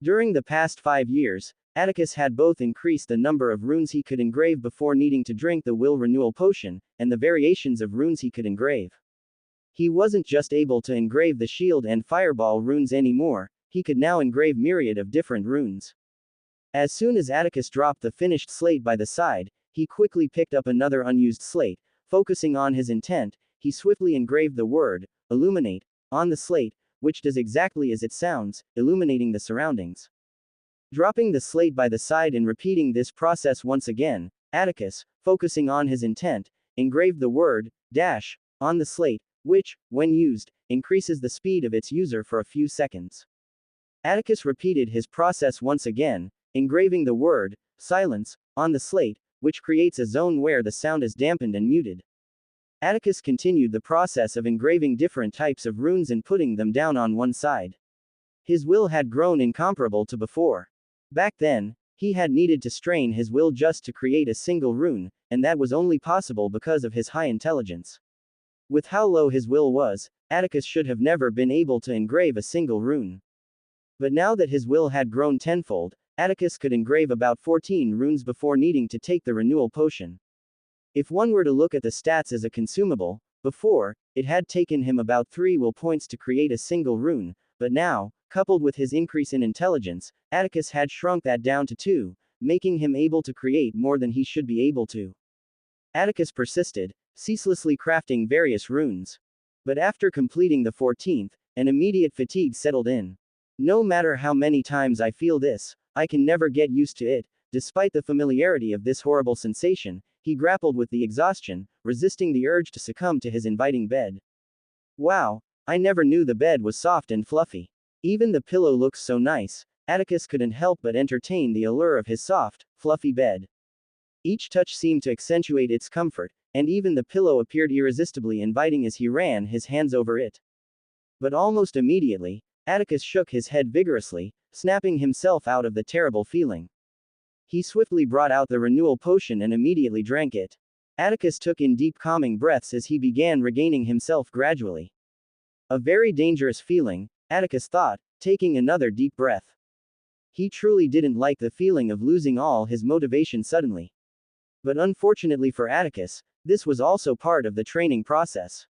During the past 5 years, Atticus had both increased the number of runes he could engrave before needing to drink the will renewal potion, and the variations of runes he could engrave. He wasn't just able to engrave the shield and fireball runes anymore, he could now engrave myriad of different runes. As soon as Atticus dropped the finished slate by the side, he quickly picked up another unused slate. Focusing on his intent, he swiftly engraved the word, illuminate, on the slate, which does exactly as it sounds, illuminating the surroundings. Dropping the slate by the side and repeating this process once again, Atticus, focusing on his intent, engraved the word, dash, on the slate, which, when used, increases the speed of its user for a few seconds. Atticus repeated his process once again, engraving the word, silence, on the slate, which creates a zone where the sound is dampened and muted. Atticus continued the process of engraving different types of runes and putting them down on one side. His will had grown incomparable to before. Back then, he had needed to strain his will just to create a single rune, and that was only possible because of his high intelligence. With how low his will was, Atticus should have never been able to engrave a single rune. But now that his will had grown tenfold, Atticus could engrave about 14 runes before needing to take the renewal potion. If one were to look at the stats as a consumable, before, it had taken him about 3 will points to create a single rune, but now, coupled with his increase in intelligence, Atticus had shrunk that down to 2, making him able to create more than he should be able to. Atticus persisted, ceaselessly crafting various runes. But after completing the 14th, an immediate fatigue settled in. No matter how many times I feel this, I can never get used to it. Despite the familiarity of this horrible sensation, he grappled with the exhaustion, resisting the urge to succumb to his inviting bed. Wow, I never knew the bed was soft and fluffy. Even the pillow looks so nice. Atticus couldn't help but entertain the allure of his soft, fluffy bed. Each touch seemed to accentuate its comfort, and even the pillow appeared irresistibly inviting as he ran his hands over it. But almost immediately, Atticus shook his head vigorously, snapping himself out of the terrible feeling. He swiftly brought out the renewal potion and immediately drank it. Atticus took in deep calming breaths as he began regaining himself gradually. A very dangerous feeling, Atticus thought, taking another deep breath. He truly didn't like the feeling of losing all his motivation suddenly. But unfortunately for Atticus, this was also part of the training process.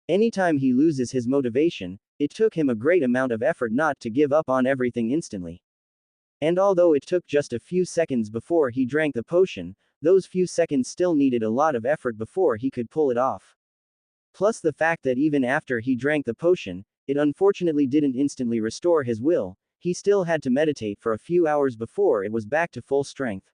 Anytime he loses his motivation, it took him a great amount of effort not to give up on everything instantly. And although it took just a few seconds before he drank the potion, those few seconds still needed a lot of effort before he could pull it off. Plus the fact that even after he drank the potion, it unfortunately didn't instantly restore his will, he still had to meditate for a few hours before it was back to full strength.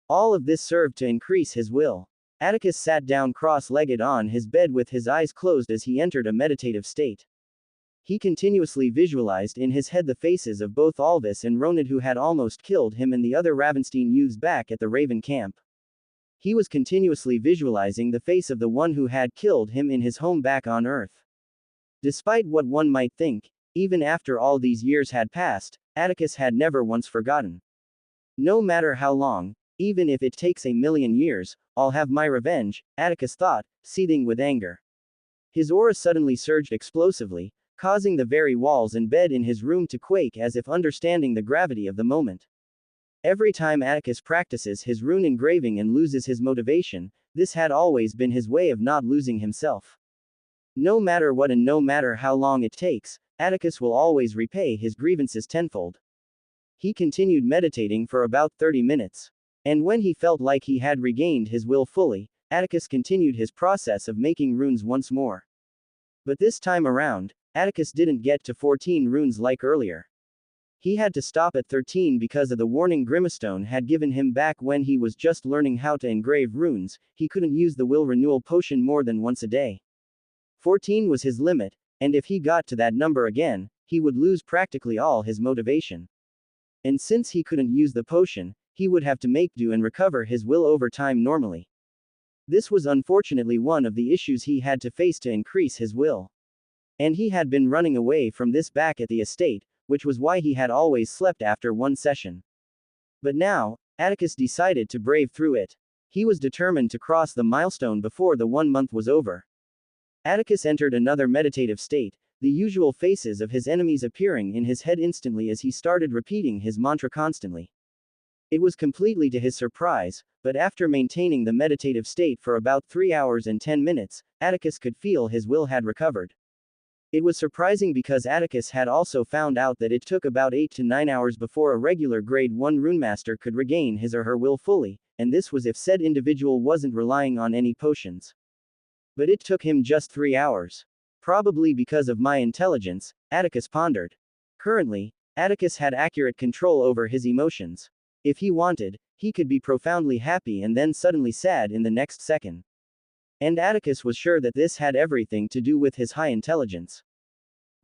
All of this served to increase his will. Atticus sat down cross-legged on his bed with his eyes closed as he entered a meditative state. He continuously visualized in his head the faces of both Alvis and Ronid who had almost killed him and the other Ravenstein youths back at the Raven camp. He was continuously visualizing the face of the one who had killed him in his home back on Earth. Despite what one might think, even after all these years had passed, Atticus had never once forgotten. No matter how long, even if it takes 1,000,000 years, I'll have my revenge, Atticus thought, seething with anger. His aura suddenly surged explosively, causing the very walls and bed in his room to quake as if understanding the gravity of the moment. Every time Atticus practices his rune engraving and loses his motivation, this had always been his way of not losing himself. No matter what and no matter how long it takes, Atticus will always repay his grievances tenfold. He continued meditating for about 30 minutes. And when he felt like he had regained his will fully, Atticus continued his process of making runes once more. But this time around, Atticus didn't get to 14 runes like earlier. He had to stop at 13 because of the warning Grimstone had given him back when he was just learning how to engrave runes. He couldn't use the will renewal potion more than once a day. 14 was his limit, and if he got to that number again, he would lose practically all his motivation. And since he couldn't use the potion, he would have to make do and recover his will over time normally. This was unfortunately one of the issues he had to face to increase his will. And he had been running away from this back at the estate, which was why he had always slept after one session. But now, Atticus decided to brave through it. He was determined to cross the milestone before the 1 month was over. Atticus entered another meditative state, the usual faces of his enemies appearing in his head instantly as he started repeating his mantra constantly. It was completely to his surprise, but after maintaining the meditative state for about 3 hours and 10 minutes, Atticus could feel his will had recovered. It was surprising because Atticus had also found out that it took about 8 to 9 hours before a regular grade 1 runemaster could regain his or her will fully, and this was if said individual wasn't relying on any potions. But it took him just 3 hours. Probably because of my intelligence, Atticus pondered. Currently, Atticus had accurate control over his emotions. If he wanted, he could be profoundly happy and then suddenly sad in the next second. And Atticus was sure that this had everything to do with his high intelligence.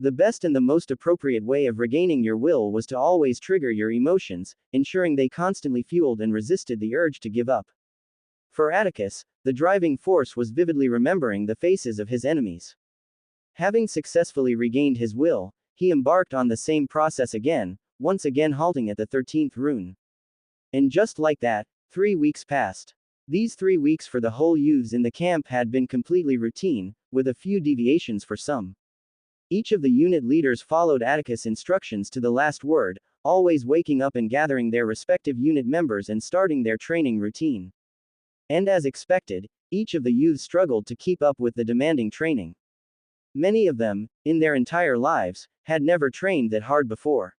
The best and the most appropriate way of regaining your will was to always trigger your emotions, ensuring they constantly fueled and resisted the urge to give up. For Atticus, the driving force was vividly remembering the faces of his enemies. Having successfully regained his will, he embarked on the same process again, once again halting at the 13th rune. And just like that, 3 weeks passed. These 3 weeks for the whole youths in the camp had been completely routine, with a few deviations for some. Each of the unit leaders followed Atticus' instructions to the last word, always waking up and gathering their respective unit members and starting their training routine. And as expected, each of the youths struggled to keep up with the demanding training. Many of them, in their entire lives, had never trained that hard before.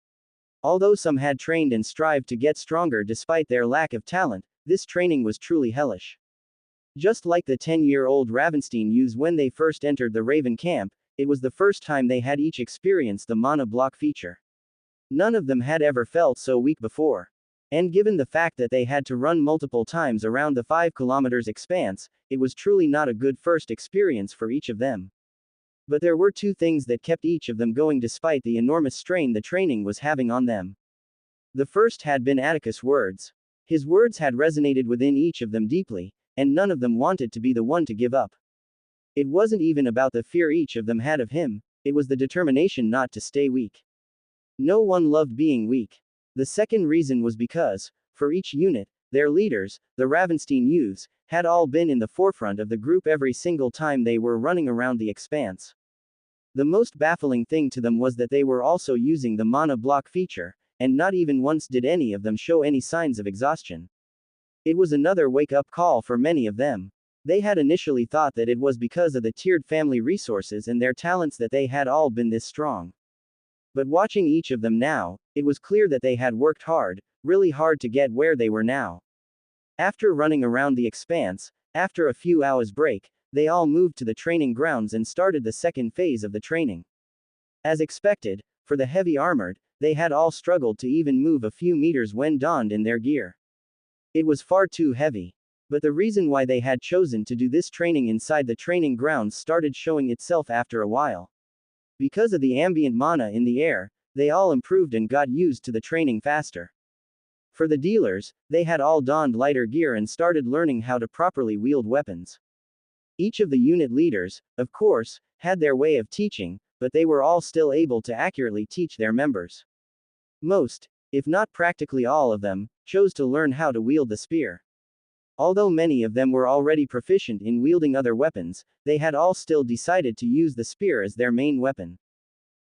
Although some had trained and strived to get stronger despite their lack of talent, this training was truly hellish. Just like the 10-year-old Ravenstein youths when they first entered the Raven camp, it was the first time they had each experienced the mana block feature. None of them had ever felt so weak before. And given the fact that they had to run multiple times around the 5 kilometers expanse, it was truly not a good first experience for each of them. But there were 2 things that kept each of them going despite the enormous strain the training was having on them. The first had been Atticus' words. His words had resonated within each of them deeply, and none of them wanted to be the one to give up. It wasn't even about the fear each of them had of him, it was the determination not to stay weak. No one loved being weak. The second reason was because, for each unit, their leaders, the Ravenstein youths, had all been in the forefront of the group every single time they were running around the expanse. The most baffling thing to them was that they were also using the mana block feature, and not even once did any of them show any signs of exhaustion. It was another wake-up call for many of them. They had initially thought that it was because of the tiered family resources and their talents that they had all been this strong. But watching each of them now, it was clear that they had worked hard, really hard to get where they were now. After running around the expanse, after a few hours break, they all moved to the training grounds and started the second phase of the training. As expected, for the heavy armored, they had all struggled to even move a few meters when donned in their gear. It was far too heavy. But the reason why they had chosen to do this training inside the training grounds started showing itself after a while. Because of the ambient mana in the air, they all improved and got used to the training faster. For the dealers, they had all donned lighter gear and started learning how to properly wield weapons. Each of the unit leaders, of course, had their way of teaching, but they were all still able to accurately teach their members. Most, if not practically all of them, chose to learn how to wield the spear. Although many of them were already proficient in wielding other weapons, they had all still decided to use the spear as their main weapon.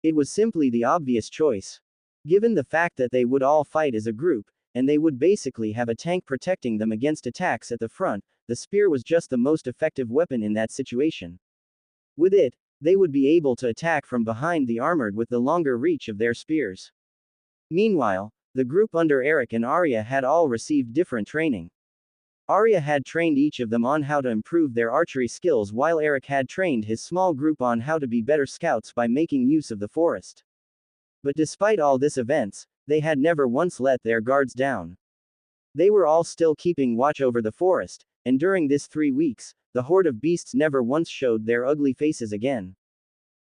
It was simply the obvious choice. Given the fact that they would all fight as a group, and they would basically have a tank protecting them against attacks at the front, the spear was just the most effective weapon in that situation. With it, they would be able to attack from behind the armored with the longer reach of their spears. Meanwhile, the group under Eric and Arya had all received different training. Arya had trained each of them on how to improve their archery skills while Eric had trained his small group on how to be better scouts by making use of the forest. But despite all this events, they had never once let their guards down. They were all still keeping watch over the forest, and during this 3 weeks, the horde of beasts never once showed their ugly faces again.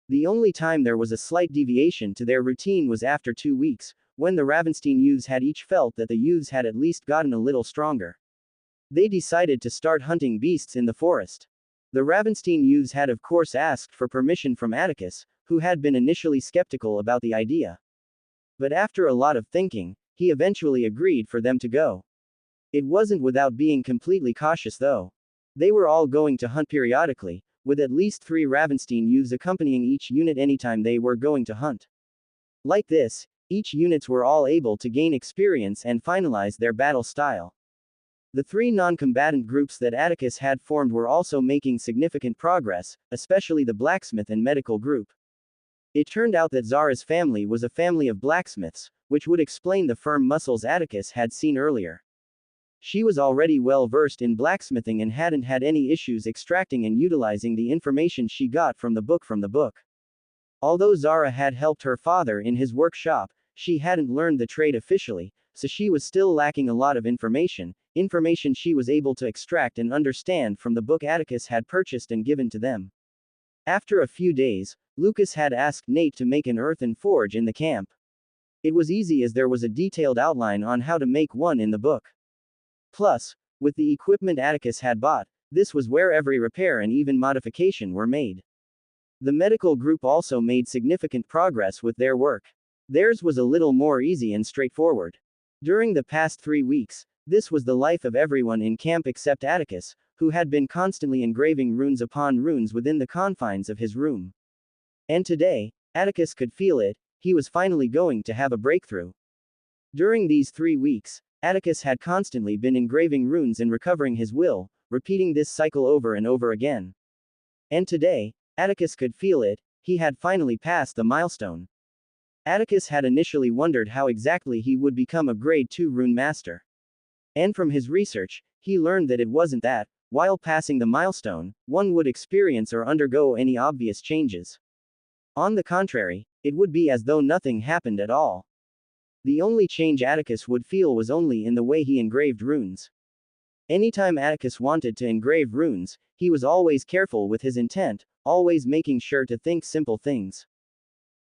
The only time there was a slight deviation to their routine was after 2 weeks, when the Ravenstein youths had each felt that the youths had at least gotten a little stronger. They decided to start hunting beasts in the forest. The Ravenstein youths had of course asked for permission from Atticus, who had been initially skeptical about the idea. But after a lot of thinking, he eventually agreed for them to go. It wasn't without being completely cautious though. They were all going to hunt periodically, with at least 3 Ravenstein youths accompanying each unit anytime they were going to hunt. Like this, each units were all able to gain experience and finalize their battle style. The 3 non-combatant groups that Atticus had formed were also making significant progress, especially the blacksmith and medical group. It turned out that Zara's family was a family of blacksmiths, which would explain the firm muscles Atticus had seen earlier. She was already well versed in blacksmithing and hadn't had any issues extracting and utilizing the information she got from the book. Although Zara had helped her father in his workshop, she hadn't learned the trade officially, so she was still lacking a lot of information she was able to extract and understand from the book Atticus had purchased and given to them. After a few days, Lucas had asked Nate to make an earthen forge in the camp. It was easy as there was a detailed outline on how to make one in the book. Plus, with the equipment Atticus had bought, this was where every repair and even modification were made. The medical group also made significant progress with their work. Theirs was a little more easy and straightforward. During the past 3 weeks, this was the life of everyone in camp except Atticus, who had been constantly engraving runes upon runes within the confines of his room. And today, Atticus could feel it, he was finally going to have a breakthrough. During these 3 weeks, Atticus had constantly been engraving runes and recovering his will, repeating this cycle over and over again. And today, Atticus could feel it, he had finally passed the milestone. Atticus had initially wondered how exactly he would become a grade 2 rune master. And from his research, he learned that it wasn't that, while passing the milestone, one would experience or undergo any obvious changes. On the contrary, it would be as though nothing happened at all. The only change Atticus would feel was only in the way he engraved runes. Anytime Atticus wanted to engrave runes, he was always careful with his intent, always making sure to think simple things.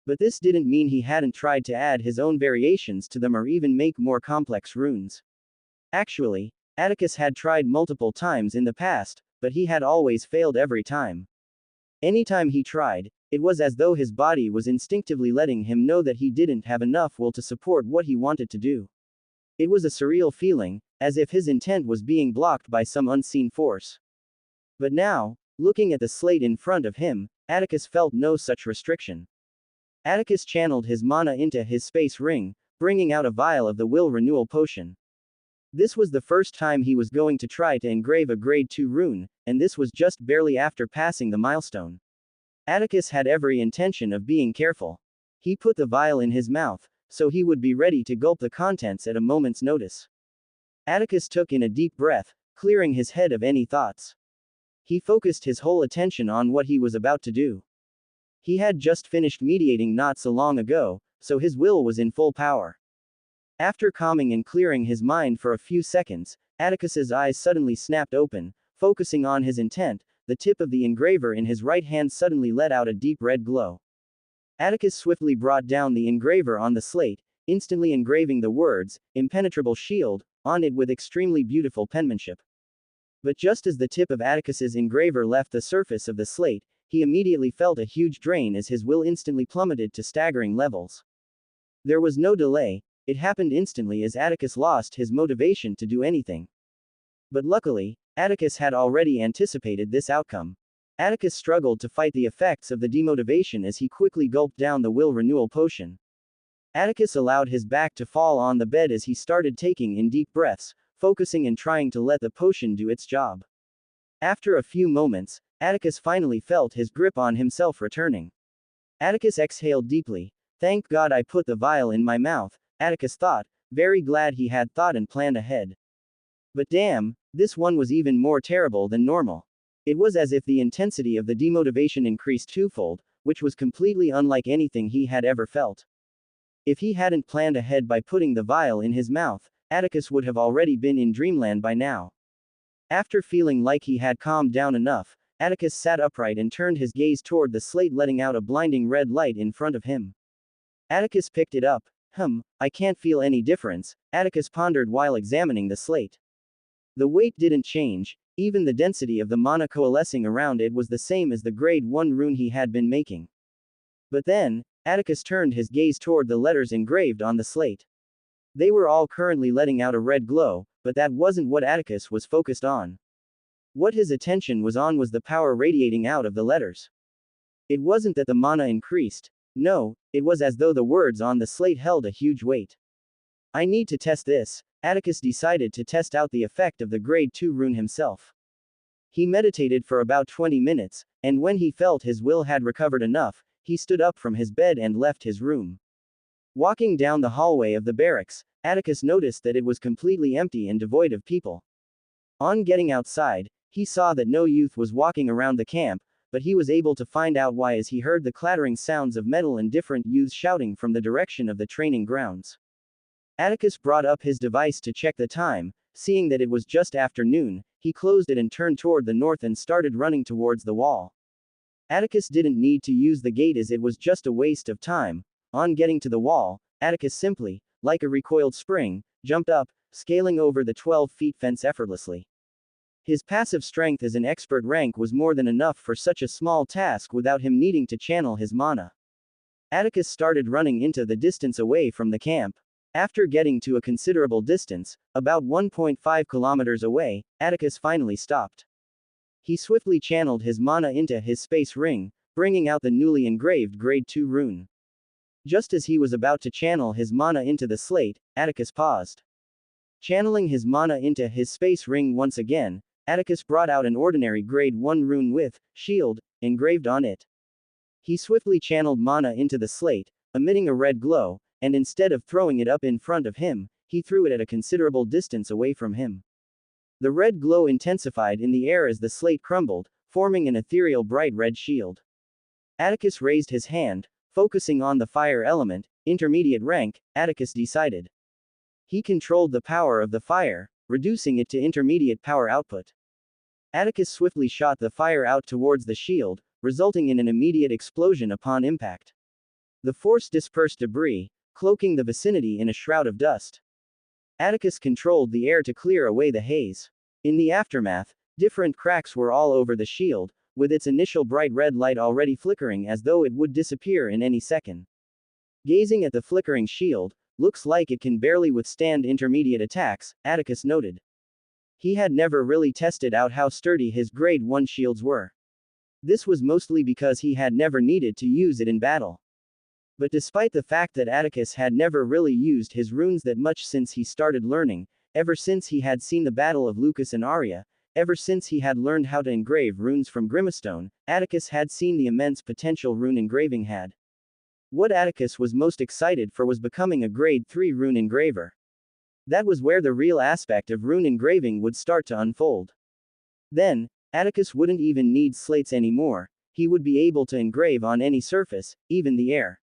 But this didn't mean he hadn't tried to add his own variations to them or even make more complex runes. Actually, Atticus had tried multiple times in the past, but he had always failed every time. Anytime he tried, it was as though his body was instinctively letting him know that he didn't have enough will to support what he wanted to do. It was a surreal feeling, as if his intent was being blocked by some unseen force. But now, looking at the slate in front of him, Atticus felt no such restriction. Atticus channeled his mana into his space ring, bringing out a vial of the will renewal potion. This was the first time he was going to try to engrave a grade 2 rune, and this was just barely after passing the milestone. Atticus had every intention of being careful. He put the vial in his mouth, so he would be ready to gulp the contents at a moment's notice. Atticus took in a deep breath, clearing his head of any thoughts. He focused his whole attention on what he was about to do. He had just finished mediating not so long ago, so his will was in full power. After calming and clearing his mind for a few seconds, Atticus's eyes suddenly snapped open, focusing on his intent. The tip of the engraver in his right hand suddenly let out a deep red glow. Atticus swiftly brought down the engraver on the slate, instantly engraving the words, "Impenetrable Shield," on it with extremely beautiful penmanship. But just as the tip of Atticus's engraver left the surface of the slate, he immediately felt a huge drain as his will instantly plummeted to staggering levels. There was no delay, it happened instantly as Atticus lost his motivation to do anything. But luckily, Atticus had already anticipated this outcome. Atticus struggled to fight the effects of the demotivation as he quickly gulped down the will renewal potion. Atticus allowed his back to fall on the bed as he started taking in deep breaths, focusing and trying to let the potion do its job. After a few moments, Atticus finally felt his grip on himself returning. Atticus exhaled deeply. "Thank God I put the vial in my mouth," Atticus thought, very glad he had thought and planned ahead. But damn, this one was even more terrible than normal. It was as if the intensity of the demotivation increased twofold, which was completely unlike anything he had ever felt. If he hadn't planned ahead by putting the vial in his mouth, Atticus would have already been in dreamland by now. After feeling like he had calmed down enough, Atticus sat upright and turned his gaze toward the slate, letting out a blinding red light in front of him. Atticus picked it up. I can't feel any difference, Atticus pondered while examining the slate. The weight didn't change, even the density of the mana coalescing around it was the same as the grade 1 rune he had been making. But then, Atticus turned his gaze toward the letters engraved on the slate. They were all currently letting out a red glow, but that wasn't what Atticus was focused on. What his attention was on was the power radiating out of the letters. It wasn't that the mana increased. No, it was as though the words on the slate held a huge weight. I need to test this. Atticus decided to test out the effect of the grade 2 rune himself. He meditated for about 20 minutes, and when he felt his will had recovered enough, he stood up from his bed and left his room. Walking down the hallway of the barracks, Atticus noticed that it was completely empty and devoid of people. On getting outside, he saw that no youth was walking around the camp, but he was able to find out why as he heard the clattering sounds of metal and different youths shouting from the direction of the training grounds. Atticus brought up his device to check the time. Seeing that it was just after noon, he closed it and turned toward the north and started running towards the wall. Atticus didn't need to use the gate as it was just a waste of time. On getting to the wall, Atticus simply, like a recoiled spring, jumped up, scaling over the 12-foot fence effortlessly. His passive strength as an expert rank was more than enough for such a small task without him needing to channel his mana. Atticus started running into the distance away from the camp. After getting to a considerable distance, about 1.5 kilometers away, Atticus finally stopped. He swiftly channeled his mana into his space ring, bringing out the newly engraved grade 2 rune. Just as he was about to channel his mana into the slate, Atticus paused. Channeling his mana into his space ring once again, Atticus brought out an ordinary grade 1 rune with shield engraved on it. He swiftly channeled mana into the slate, emitting a red glow, and instead of throwing it up in front of him, he threw it at a considerable distance away from him. The red glow intensified in the air as the slate crumbled, forming an ethereal bright red shield. Atticus raised his hand, focusing on the fire element, intermediate rank, Atticus decided. He controlled the power of the fire, reducing it to intermediate power output. Atticus swiftly shot the fire out towards the shield, resulting in an immediate explosion upon impact. The force dispersed debris, cloaking the vicinity in a shroud of dust. Atticus controlled the air to clear away the haze. In the aftermath, different cracks were all over the shield, with its initial bright red light already flickering as though it would disappear in any second. Gazing at the flickering shield, looks like it can barely withstand intermediate attacks, Atticus noted. He had never really tested out how sturdy his grade 1 shields were. This was mostly because he had never needed to use it in battle. But despite the fact that Atticus had never really used his runes that much since he started learning, ever since he had seen the Battle of Lucas and Arya, ever since he had learned how to engrave runes from Grimstone, Atticus had seen the immense potential rune engraving had. What Atticus was most excited for was becoming a grade 3 rune engraver. That was where the real aspect of rune engraving would start to unfold. Then, Atticus wouldn't even need slates anymore, he would be able to engrave on any surface, even the air.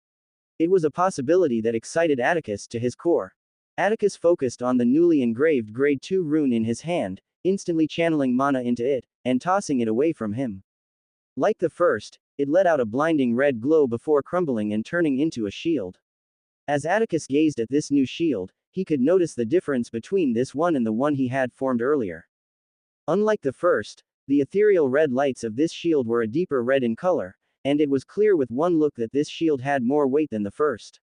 It was a possibility that excited Atticus to his core. Atticus focused on the newly engraved grade 2 rune in his hand, instantly channeling mana into it, and tossing it away from him. Like the first, it let out a blinding red glow before crumbling and turning into a shield. As Atticus gazed at this new shield, he could notice the difference between this one and the one he had formed earlier. Unlike the first, the ethereal red lights of this shield were a deeper red in color, and it was clear with one look that this shield had more weight than the first.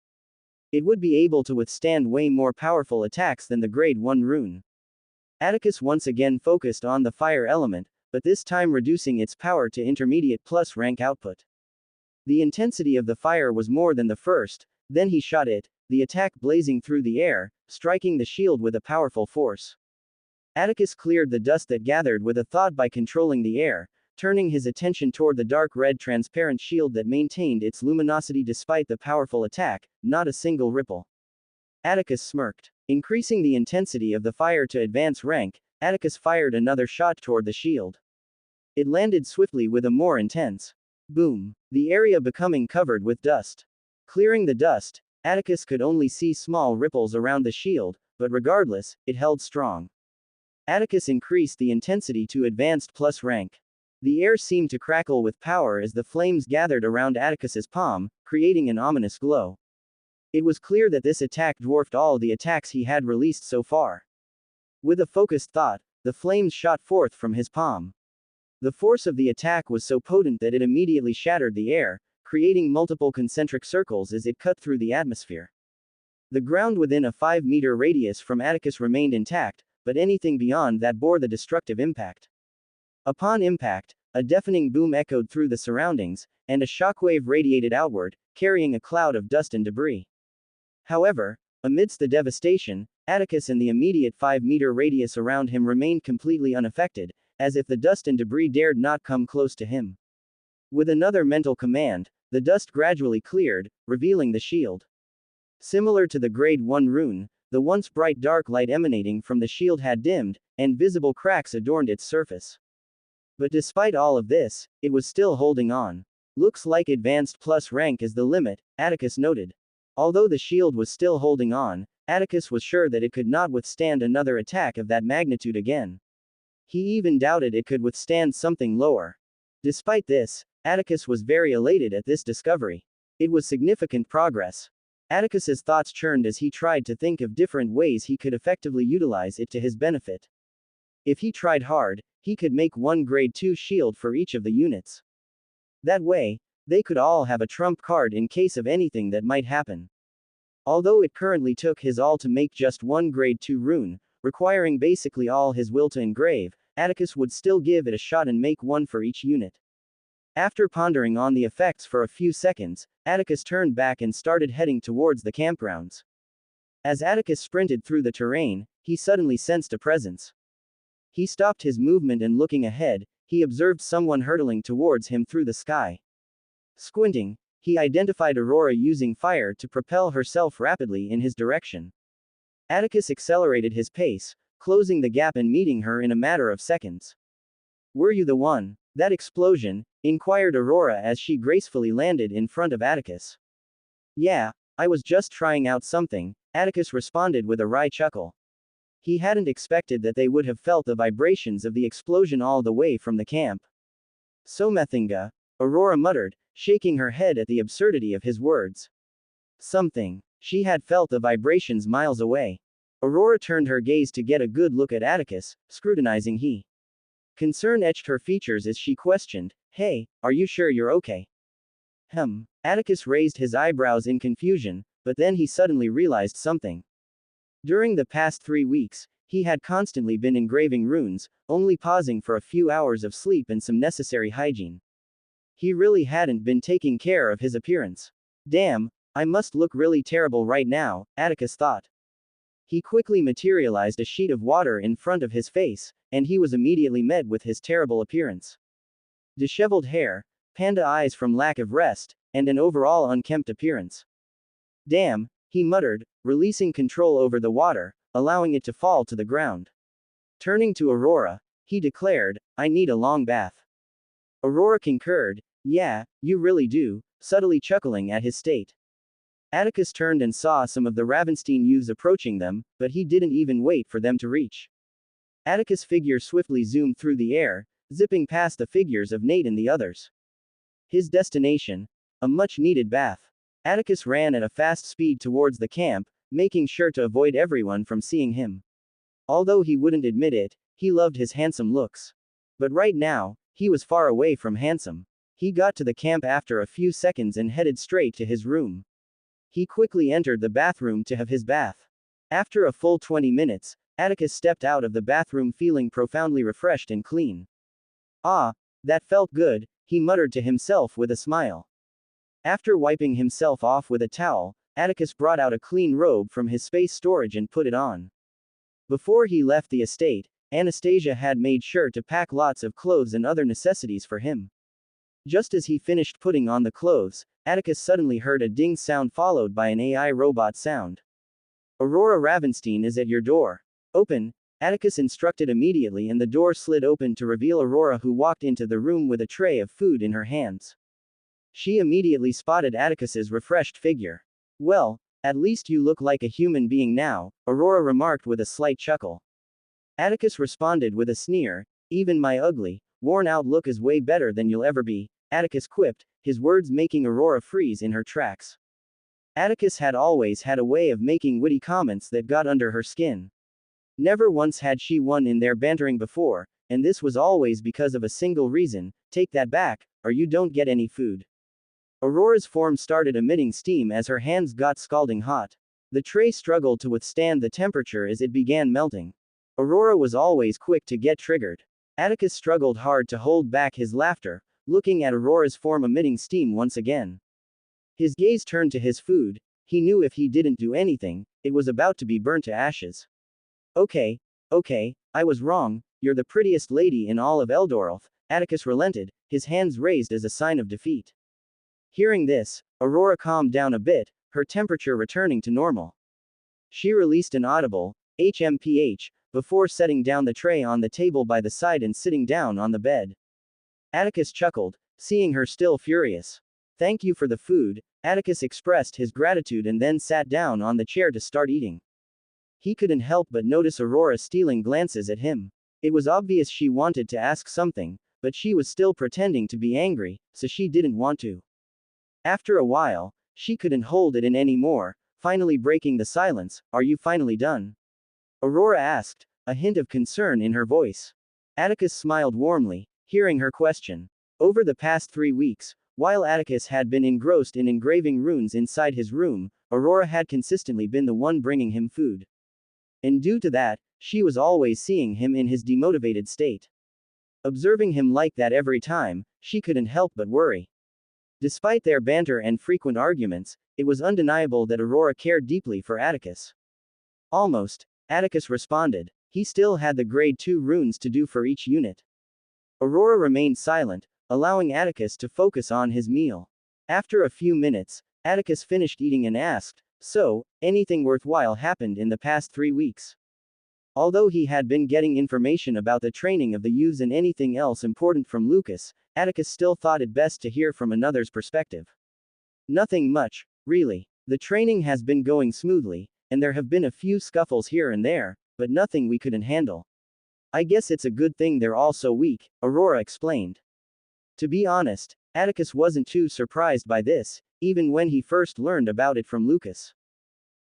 It would be able to withstand way more powerful attacks than the grade 1 rune. Atticus once again focused on the fire element, but this time reducing its power to intermediate plus rank output. The intensity of the fire was more than the first, then he shot it, the attack blazing through the air, striking the shield with a powerful force. Atticus cleared the dust that gathered with a thought by controlling the air, turning his attention toward the dark red transparent shield that maintained its luminosity despite the powerful attack, not a single ripple. Atticus smirked. Increasing the intensity of the fire to advance rank, Atticus fired another shot toward the shield. It landed swiftly with a more intense boom, the area becoming covered with dust. Clearing the dust, Atticus could only see small ripples around the shield, but regardless, it held strong. Atticus increased the intensity to advanced plus rank. The air seemed to crackle with power as the flames gathered around Atticus's palm, creating an ominous glow. It was clear that this attack dwarfed all the attacks he had released so far. With a focused thought, the flames shot forth from his palm. The force of the attack was so potent that it immediately shattered the air, creating multiple concentric circles as it cut through the atmosphere. The ground within a 5-meter radius from Atticus remained intact, but anything beyond that bore the destructive impact. Upon impact, a deafening boom echoed through the surroundings, and a shockwave radiated outward, carrying a cloud of dust and debris. However, amidst the devastation, Atticus and the immediate 5-meter radius around him remained completely unaffected, as if the dust and debris dared not come close to him. With another mental command, the dust gradually cleared, revealing the shield. Similar to the Grade 1 rune, the once bright dark light emanating from the shield had dimmed, and visible cracks adorned its surface. But despite all of this, it was still holding on. Looks like advanced plus rank is the limit, Atticus noted. Although the shield was still holding on, Atticus was sure that it could not withstand another attack of that magnitude again. He even doubted it could withstand something lower. Despite this, Atticus was very elated at this discovery. It was significant progress. Atticus's thoughts churned as he tried to think of different ways he could effectively utilize it to his benefit. If he tried hard, he could make one Grade 2 shield for each of the units. That way, they could all have a trump card in case of anything that might happen. Although it currently took his all to make just one Grade 2 rune, requiring basically all his will to engrave, Atticus would still give it a shot and make one for each unit. After pondering on the effects for a few seconds, Atticus turned back and started heading towards the campgrounds. As Atticus sprinted through the terrain, he suddenly sensed a presence. He stopped his movement and looking ahead, he observed someone hurtling towards him through the sky. Squinting, he identified Aurora using fire to propel herself rapidly in his direction. Atticus accelerated his pace, closing the gap and meeting her in a matter of seconds. "Were you the one? That explosion?" inquired Aurora as she gracefully landed in front of Atticus. "Yeah, I was just trying out something," Atticus responded with a wry chuckle. He hadn't expected that they would have felt the vibrations of the explosion all the way from the camp. "Somathinga," Aurora muttered, shaking her head at the absurdity of his words. Something. She had felt the vibrations miles away. Aurora turned her gaze to get a good look at Atticus, scrutinizing he. Concern etched her features as she questioned, "Hey, are you sure you're okay?" Atticus raised his eyebrows in confusion, but then he suddenly realized something. During the past 3 weeks, he had constantly been engraving runes, only pausing for a few hours of sleep and some necessary hygiene. He really hadn't been taking care of his appearance. "Damn, I must look really terrible right now," Atticus thought. He quickly materialized a sheet of water in front of his face, and he was immediately met with his terrible appearance. Disheveled hair, panda eyes from lack of rest, and an overall unkempt appearance. "Damn," he muttered, releasing control over the water, allowing it to fall to the ground. Turning to Aurora, he declared, "I need a long bath." Aurora concurred, "Yeah, you really do," subtly chuckling at his state. Atticus turned and saw some of the Ravenstein youths approaching them, but he didn't even wait for them to reach. Atticus' figure swiftly zoomed through the air, zipping past the figures of Nate and the others. His destination? A much-needed bath. Atticus ran at a fast speed towards the camp, making sure to avoid everyone from seeing him. Although he wouldn't admit it, he loved his handsome looks. But right now, he was far away from handsome. He got to the camp after a few seconds and headed straight to his room. He quickly entered the bathroom to have his bath. After a full 20 minutes, Atticus stepped out of the bathroom feeling profoundly refreshed and clean. "Ah, that felt good," he muttered to himself with a smile. After wiping himself off with a towel, Atticus brought out a clean robe from his space storage and put it on. Before he left the estate, Anastasia had made sure to pack lots of clothes and other necessities for him. Just as he finished putting on the clothes, Atticus suddenly heard a ding sound followed by an AI robot sound. "Aurora Ravenstein is at your door. Open," Atticus instructed immediately, and the door slid open to reveal Aurora, who walked into the room with a tray of food in her hands. She immediately spotted Atticus's refreshed figure. "Well, at least you look like a human being now," Aurora remarked with a slight chuckle. Atticus responded with a sneer, "Even my ugly, worn-out look is way better than you'll ever be," Atticus quipped, his words making Aurora freeze in her tracks. Atticus had always had a way of making witty comments that got under her skin. Never once had she won in their bantering before, and this was always because of a single reason: take that back, or you don't get any food. Aurora's form started emitting steam as her hands got scalding hot. The tray struggled to withstand the temperature as it began melting. Aurora was always quick to get triggered. Atticus struggled hard to hold back his laughter, looking at Aurora's form emitting steam once again. His gaze turned to his food. He knew if he didn't do anything, it was about to be burnt to ashes. Okay, I was wrong, you're the prettiest lady in all of Eldoralf, Atticus relented, his hands raised as a sign of defeat. Hearing this, Aurora calmed down a bit, her temperature returning to normal. She released an audible, HMPH, before setting down the tray on the table by the side and sitting down on the bed. Atticus chuckled, seeing her still furious. Thank you for the food, Atticus expressed his gratitude and then sat down on the chair to start eating. He couldn't help but notice Aurora stealing glances at him. It was obvious she wanted to ask something, but she was still pretending to be angry, so she didn't want to. After a while, she couldn't hold it in anymore, finally breaking the silence. Are you finally done? Aurora asked, a hint of concern in her voice. Atticus smiled warmly, hearing her question. Over the past 3 weeks, while Atticus had been engrossed in engraving runes inside his room, Aurora had consistently been the one bringing him food. And due to that, she was always seeing him in his demotivated state. Observing him like that every time, she couldn't help but worry. Despite their banter and frequent arguments, it was undeniable that Aurora cared deeply for Atticus. Almost, Atticus responded. He still had the grade 2 runes to do for each unit. Aurora remained silent, allowing Atticus to focus on his meal. After a few minutes, Atticus finished eating and asked, so, anything worthwhile happened in the past 3 weeks? Although he had been getting information about the training of the youths and anything else important from Lucas, Atticus still thought it best to hear from another's perspective. Nothing much, really. The training has been going smoothly, and there have been a few scuffles here and there, but nothing we couldn't handle. I guess it's a good thing they're all so weak, Aurora explained. To be honest, Atticus wasn't too surprised by this, even when he first learned about it from Lucas.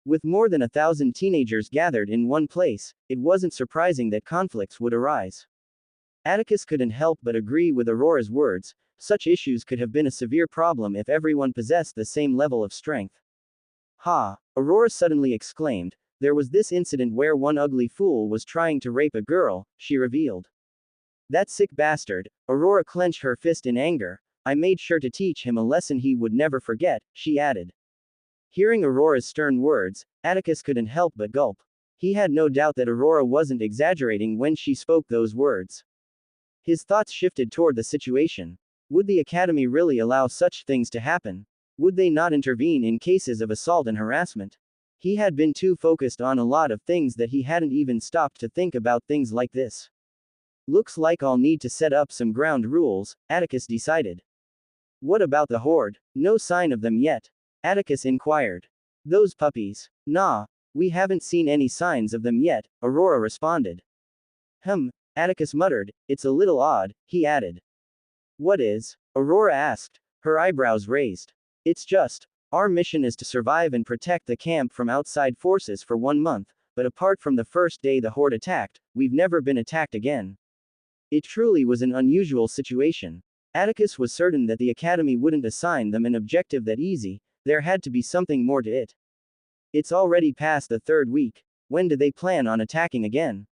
With more than 1,000 teenagers gathered in one place, it wasn't surprising that conflicts would arise. Atticus couldn't help but agree with Aurora's words. Such issues could have been a severe problem if everyone possessed the same level of strength. Ha! Aurora suddenly exclaimed. There was this incident where one ugly fool was trying to rape a girl, she revealed. That sick bastard, Aurora clenched her fist in anger. I made sure to teach him a lesson he would never forget, she added. Hearing Aurora's stern words, Atticus couldn't help but gulp. He had no doubt that Aurora wasn't exaggerating when she spoke those words. His thoughts shifted toward the situation. Would the Academy really allow such things to happen? Would they not intervene in cases of assault and harassment? He had been too focused on a lot of things that he hadn't even stopped to think about things like this. Looks like I'll need to set up some ground rules, Atticus decided. What about the Horde? No sign of them yet? Atticus inquired. Those puppies. Nah, we haven't seen any signs of them yet, Aurora responded. Atticus muttered, it's a little odd, he added. What is? Aurora asked, her eyebrows raised. It's just, our mission is to survive and protect the camp from outside forces for 1 month, but apart from the first day the Horde attacked, we've never been attacked again. It truly was an unusual situation. Atticus was certain that the Academy wouldn't assign them an objective that easy, there had to be something more to it. It's already past the 3rd week, when do they plan on attacking again?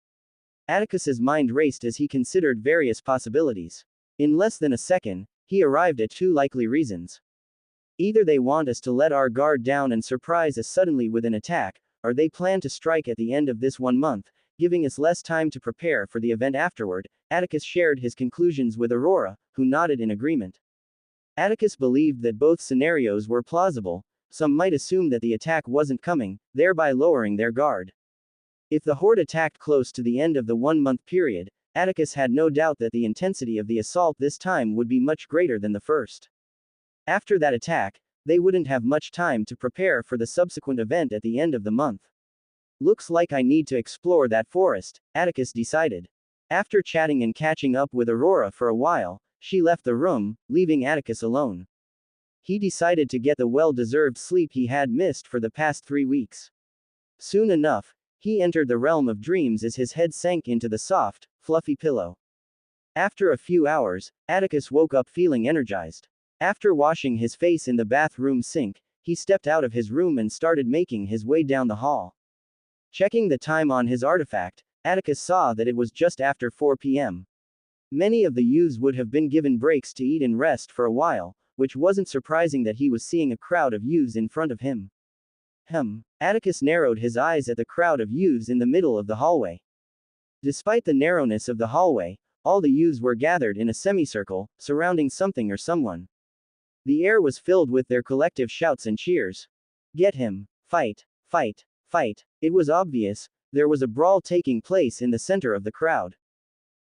Atticus's mind raced as he considered various possibilities. In less than a second, he arrived at 2 likely reasons. Either they want us to let our guard down and surprise us suddenly with an attack, or they plan to strike at the end of this 1 month, giving us less time to prepare for the event afterward. Atticus shared his conclusions with Aurora, who nodded in agreement. Atticus believed that both scenarios were plausible. Some might assume that the attack wasn't coming, thereby lowering their guard. If the Horde attacked close to the end of the 1-month period, Atticus had no doubt that the intensity of the assault this time would be much greater than the first. After that attack, they wouldn't have much time to prepare for the subsequent event at the end of the month. Looks like I need to explore that forest, Atticus decided. After chatting and catching up with Aurora for a while, she left the room, leaving Atticus alone. He decided to get the well-deserved sleep he had missed for the past 3 weeks. Soon enough, he entered the realm of dreams as his head sank into the soft, fluffy pillow. After a few hours, Atticus woke up feeling energized. After washing his face in the bathroom sink, he stepped out of his room and started making his way down the hall. Checking the time on his artifact, Atticus saw that it was just after 4 p.m. Many of the youths would have been given breaks to eat and rest for a while, which wasn't surprising that he was seeing a crowd of youths in front of him. Atticus narrowed his eyes at the crowd of youths in the middle of the hallway. Despite the narrowness of the hallway, all the youths were gathered in a semicircle, surrounding something or someone. The air was filled with their collective shouts and cheers. Get him! Fight! Fight! Fight! It was obvious, there was a brawl taking place in the center of the crowd.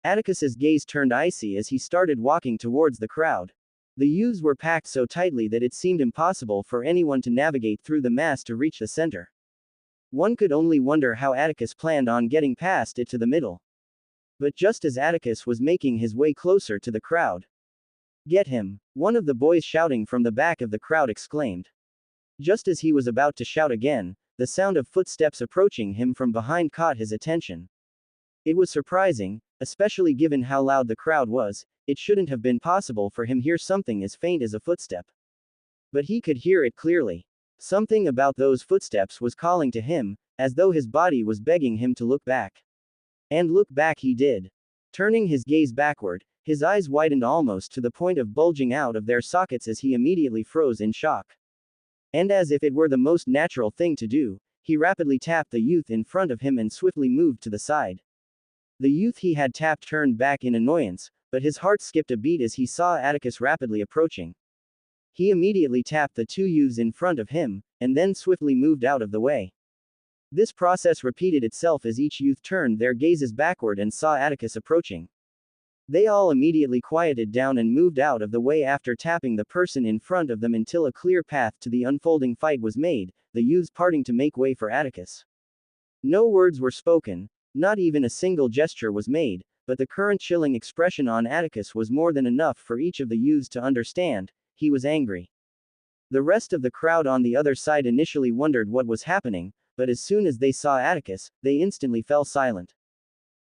Atticus's gaze turned icy as he started walking towards the crowd. The youths were packed so tightly that it seemed impossible for anyone to navigate through the mass to reach the center. One could only wonder how Atticus planned on getting past it to the middle. But just as Atticus was making his way closer to the crowd, "Get him!" one of the boys shouting from the back of the crowd exclaimed. Just as he was about to shout again, the sound of footsteps approaching him from behind caught his attention. It was surprising, especially given how loud the crowd was. It shouldn't have been possible for him to hear something as faint as a footstep. But he could hear it clearly. Something about those footsteps was calling to him, as though his body was begging him to look back. And look back he did. Turning his gaze backward, his eyes widened almost to the point of bulging out of their sockets as he immediately froze in shock. And as if it were the most natural thing to do, he rapidly tapped the youth in front of him and swiftly moved to the side. The youth he had tapped turned back in annoyance, but his heart skipped a beat as he saw Atticus rapidly approaching. He immediately tapped the two youths in front of him, and then swiftly moved out of the way. This process repeated itself as each youth turned their gazes backward and saw Atticus approaching. They all immediately quieted down and moved out of the way after tapping the person in front of them until a clear path to the unfolding fight was made, the youths parting to make way for Atticus. No words were spoken, not even a single gesture was made, but the current chilling expression on Atticus was more than enough for each of the youths to understand. He was angry. The rest of the crowd on the other side initially wondered what was happening, but as soon as they saw Atticus, they instantly fell silent.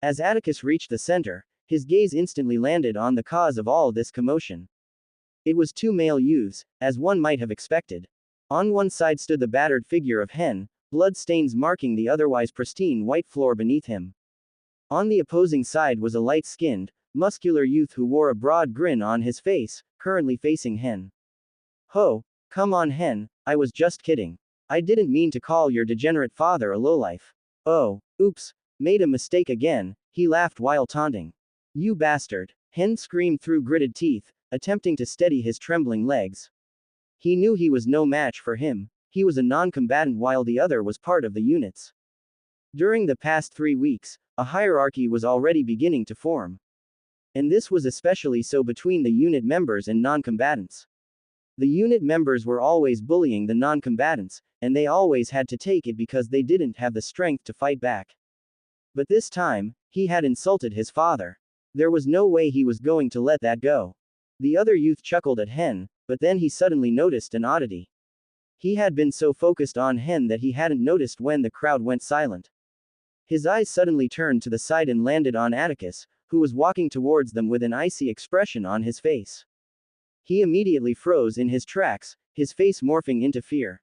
As Atticus reached the center, his gaze instantly landed on the cause of all this commotion. It was two male youths, as one might have expected. On one side stood the battered figure of Hen, blood stains marking the otherwise pristine white floor beneath him. On the opposing side was a light-skinned, muscular youth who wore a broad grin on his face, currently facing Hen. "Ho, come on Hen, I was just kidding. I didn't mean to call your degenerate father a lowlife. Oh, oops, made a mistake again," he laughed while taunting. "You bastard," Hen screamed through gritted teeth, attempting to steady his trembling legs. He knew he was no match for him. He was a non-combatant while the other was part of the units. During the past 3 weeks, a hierarchy was already beginning to form. And this was especially so between the unit members and non-combatants. The unit members were always bullying the non-combatants, and they always had to take it because they didn't have the strength to fight back. But this time, he had insulted his father. There was no way he was going to let that go. The other youth chuckled at Hen, but then he suddenly noticed an oddity. He had been so focused on Hen that he hadn't noticed when the crowd went silent. His eyes suddenly turned to the side and landed on Atticus, who was walking towards them with an icy expression on his face. He immediately froze in his tracks, his face morphing into fear.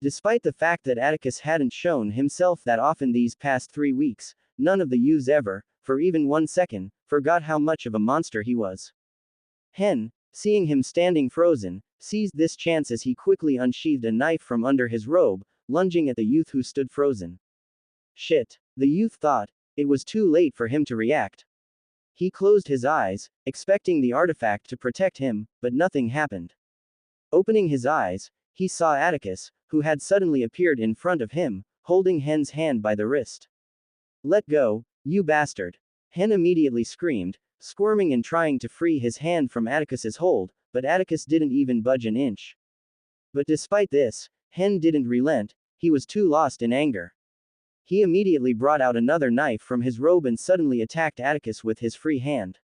Despite the fact that Atticus hadn't shown himself that often these past 3 weeks, none of the youths ever, for even 1 second, forgot how much of a monster he was. Hen, seeing him standing frozen, seized this chance as he quickly unsheathed a knife from under his robe, lunging at the youth who stood frozen. Shit, the youth thought. It was too late for him to react. He closed his eyes, expecting the artifact to protect him, but nothing happened. Opening his eyes, he saw Atticus, who had suddenly appeared in front of him, holding Hen's hand by the wrist. "Let go, you bastard!" Hen immediately screamed, squirming and trying to free his hand from Atticus's hold, but Atticus didn't even budge an inch. But despite this, Hen didn't relent. He was too lost in anger. He immediately brought out another knife from his robe and suddenly attacked Atticus with his free hand.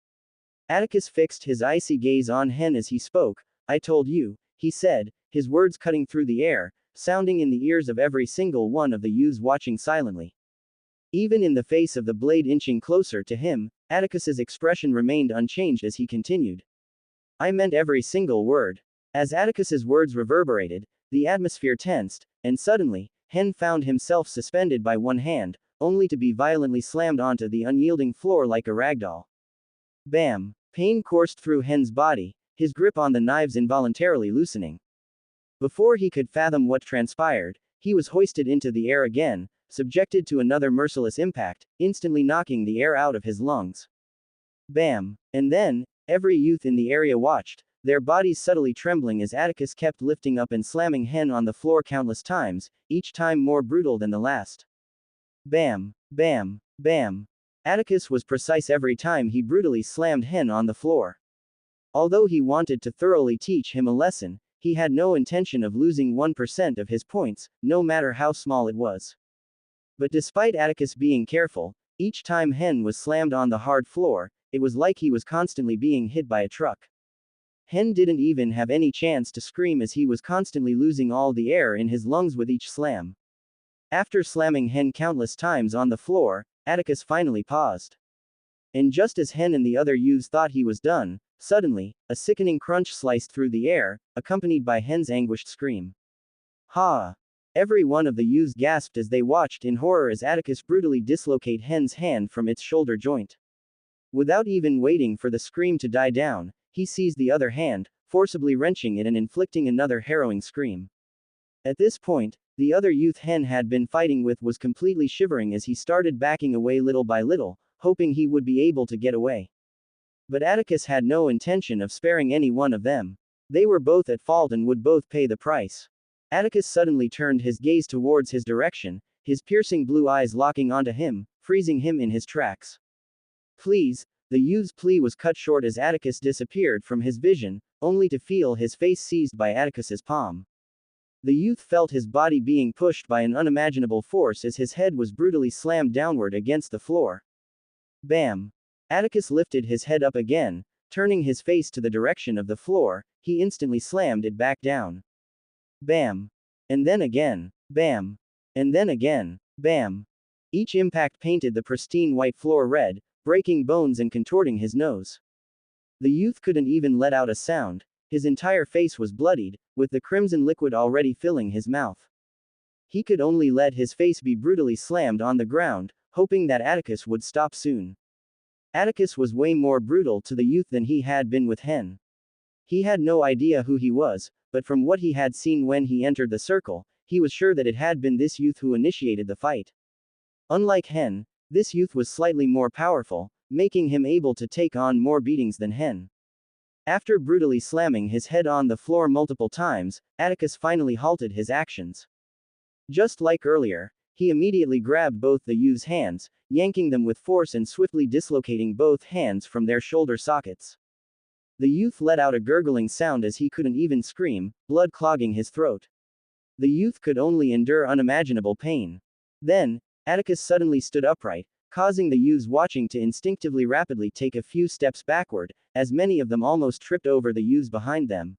Atticus fixed his icy gaze on Hen as he spoke. "I told you," he said, his words cutting through the air, sounding in the ears of every single one of the youths watching silently. Even in the face of the blade inching closer to him, Atticus's expression remained unchanged as he continued. "I meant every single word." As Atticus's words reverberated, the atmosphere tensed, and suddenly, Hen found himself suspended by one hand, only to be violently slammed onto the unyielding floor like a ragdoll. Bam! Pain coursed through Hen's body, his grip on the knives involuntarily loosening. Before he could fathom what transpired, he was hoisted into the air again, subjected to another merciless impact, instantly knocking the air out of his lungs. Bam! And then, every youth in the area watched, their bodies subtly trembling as Atticus kept lifting up and slamming Hen on the floor countless times, each time more brutal than the last. Bam! Bam! Bam! Atticus was precise every time he brutally slammed Hen on the floor. Although he wanted to thoroughly teach him a lesson, he had no intention of losing 1% of his points, no matter how small it was. But despite Atticus being careful, each time Hen was slammed on the hard floor, it was like he was constantly being hit by a truck. Hen didn't even have any chance to scream as he was constantly losing all the air in his lungs with each slam. After slamming Hen countless times on the floor, Atticus finally paused. And just as Hen and the other youths thought he was done, suddenly, a sickening crunch sliced through the air, accompanied by Hen's anguished scream. Ha! Every one of the youths gasped as they watched in horror as Atticus brutally dislocate Hen's hand from its shoulder joint. Without even waiting for the scream to die down, he seized the other hand, forcibly wrenching it and inflicting another harrowing scream. At this point, the other youth Hen had been fighting with was completely shivering as he started backing away little by little, hoping he would be able to get away. But Atticus had no intention of sparing any one of them. They were both at fault and would both pay the price. Atticus suddenly turned his gaze towards his direction, his piercing blue eyes locking onto him, freezing him in his tracks. Please, the youth's plea was cut short as Atticus disappeared from his vision, only to feel his face seized by Atticus's palm. The youth felt his body being pushed by an unimaginable force as his head was brutally slammed downward against the floor. Bam! Atticus lifted his head up again, turning his face to the direction of the floor, he instantly slammed it back down. Bam! And then again. Bam! And then again. Bam! Each impact painted the pristine white floor red, breaking bones and contorting his nose. The youth couldn't even let out a sound, his entire face was bloodied, with the crimson liquid already filling his mouth. He could only let his face be brutally slammed on the ground, hoping that Atticus would stop soon. Atticus was way more brutal to the youth than he had been with Hen. He had no idea who he was, but from what he had seen when he entered the circle, he was sure that it had been this youth who initiated the fight. Unlike Hen, this youth was slightly more powerful, making him able to take on more beatings than Hen. After brutally slamming his head on the floor multiple times, Atticus finally halted his actions. Just like earlier, he immediately grabbed both the youth's hands, yanking them with force and swiftly dislocating both hands from their shoulder sockets. The youth let out a gurgling sound as he couldn't even scream, blood clogging his throat. The youth could only endure unimaginable pain. Then, Atticus suddenly stood upright, causing the youths watching to instinctively rapidly take a few steps backward, as many of them almost tripped over the youths behind them.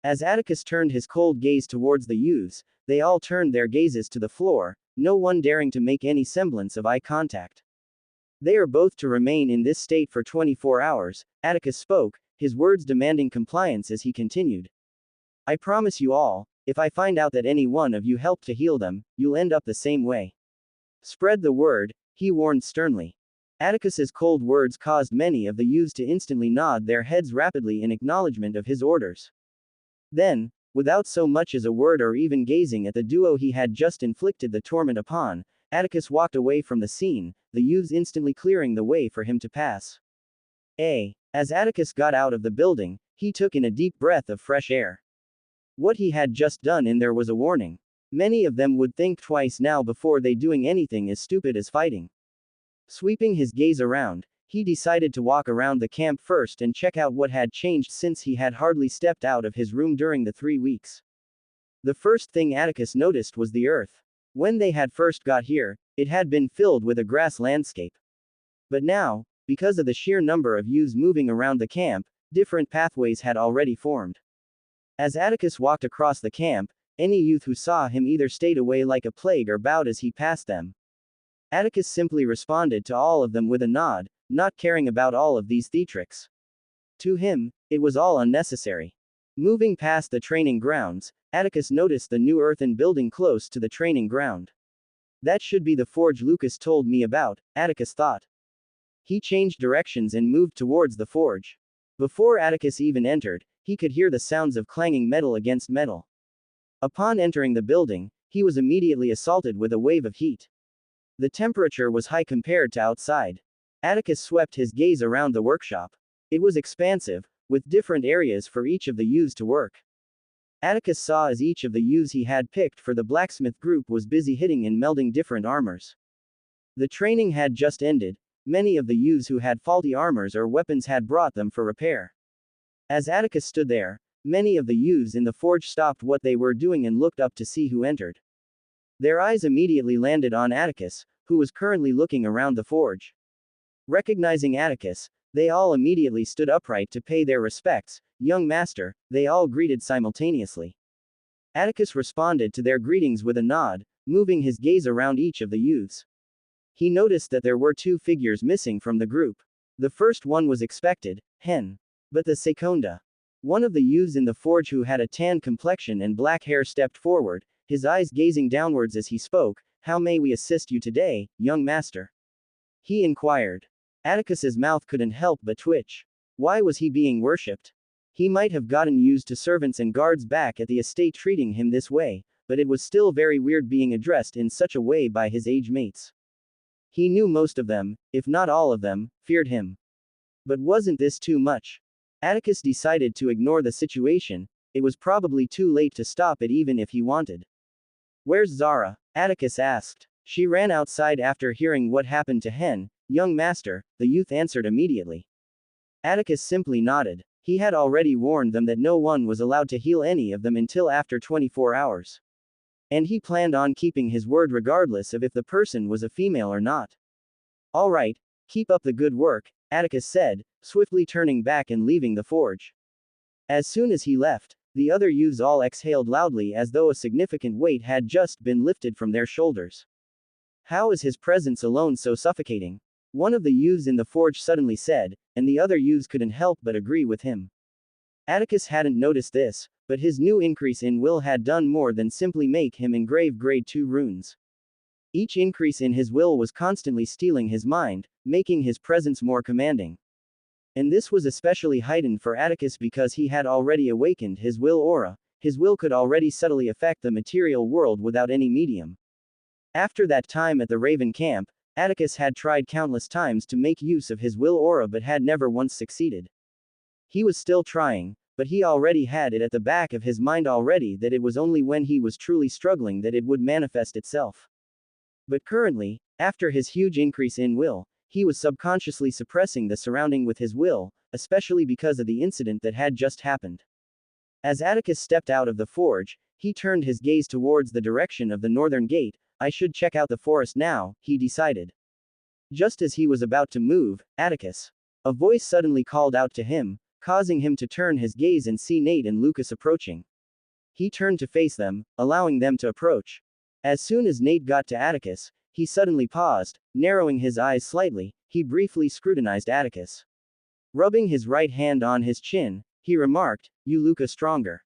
As Atticus turned his cold gaze towards the youths, they all turned their gazes to the floor, no one daring to make any semblance of eye contact. They are both to remain in this state for 24 hours, Atticus spoke, his words demanding compliance as he continued. I promise you all, if I find out that any one of you helped to heal them, you'll end up the same way. Spread the word, he warned sternly. Atticus's cold words caused many of the youths to instantly nod their heads rapidly in acknowledgement of his orders. Then, without so much as a word or even gazing at the duo he had just inflicted the torment upon, Atticus walked away from the scene, the youths instantly clearing the way for him to pass. As Atticus got out of the building, he took in a deep breath of fresh air. What he had just done in there was a warning. Many of them would think twice now before they doing anything as stupid as fighting. Sweeping his gaze around, he decided to walk around the camp first and check out what had changed since he had hardly stepped out of his room during the 3 weeks. The first thing Atticus noticed was the earth. When they had first got here, it had been filled with a grass landscape. But now, because of the sheer number of youths moving around the camp, different pathways had already formed. As Atticus walked across the camp, any youth who saw him either stayed away like a plague or bowed as he passed them. Atticus simply responded to all of them with a nod, not caring about all of these theatrics. To him, it was all unnecessary. Moving past the training grounds, Atticus noticed the new earthen building close to the training ground. That should be the forge Lucas told me about, Atticus thought. He changed directions and moved towards the forge. Before Atticus even entered, he could hear the sounds of clanging metal against metal. Upon entering the building, he was immediately assaulted with a wave of heat. The temperature was high compared to outside. Atticus swept his gaze around the workshop. It was expansive, with different areas for each of the youths to work. Atticus saw as each of the youths he had picked for the blacksmith group was busy hitting and melding different armors. The training had just ended. Many of the youths who had faulty armors or weapons had brought them for repair. As Atticus stood there, many of the youths in the forge stopped what they were doing and looked up to see who entered. Their eyes immediately landed on Atticus, who was currently looking around the forge. Recognizing Atticus, they all immediately stood upright to pay their respects. "Young master," they all greeted simultaneously. Atticus responded to their greetings with a nod, moving his gaze around each of the youths. He noticed that there were two figures missing from the group. The first one was expected, Hen. But the secunda. One of the youths in the forge who had a tan complexion and black hair stepped forward, his eyes gazing downwards as he spoke. "How may we assist you today, young master?" he inquired. Atticus's mouth couldn't help but twitch. Why was he being worshipped? He might have gotten used to servants and guards back at the estate treating him this way, but it was still very weird being addressed in such a way by his age mates. He knew most of them, if not all of them, feared him. But wasn't this too much? Atticus decided to ignore the situation. It was probably too late to stop it even if he wanted. "Where's Zara?" Atticus asked. She ran outside after hearing what happened to Hen. "Young master," the youth answered immediately. Atticus simply nodded. He had already warned them that no one was allowed to heal any of them until after 24 hours. And he planned on keeping his word regardless of if the person was a female or not. "All right, keep up the good work," Atticus said, swiftly turning back and leaving the forge. As soon as he left, the other youths all exhaled loudly as though a significant weight had just been lifted from their shoulders. "How is his presence alone so suffocating?" one of the youths in the forge suddenly said, and the other youths couldn't help but agree with him. Atticus hadn't noticed this, but his new increase in will had done more than simply make him engrave grade 2 runes. Each increase in his will was constantly stealing his mind, making his presence more commanding. And this was especially heightened for Atticus because he had already awakened his will aura. His will could already subtly affect the material world without any medium. After that time at the Raven camp, Atticus had tried countless times to make use of his will aura but had never once succeeded. He was still trying, but he already had it at the back of his mind already that it was only when he was truly struggling that it would manifest itself. But currently, after his huge increase in will, he was subconsciously suppressing the surrounding with his will, especially because of the incident that had just happened. As Atticus stepped out of the forge, he turned his gaze towards the direction of the northern gate. "I should check out the forest now," he decided. Just as he was about to move, "Atticus." A voice suddenly called out to him, causing him to turn his gaze and see Nate and Lucas approaching. He turned to face them, allowing them to approach. As soon as Nate got to Atticus, he suddenly paused, narrowing his eyes slightly. He briefly scrutinized Atticus. Rubbing his right hand on his chin, he remarked, "You look stronger."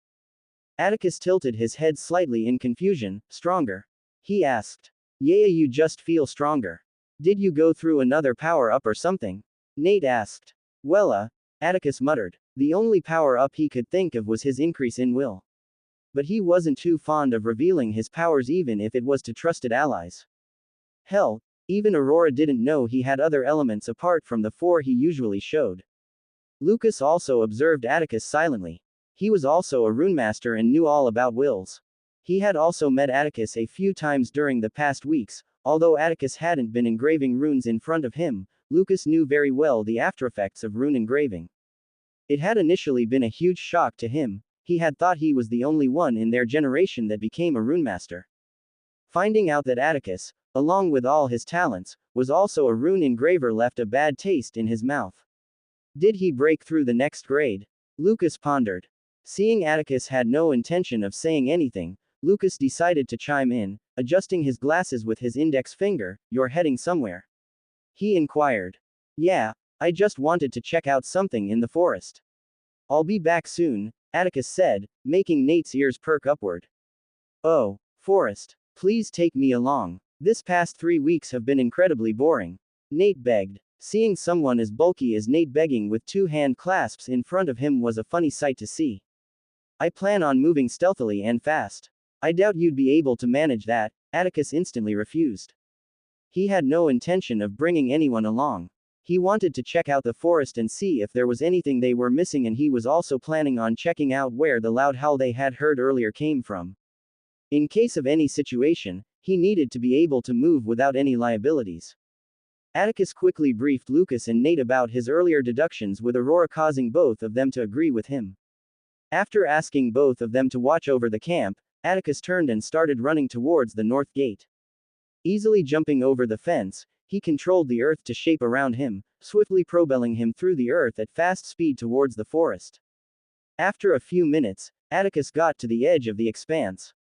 Atticus tilted his head slightly in confusion. "Stronger?" he asked. "Yeah, you just feel stronger. Did you go through another power-up or something?" Nate asked. "Well, Atticus muttered. The only power-up he could think of was his increase in will. But he wasn't too fond of revealing his powers even if it was to trusted allies. Hell, even Aurora didn't know he had other elements apart from the 4 he usually showed. Lucas also observed Atticus silently. He was also a runemaster and knew all about wills. He had also met Atticus a few times during the past weeks. Although Atticus hadn't been engraving runes in front of him, Lucas knew very well the aftereffects of rune engraving. It had initially been a huge shock to him. He had thought he was the only one in their generation that became a runemaster. Finding out that Atticus, along with all his talents, was also a rune engraver left a bad taste in his mouth. Did he break through the next grade? Lucas pondered. Seeing Atticus had no intention of saying anything, Lucas decided to chime in, adjusting his glasses with his index finger. "You're heading somewhere?" he inquired. "Yeah, I just wanted to check out something in the forest." "I'll be back soon," Atticus said, making Nate's ears perk upward. "Oh, forest. Please take me along. This past 3 weeks have been incredibly boring," Nate begged. Seeing someone as bulky as Nate begging with two hand clasps in front of him was a funny sight to see. I plan on moving stealthily and fast. I doubt you'd be able to manage that, Atticus instantly refused. He had no intention of bringing anyone along. He wanted to check out the forest and see if there was anything they were missing, and he was also planning on checking out where the loud howl they had heard earlier came from. In case of any situation, he needed to be able to move without any liabilities. Atticus quickly briefed Lucas and Nate about his earlier deductions, with Aurora causing both of them to agree with him. After asking both of them to watch over the camp, Atticus turned and started running towards the north gate. Easily jumping over the fence, he controlled the earth to shape around him, swiftly propelling him through the earth at fast speed towards the forest. After a few minutes, Atticus got to the edge of the expanse.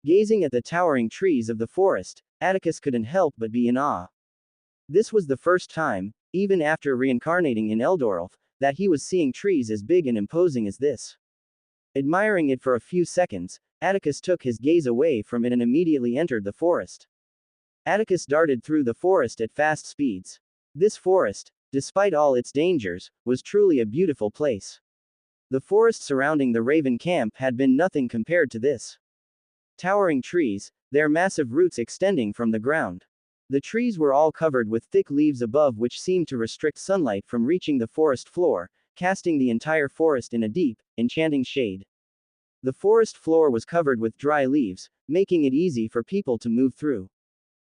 Gazing at the towering trees of the forest, Atticus couldn't help but be in awe. This was the first time, even after reincarnating in Eldoralf, that he was seeing trees as big and imposing as this. Admiring it for a few seconds, Atticus took his gaze away from it and immediately entered the forest. Atticus darted through the forest at fast speeds. This forest, despite all its dangers, was truly a beautiful place. The forest surrounding the Raven camp had been nothing compared to this. Towering trees, their massive roots extending from the ground. The trees were all covered with thick leaves above, which seemed to restrict sunlight from reaching the forest floor, casting the entire forest in a deep, enchanting shade. The forest floor was covered with dry leaves, making it easy for people to move through.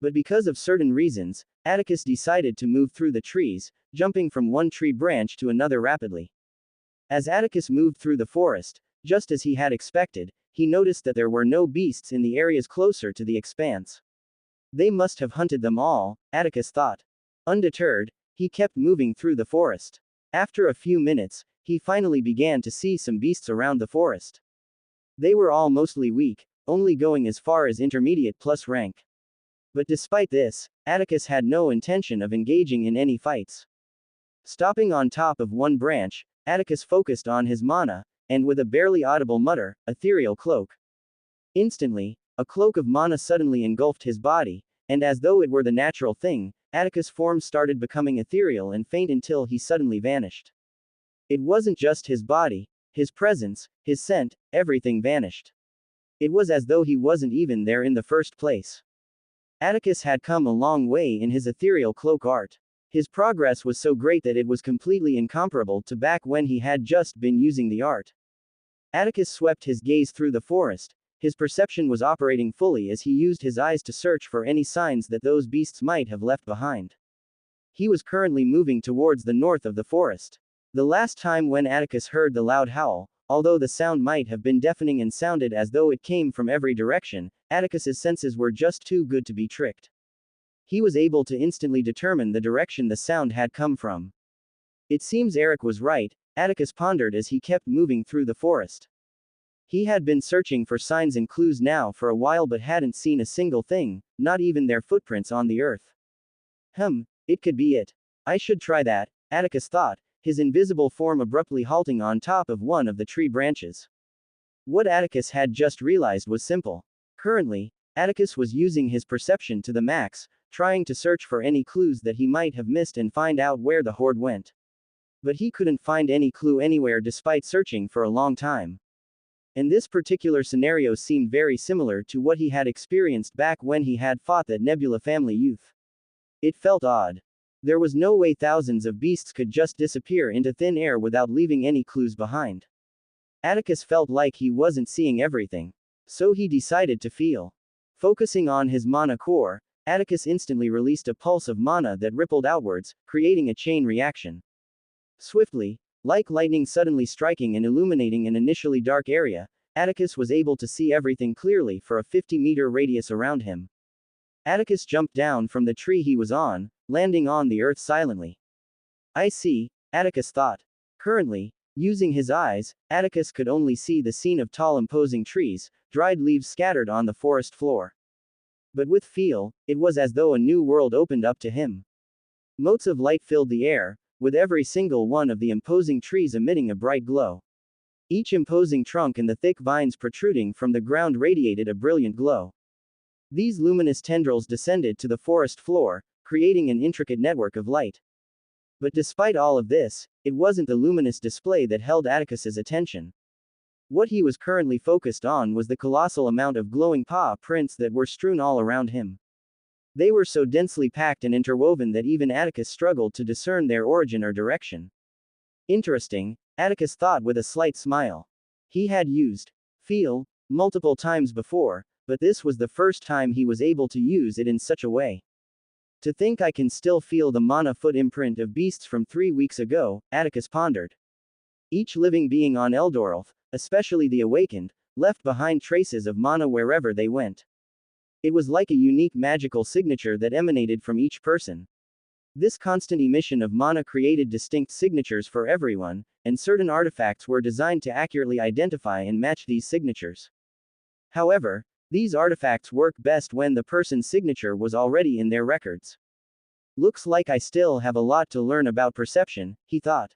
But because of certain reasons, Atticus decided to move through the trees, jumping from one tree branch to another rapidly. As Atticus moved through the forest, just as he had expected, he noticed that there were no beasts in the areas closer to the expanse. They must have hunted them all, Atticus thought. Undeterred, he kept moving through the forest. After a few minutes, he finally began to see some beasts around the forest. They were all mostly weak, only going as far as intermediate plus rank. But despite this, Atticus had no intention of engaging in any fights. Stopping on top of one branch, Atticus focused on his mana, and with a barely audible mutter, ethereal cloak. Instantly, a cloak of mana suddenly engulfed his body, and as though it were the natural thing, Atticus' form started becoming ethereal and faint until he suddenly vanished. It wasn't just his body, his presence, his scent, everything vanished. It was as though he wasn't even there in the first place. Atticus had come a long way in his ethereal cloak art. His progress was so great that it was completely incomparable to back when he had just been using the art. Atticus swept his gaze through the forest. His perception was operating fully as he used his eyes to search for any signs that those beasts might have left behind. He was currently moving towards the north of the forest. The last time when Atticus heard the loud howl, although the sound might have been deafening and sounded as though it came from every direction, Atticus's senses were just too good to be tricked. He was able to instantly determine the direction the sound had come from. It seems Eric was right, Atticus pondered as he kept moving through the forest. He had been searching for signs and clues now for a while but hadn't seen a single thing, not even their footprints on the earth. It could be it. I should try that, Atticus thought, his invisible form abruptly halting on top of one of the tree branches. What Atticus had just realized was simple. Currently, Atticus was using his perception to the max, trying to search for any clues that he might have missed and find out where the horde went. But he couldn't find any clue anywhere despite searching for a long time. And this particular scenario seemed very similar to what he had experienced back when he had fought that Nebula family youth. It felt odd. There was no way thousands of beasts could just disappear into thin air without leaving any clues behind. Atticus felt like he wasn't seeing everything. So he decided to feel. Focusing on his mana core, Atticus instantly released a pulse of mana that rippled outwards, creating a chain reaction. Swiftly, like lightning suddenly striking and illuminating an initially dark area, Atticus was able to see everything clearly for a 50-meter radius around him. Atticus jumped down from the tree he was on, landing on the earth silently. I see, Atticus thought. Currently, using his eyes, Atticus could only see the scene of tall imposing trees, dried leaves scattered on the forest floor. But with feel, it was as though a new world opened up to him. Motes of light filled the air, with every single one of the imposing trees emitting a bright glow. Each imposing trunk and the thick vines protruding from the ground radiated a brilliant glow. These luminous tendrils descended to the forest floor, creating an intricate network of light. But despite all of this, it wasn't the luminous display that held Atticus's attention. What he was currently focused on was the colossal amount of glowing paw prints that were strewn all around him. They were so densely packed and interwoven that even Atticus struggled to discern their origin or direction. Interesting, Atticus thought with a slight smile. He had used feel multiple times before, but this was the first time he was able to use it in such a way. To think I can still feel the mana foot imprint of beasts from 3 weeks ago, Atticus pondered. Each living being on Eldoralf, especially the awakened, left behind traces of mana wherever they went. It was like a unique magical signature that emanated from each person. This constant emission of mana created distinct signatures for everyone, and certain artifacts were designed to accurately identify and match these signatures. However, these artifacts work best when the person's signature was already in their records. Looks like I still have a lot to learn about perception, he thought.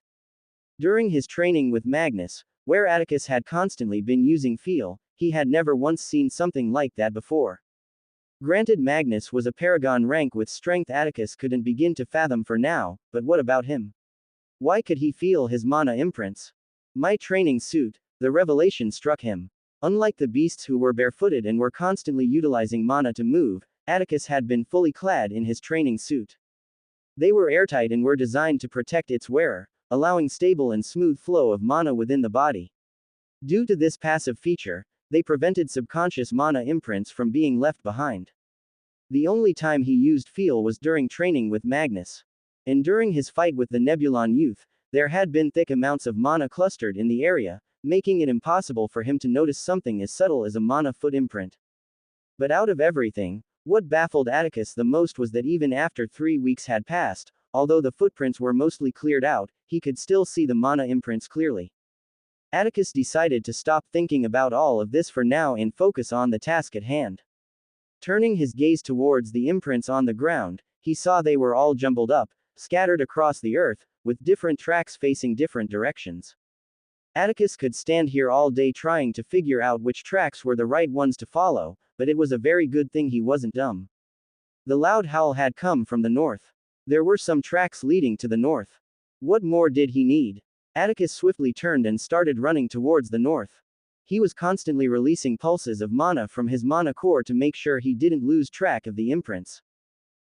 During his training with Magnus, where Atticus had constantly been using feel, he had never once seen something like that before. Granted, Magnus was a paragon rank with strength Atticus couldn't begin to fathom for now, but what about him? Why could he feel his mana imprints? My training suit, the revelation struck him. Unlike the beasts who were barefooted and were constantly utilizing mana to move, Atticus had been fully clad in his training suit. They were airtight and were designed to protect its wearer, allowing stable and smooth flow of mana within the body. Due to this passive feature, they prevented subconscious mana imprints from being left behind. The only time he used feel was during training with Magnus. And during his fight with the Nebulon youth, there had been thick amounts of mana clustered in the area, making it impossible for him to notice something as subtle as a mana foot imprint. But out of everything, what baffled Atticus the most was that even after 3 weeks had passed, although the footprints were mostly cleared out, he could still see the mana imprints clearly. Atticus decided to stop thinking about all of this for now and focus on the task at hand. Turning his gaze towards the imprints on the ground, he saw they were all jumbled up, scattered across the earth, with different tracks facing different directions. Atticus could stand here all day trying to figure out which tracks were the right ones to follow, but it was a very good thing he wasn't dumb. The loud howl had come from the north. There were some tracks leading to the north. What more did he need? Atticus swiftly turned and started running towards the north. He was constantly releasing pulses of mana from his mana core to make sure he didn't lose track of the imprints.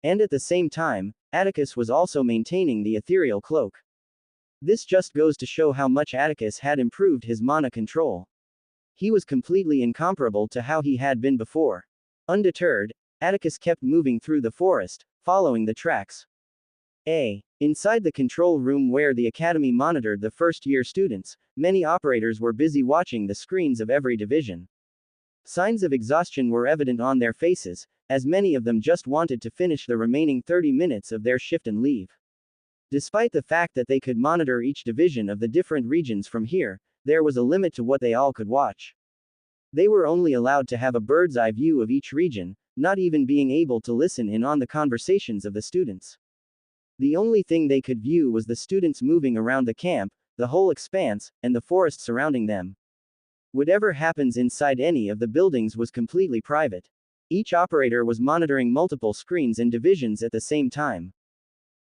And at the same time, Atticus was also maintaining the ethereal cloak. This just goes to show how much Atticus had improved his mana control. He was completely incomparable to how he had been before. Undeterred, Atticus kept moving through the forest, following the tracks. Inside the control room where the academy monitored the first-year students, many operators were busy watching the screens of every division. Signs of exhaustion were evident on their faces, as many of them just wanted to finish the remaining 30 minutes of their shift and leave. Despite the fact that they could monitor each division of the different regions from here, there was a limit to what they all could watch. They were only allowed to have a bird's-eye view of each region, not even being able to listen in on the conversations of the students. The only thing they could view was the students moving around the camp, the whole expanse, and the forest surrounding them. Whatever happens inside any of the buildings was completely private. Each operator was monitoring multiple screens and divisions at the same time.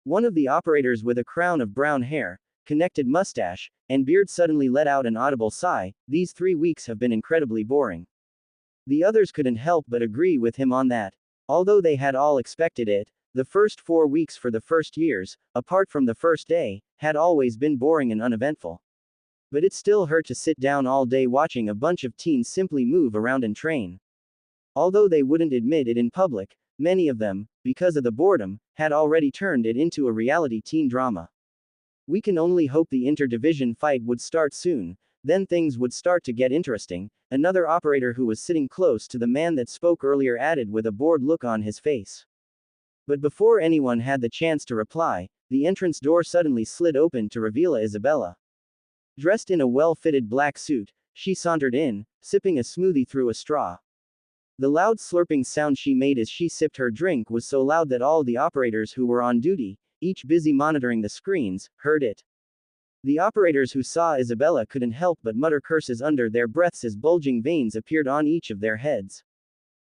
One of the operators with a crown of brown hair, connected mustache, and beard suddenly let out an audible sigh. These 3 weeks have been incredibly boring. The others couldn't help but agree with him on that. Although they had all expected it, the first 4 weeks for the first years, apart from the first day, had always been boring and uneventful. But it still hurt to sit down all day watching a bunch of teens simply move around and train. Although they wouldn't admit it in public, many of them, because of the boredom, had already turned it into a reality teen drama. We can only hope the interdivision fight would start soon, then things would start to get interesting, another operator who was sitting close to the man that spoke earlier added with a bored look on his face. But before anyone had the chance to reply, the entrance door suddenly slid open to reveal Isabella. Dressed in a well-fitted black suit, she sauntered in, sipping a smoothie through a straw. The loud slurping sound she made as she sipped her drink was so loud that all the operators who were on duty, each busy monitoring the screens, heard it. The operators who saw Isabella couldn't help but mutter curses under their breaths as bulging veins appeared on each of their heads.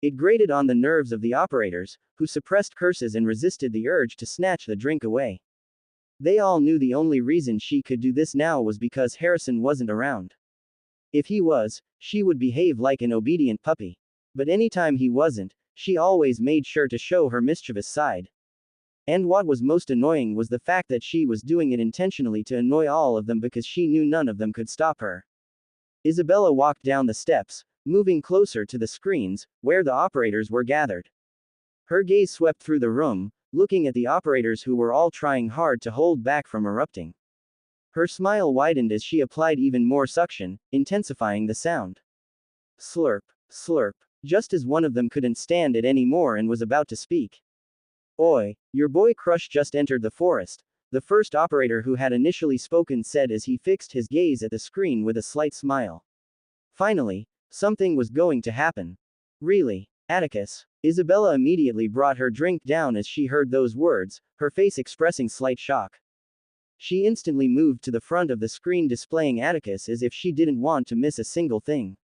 It grated on the nerves of the operators, who suppressed curses and resisted the urge to snatch the drink away. They all knew the only reason she could do this now was because Harrison wasn't around. If he was, she would behave like an obedient puppy. But anytime he wasn't, she always made sure to show her mischievous side. And what was most annoying was the fact that she was doing it intentionally to annoy all of them because she knew none of them could stop her. Isabella walked down the steps, moving closer to the screens, where the operators were gathered. Her gaze swept through the room, looking at the operators who were all trying hard to hold back from erupting. Her smile widened as she applied even more suction, intensifying the sound. Slurp, slurp, just as one of them couldn't stand it anymore and was about to speak. Oi, your boy Crush just entered the forest, the first operator who had initially spoken said as he fixed his gaze at the screen with a slight smile. Finally, something was going to happen. Really, Atticus? Isabella immediately brought her drink down as she heard those words, her face expressing slight shock. She instantly moved to the front of the screen displaying Atticus as if she didn't want to miss a single thing.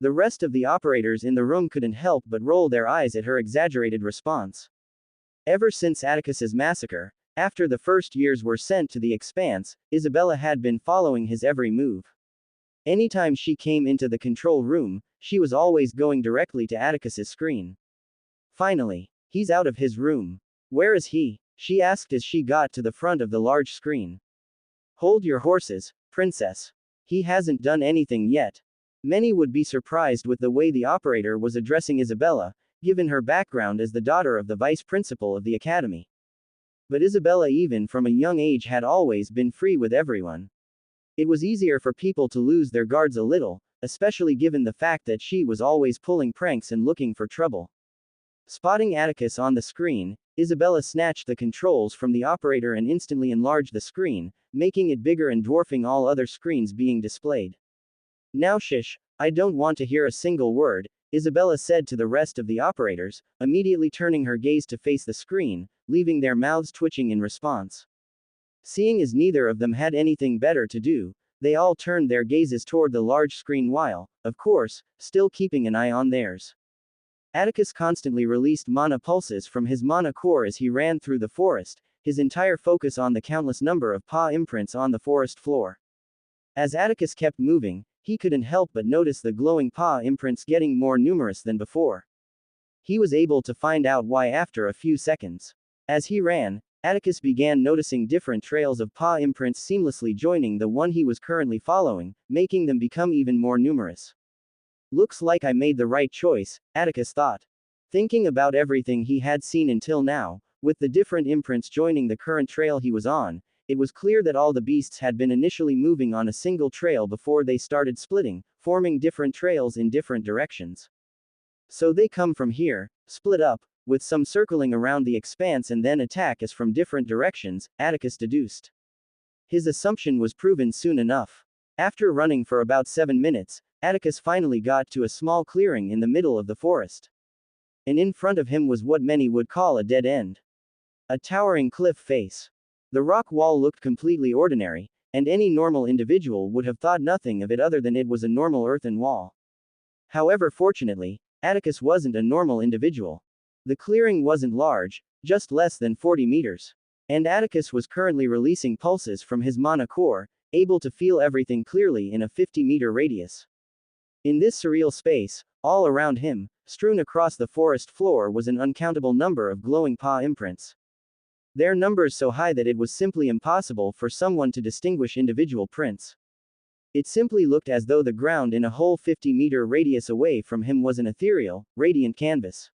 The rest of the operators in the room couldn't help but roll their eyes at her exaggerated response. Ever since Atticus's massacre, after the first years were sent to the Expanse, Isabella had been following his every move. Anytime she came into the control room, she was always going directly to Atticus's screen. Finally, he's out of his room. Where is he? She asked as she got to the front of the large screen. Hold your horses, princess. He hasn't done anything yet. Many would be surprised with the way the operator was addressing Isabella, given her background as the daughter of the vice principal of the academy. But Isabella, even from a young age, had always been free with everyone. It was easier for people to lose their guards a little, especially given the fact that she was always pulling pranks and looking for trouble. Spotting Atticus on the screen, Isabella snatched the controls from the operator and instantly enlarged the screen, making it bigger and dwarfing all other screens being displayed. Now shush, I don't want to hear a single word, Isabella said to the rest of the operators, immediately turning her gaze to face the screen, leaving their mouths twitching in response. Seeing as neither of them had anything better to do, they all turned their gazes toward the large screen while, of course, still keeping an eye on theirs. Atticus constantly released mana pulses from his mana core as he ran through the forest, his entire focus on the countless number of paw imprints on the forest floor. As Atticus kept moving, he couldn't help but notice the glowing paw imprints getting more numerous than before. He was able to find out why after a few seconds. As he ran, Atticus began noticing different trails of paw imprints seamlessly joining the one he was currently following, making them become even more numerous. Looks like I made the right choice, Atticus thought. Thinking about everything he had seen until now, with the different imprints joining the current trail he was on, it was clear that all the beasts had been initially moving on a single trail before they started splitting, forming different trails in different directions. So they come from here, split up, with some circling around the expanse and then attack us from different directions, Atticus deduced. His assumption was proven soon enough. After running for about 7 minutes, Atticus finally got to a small clearing in the middle of the forest. And in front of him was what many would call a dead end. A towering cliff face. The rock wall looked completely ordinary, and any normal individual would have thought nothing of it other than it was a normal earthen wall. However, fortunately, Atticus wasn't a normal individual. The clearing wasn't large, just less than 40 meters. And Atticus was currently releasing pulses from his mana core, able to feel everything clearly in a 50-meter radius. In this surreal space, all around him, strewn across the forest floor was an uncountable number of glowing paw imprints. Their numbers so high that it was simply impossible for someone to distinguish individual prints. It simply looked as though the ground in a whole 50-meter radius away from him was an ethereal, radiant canvas.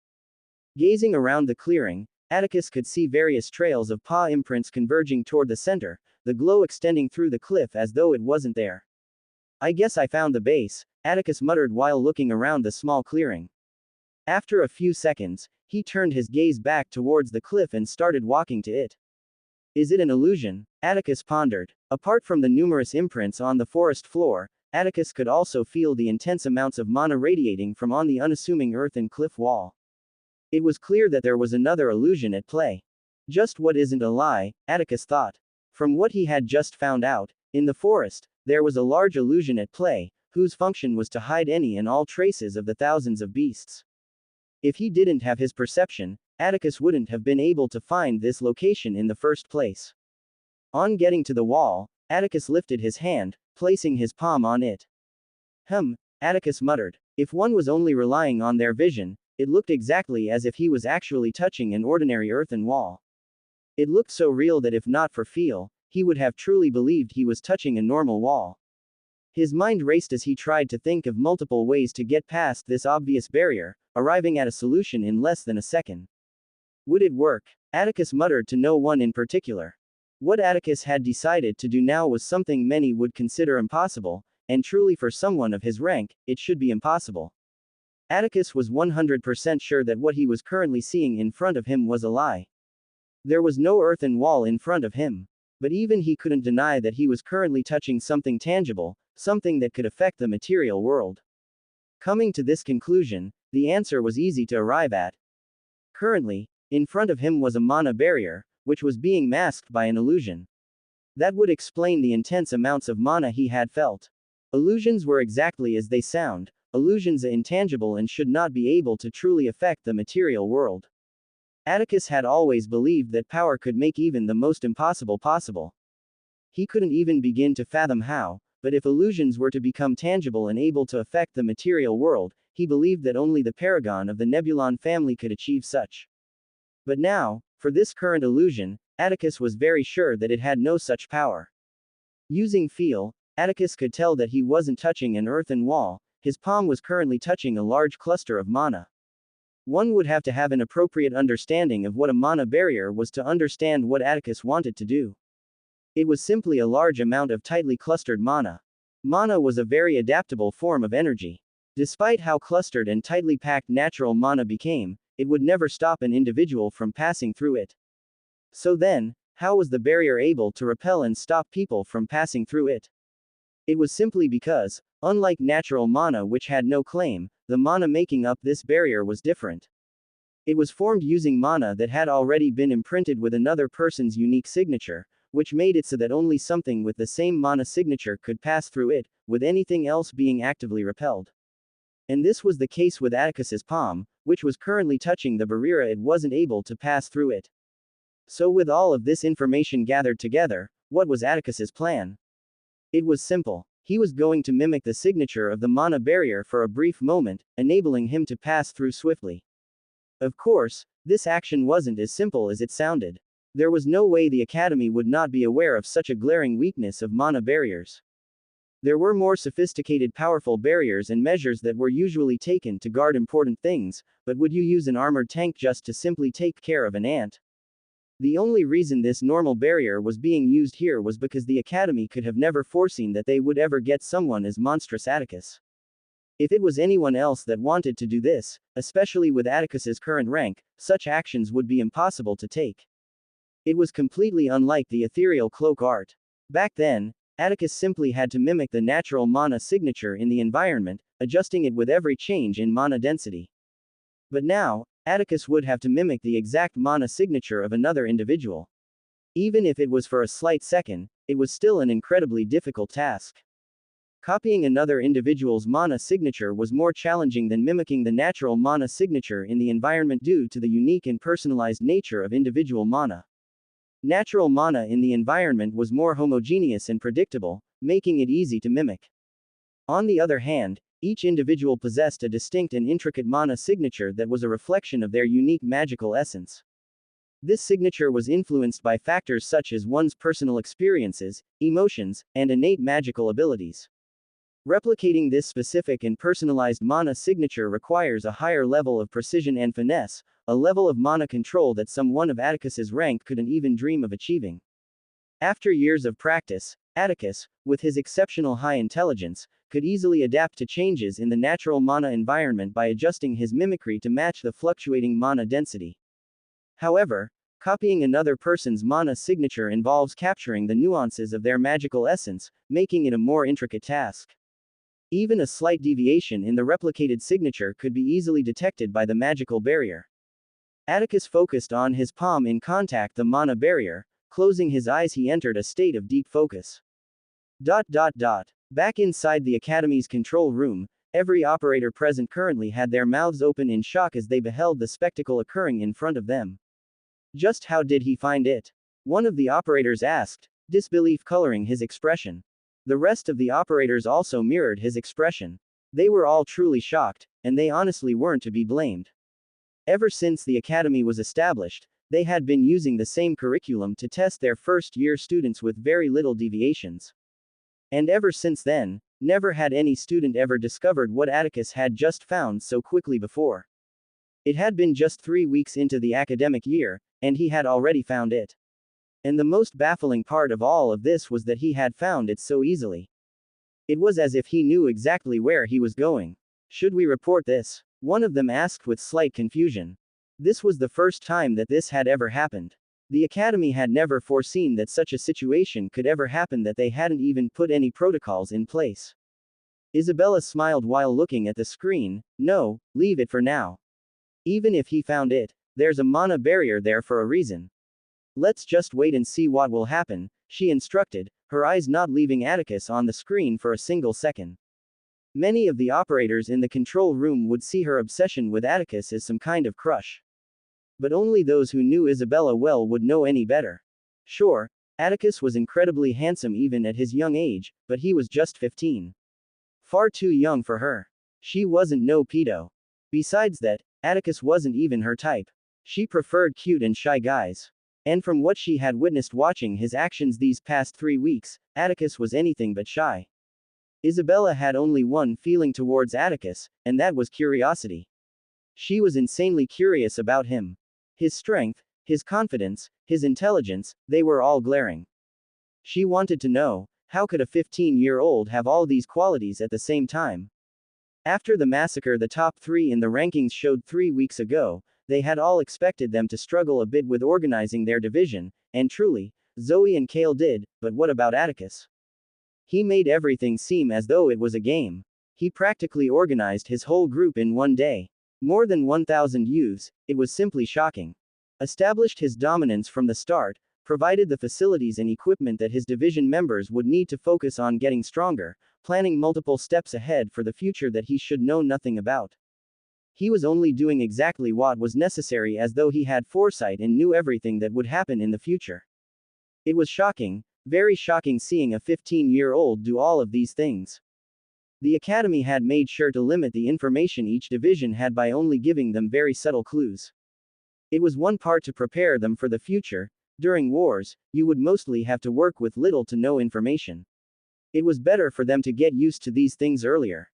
Gazing around the clearing, Atticus could see various trails of paw imprints converging toward the center, the glow extending through the cliff as though it wasn't there. I guess I found the base, Atticus muttered while looking around the small clearing. After a few seconds, he turned his gaze back towards the cliff and started walking to it. Is it an illusion? Atticus pondered. Apart from the numerous imprints on the forest floor, Atticus could also feel the intense amounts of mana radiating from on the unassuming earthen cliff wall. It was clear that there was another illusion at play. Just what isn't a lie, Atticus thought. From what he had just found out, in the forest, there was a large illusion at play, whose function was to hide any and all traces of the thousands of beasts. If he didn't have his perception, Atticus wouldn't have been able to find this location in the first place. On getting to the wall, Atticus lifted his hand, placing his palm on it. Atticus muttered. If one was only relying on their vision, it looked exactly as if he was actually touching an ordinary earthen wall. It looked so real that if not for feel, he would have truly believed he was touching a normal wall. His mind raced as he tried to think of multiple ways to get past this obvious barrier, arriving at a solution in less than a second. Would it work? Atticus muttered to no one in particular. What Atticus had decided to do now was something many would consider impossible, and truly for someone of his rank, it should be impossible. Atticus was 100% sure that what he was currently seeing in front of him was a lie. There was no earthen wall in front of him. But even he couldn't deny that he was currently touching something tangible, something that could affect the material world. Coming to this conclusion, the answer was easy to arrive at. Currently, in front of him was a mana barrier, which was being masked by an illusion. That would explain the intense amounts of mana he had felt. Illusions were exactly as they sound, illusions are intangible and should not be able to truly affect the material world. Atticus had always believed that power could make even the most impossible possible. He couldn't even begin to fathom how, but if illusions were to become tangible and able to affect the material world, he believed that only the paragon of the Nebulon family could achieve such. But now, for this current illusion, Atticus was very sure that it had no such power. Using feel, Atticus could tell that he wasn't touching an earthen wall, his palm was currently touching a large cluster of mana. One would have to have an appropriate understanding of what a mana barrier was to understand what Atticus wanted to do. It was simply a large amount of tightly clustered mana. Mana was a very adaptable form of energy. Despite how clustered and tightly packed natural mana became, it would never stop an individual from passing through it. So then, how was the barrier able to repel and stop people from passing through it? It was simply because, unlike natural mana which had no claim, the mana making up this barrier was different. It was formed using mana that had already been imprinted with another person's unique signature, which made it so that only something with the same mana signature could pass through it, with anything else being actively repelled. And this was the case with Atticus's palm, which was currently touching the barrier. It wasn't able to pass through it. So with all of this information gathered together, what was Atticus's plan? It was simple. He was going to mimic the signature of the mana barrier for a brief moment, enabling him to pass through swiftly. Of course, this action wasn't as simple as it sounded. There was no way the Academy would not be aware of such a glaring weakness of mana barriers. There were more sophisticated powerful barriers and measures that were usually taken to guard important things, but would you use an armored tank just to simply take care of an ant? The only reason this normal barrier was being used here was because the Academy could have never foreseen that they would ever get someone as monstrous Atticus. If it was anyone else that wanted to do this, especially with Atticus's current rank, such actions would be impossible to take. It was completely unlike the ethereal cloak art. Back then, Atticus simply had to mimic the natural mana signature in the environment, adjusting it with every change in mana density. But now, Atticus would have to mimic the exact mana signature of another individual. Even if it was for a slight second, it was still an incredibly difficult task. Copying another individual's mana signature was more challenging than mimicking the natural mana signature in the environment due to the unique and personalized nature of individual mana. Natural mana in the environment was more homogeneous and predictable, making it easy to mimic. On the other hand, each individual possessed a distinct and intricate mana signature that was a reflection of their unique magical essence. This signature was influenced by factors such as one's personal experiences, emotions, and innate magical abilities. Replicating this specific and personalized mana signature requires a higher level of precision and finesse, a level of mana control that someone of Atticus's rank couldn't even dream of achieving. After years of practice, Atticus, with his exceptional high intelligence, could easily adapt to changes in the natural mana environment by adjusting his mimicry to match the fluctuating mana density. However, copying another person's mana signature involves capturing the nuances of their magical essence, making it a more intricate task. Even a slight deviation in the replicated signature could be easily detected by the magical barrier. Atticus focused on his palm in contact the mana barrier. Closing his eyes, he entered a state of deep focus. Back inside the Academy's control room, every operator present currently had their mouths open in shock as they beheld the spectacle occurring in front of them. Just how did he find it? One of the operators asked. disbelief coloring his expression. The rest of the operators also mirrored his expression. They were all truly shocked, and they honestly weren't to be blamed. Ever since the academy was established, they had been using the same curriculum to test their first-year students with very little deviations. And ever since then, never had any student ever discovered what Atticus had just found so quickly before. It had been just 3 weeks into the academic year, and he had already found it. And the most baffling part of all of this was that he had found it so easily. It was as if he knew exactly where he was going. Should we report this? One of them asked with slight confusion. This was the first time that this had ever happened. The academy had never foreseen that such a situation could ever happen, that they hadn't even put any protocols in place. Isabella smiled while looking at the screen. No, leave it for now. Even if he found it, there's a mana barrier there for a reason. Let's just wait and see what will happen, she instructed, her eyes not leaving Atticus on the screen for a single second. Many of the operators in the control room would see her obsession with Atticus as some kind of crush. But only those who knew Isabella well would know any better. Sure, Atticus was incredibly handsome even at his young age, but he was just 15. Far too young for her. She wasn't no pedo. Besides that, Atticus wasn't even her type. She preferred cute and shy guys. And from what she had witnessed watching his actions these past 3 weeks, Atticus was anything but shy. Isabella had only one feeling towards Atticus, and that was curiosity. She was insanely curious about him. His strength, his confidence, his intelligence, they were all glaring. She wanted to know, how could a 15-year-old have all these qualities at the same time? After the massacre the top 3 in the rankings showed 3 weeks ago, they had all expected them to struggle a bit with organizing their division, and truly, Zoe and Kale did, but what about Atticus? He made everything seem as though it was a game. He practically organized his whole group in one day. More than 1,000 youths, it was simply shocking. Established his dominance from the start, provided the facilities and equipment that his division members would need to focus on getting stronger, planning multiple steps ahead for the future that he should know nothing about. He was only doing exactly what was necessary, as though he had foresight and knew everything that would happen in the future. It was shocking, very shocking, seeing a 15-year-old do all of these things. The academy had made sure to limit the information each division had by only giving them very subtle clues. It was one part to prepare them for the future. During wars, you would mostly have to work with little to no information. It was better for them to get used to these things earlier.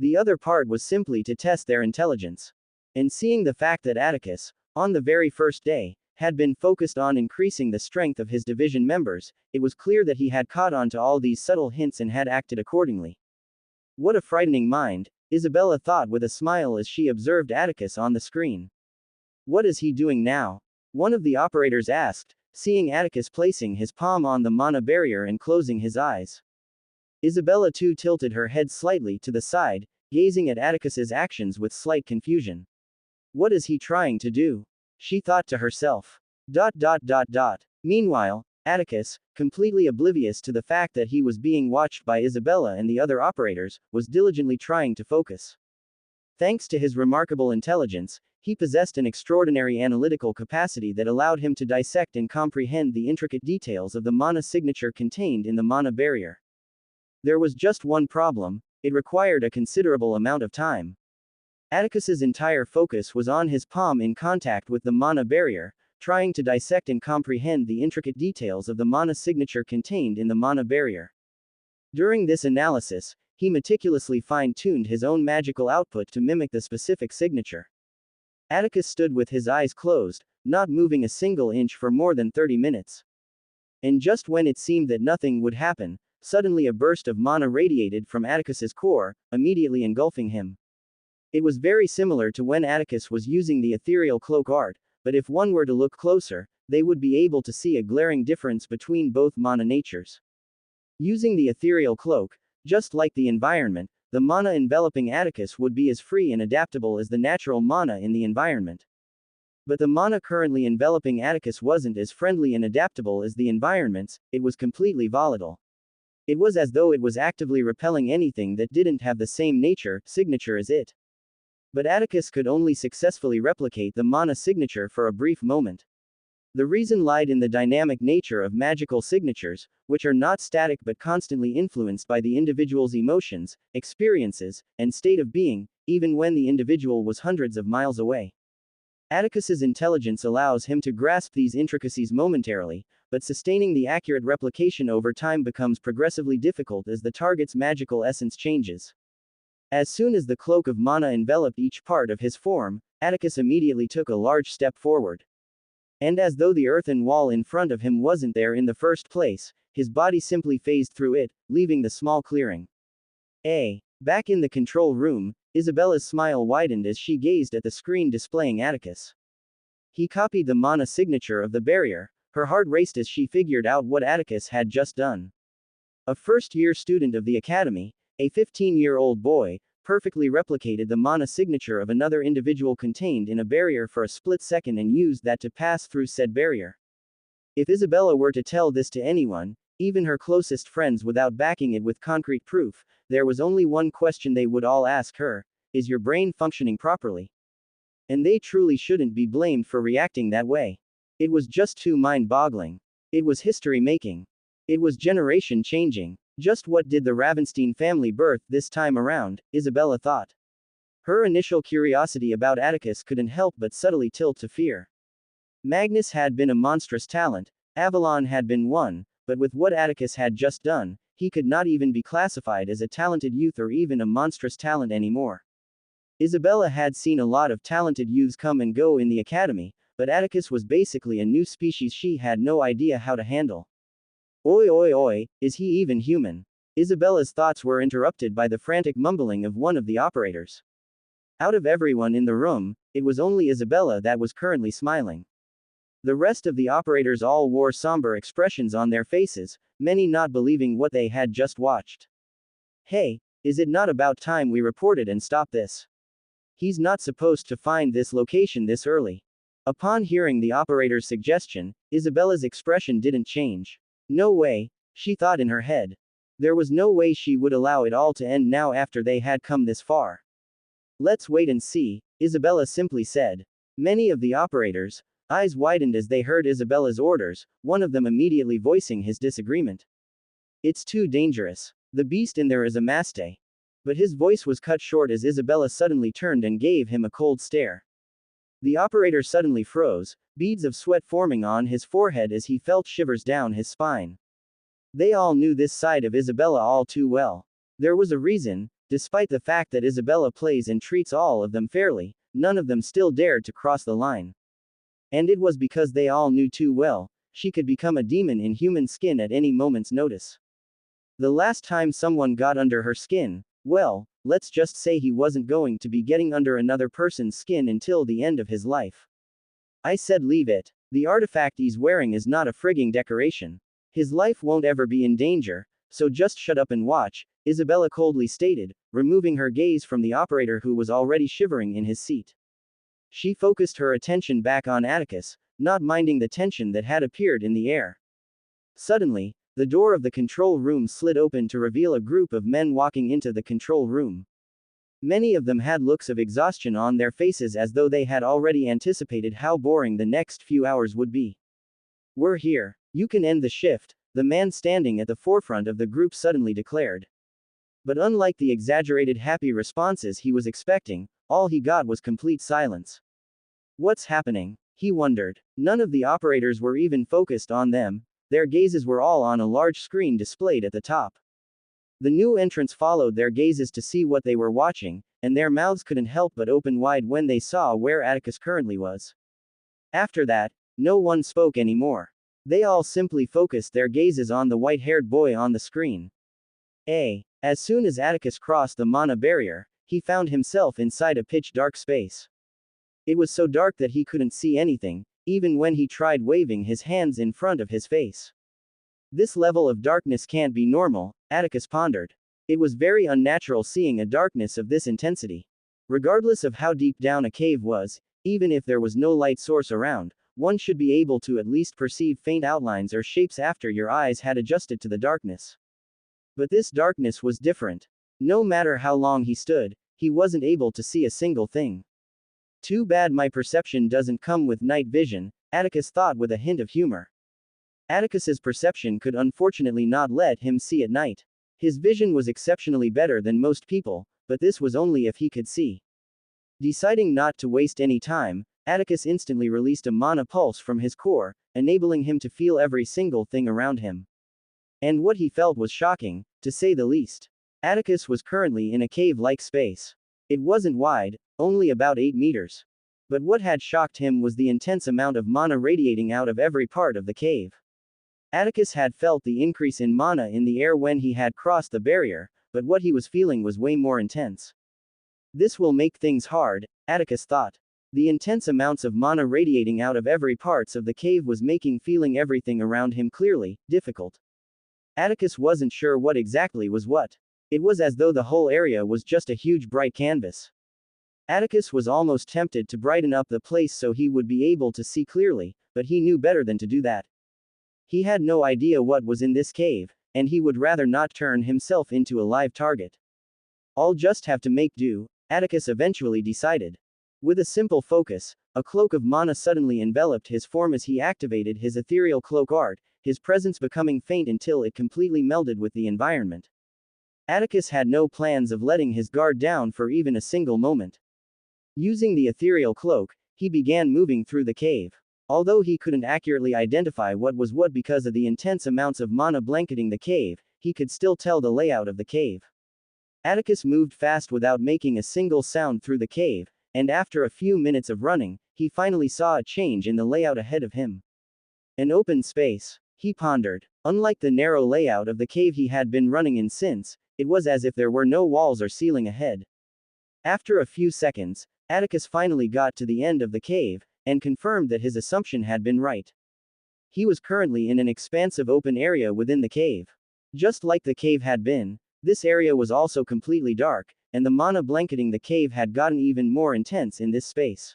The other part was simply to test their intelligence. And seeing the fact that Atticus, on the very first day, had been focused on increasing the strength of his division members, it was clear that he had caught on to all these subtle hints and had acted accordingly. What a frightening mind, Isabella thought with a smile as she observed Atticus on the screen. What is he doing now? One of the operators asked, seeing Atticus placing his palm on the mana barrier and closing his eyes. Isabella too tilted her head slightly to the side, gazing at Atticus's actions with slight confusion. What is he trying to do? She thought to herself. Meanwhile, Atticus, completely oblivious to the fact that he was being watched by Isabella and the other operators, was diligently trying to focus. Thanks to his remarkable intelligence, he possessed an extraordinary analytical capacity that allowed him to dissect and comprehend the intricate details of the mana signature contained in the mana barrier. There was just one problem: it required a considerable amount of time. Atticus's entire focus was on his palm in contact with the mana barrier, trying to dissect and comprehend the intricate details of the mana signature contained in the mana barrier. During this analysis, he meticulously fine-tuned his own magical output to mimic the specific signature. Atticus stood with his eyes closed, not moving a single inch for more than 30 minutes. And just when it seemed that nothing would happen, suddenly a burst of mana radiated from Atticus's core, immediately engulfing him. It was very similar to when Atticus was using the ethereal cloak art, but if one were to look closer, they would be able to see a glaring difference between both mana natures. Using the ethereal cloak, just like the environment, the mana enveloping Atticus would be as free and adaptable as the natural mana in the environment. But the mana currently enveloping Atticus wasn't as friendly and adaptable as the environment's, it was completely volatile. It was as though it was actively repelling anything that didn't have the same signature as it. But Atticus could only successfully replicate the mana signature for a brief moment. The reason lied in the dynamic nature of magical signatures, which are not static but constantly influenced by the individual's emotions, experiences, and state of being, even when the individual was hundreds of miles away. Atticus's intelligence allows him to grasp these intricacies momentarily, but sustaining the accurate replication over time becomes progressively difficult as the target's magical essence changes. As soon as the cloak of mana enveloped each part of his form, Atticus immediately took a large step forward. And as though the earthen wall in front of him wasn't there in the first place, his body simply phased through it, leaving the small clearing. Back in the control room, Isabella's smile widened as she gazed at the screen displaying Atticus. He copied the mana signature of the barrier. Her heart raced as she figured out what Atticus had just done. A first-year student of the academy, a 15-year-old boy, perfectly replicated the mana signature of another individual contained in a barrier for a split second and used that to pass through said barrier. If Isabella were to tell this to anyone, even her closest friends, without backing it with concrete proof, there was only one question they would all ask her: is your brain functioning properly? And they truly shouldn't be blamed for reacting that way. It was just too mind-boggling. It was history-making. It was generation-changing. Just what did the Ravenstein family birth this time around, Isabella thought. Her initial curiosity about Atticus couldn't help but subtly tilt to fear. Magnus had been a monstrous talent, Avalon had been one, but with what Atticus had just done, he could not even be classified as a talented youth or even a monstrous talent anymore. Isabella had seen a lot of talented youths come and go in the academy, but Atticus was basically a new species she had no idea how to handle. Oi oi oi, is he even human? Isabella's thoughts were interrupted by the frantic mumbling of one of the operators. Out of everyone in the room, it was only Isabella that was currently smiling. The rest of the operators all wore somber expressions on their faces, many not believing what they had just watched. Hey, is it not about time we reported and stopped this? He's not supposed to find this location this early. Upon hearing the operator's suggestion, Isabella's expression didn't change. No way, she thought in her head. There was no way she would allow it all to end now after they had come this far. Let's wait and see, Isabella simply said. Many of the operators' eyes widened as they heard Isabella's orders, one of them immediately voicing his disagreement. It's too dangerous. The beast in there is a maste. But his voice was cut short as Isabella suddenly turned and gave him a cold stare. The operator suddenly froze, beads of sweat forming on his forehead as he felt shivers down his spine. They all knew this side of Isabella all too well. There was a reason, despite the fact that Isabella plays and treats all of them fairly, none of them still dared to cross the line. And it was because they all knew too well, she could become a demon in human skin at any moment's notice. The last time someone got under her skin, well, let's just say he wasn't going to be getting under another person's skin until the end of his life. I said leave it. The artifact he's wearing is not a frigging decoration. His life won't ever be in danger, so just shut up and watch, Isabella coldly stated, removing her gaze from the operator who was already shivering in his seat. She focused her attention back on Atticus, not minding the tension that had appeared in the air. Suddenly, the door of the control room slid open to reveal a group of men walking into the control room. Many of them had looks of exhaustion on their faces as though they had already anticipated how boring the next few hours would be. We're here. You can end the shift, the man standing at the forefront of the group suddenly declared. But unlike the exaggerated happy responses he was expecting, all he got was complete silence. What's happening? He wondered. None of the operators were even focused on them. Their gazes were all on a large screen displayed at the top. The new entrants followed their gazes to see what they were watching, and their mouths couldn't help but open wide when they saw where Atticus currently was. After that, no one spoke anymore. They all simply focused their gazes on the white-haired boy on the screen. As soon as Atticus crossed the mana barrier, he found himself inside a pitch-dark space. It was so dark that he couldn't see anything, even when he tried waving his hands in front of his face. This level of darkness can't be normal, Atticus pondered. It was very unnatural seeing a darkness of this intensity. Regardless of how deep down a cave was, even if there was no light source around, one should be able to at least perceive faint outlines or shapes after your eyes had adjusted to the darkness. But this darkness was different. No matter how long he stood, he wasn't able to see a single thing. Too bad my perception doesn't come with night vision, Atticus thought with a hint of humor. Atticus's perception could unfortunately not let him see at night. His vision was exceptionally better than most people, but this was only if he could see. Deciding not to waste any time, Atticus instantly released a mana pulse from his core, enabling him to feel every single thing around him. And what he felt was shocking, to say the least. Atticus was currently in a cave-like space. It wasn't wide, only about 8 meters. But what had shocked him was the intense amount of mana radiating out of every part of the cave. Atticus had felt the increase in mana in the air when he had crossed the barrier, but what he was feeling was way more intense. This will make things hard, Atticus thought. The intense amounts of mana radiating out of every parts of the cave was making feeling everything around him clearly difficult. Atticus wasn't sure what exactly was what. It was as though the whole area was just a huge bright canvas. Atticus was almost tempted to brighten up the place so he would be able to see clearly, but he knew better than to do that. He had no idea what was in this cave, and he would rather not turn himself into a live target. I'll just have to make do, Atticus eventually decided. With a simple focus, a cloak of mana suddenly enveloped his form as he activated his ethereal cloak art, his presence becoming faint until it completely melded with the environment. Atticus had no plans of letting his guard down for even a single moment. Using the ethereal cloak, he began moving through the cave. Although he couldn't accurately identify what was what because of the intense amounts of mana blanketing the cave, he could still tell the layout of the cave. Atticus moved fast without making a single sound through the cave, and after a few minutes of running, he finally saw a change in the layout ahead of him. An open space, he pondered. Unlike the narrow layout of the cave he had been running in since, it was as if there were no walls or ceiling ahead. After a few seconds, Atticus finally got to the end of the cave, and confirmed that his assumption had been right. He was currently in an expansive open area within the cave. Just like the cave had been, this area was also completely dark, and the mana blanketing the cave had gotten even more intense in this space.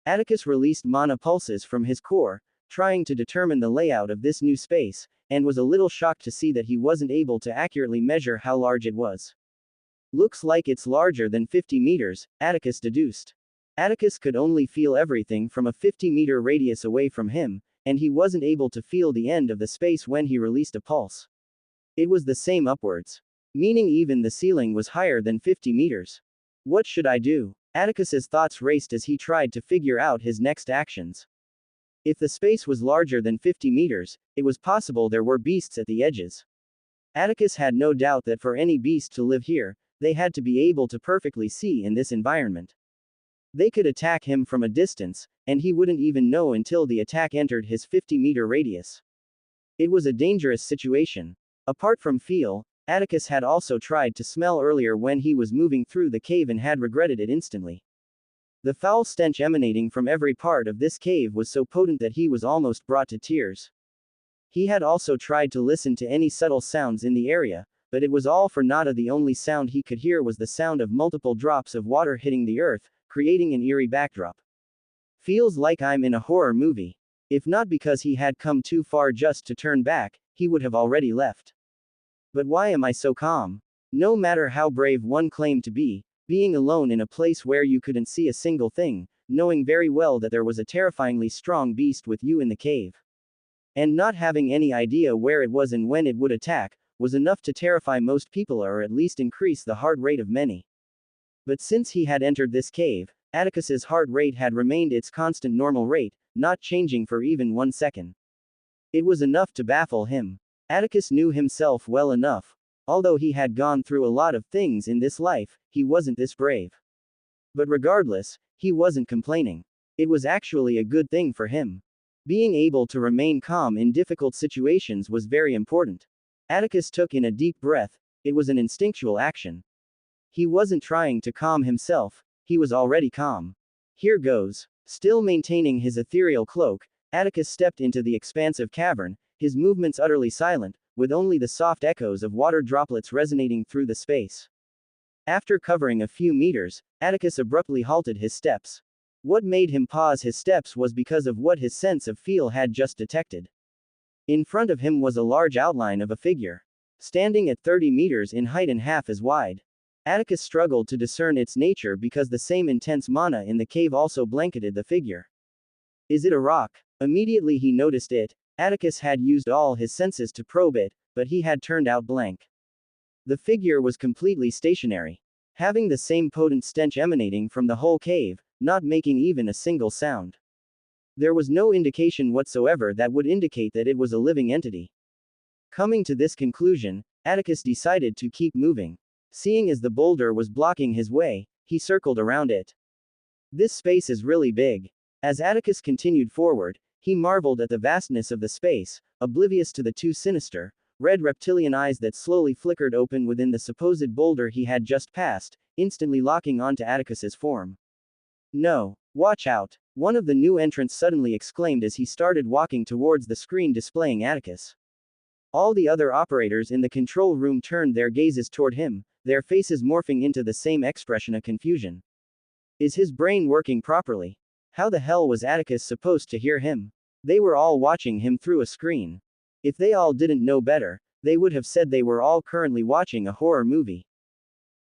Atticus released mana pulses from his core, trying to determine the layout of this new space, and was a little shocked to see that he wasn't able to accurately measure how large it was. Looks like it's larger than 50 meters, Atticus deduced. Atticus could only feel everything from a 50-meter radius away from him, and he wasn't able to feel the end of the space when he released a pulse. It was the same upwards. Meaning even the ceiling was higher than 50 meters. What should I do? Atticus's thoughts raced as he tried to figure out his next actions. If the space was larger than 50 meters, it was possible there were beasts at the edges. Atticus had no doubt that for any beast to live here, they had to be able to perfectly see in this environment. They could attack him from a distance, and he wouldn't even know until the attack entered his 50-meter radius. It was a dangerous situation. Apart from feel, Atticus had also tried to smell earlier when he was moving through the cave and had regretted it instantly. The foul stench emanating from every part of this cave was so potent that he was almost brought to tears. He had also tried to listen to any subtle sounds in the area, but it was all for naught. The only sound he could hear was the sound of multiple drops of water hitting the earth, creating an eerie backdrop. Feels like I'm in a horror movie. If not because he had come too far just to turn back, he would have already left. But why am I so calm? No matter how brave one claimed to be, being alone in a place where you couldn't see a single thing, knowing very well that there was a terrifyingly strong beast with you in the cave, and not having any idea where it was and when it would attack, was enough to terrify most people or at least increase the heart rate of many. But since he had entered this cave, Atticus's heart rate had remained its constant normal rate, not changing for even 1 second. It was enough to baffle him. Atticus knew himself well enough. Although he had gone through a lot of things in this life, he wasn't this brave. But regardless, he wasn't complaining. It was actually a good thing for him. Being able to remain calm in difficult situations was very important. Atticus took in a deep breath. It was an instinctual action. He wasn't trying to calm himself, he was already calm. Here goes. Still maintaining his ethereal cloak, Atticus stepped into the expansive cavern, his movements utterly silent, with only the soft echoes of water droplets resonating through the space. After covering a few meters, Atticus abruptly halted his steps. What made him pause his steps was because of what his sense of feel had just detected. In front of him was a large outline of a figure. Standing at 30 meters in height and half as wide. Atticus struggled to discern its nature because the same intense mana in the cave also blanketed the figure. Is it a rock? Immediately he noticed it. Atticus had used all his senses to probe it, but he had turned out blank. The figure was completely stationary, having the same potent stench emanating from the whole cave, not making even a single sound. There was no indication whatsoever that would indicate that it was a living entity. Coming to this conclusion, Atticus decided to keep moving. Seeing as the boulder was blocking his way, he circled around it. This space is really big. As Atticus continued forward, he marveled at the vastness of the space, oblivious to the two sinister, red reptilian eyes that slowly flickered open within the supposed boulder he had just passed, instantly locking onto Atticus's form. No. Watch out! One of the new entrants suddenly exclaimed as he started walking towards the screen displaying Atticus. All the other operators in the control room turned their gazes toward him, their faces morphing into the same expression of confusion. Is his brain working properly? How the hell was Atticus supposed to hear him? They were all watching him through a screen. If they all didn't know better, they would have said they were all currently watching a horror movie.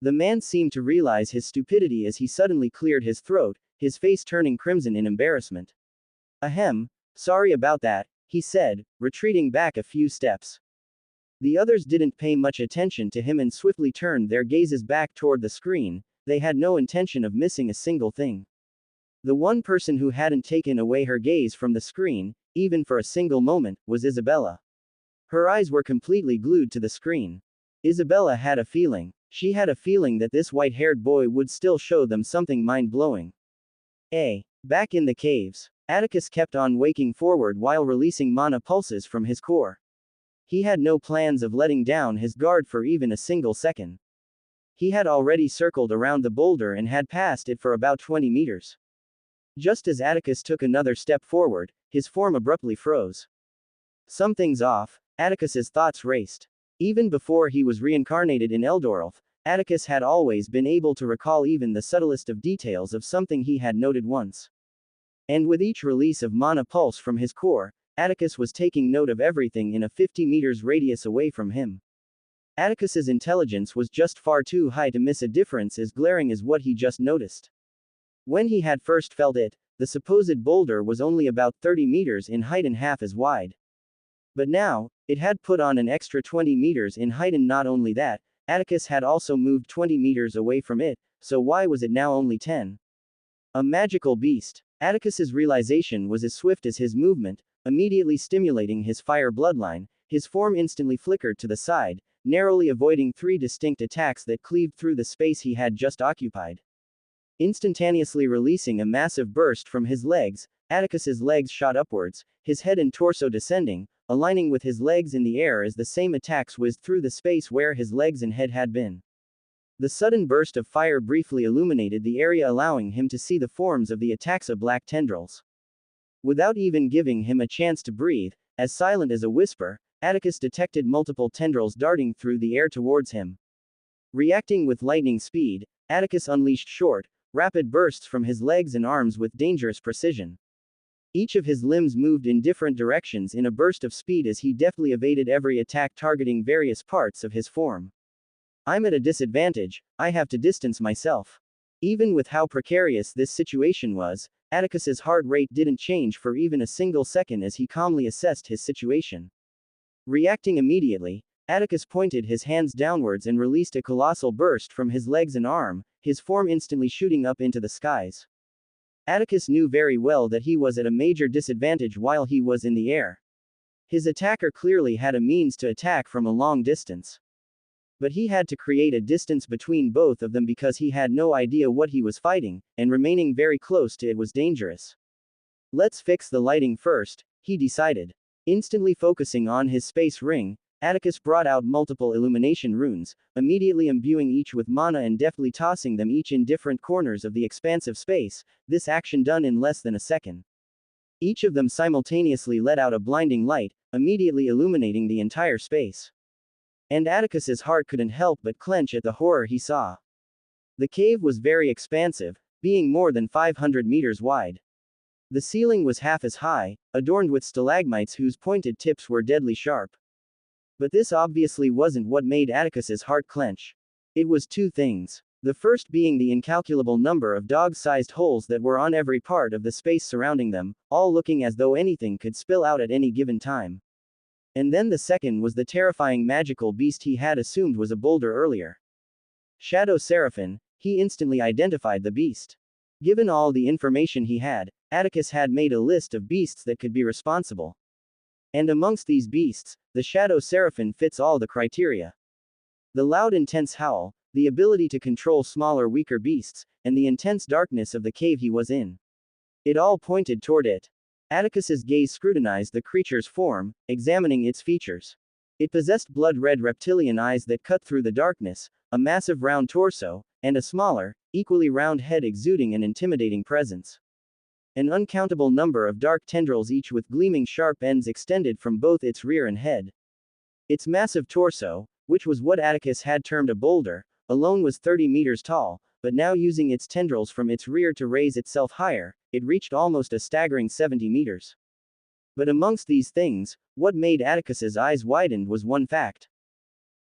The man seemed to realize his stupidity as he suddenly cleared his throat, his face turning crimson in embarrassment. Ahem, sorry about that, he said, retreating back a few steps. The others didn't pay much attention to him and swiftly turned their gazes back toward the screen. They had no intention of missing a single thing. The one person who hadn't taken away her gaze from the screen, even for a single moment, was Isabella. Her eyes were completely glued to the screen. Isabella had a feeling. She had a feeling that this white-haired boy would still show them something mind-blowing. Back in the caves, Atticus kept on waking forward while releasing mana pulses from his core. He had no plans of letting down his guard for even a single second. He had already circled around the boulder and had passed it for about 20 meters. Just as Atticus took another step forward, his form abruptly froze. Something's off, Atticus's thoughts raced. Even before he was reincarnated in Eldoralf, Atticus had always been able to recall even the subtlest of details of something he had noted once. And with each release of mana pulse from his core, Atticus was taking note of everything in a 50 meters radius away from him. Atticus's intelligence was just far too high to miss a difference as glaring as what he just noticed. When he had first felt it, the supposed boulder was only about 30 meters in height and half as wide. But now, it had put on an extra 20 meters in height, and not only that, Atticus had also moved 20 meters away from it, so why was it now only 10? A magical beast. Atticus's realization was as swift as his movement, immediately stimulating his fire bloodline. His form instantly flickered to the side, narrowly avoiding 3 distinct attacks that cleaved through the space he had just occupied. Instantaneously releasing a massive burst from his legs, Atticus's legs shot upwards, his head and torso descending, aligning with his legs in the air as the same attacks whizzed through the space where his legs and head had been. The sudden burst of fire briefly illuminated the area, allowing him to see the forms of the attacks of black tendrils. Without even giving him a chance to breathe, as silent as a whisper, Atticus detected multiple tendrils darting through the air towards him. Reacting with lightning speed, Atticus unleashed short, rapid bursts from his legs and arms with dangerous precision. Each of his limbs moved in different directions in a burst of speed as he deftly evaded every attack targeting various parts of his form. I'm at a disadvantage, I have to distance myself. Even with how precarious this situation was, Atticus's heart rate didn't change for even a single second as he calmly assessed his situation. Reacting immediately, Atticus pointed his hands downwards and released a colossal burst from his legs and arm, his form instantly shooting up into the skies. Atticus knew very well that he was at a major disadvantage while he was in the air. His attacker clearly had a means to attack from a long distance. But he had to create a distance between both of them because he had no idea what he was fighting, and remaining very close to it was dangerous. Let's fix the lighting first, he decided. Instantly focusing on his space ring, Atticus brought out multiple illumination runes, immediately imbuing each with mana and deftly tossing them each in different corners of the expansive space, this action done in less than a second. Each of them simultaneously let out a blinding light, immediately illuminating the entire space. And Atticus's heart couldn't help but clench at the horror he saw. The cave was very expansive, being more than 500 meters wide. The ceiling was half as high, adorned with stalagmites whose pointed tips were deadly sharp. But this obviously wasn't what made Atticus's heart clench. It was two things. The first being the incalculable number of dog-sized holes that were on every part of the space surrounding them, all looking as though anything could spill out at any given time. And then the second was the terrifying magical beast he had assumed was a boulder earlier. Shadow Seraphim, he instantly identified the beast. Given all the information he had, Atticus had made a list of beasts that could be responsible. And amongst these beasts, the Shadow Seraphim fits all the criteria. The loud intense howl, the ability to control smaller weaker beasts, and the intense darkness of the cave he was in. It all pointed toward it. Atticus's gaze scrutinized the creature's form, examining its features. It possessed blood-red reptilian eyes that cut through the darkness, a massive round torso, and a smaller, equally round head exuding an intimidating presence. An uncountable number of dark tendrils, each with gleaming sharp ends, extended from both its rear and head. Its massive torso, which was what Atticus had termed a boulder, alone was 30 meters tall, but now using its tendrils from its rear to raise itself higher, it reached almost a staggering 70 meters. But amongst these things, what made Atticus's eyes widen was one fact.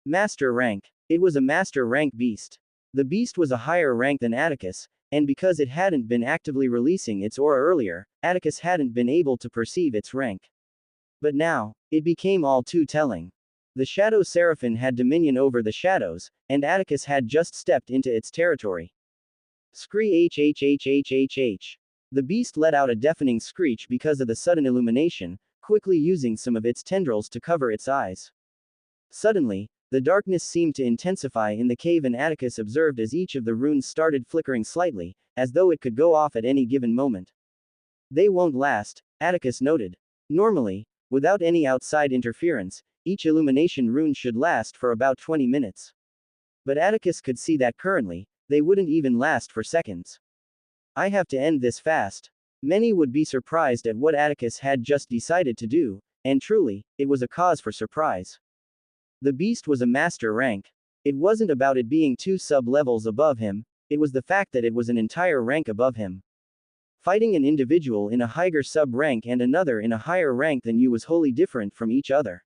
Master rank. It was a master rank beast. The beast was a higher rank than Atticus, and because it hadn't been actively releasing its aura earlier, Atticus hadn't been able to perceive its rank. But now, it became all too telling. The Shadow Seraphim had dominion over the shadows, and Atticus had just stepped into its territory. Scree hhhhhh. The beast let out a deafening screech because of the sudden illumination, quickly using some of its tendrils to cover its eyes. Suddenly, the darkness seemed to intensify in the cave, and Atticus observed as each of the runes started flickering slightly, as though it could go off at any given moment. They won't last, Atticus noted. Normally, without any outside interference, each illumination rune should last for about 20 minutes. But Atticus could see that currently, they wouldn't even last for seconds. I have to end this fast. Many would be surprised at what Atticus had just decided to do, and truly, it was a cause for surprise. The beast was a master rank. It wasn't about it being 2 sub-levels above him, it was the fact that it was an entire rank above him. Fighting an individual in a higher sub-rank and another in a higher rank than you was wholly different from each other.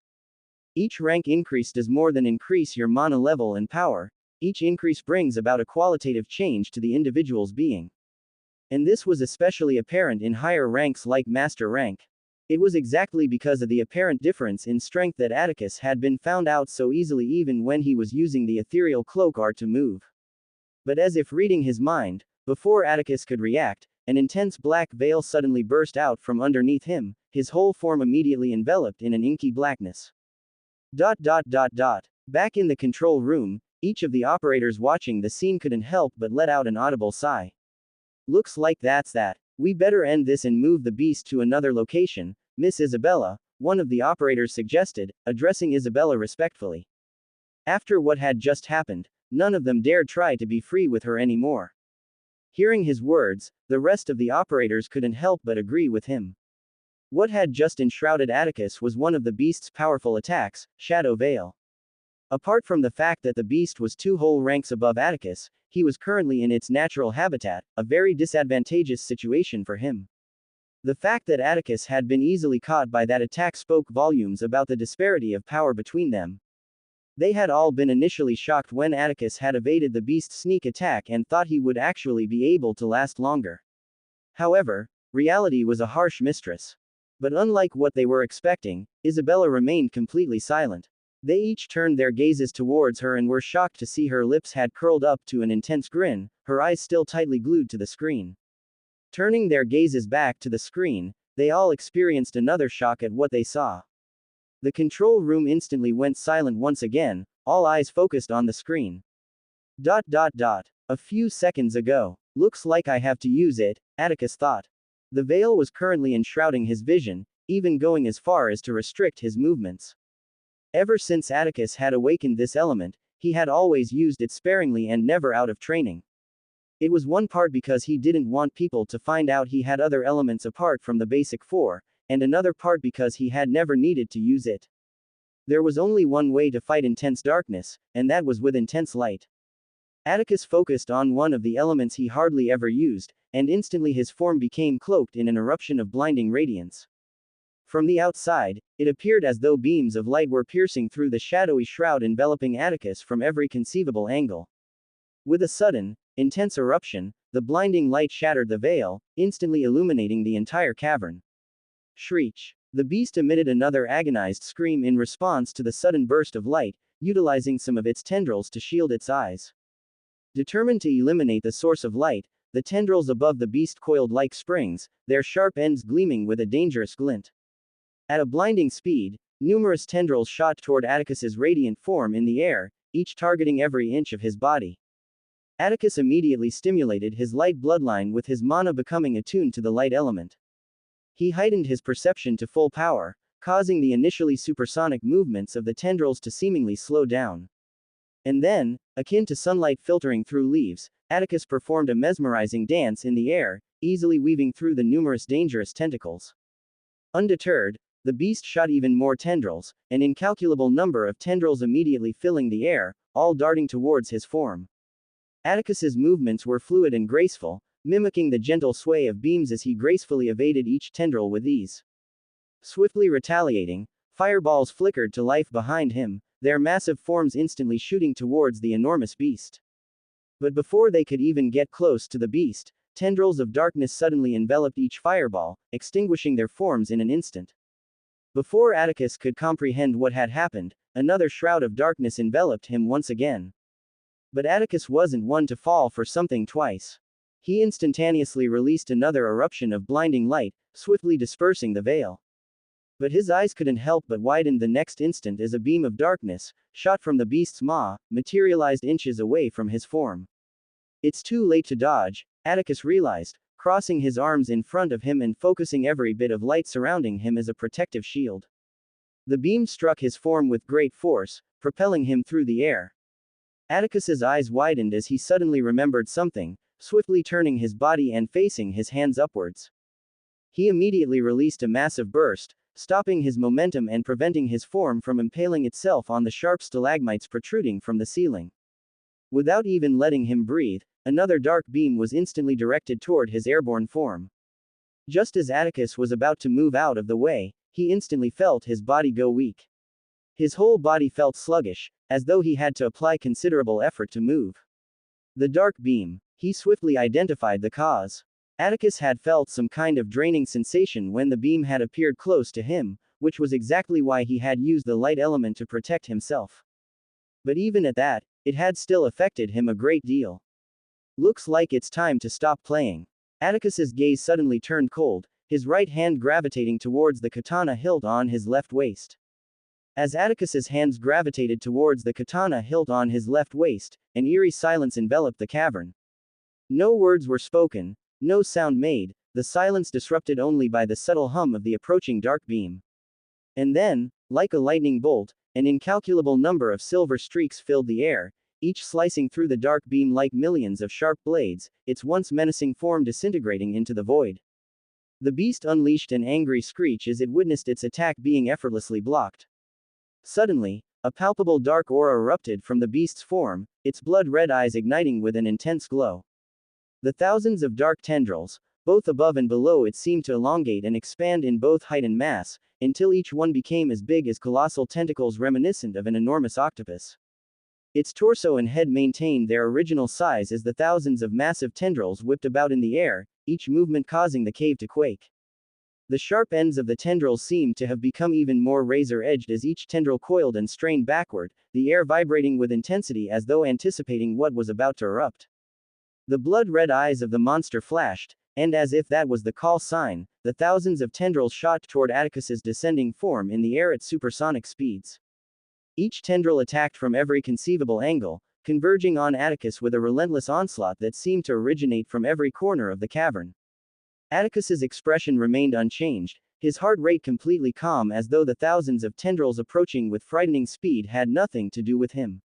Each rank increase does more than increase your mana level and power, each increase brings about a qualitative change to the individual's being. And this was especially apparent in higher ranks like master rank. It was exactly because of the apparent difference in strength that Atticus had been found out so easily even when he was using the ethereal cloak art to move. But as if reading his mind, before Atticus could react, an intense black veil suddenly burst out from underneath him, his whole form immediately enveloped in an inky blackness. Back in the control room, each of the operators watching the scene couldn't help but let out an audible sigh. Looks like that's that. We better end this and move the beast to another location, Miss Isabella, one of the operators suggested, addressing Isabella respectfully. After what had just happened, none of them dared try to be free with her anymore. Hearing his words, the rest of the operators couldn't help but agree with him. What had just enshrouded Atticus was one of the beast's powerful attacks, Shadow Veil. Apart from the fact that the beast was 2 whole ranks above Atticus, he was currently in its natural habitat, a very disadvantageous situation for him. The fact that Atticus had been easily caught by that attack spoke volumes about the disparity of power between them. They had all been initially shocked when Atticus had evaded the beast's sneak attack and thought he would actually be able to last longer. However, reality was a harsh mistress. But unlike what they were expecting, Isabella remained completely silent. They each turned their gazes towards her and were shocked to see her lips had curled up to an intense grin, her eyes still tightly glued to the screen. Turning their gazes back to the screen, they all experienced another shock at what they saw. The control room instantly went silent once again, all eyes focused on the screen. A few seconds ago. Looks like I have to use it, Atticus thought. The veil was currently enshrouding his vision, even going as far as to restrict his movements. Ever since Atticus had awakened this element, he had always used it sparingly and never out of training. It was one part because he didn't want people to find out he had other elements apart from the basic 4, and another part because he had never needed to use it. There was only one way to fight intense darkness, and that was with intense light. Atticus focused on one of the elements he hardly ever used, and instantly his form became cloaked in an eruption of blinding radiance. From the outside, it appeared as though beams of light were piercing through the shadowy shroud enveloping Atticus from every conceivable angle. With a sudden, intense eruption, the blinding light shattered the veil, instantly illuminating the entire cavern. Shriek. The beast emitted another agonized scream in response to the sudden burst of light, utilizing some of its tendrils to shield its eyes. Determined to eliminate the source of light, the tendrils above the beast coiled like springs, their sharp ends gleaming with a dangerous glint. At a blinding speed, numerous tendrils shot toward Atticus's radiant form in the air, each targeting every inch of his body. Atticus immediately stimulated his light bloodline with his mana becoming attuned to the light element. He heightened his perception to full power, causing the initially supersonic movements of the tendrils to seemingly slow down. And then, akin to sunlight filtering through leaves, Atticus performed a mesmerizing dance in the air, easily weaving through the numerous dangerous tentacles. Undeterred, the beast shot even more tendrils, an incalculable number of tendrils immediately filling the air, all darting towards his form. Atticus's movements were fluid and graceful, mimicking the gentle sway of beams as he gracefully evaded each tendril with ease. Swiftly retaliating, fireballs flickered to life behind him, their massive forms instantly shooting towards the enormous beast. But before they could even get close to the beast, tendrils of darkness suddenly enveloped each fireball, extinguishing their forms in an instant. Before Atticus could comprehend what had happened, another shroud of darkness enveloped him once again. But Atticus wasn't one to fall for something twice. He instantaneously released another eruption of blinding light, swiftly dispersing the veil. But his eyes couldn't help but widen the next instant as a beam of darkness, shot from the beast's maw, materialized inches away from his form. It's too late to dodge, Atticus realized, crossing his arms in front of him and focusing every bit of light surrounding him as a protective shield. The beam struck his form with great force, propelling him through the air. Atticus's eyes widened as he suddenly remembered something, swiftly turning his body and facing his hands upwards. He immediately released a massive burst, stopping his momentum and preventing his form from impaling itself on the sharp stalagmites protruding from the ceiling. Without even letting him breathe, another dark beam was instantly directed toward his airborne form. Just as Atticus was about to move out of the way, he instantly felt his body go weak. His whole body felt sluggish, as though he had to apply considerable effort to move. The dark beam. He swiftly identified the cause. Atticus had felt some kind of draining sensation when the beam had appeared close to him, which was exactly why he had used the light element to protect himself. But even at that, it had still affected him a great deal. Looks like it's time to stop playing. Atticus's gaze suddenly turned cold, his right hand gravitating towards the katana hilt on his left waist. As Atticus's hands gravitated towards the katana hilt on his left waist, an eerie silence enveloped the cavern. No words were spoken, no sound made, the silence disrupted only by the subtle hum of the approaching dark beam. And then, like a lightning bolt, an incalculable number of silver streaks filled the air, each slicing through the dark beam like millions of sharp blades, its once menacing form disintegrating into the void. The beast unleashed an angry screech as it witnessed its attack being effortlessly blocked. Suddenly, a palpable dark aura erupted from the beast's form, its blood-red eyes igniting with an intense glow. The thousands of dark tendrils, both above and below it, seemed to elongate and expand in both height and mass, until each one became as big as colossal tentacles reminiscent of an enormous octopus. Its torso and head maintained their original size as the thousands of massive tendrils whipped about in the air, each movement causing the cave to quake. The sharp ends of the tendrils seemed to have become even more razor-edged as each tendril coiled and strained backward, the air vibrating with intensity as though anticipating what was about to erupt. The blood-red eyes of the monster flashed, and as if that was the call sign, the thousands of tendrils shot toward Atticus's descending form in the air at supersonic speeds. Each tendril attacked from every conceivable angle, converging on Atticus with a relentless onslaught that seemed to originate from every corner of the cavern. Atticus's expression remained unchanged, his heart rate completely calm as though the thousands of tendrils approaching with frightening speed had nothing to do with him.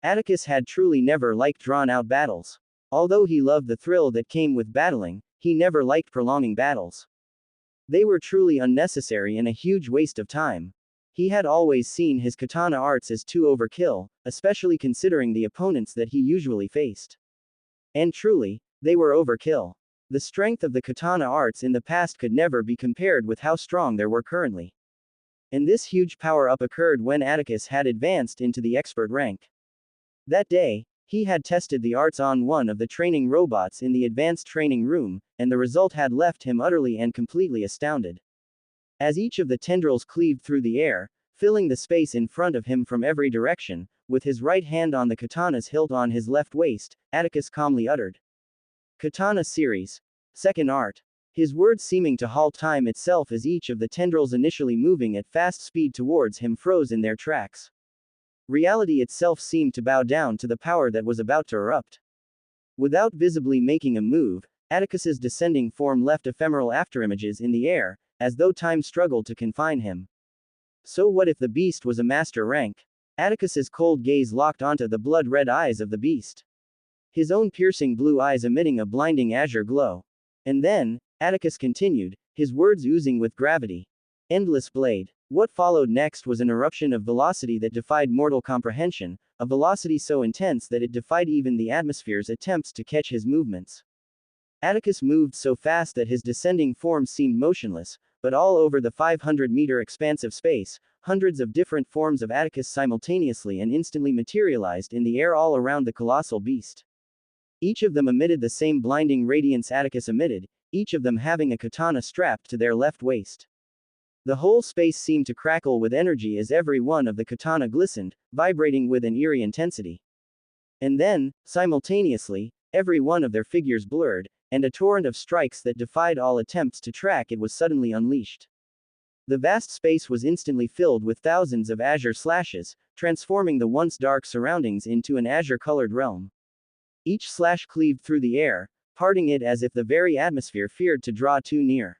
Atticus had truly never liked drawn-out battles. Although he loved the thrill that came with battling, he never liked prolonging battles. They were truly unnecessary and a huge waste of time. He had always seen his katana arts as too overkill, especially considering the opponents that he usually faced. And truly, they were overkill. The strength of the katana arts in the past could never be compared with how strong they were currently. And this huge power-up occurred when Atticus had advanced into the expert rank. That day, He had tested the arts on one of the training robots in the advanced training room, and the result had left him utterly and completely astounded. As each of the tendrils cleaved through the air, filling the space in front of him from every direction, with his right hand on the katana's hilt on his left waist, Atticus calmly uttered, "Katana series. Second art." His words seeming to halt time itself as each of the tendrils initially moving at fast speed towards him froze in their tracks. Reality itself seemed to bow down to the power that was about to erupt. Without visibly making a move, Atticus's descending form left ephemeral afterimages in the air, as though time struggled to confine him. So what if the beast was a master rank? Atticus's cold gaze locked onto the blood-red eyes of the beast. His own piercing blue eyes emitting a blinding azure glow. And then, Atticus continued, his words oozing with gravity. "Endless blade." What followed next was an eruption of velocity that defied mortal comprehension, a velocity so intense that it defied even the atmosphere's attempts to catch his movements. Atticus moved so fast that his descending form seemed motionless, but all over the 500-meter expanse of space, hundreds of different forms of Atticus simultaneously and instantly materialized in the air all around the colossal beast. Each of them emitted the same blinding radiance Atticus emitted, each of them having a katana strapped to their left waist. The whole space seemed to crackle with energy as every one of the katana glistened, vibrating with an eerie intensity. And then, simultaneously, every one of their figures blurred, and a torrent of strikes that defied all attempts to track it was suddenly unleashed. The vast space was instantly filled with thousands of azure slashes, transforming the once dark surroundings into an azure-colored realm. Each slash cleaved through the air, parting it as if the very atmosphere feared to draw too near.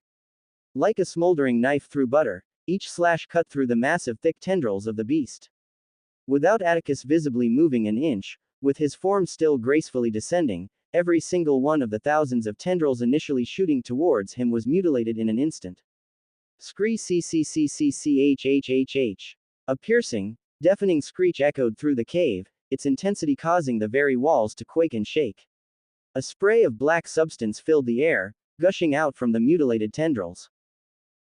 Like a smoldering knife through butter, each slash cut through the massive thick tendrils of the beast. Without Atticus visibly moving an inch, with his form still gracefully descending, every single one of the thousands of tendrils initially shooting towards him was mutilated in an instant. Scree cccccchhhh. A piercing, deafening screech echoed through the cave, its intensity causing the very walls to quake and shake. A spray of black substance filled the air, gushing out from the mutilated tendrils.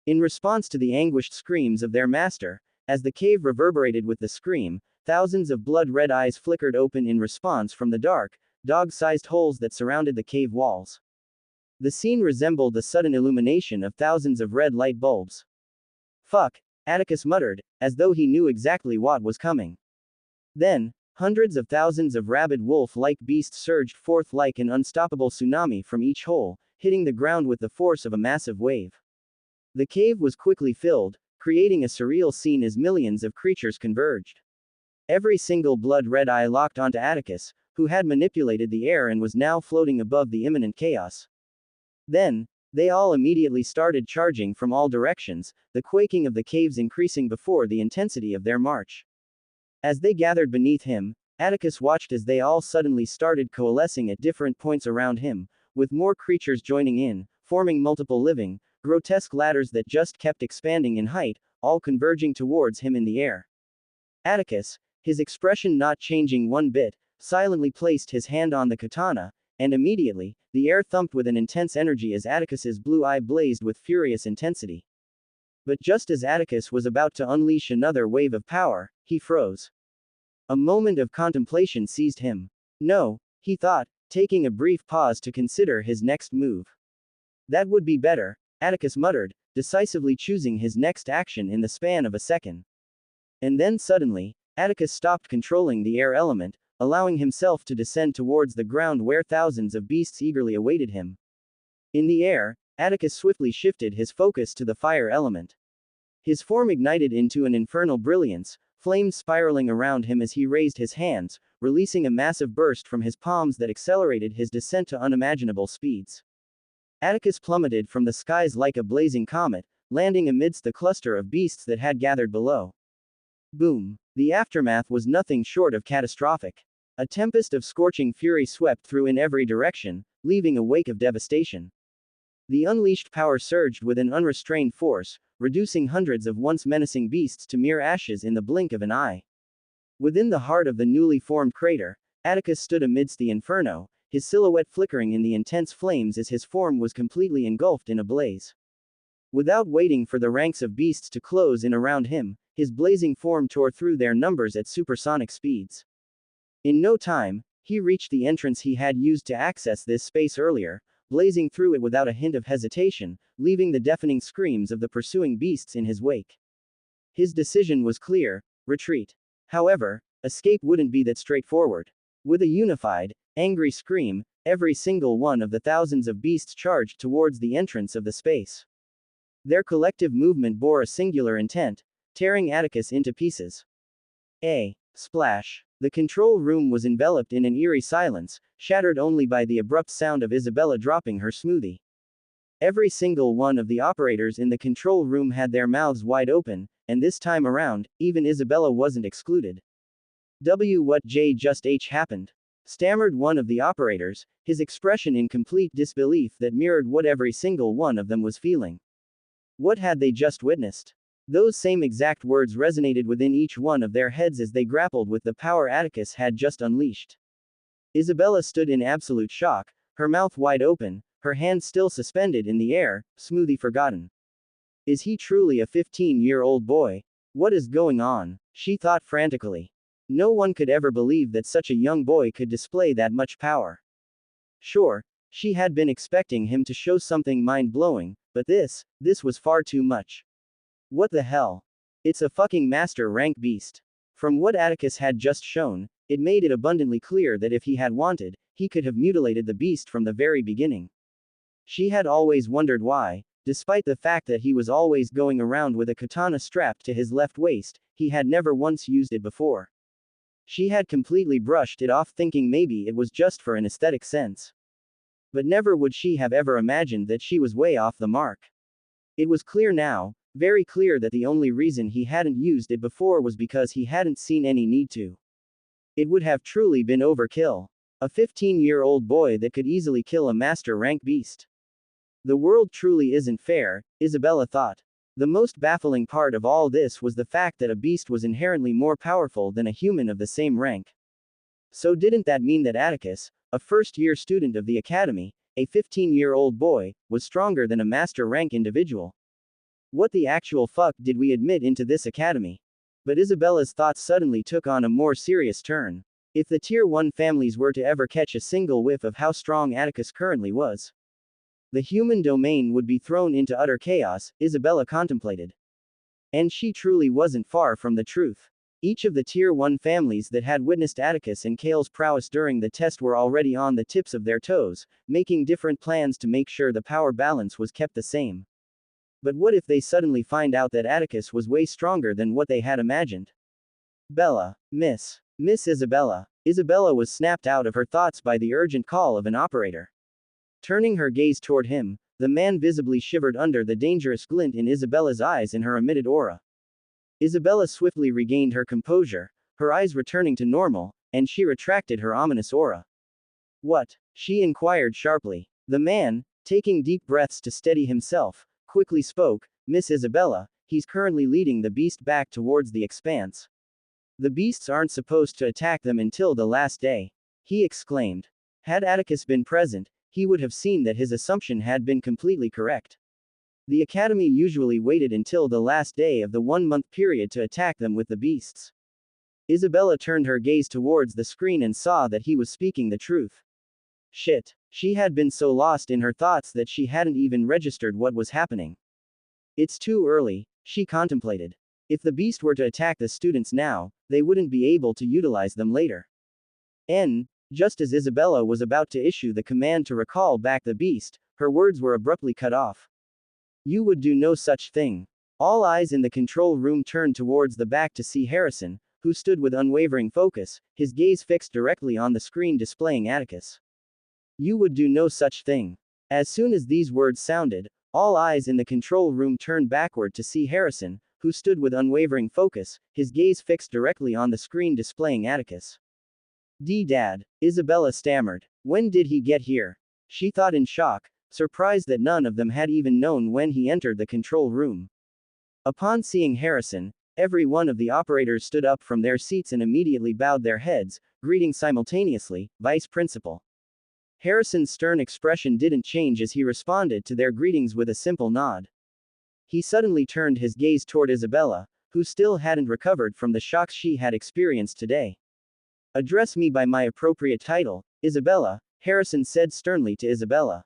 In response to the anguished screams of their master, as the cave reverberated with the scream, thousands of blood-red eyes flickered open in response from the dark, dog-sized holes that surrounded the cave walls. The scene resembled the sudden illumination of thousands of red light bulbs. "Fuck," Atticus muttered, as though he knew exactly what was coming. Then, hundreds of thousands of rabid wolf-like beasts surged forth like an unstoppable tsunami from each hole, hitting the ground with the force of a massive wave. The cave was quickly filled, creating a surreal scene as millions of creatures converged. Every single blood-red eye locked onto Atticus, who had manipulated the air and was now floating above the imminent chaos. Then, they all immediately started charging from all directions, the quaking of the caves increasing before the intensity of their march. As they gathered beneath him, Atticus watched as they all suddenly started coalescing at different points around him, with more creatures joining in, forming multiple living, grotesque ladders that just kept expanding in height, all converging towards him in the air. Atticus, his expression not changing one bit, silently placed his hand on the katana, and immediately, the air thumped with an intense energy as Atticus's blue eye blazed with furious intensity. But just as Atticus was about to unleash another wave of power, he froze. A moment of contemplation seized him. No, he thought, taking a brief pause to consider his next move. That would be better, Atticus muttered, decisively choosing his next action in the span of a second. And then suddenly, Atticus stopped controlling the air element, allowing himself to descend towards the ground where thousands of beasts eagerly awaited him. In the air, Atticus swiftly shifted his focus to the fire element. His form ignited into an infernal brilliance, flames spiraling around him as he raised his hands, releasing a massive burst from his palms that accelerated his descent to unimaginable speeds. Atticus plummeted from the skies like a blazing comet, landing amidst the cluster of beasts that had gathered below. Boom. The aftermath was nothing short of catastrophic. A tempest of scorching fury swept through in every direction, leaving a wake of devastation. The unleashed power surged with an unrestrained force, reducing hundreds of once menacing beasts to mere ashes in the blink of an eye. Within the heart of the newly formed crater, Atticus stood amidst the inferno, his silhouette flickering in the intense flames as his form was completely engulfed in a blaze. Without waiting for the ranks of beasts to close in around him, his blazing form tore through their numbers at supersonic speeds. In no time, He reached the entrance he had used to access this space earlier, blazing through it without a hint of hesitation, leaving the deafening screams of the pursuing beasts in his wake. His decision was clear: retreat. However, escape wouldn't be that straightforward. With a unified, angry scream, every single one of the thousands of beasts charged towards the entrance of the space. Their collective movement bore a singular intent: tearing Atticus into pieces. A splash. The control room was enveloped in an eerie silence, shattered only by the abrupt sound of Isabella dropping her smoothie. Every single one of the operators in the control room had their mouths wide open, and this time around, even Isabella wasn't excluded. What just happened? Stammered one of the operators, his expression in complete disbelief that mirrored what every single one of them was feeling. What had they just witnessed? Those same exact words resonated within each one of their heads as they grappled with the power Atticus had just unleashed. Isabella stood in absolute shock, her mouth wide open, her hand still suspended in the air, smoothie forgotten. Is he truly a 15-year-old boy? What is going on? She thought frantically. No one could ever believe that such a young boy could display that much power. Sure, she had been expecting him to show something mind-blowing, but this was far too much. What the hell? It's a fucking master rank beast. From what Atticus had just shown, it made it abundantly clear that if he had wanted, he could have mutilated the beast from the very beginning. She had always wondered why, despite the fact that he was always going around with a katana strapped to his left waist, he had never once used it before. She had completely brushed it off, thinking maybe it was just for an aesthetic sense. But never would she have ever imagined that she was way off the mark. It was clear now, very clear, that the only reason he hadn't used it before was because he hadn't seen any need to. It would have truly been overkill. A 15-year-old boy that could easily kill a master rank beast. The world truly isn't fair, Isabella thought. The most baffling part of all this was the fact that a beast was inherently more powerful than a human of the same rank. So didn't that mean that Atticus, a first-year student of the academy, a 15-year-old boy, was stronger than a master rank individual? What the actual fuck did we admit into this academy? But Isabella's thoughts suddenly took on a more serious turn. If the Tier 1 families were to ever catch a single whiff of how strong Atticus currently was, the human domain would be thrown into utter chaos, Isabella contemplated. And she truly wasn't far from the truth. Each of the Tier 1 families that had witnessed Atticus and Kale's prowess during the test were already on the tips of their toes, making different plans to make sure the power balance was kept the same. But what if they suddenly find out that Atticus was way stronger than what they had imagined? Bella. Miss Isabella. Isabella was snapped out of her thoughts by the urgent call of an operator. Turning her gaze toward him, the man visibly shivered under the dangerous glint in Isabella's eyes and her emitted aura. Isabella swiftly regained her composure, her eyes returning to normal, and she retracted her ominous aura. What? She inquired sharply. The man, taking deep breaths to steady himself, quickly spoke. Miss Isabella, he's currently leading the beast back towards the expanse. The beasts aren't supposed to attack them until the last day, he exclaimed. Had Atticus been present, he would have seen that his assumption had been completely correct. The academy usually waited until the last day of the 1-month period to attack them with the beasts. Isabella turned her gaze towards the screen and saw that he was speaking the truth. Shit. She had been so lost in her thoughts that she hadn't even registered what was happening. It's too early, she contemplated. If the beast were to attack the students now, they wouldn't be able to utilize them later. Just as Isabella was about to issue the command to recall back the beast, her words were abruptly cut off. You would do no such thing. All eyes in the control room turned towards the back to see Harrison, who stood with unwavering focus, his gaze fixed directly on the screen displaying Atticus. You would do no such thing. As soon as these words sounded, all eyes in the control room turned backward to see Harrison, who stood with unwavering focus, his gaze fixed directly on the screen displaying Atticus. Dad, Isabella stammered. When did he get here? She thought in shock, surprised that none of them had even known when he entered the control room. Upon seeing Harrison, every one of the operators stood up from their seats and immediately bowed their heads, greeting simultaneously, Vice Principal. Harrison's stern expression didn't change as he responded to their greetings with a simple nod. He suddenly turned his gaze toward Isabella, who still hadn't recovered from the shocks she had experienced today. Address me by my appropriate title, Isabella, Harrison said sternly to Isabella.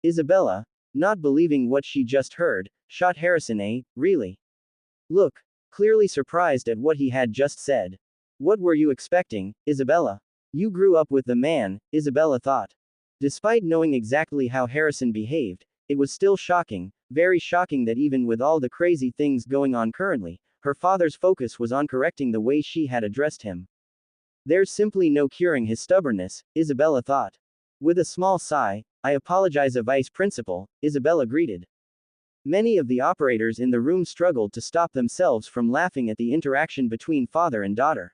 Isabella, not believing what she just heard, shot Harrison a, really? Look, clearly surprised at what he had just said. What were you expecting, Isabella? You grew up with the man, Isabella thought. Despite knowing exactly how Harrison behaved, it was still shocking, very shocking that even with all the crazy things going on currently, her father's focus was on correcting the way she had addressed him. There's simply no curing his stubbornness, Isabella thought. With a small sigh, I apologize, a vice principal, Isabella greeted. Many of the operators in the room struggled to stop themselves from laughing at the interaction between father and daughter.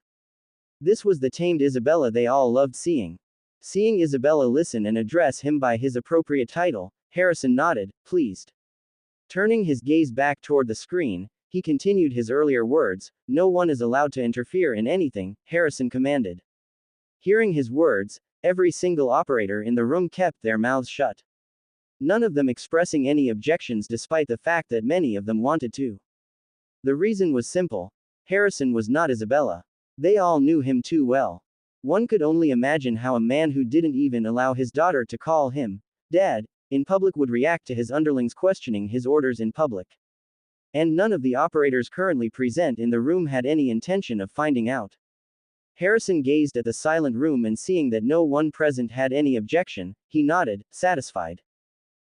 This was the tamed Isabella they all loved seeing. Seeing Isabella listen and address him by his appropriate title, Harrison nodded, pleased. Turning his gaze back toward the screen, he continued his earlier words, no one is allowed to interfere in anything, Harrison commanded. Hearing his words, every single operator in the room kept their mouths shut. None of them expressing any objections despite the fact that many of them wanted to. The reason was simple. Harrison was not Isabella. They all knew him too well. One could only imagine how a man who didn't even allow his daughter to call him Dad in public would react to his underlings questioning his orders in public. And none of the operators currently present in the room had any intention of finding out. Harrison gazed at the silent room and seeing that no one present had any objection, he nodded, satisfied.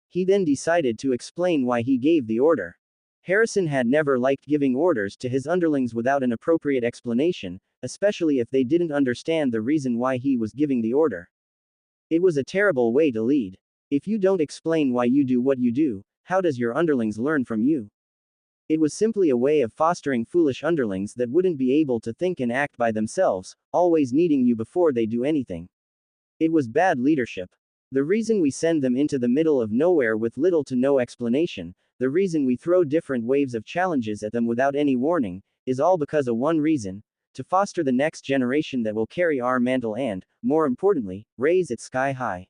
He then decided to explain why he gave the order. Harrison had never liked giving orders to his underlings without an appropriate explanation, especially if they didn't understand the reason why he was giving the order. It was a terrible way to lead. If you don't explain why you do what you do, how does your underlings learn from you? It was simply a way of fostering foolish underlings that wouldn't be able to think and act by themselves, always needing you before they do anything. It was bad leadership. The reason we send them into the middle of nowhere with little to no explanation, the reason we throw different waves of challenges at them without any warning, is all because of one reason: to foster the next generation that will carry our mantle and, more importantly, raise it sky high.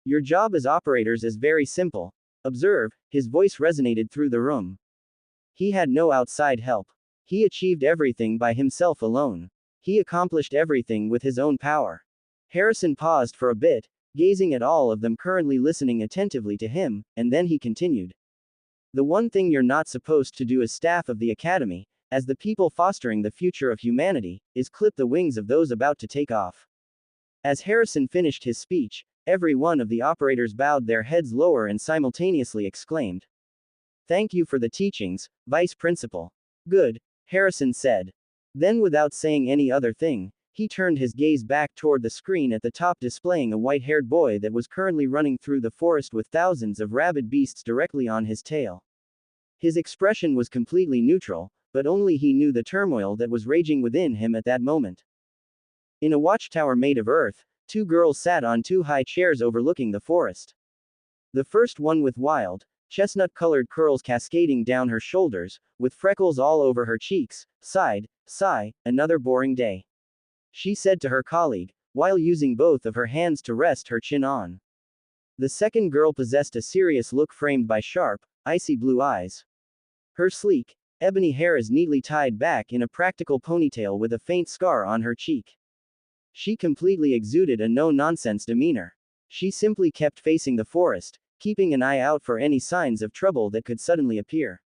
Your job as operators is very simple. Observe, his voice resonated through the room. He had no outside help. He achieved everything by himself alone. He accomplished everything with his own power. Harrison paused for a bit, gazing at all of them currently listening attentively to him, and then he continued. The one thing you're not supposed to do as staff of the Academy, as the people fostering the future of humanity, is clip the wings of those about to take off. As Harrison finished his speech, every one of the operators bowed their heads lower and simultaneously exclaimed, "Thank you for the teachings, Vice Principal." "Good," Harrison said. Then without saying any other thing, he turned his gaze back toward the screen at the top displaying a white-haired boy that was currently running through the forest with thousands of rabid beasts directly on his tail. His expression was completely neutral, but only he knew the turmoil that was raging within him at that moment. In a watchtower made of earth, two girls sat on two high chairs overlooking the forest. The first one with wild, chestnut-colored curls cascading down her shoulders, with freckles all over her cheeks, sighed, "Sigh, another boring day," she said to her colleague, while using both of her hands to rest her chin on. The second girl possessed a serious look framed by sharp, icy blue eyes. Her sleek, ebony hair is neatly tied back in a practical ponytail with a faint scar on her cheek. She completely exuded a no-nonsense demeanor. She simply kept facing the forest, keeping an eye out for any signs of trouble that could suddenly appear.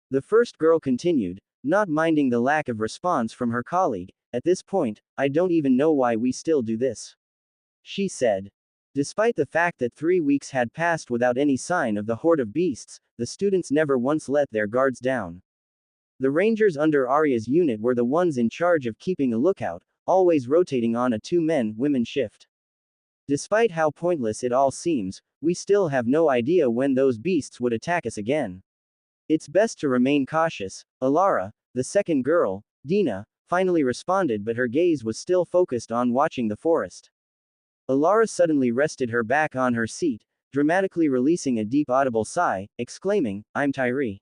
The first girl continued, not minding the lack of response from her colleague. "At this point, I don't even know why we still do this," she said. Despite the fact that 3 weeks had passed without any sign of the horde of beasts, the students never once let their guards down. The rangers under Arya's unit were the ones in charge of keeping a lookout, always rotating on a two-men-women shift. Despite how pointless it all seems, we still have no idea when those beasts would attack us again. It's best to remain cautious. Alara, the second girl, Dina, finally responded, but her gaze was still focused on watching the forest. Alara suddenly rested her back on her seat, dramatically releasing a deep audible sigh, exclaiming, "I'm Tyree.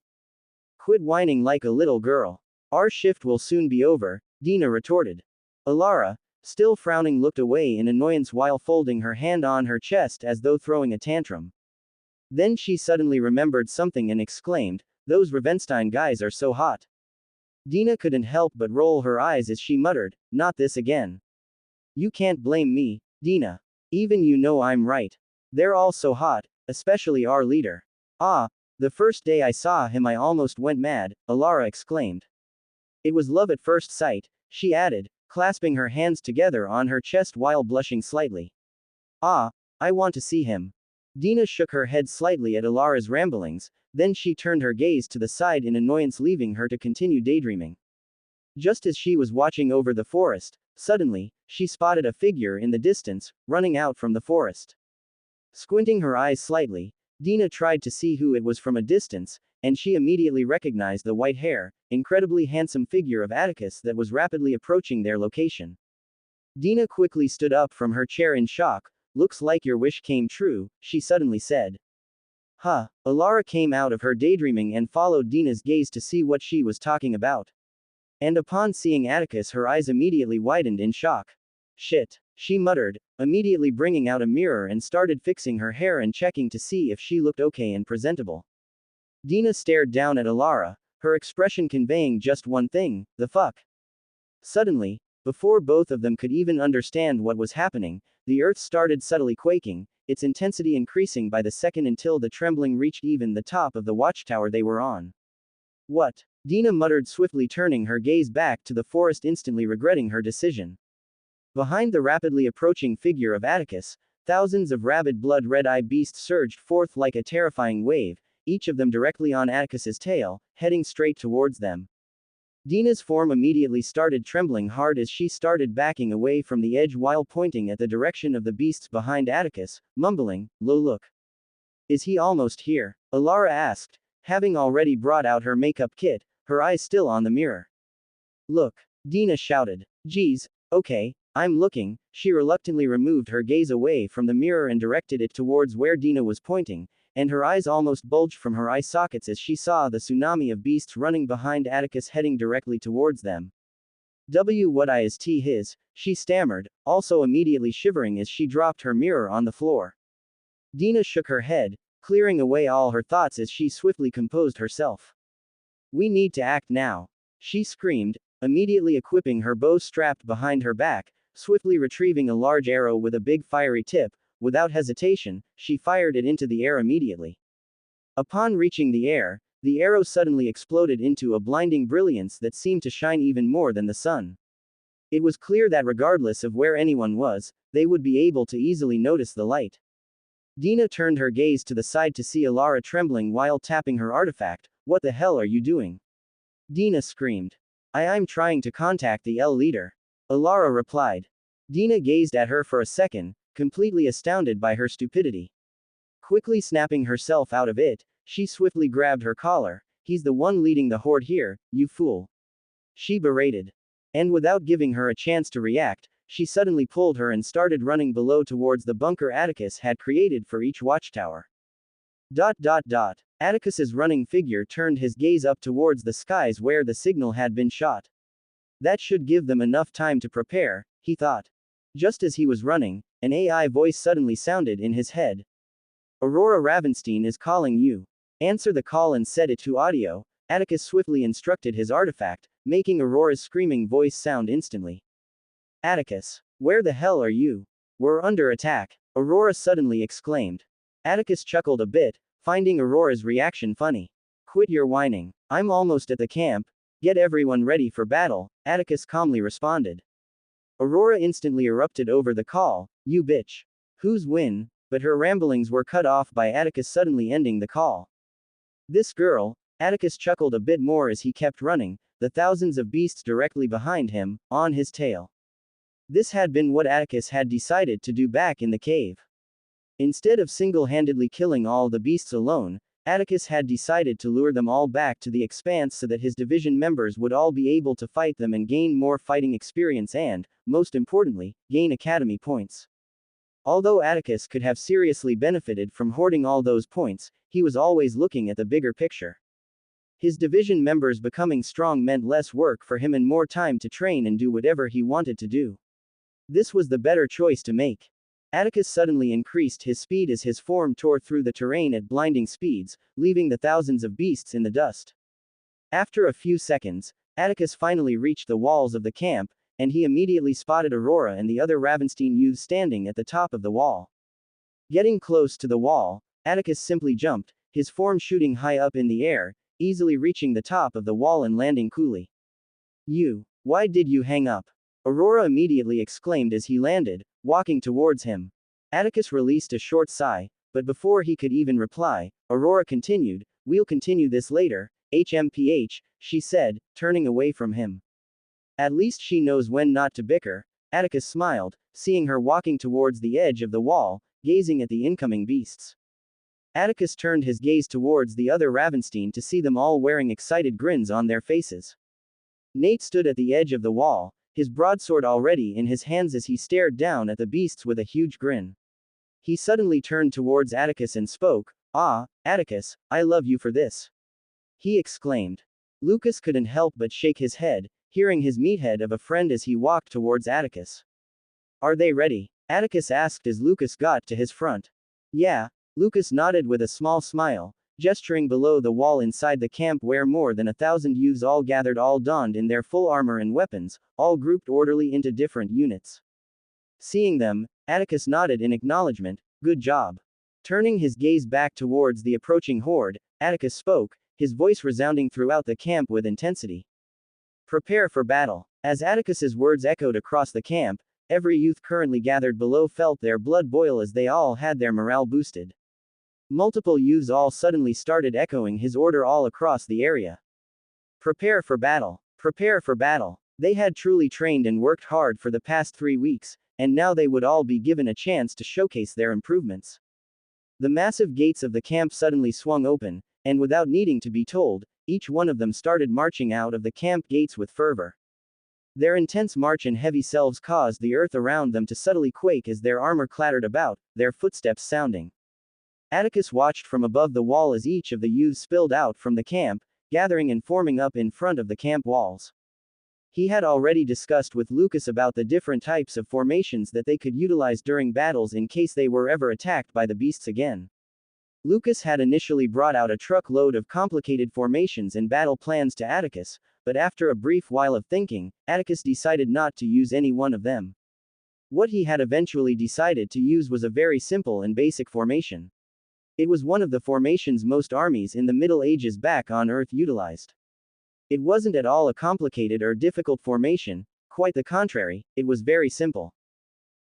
Quit whining like a little girl. Our shift will soon be over," Dina retorted. Alara, still frowning, looked away in annoyance while folding her hand on her chest as though throwing a tantrum. Then she suddenly remembered something and exclaimed, "Those Ravenstein guys are so hot." Dina couldn't help but roll her eyes as she muttered, "Not this again." You can't blame me, Dina. Even you know I'm right. They're all so hot, especially our leader. Ah, the first day I saw him I almost went mad, Alara exclaimed. It was love at first sight, she added, clasping her hands together on her chest while blushing slightly. Ah, I want to see him. Dina shook her head slightly at Alara's ramblings, then she turned her gaze to the side in annoyance, leaving her to continue daydreaming. Just as she was watching over the forest, suddenly, she spotted a figure in the distance, running out from the forest. Squinting her eyes slightly, Dina tried to see who it was from a distance, and she immediately recognized the white hair, incredibly handsome figure of Atticus that was rapidly approaching their location. Dina quickly stood up from her chair in shock. Looks like your wish came true, she suddenly said. Huh, Alara came out of her daydreaming and followed Dina's gaze to see what she was talking about. And upon seeing Atticus, her eyes immediately widened in shock. Shit, she muttered, immediately bringing out a mirror and started fixing her hair and checking to see if she looked okay and presentable. Dina stared down at Alara, her expression conveying just one thing, the fuck. Suddenly, before both of them could even understand what was happening, the earth started subtly quaking, its intensity increasing by the second until the trembling reached even the top of the watchtower they were on. What? Dina muttered, swiftly turning her gaze back to the forest, instantly regretting her decision. Behind the rapidly approaching figure of Atticus, thousands of rabid blood-red-eye beasts surged forth like a terrifying wave, each of them directly on Atticus's tail, heading straight towards them. Dina's form immediately started trembling hard as she started backing away from the edge while pointing at the direction of the beasts behind Atticus, mumbling, look. Is he almost here? Alara asked, having already brought out her makeup kit, her eyes still on the mirror. Look, Dina shouted. Geez, okay, I'm looking. She reluctantly removed her gaze away from the mirror and directed it towards where Dina was pointing, and her eyes almost bulged from her eye sockets as she saw the tsunami of beasts running behind Atticus heading directly towards them. What is his? She stammered, also immediately shivering as she dropped her mirror on the floor. Dina shook her head, clearing away all her thoughts as she swiftly composed herself. We need to act now, she screamed, immediately equipping her bow strapped behind her back, swiftly retrieving a large arrow with a big fiery tip. Without hesitation, she fired it into the air immediately. Upon reaching the arrow suddenly exploded into a blinding brilliance that seemed to shine even more than the sun. It was clear that regardless of where anyone was, they would be able to easily notice the light. Dina turned her gaze to the side to see Alara trembling while tapping her artifact. What the hell are you doing? Dina screamed. I'm trying to contact the L leader. Alara replied. Dina gazed at her for a second, completely astounded by her stupidity. Quickly snapping herself out of it, she swiftly grabbed her collar. He's the one leading the horde here, you fool. She berated. And without giving her a chance to react, she suddenly pulled her and started running below towards the bunker Atticus had created for each watchtower. Atticus's running figure turned his gaze up towards the skies where the signal had been shot. That should give them enough time to prepare, he thought. Just as he was running, an AI voice suddenly sounded in his head. Aurora Ravenstein is calling you. Answer the call and set it to audio. Atticus swiftly instructed his artifact, making Aurora's screaming voice sound instantly. Atticus, where the hell are you? We're under attack, Aurora suddenly exclaimed. Atticus chuckled a bit, finding Aurora's reaction funny. Quit your whining. I'm almost at the camp. Get everyone ready for battle, Atticus calmly responded. Aurora instantly erupted over the call. You bitch. Who's win? But her ramblings were cut off by Atticus suddenly ending the call. This girl, Atticus chuckled a bit more as he kept running, the thousands of beasts directly behind him, on his tail. This had been what Atticus had decided to do back in the cave. Instead of single-handedly killing all the beasts alone, Atticus had decided to lure them all back to the expanse so that his division members would all be able to fight them and gain more fighting experience and, most importantly, gain academy points. Although Atticus could have seriously benefited from hoarding all those points, he was always looking at the bigger picture. His division members becoming strong meant less work for him and more time to train and do whatever he wanted to do. This was the better choice to make. Atticus suddenly increased his speed as his form tore through the terrain at blinding speeds, leaving the thousands of beasts in the dust. After a few seconds, Atticus finally reached the walls of the camp, and he immediately spotted Aurora and the other Ravenstein youths standing at the top of the wall. Getting close to the wall, Atticus simply jumped, his form shooting high up in the air, easily reaching the top of the wall and landing coolly. Why did you hang up? Aurora immediately exclaimed as he landed, walking towards him. Atticus released a short sigh, but before he could even reply, Aurora continued, "We'll continue this later, HMPH, she said, turning away from him. At least she knows when not to bicker. Atticus smiled, seeing her walking towards the edge of the wall, gazing at the incoming beasts. Atticus turned his gaze towards the other Ravenstein to see them all wearing excited grins on their faces. Nate stood at the edge of the wall, his broadsword already in his hands as he stared down at the beasts with a huge grin. He suddenly turned towards Atticus and spoke, "Ah, Atticus, I love you for this," he exclaimed. Lucas couldn't help but shake his head, hearing his meathead of a friend as he walked towards Atticus. "Are they ready?" Atticus asked as Lucas got to his front. "Yeah," Lucas nodded with a small smile, gesturing below the wall inside the camp where more than 1,000 youths all gathered, all donned in their full armor and weapons, all grouped orderly into different units. Seeing them, Atticus nodded in acknowledgement, "Good job." Turning his gaze back towards the approaching horde, Atticus spoke, his voice resounding throughout the camp with intensity. "Prepare for battle." As Atticus's words echoed across the camp, every youth currently gathered below felt their blood boil as they all had their morale boosted. Multiple youths all suddenly started echoing his order all across the area. Prepare for battle. Prepare for battle. They had truly trained and worked hard for the past 3 weeks, and now they would all be given a chance to showcase their improvements. The massive gates of the camp suddenly swung open, and without needing to be told, each one of them started marching out of the camp gates with fervor. Their intense march and heavy selves caused the earth around them to subtly quake as their armor clattered about, their footsteps sounding. Atticus watched from above the wall as each of the youths spilled out from the camp, gathering and forming up in front of the camp walls. He had already discussed with Lucas about the different types of formations that they could utilize during battles in case they were ever attacked by the beasts again. Lucas had initially brought out a truckload of complicated formations and battle plans to Atticus, but after a brief while of thinking, Atticus decided not to use any one of them. What he had eventually decided to use was a very simple and basic formation. It was one of the formations most armies in the Middle Ages back on Earth utilized. It wasn't at all a complicated or difficult formation, quite the contrary, it was very simple.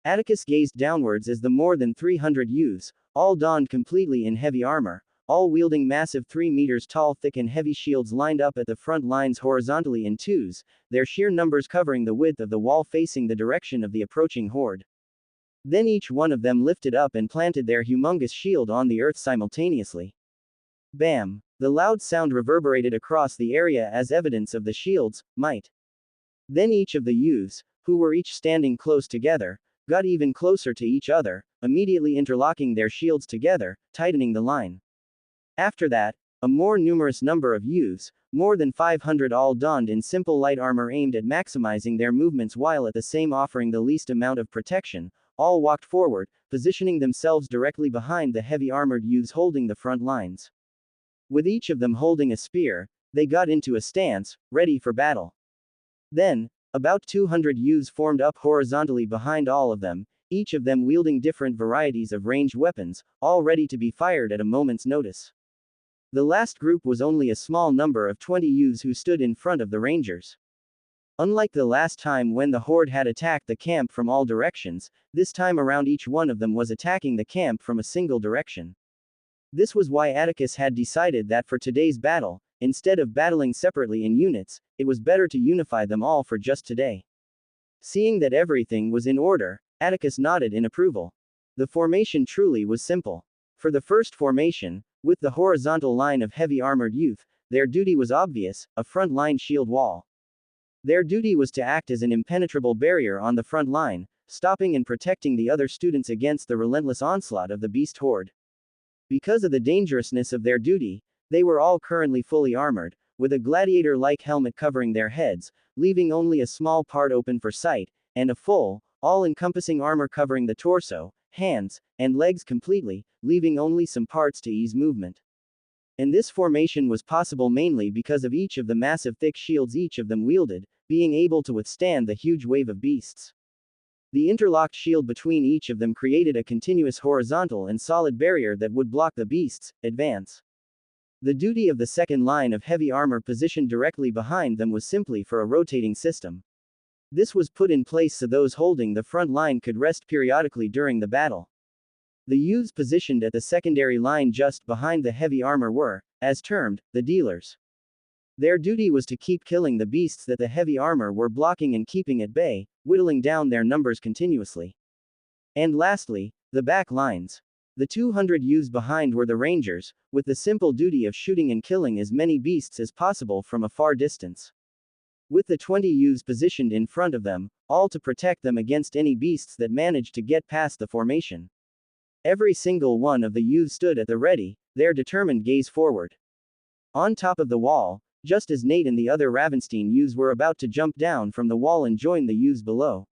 Atticus gazed downwards as the more than 300 youths, all donned completely in heavy armor, all wielding massive 3 meters tall thick and heavy shields lined up at the front lines horizontally in twos, their sheer numbers covering the width of the wall facing the direction of the approaching horde. Then each one of them lifted up and planted their humongous shield on the earth simultaneously. Bam! The loud sound reverberated across the area as evidence of the shield's might. Then each of the youths, who were each standing close together, got even closer to each other, immediately interlocking their shields together, tightening the line. After that, a more numerous number of youths, more than 500 all donned in simple light armor aimed at maximizing their movements while at the same offering the least amount of protection, all walked forward, positioning themselves directly behind the heavy armored youths holding the front lines. With each of them holding a spear, they got into a stance, ready for battle. Then, about 200 youths formed up horizontally behind all of them, each of them wielding different varieties of ranged weapons, all ready to be fired at a moment's notice. The last group was only a small number of 20 youths who stood in front of the rangers. Unlike the last time when the horde had attacked the camp from all directions, this time around each one of them was attacking the camp from a single direction. This was why Atticus had decided that for today's battle, instead of battling separately in units, it was better to unify them all for just today. Seeing that everything was in order, Atticus nodded in approval. The formation truly was simple. For the first formation, with the horizontal line of heavy armored youth, their duty was obvious, a front line shield wall. Their duty was to act as an impenetrable barrier on the front line, stopping and protecting the other students against the relentless onslaught of the beast horde. Because of the dangerousness of their duty, they were all currently fully armored, with a gladiator-like helmet covering their heads, leaving only a small part open for sight, and a full, all-encompassing armor covering the torso, hands, and legs completely, leaving only some parts to ease movement. And this formation was possible mainly because of each of the massive thick shields each of them wielded, being able to withstand the huge wave of beasts. The interlocked shield between each of them created a continuous horizontal and solid barrier that would block the beasts' advance. The duty of the second line of heavy armor positioned directly behind them was simply for a rotating system. This was put in place so those holding the front line could rest periodically during the battle. The youths positioned at the secondary line just behind the heavy armor were, as termed, the dealers. Their duty was to keep killing the beasts that the heavy armor were blocking and keeping at bay, whittling down their numbers continuously. And lastly, the back lines. The 200 youths behind were the rangers, with the simple duty of shooting and killing as many beasts as possible from a far distance. With the 20 youths positioned in front of them, all to protect them against any beasts that managed to get past the formation. Every single one of the youths stood at the ready, their determined gaze forward. On top of the wall, just as Nate and the other Ravenstein youths were about to jump down from the wall and join the youths below.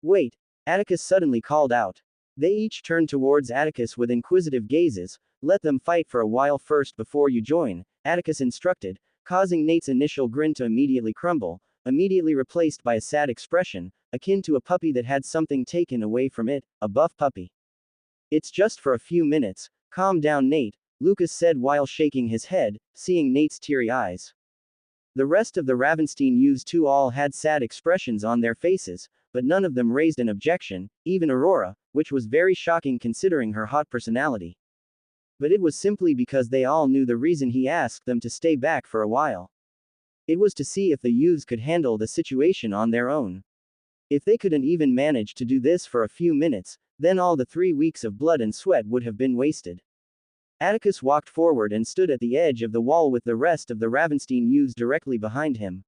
Wait, Atticus suddenly called out. They each turned towards Atticus with inquisitive gazes. Let them fight for a while first before you join, Atticus instructed, causing Nate's initial grin to immediately crumble, immediately replaced by a sad expression, akin to a puppy that had something taken away from it, a buff puppy. It's just for a few minutes, calm down Nate, Lucas said while shaking his head, seeing Nate's teary eyes. The rest of the Ravenstein youths too all had sad expressions on their faces, but none of them raised an objection, even Aurora, which was very shocking considering her hot personality. But it was simply because they all knew the reason he asked them to stay back for a while. It was to see if the youths could handle the situation on their own. If they couldn't even manage to do this for a few minutes, then all the 3 weeks of blood and sweat would have been wasted. Atticus walked forward and stood at the edge of the wall with the rest of the Ravenstein youths directly behind him.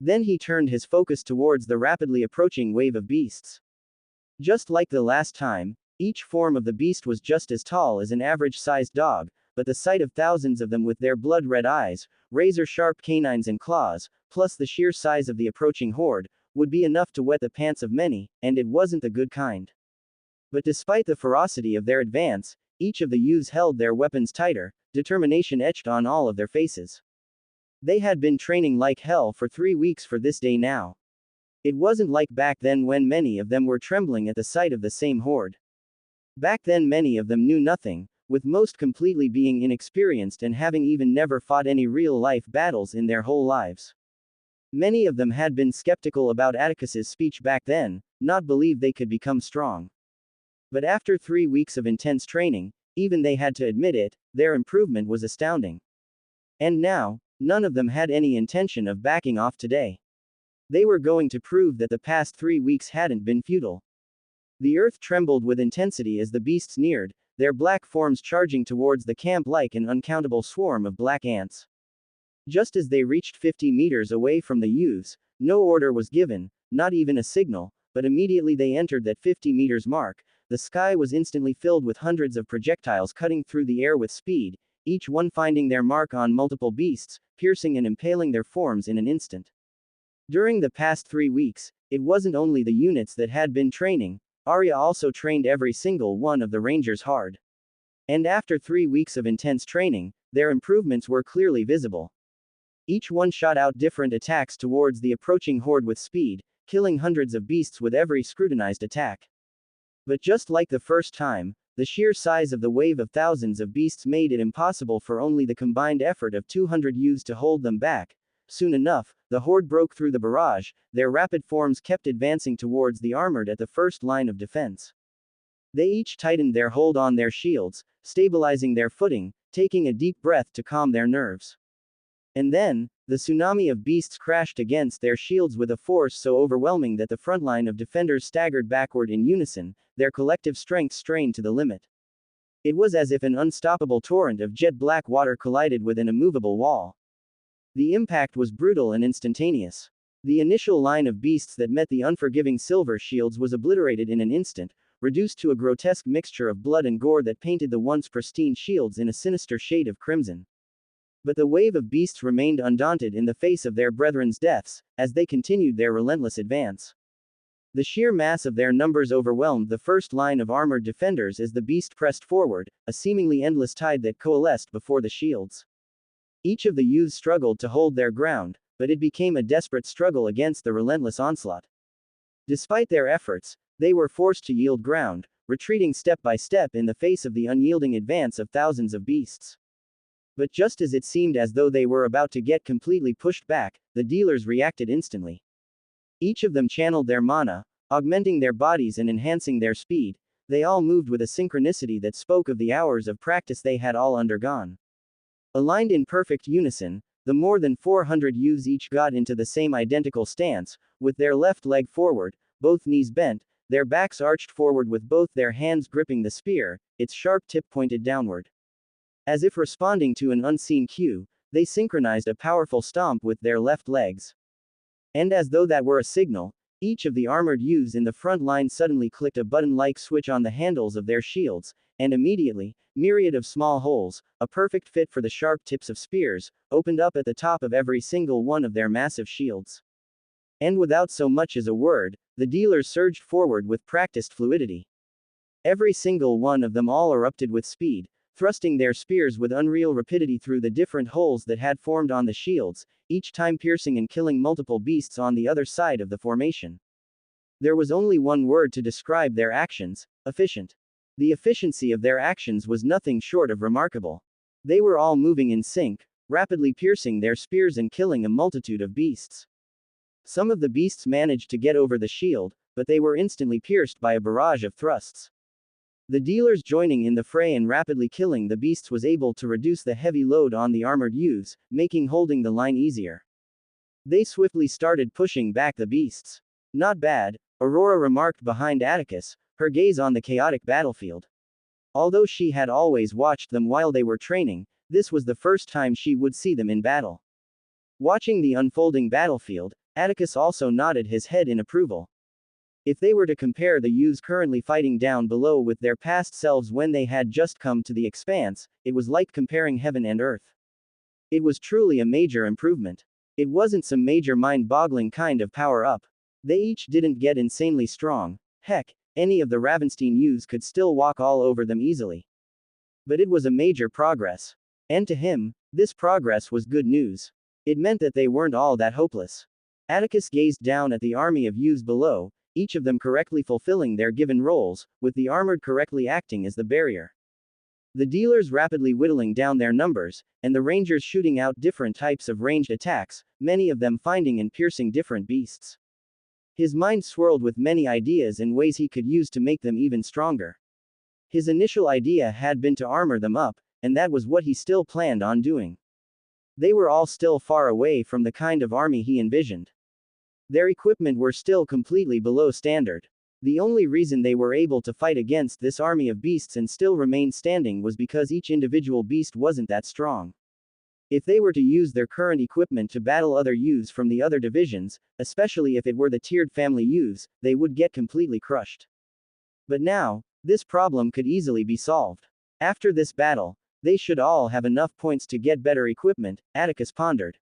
Then he turned his focus towards the rapidly approaching wave of beasts. Just like the last time, each form of the beast was just as tall as an average-sized dog, but the sight of thousands of them with their blood-red eyes, razor-sharp canines and claws, plus the sheer size of the approaching horde, would be enough to wet the pants of many, and it wasn't the good kind. But despite the ferocity of their advance, each of the youths held their weapons tighter, determination etched on all of their faces. They had been training like hell for 3 weeks for this day now. It wasn't like back then when many of them were trembling at the sight of the same horde. Back then many of them knew nothing, with most completely being inexperienced and having even never fought any real-life battles in their whole lives. Many of them had been skeptical about Atticus's speech back then, not believe they could become strong. But after 3 weeks of intense training, even they had to admit it, their improvement was astounding. And now, none of them had any intention of backing off today. They were going to prove that the past 3 weeks hadn't been futile. The earth trembled with intensity as the beasts neared, their black forms charging towards the camp like an uncountable swarm of black ants. Just as they reached 50 meters away from the youths, no order was given, not even a signal, but immediately they entered that 50 meters mark. The sky was instantly filled with hundreds of projectiles cutting through the air with speed, each one finding their mark on multiple beasts, piercing and impaling their forms in an instant. During the past 3 weeks, it wasn't only the units that had been training, Arya also trained every single one of the Rangers hard. And after 3 weeks of intense training, their improvements were clearly visible. Each one shot out different attacks towards the approaching horde with speed, killing hundreds of beasts with every scrutinized attack. But just like the first time, the sheer size of the wave of thousands of beasts made it impossible for only the combined effort of 200 youths to hold them back. Soon enough, the horde broke through the barrage, their rapid forms kept advancing towards the armored at the first line of defense. They each tightened their hold on their shields, stabilizing their footing, taking a deep breath to calm their nerves. And then, the tsunami of beasts crashed against their shields with a force so overwhelming that the front line of defenders staggered backward in unison, their collective strength strained to the limit. It was as if an unstoppable torrent of jet black water collided with an immovable wall. The impact was brutal and instantaneous. The initial line of beasts that met the unforgiving silver shields was obliterated in an instant, reduced to a grotesque mixture of blood and gore that painted the once pristine shields in a sinister shade of crimson. But the wave of beasts remained undaunted in the face of their brethren's deaths, as they continued their relentless advance. The sheer mass of their numbers overwhelmed the first line of armored defenders as the beast pressed forward, a seemingly endless tide that coalesced before the shields. Each of the youths struggled to hold their ground, but it became a desperate struggle against the relentless onslaught. Despite their efforts, they were forced to yield ground, retreating step by step in the face of the unyielding advance of thousands of beasts. But just as it seemed as though they were about to get completely pushed back, the dealers reacted instantly. Each of them channeled their mana, augmenting their bodies and enhancing their speed. They all moved with a synchronicity that spoke of the hours of practice they had all undergone. Aligned in perfect unison, the more than 400 youths each got into the same identical stance, with their left leg forward, both knees bent, their backs arched forward with both their hands gripping the spear, its sharp tip pointed downward. As if responding to an unseen cue, they synchronized a powerful stomp with their left legs. And as though that were a signal, each of the armored youths in the front line suddenly clicked a button-like switch on the handles of their shields, and immediately, myriad of small holes, a perfect fit for the sharp tips of spears, opened up at the top of every single one of their massive shields. And without so much as a word, the dealers surged forward with practiced fluidity. Every single one of them all erupted with speed, thrusting their spears with unreal rapidity through the different holes that had formed on the shields, each time piercing and killing multiple beasts on the other side of the formation. There was only one word to describe their actions: efficient. The efficiency of their actions was nothing short of remarkable. They were all moving in sync, rapidly piercing their spears and killing a multitude of beasts. Some of the beasts managed to get over the shield, but they were instantly pierced by a barrage of thrusts. The dealers joining in the fray and rapidly killing the beasts was able to reduce the heavy load on the armored youths, making holding the line easier. They swiftly started pushing back the beasts. Not bad, Aurora remarked behind Atticus, her gaze on the chaotic battlefield. Although she had always watched them while they were training, this was the first time she would see them in battle. Watching the unfolding battlefield, Atticus also nodded his head in approval. If they were to compare the youths currently fighting down below with their past selves when they had just come to the expanse, it was like comparing heaven and earth. It was truly a major improvement. It wasn't some major mind-boggling kind of power-up. They each didn't get insanely strong. Heck, any of the Ravenstein youths could still walk all over them easily. But it was a major progress. And to him, this progress was good news. It meant that they weren't all that hopeless. Atticus gazed down at the army of youths below, each of them correctly fulfilling their given roles, with the armored correctly acting as the barrier. The dealers rapidly whittling down their numbers, and the rangers shooting out different types of ranged attacks, many of them finding and piercing different beasts. His mind swirled with many ideas and ways he could use to make them even stronger. His initial idea had been to armor them up, and that was what he still planned on doing. They were all still far away from the kind of army he envisioned. Their equipment were still completely below standard. The only reason they were able to fight against this army of beasts and still remain standing was because each individual beast wasn't that strong. If they were to use their current equipment to battle other youths from the other divisions, especially if it were the tiered family youths, they would get completely crushed. But now, this problem could easily be solved. After this battle, they should all have enough points to get better equipment, Atticus pondered.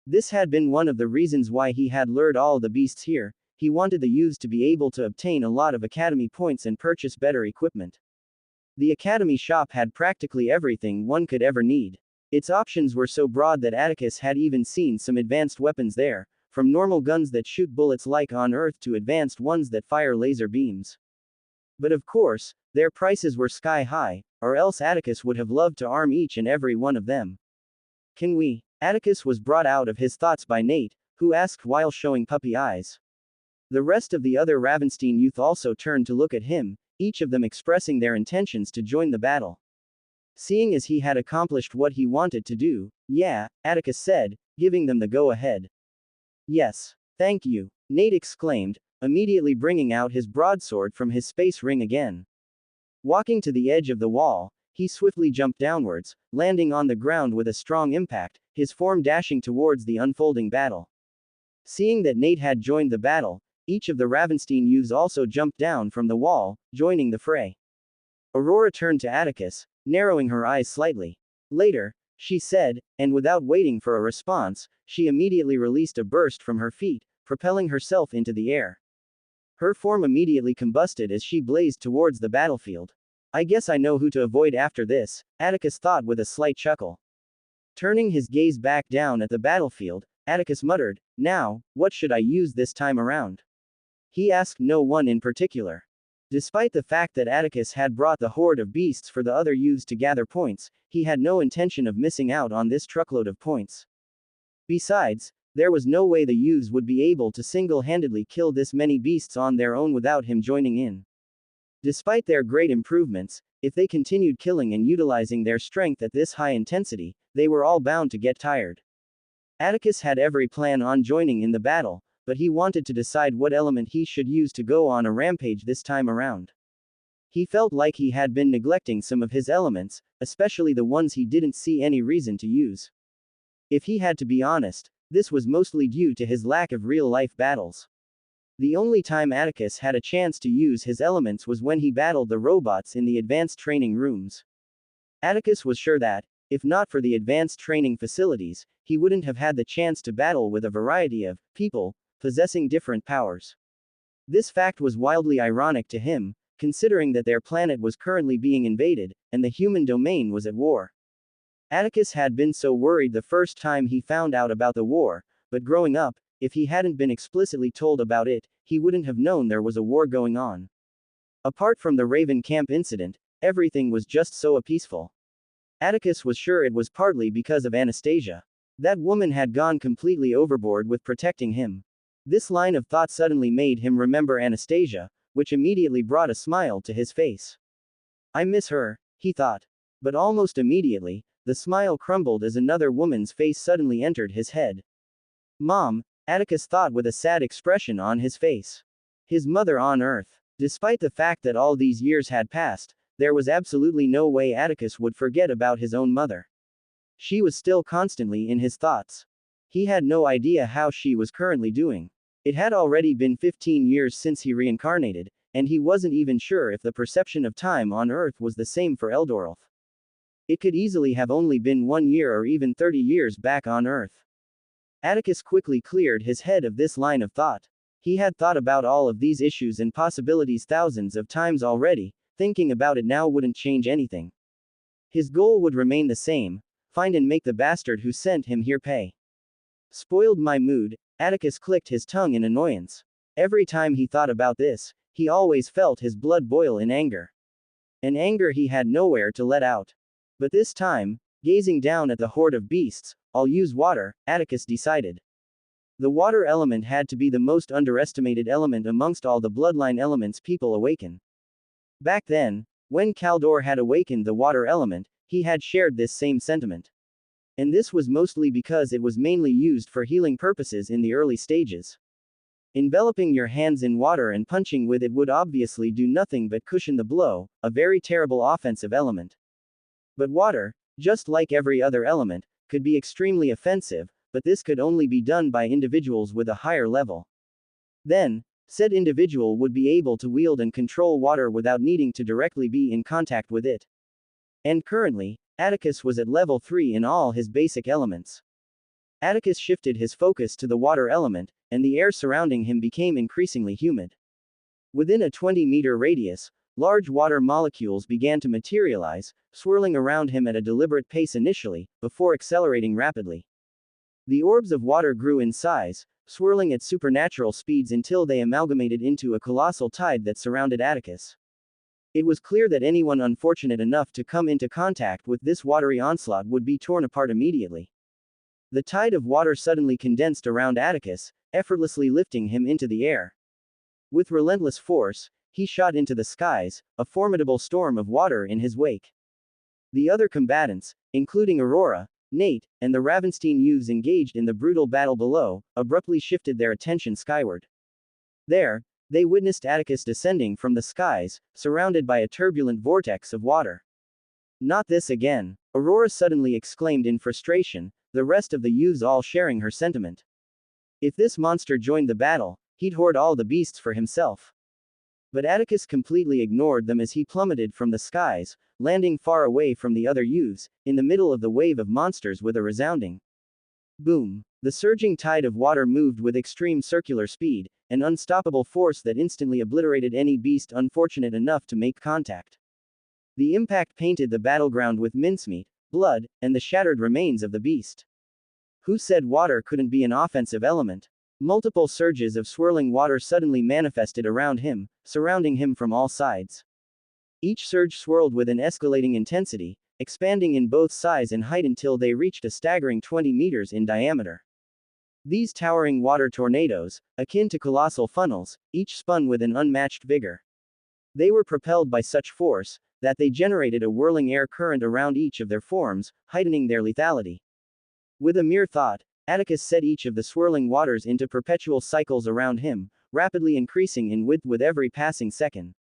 This had been one of the reasons why he had lured all the beasts here. He wanted the youths to be able to obtain a lot of academy points and purchase better equipment. The academy shop had practically everything one could ever need. Its options were so broad that Atticus had even seen some advanced weapons there, from normal guns that shoot bullets like on Earth to advanced ones that fire laser beams. But of course, their prices were sky high, or else Atticus would have loved to arm each and every one of them. Can we? Atticus was brought out of his thoughts by Nate, who asked while showing puppy eyes. The rest of the other Ravenstein youth also turned to look at him, each of them expressing their intentions to join the battle. Seeing as he had accomplished what he wanted to do, yeah, Atticus said, giving them the go-ahead. Yes. Thank you, Nate exclaimed, immediately bringing out his broadsword from his space ring again. Walking to the edge of the wall, he swiftly jumped downwards, landing on the ground with a strong impact, his form dashing towards the unfolding battle. Seeing that Nate had joined the battle, each of the Ravenstein youths also jumped down from the wall, joining the fray. Aurora turned to Atticus, narrowing her eyes slightly. Later, she said, and without waiting for a response, she immediately released a burst from her feet, propelling herself into the air. Her form immediately combusted as she blazed towards the battlefield. I guess I know who to avoid after this, Atticus thought with a slight chuckle. Turning his gaze back down at the battlefield, Atticus muttered. Now, what should I use this time around? He asked no one in particular. Despite the fact that Atticus had brought the horde of beasts for the other youths to gather points, he had no intention of missing out on this truckload of points. Besides, there was no way the youths would be able to single-handedly kill this many beasts on their own without him joining in. Despite their great improvements, if they continued killing and utilizing their strength at this high intensity, they were all bound to get tired. Atticus had every plan on joining in the battle, but he wanted to decide what element he should use to go on a rampage this time around. He felt like he had been neglecting some of his elements, especially the ones he didn't see any reason to use. If he had to be honest, this was mostly due to his lack of real-life battles. The only time Atticus had a chance to use his elements was when he battled the robots in the advanced training rooms. Atticus was sure that, if not for the advanced training facilities, he wouldn't have had the chance to battle with a variety of people possessing different powers. This fact was wildly ironic to him, considering that their planet was currently being invaded, and the human domain was at war. Atticus had been so worried the first time he found out about the war, but growing up, if he hadn't been explicitly told about it, he wouldn't have known there was a war going on. Apart from the Raven Camp incident, everything was just so peaceful. Atticus was sure it was partly because of Anastasia. That woman had gone completely overboard with protecting him. This line of thought suddenly made him remember Anastasia, which immediately brought a smile to his face. I miss her, he thought. But almost immediately, the smile crumbled as another woman's face suddenly entered his head. Mom, Atticus thought with a sad expression on his face. His mother on Earth. Despite the fact that all these years had passed, there was absolutely no way Atticus would forget about his own mother. She was still constantly in his thoughts. He had no idea how she was currently doing. It had already been 15 years since he reincarnated, and he wasn't even sure if the perception of time on Earth was the same for Eldorolf. It could easily have only been 1 year or even 30 years back on Earth. Atticus quickly cleared his head of this line of thought. He had thought about all of these issues and possibilities thousands of times already, thinking about it now wouldn't change anything. His goal would remain the same: find and make the bastard who sent him here pay. Spoiled my mood, Atticus clicked his tongue in annoyance. Every time he thought about this, he always felt his blood boil in anger. An anger he had nowhere to let out. But this time, gazing down at the horde of beasts, I'll use water, Atticus decided. The water element had to be the most underestimated element amongst all the bloodline elements people awaken. Back then, when Kaldor had awakened the water element, he had shared this same sentiment. And this was mostly because it was mainly used for healing purposes in the early stages. Enveloping your hands in water and punching with it would obviously do nothing but cushion the blow, a very terrible offensive element. But water, just like every other element, could be extremely offensive, but this could only be done by individuals with a higher level. Then, said individual would be able to wield and control water without needing to directly be in contact with it. And currently, Atticus was at level 3 in all his basic elements. Atticus shifted his focus to the water element, and the air surrounding him became increasingly humid. Within a 20-meter radius, large water molecules began to materialize, swirling around him at a deliberate pace initially, before accelerating rapidly. The orbs of water grew in size, swirling at supernatural speeds until they amalgamated into a colossal tide that surrounded Atticus. It was clear that anyone unfortunate enough to come into contact with this watery onslaught would be torn apart immediately. The tide of water suddenly condensed around Atticus, effortlessly lifting him into the air. With relentless force, he shot into the skies, a formidable storm of water in his wake. The other combatants, including Aurora, Nate, and the Ravenstein youths engaged in the brutal battle below, abruptly shifted their attention skyward. There, they witnessed Atticus descending from the skies, surrounded by a turbulent vortex of water. Not this again, Aurora suddenly exclaimed in frustration, the rest of the youths all sharing her sentiment. If this monster joined the battle, he'd hoard all the beasts for himself. But Atticus completely ignored them as he plummeted from the skies, landing far away from the other youths, in the middle of the wave of monsters with a resounding boom. The surging tide of water moved with extreme circular speed, an unstoppable force that instantly obliterated any beast unfortunate enough to make contact. The impact painted the battleground with mincemeat, blood, and the shattered remains of the beast. Who said water couldn't be an offensive element? Multiple surges of swirling water suddenly manifested around him, surrounding him from all sides. Each surge swirled with an escalating intensity, expanding in both size and height until they reached a staggering 20 meters in diameter. These towering water tornadoes, akin to colossal funnels, each spun with an unmatched vigor. They were propelled by such force that they generated a whirling air current around each of their forms, heightening their lethality. With a mere thought, Atticus set each of the swirling waters into perpetual cycles around him, rapidly increasing in width with every passing second.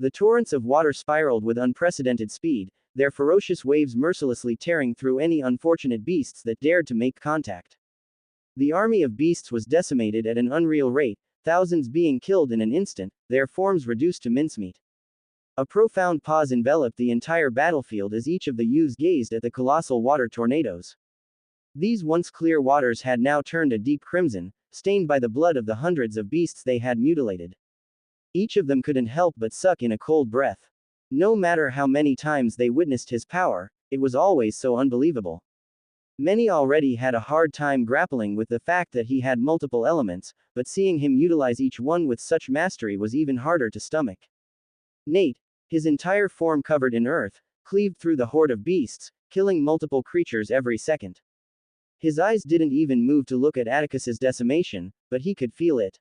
The torrents of water spiraled with unprecedented speed, their ferocious waves mercilessly tearing through any unfortunate beasts that dared to make contact. The army of beasts was decimated at an unreal rate, thousands being killed in an instant, their forms reduced to mincemeat. A profound pause enveloped the entire battlefield as each of the youths gazed at the colossal water tornadoes. These once clear waters had now turned a deep crimson, stained by the blood of the hundreds of beasts they had mutilated. Each of them couldn't help but suck in a cold breath. No matter how many times they witnessed his power, it was always so unbelievable. Many already had a hard time grappling with the fact that he had multiple elements, but seeing him utilize each one with such mastery was even harder to stomach. Nate, his entire form covered in earth, cleaved through the horde of beasts, killing multiple creatures every second. His eyes didn't even move to look at Atticus's decimation, but he could feel it.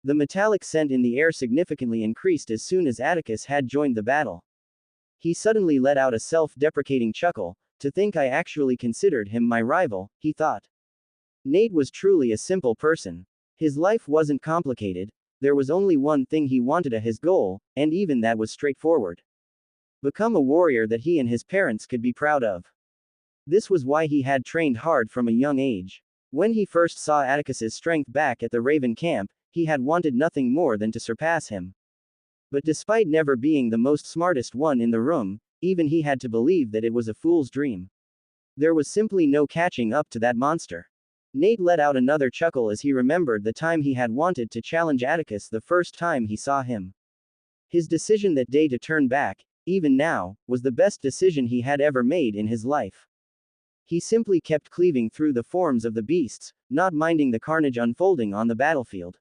The metallic scent in the air significantly increased as soon as Atticus had joined the battle. He suddenly let out a self-deprecating chuckle. To think I actually considered him my rival, he thought. Nate was truly a simple person. His life wasn't complicated, there was only one thing he wanted as his goal, and even that was straightforward. Become a warrior that he and his parents could be proud of. This was why he had trained hard from a young age. When he first saw Atticus's strength back at the Raven camp, he had wanted nothing more than to surpass him. But despite never being the most smartest one in the room, even he had to believe that it was a fool's dream. There was simply no catching up to that monster. Nate let out another chuckle as he remembered the time he had wanted to challenge Atticus the first time he saw him. His decision that day to turn back, even now, was the best decision he had ever made in his life. He simply kept cleaving through the forms of the beasts, not minding the carnage unfolding on the battlefield.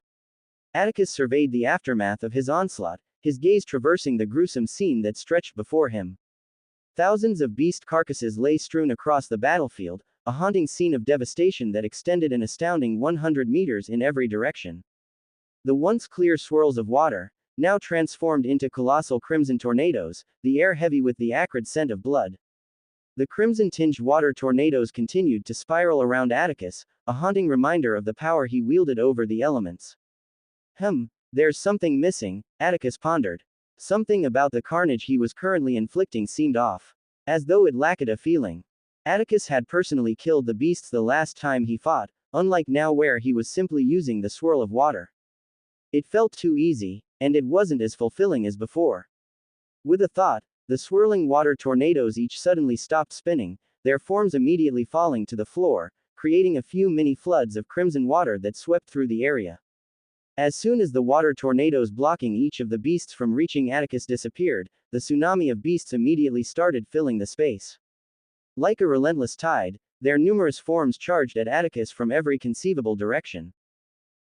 Atticus surveyed the aftermath of his onslaught, his gaze traversing the gruesome scene that stretched before him. Thousands of beast carcasses lay strewn across the battlefield, a haunting scene of devastation that extended an astounding 100 meters in every direction. The once clear swirls of water, now transformed into colossal crimson tornadoes, the air heavy with the acrid scent of blood. The crimson-tinged water tornadoes continued to spiral around Atticus, a haunting reminder of the power he wielded over the elements. There's something missing, Atticus pondered. Something about the carnage he was currently inflicting seemed off. As though it lacked a feeling. Atticus had personally killed the beasts the last time he fought, unlike now where he was simply using the swirl of water. It felt too easy, and it wasn't as fulfilling as before. With a thought, the swirling water tornadoes each suddenly stopped spinning, their forms immediately falling to the floor, creating a few mini floods of crimson water that swept through the area. As soon as the water tornadoes blocking each of the beasts from reaching Atticus disappeared, the tsunami of beasts immediately started filling the space. Like a relentless tide, their numerous forms charged at Atticus from every conceivable direction.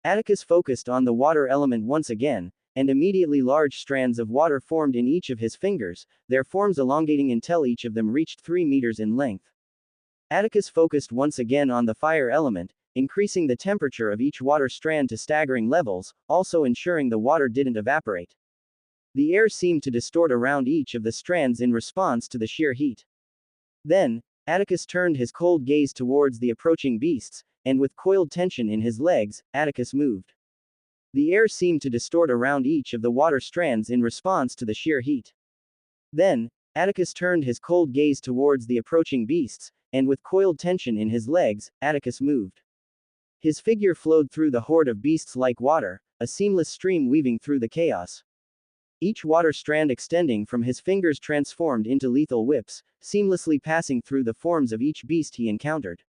Atticus focused on the water element once again, and immediately large strands of water formed in each of his fingers, their forms elongating until each of them reached 3 meters in length. Atticus focused once again on the fire element, increasing the temperature of each water strand to staggering levels, also ensuring the water didn't evaporate. The air seemed to distort around each of the strands in response to the sheer heat. Then, Atticus turned his cold gaze towards the approaching beasts, and with coiled tension in his legs, Atticus moved. The air seemed to distort around each of the water strands in response to the sheer heat. Then, Atticus turned his cold gaze towards the approaching beasts, and with coiled tension in his legs, Atticus moved. His figure flowed through the horde of beasts like water, a seamless stream weaving through the chaos. Each water strand extending from his fingers transformed into lethal whips, seamlessly passing through the forms of each beast he encountered.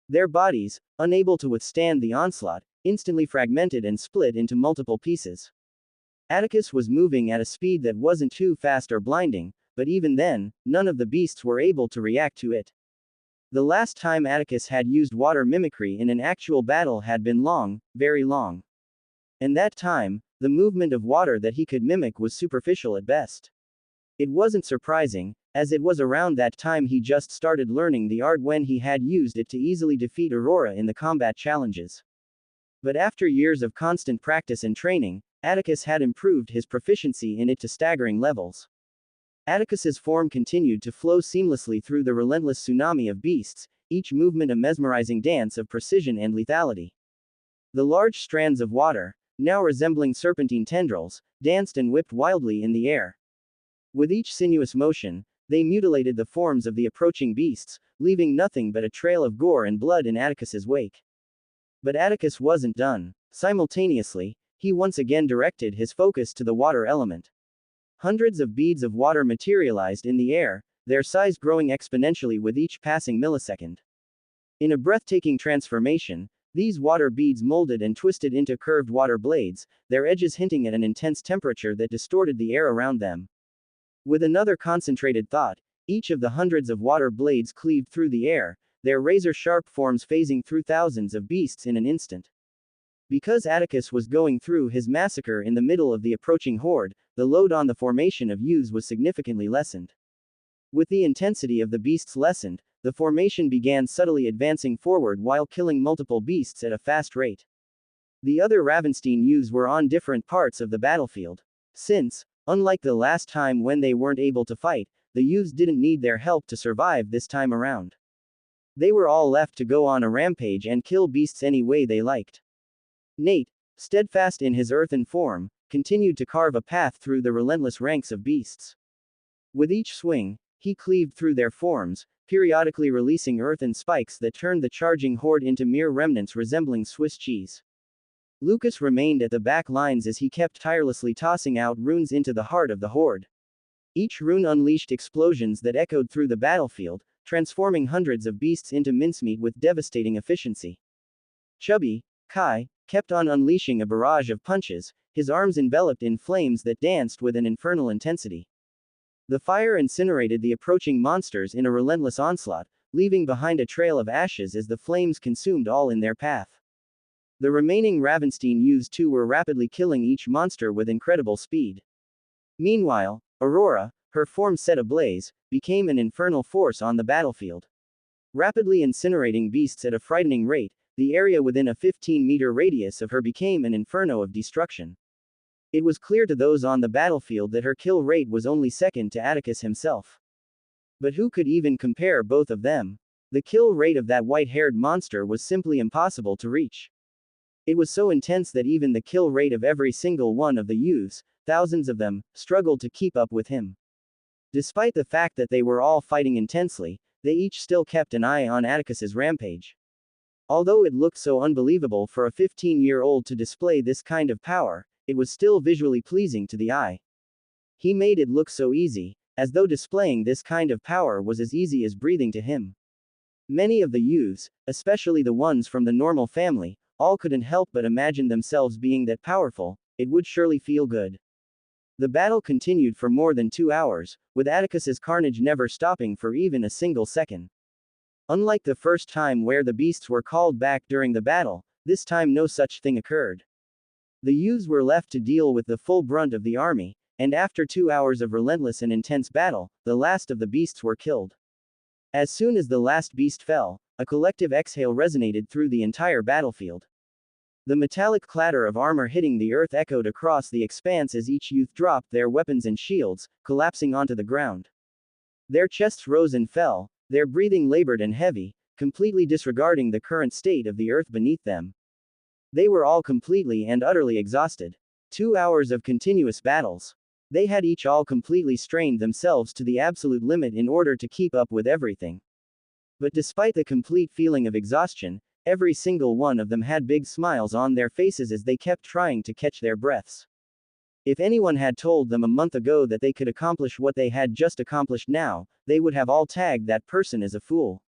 Their bodies, unable to withstand the onslaught, instantly fragmented and split into multiple pieces. Atticus was moving at a speed that wasn't too fast or blinding, but even then, none of the beasts were able to react to it. The last time Atticus had used water mimicry in an actual battle had been long, very long. And that time, the movement of water that he could mimic was superficial at best. It wasn't surprising, as it was around that time he just started learning the art when he had used it to easily defeat Aurora in the combat challenges. But after years of constant practice and training, Atticus had improved his proficiency in it to staggering levels. Atticus's form continued to flow seamlessly through the relentless tsunami of beasts, each movement a mesmerizing dance of precision and lethality. The large strands of water, now resembling serpentine tendrils, danced and whipped wildly in the air. With each sinuous motion, they mutilated the forms of the approaching beasts, leaving nothing but a trail of gore and blood in Atticus's wake. But Atticus wasn't done. Simultaneously, he once again directed his focus to the water element. Hundreds of beads of water materialized in the air, their size growing exponentially with each passing millisecond. In a breathtaking transformation, these water beads molded and twisted into curved water blades, their edges hinting at an intense temperature that distorted the air around them. With another concentrated thought, each of the hundreds of water blades cleaved through the air, their razor-sharp forms phasing through thousands of beasts in an instant. Because Atticus was going through his massacre in the middle of the approaching horde, the load on the formation of youths was significantly lessened. With the intensity of the beasts lessened, the formation began subtly advancing forward while killing multiple beasts at a fast rate. The other Ravenstein youths were on different parts of the battlefield. Since, unlike the last time when they weren't able to fight, the youths didn't need their help to survive this time around. They were all left to go on a rampage and kill beasts any way they liked. Nate, steadfast in his earthen form, continued to carve a path through the relentless ranks of beasts. With each swing, he cleaved through their forms, periodically releasing earthen spikes that turned the charging horde into mere remnants resembling Swiss cheese. Lucas remained at the back lines as he kept tirelessly tossing out runes into the heart of the horde. Each rune unleashed explosions that echoed through the battlefield, transforming hundreds of beasts into mincemeat with devastating efficiency. Chubby, Kai, kept on unleashing a barrage of punches, his arms enveloped in flames that danced with an infernal intensity. The fire incinerated the approaching monsters in a relentless onslaught, leaving behind a trail of ashes as the flames consumed all in their path. The remaining Ravenstein youths too were rapidly killing each monster with incredible speed. Meanwhile, Aurora, her form set ablaze, became an infernal force on the battlefield. Rapidly incinerating beasts at a frightening rate, the area within a 15-meter radius of her became an inferno of destruction. It was clear to those on the battlefield that her kill rate was only second to Atticus himself. But who could even compare both of them? The kill rate of that white-haired monster was simply impossible to reach. It was so intense that even the kill rate of every single one of the youths, thousands of them, struggled to keep up with him. Despite the fact that they were all fighting intensely, they each still kept an eye on Atticus's rampage. Although it looked so unbelievable for a 15-year-old to display this kind of power, it was still visually pleasing to the eye. He made it look so easy, as though displaying this kind of power was as easy as breathing to him. Many of the youths, especially the ones from the normal family, all couldn't help but imagine themselves being that powerful. It would surely feel good. The battle continued for more than 2 hours, with Atticus's carnage never stopping for even a single second. Unlike the first time where the beasts were called back during the battle, this time no such thing occurred. The youths were left to deal with the full brunt of the army, and after 2 hours of relentless and intense battle, the last of the beasts were killed. As soon as the last beast fell, a collective exhale resonated through the entire battlefield. The metallic clatter of armor hitting the earth echoed across the expanse as each youth dropped their weapons and shields, collapsing onto the ground. Their chests rose and fell, their breathing labored and heavy, completely disregarding the current state of the earth beneath them. They were all completely and utterly exhausted. 2 hours of continuous battles. They had each all completely strained themselves to the absolute limit in order to keep up with everything. But despite the complete feeling of exhaustion, every single one of them had big smiles on their faces as they kept trying to catch their breaths. If anyone had told them a month ago that they could accomplish what they had just accomplished now, they would have all tagged that person as a fool.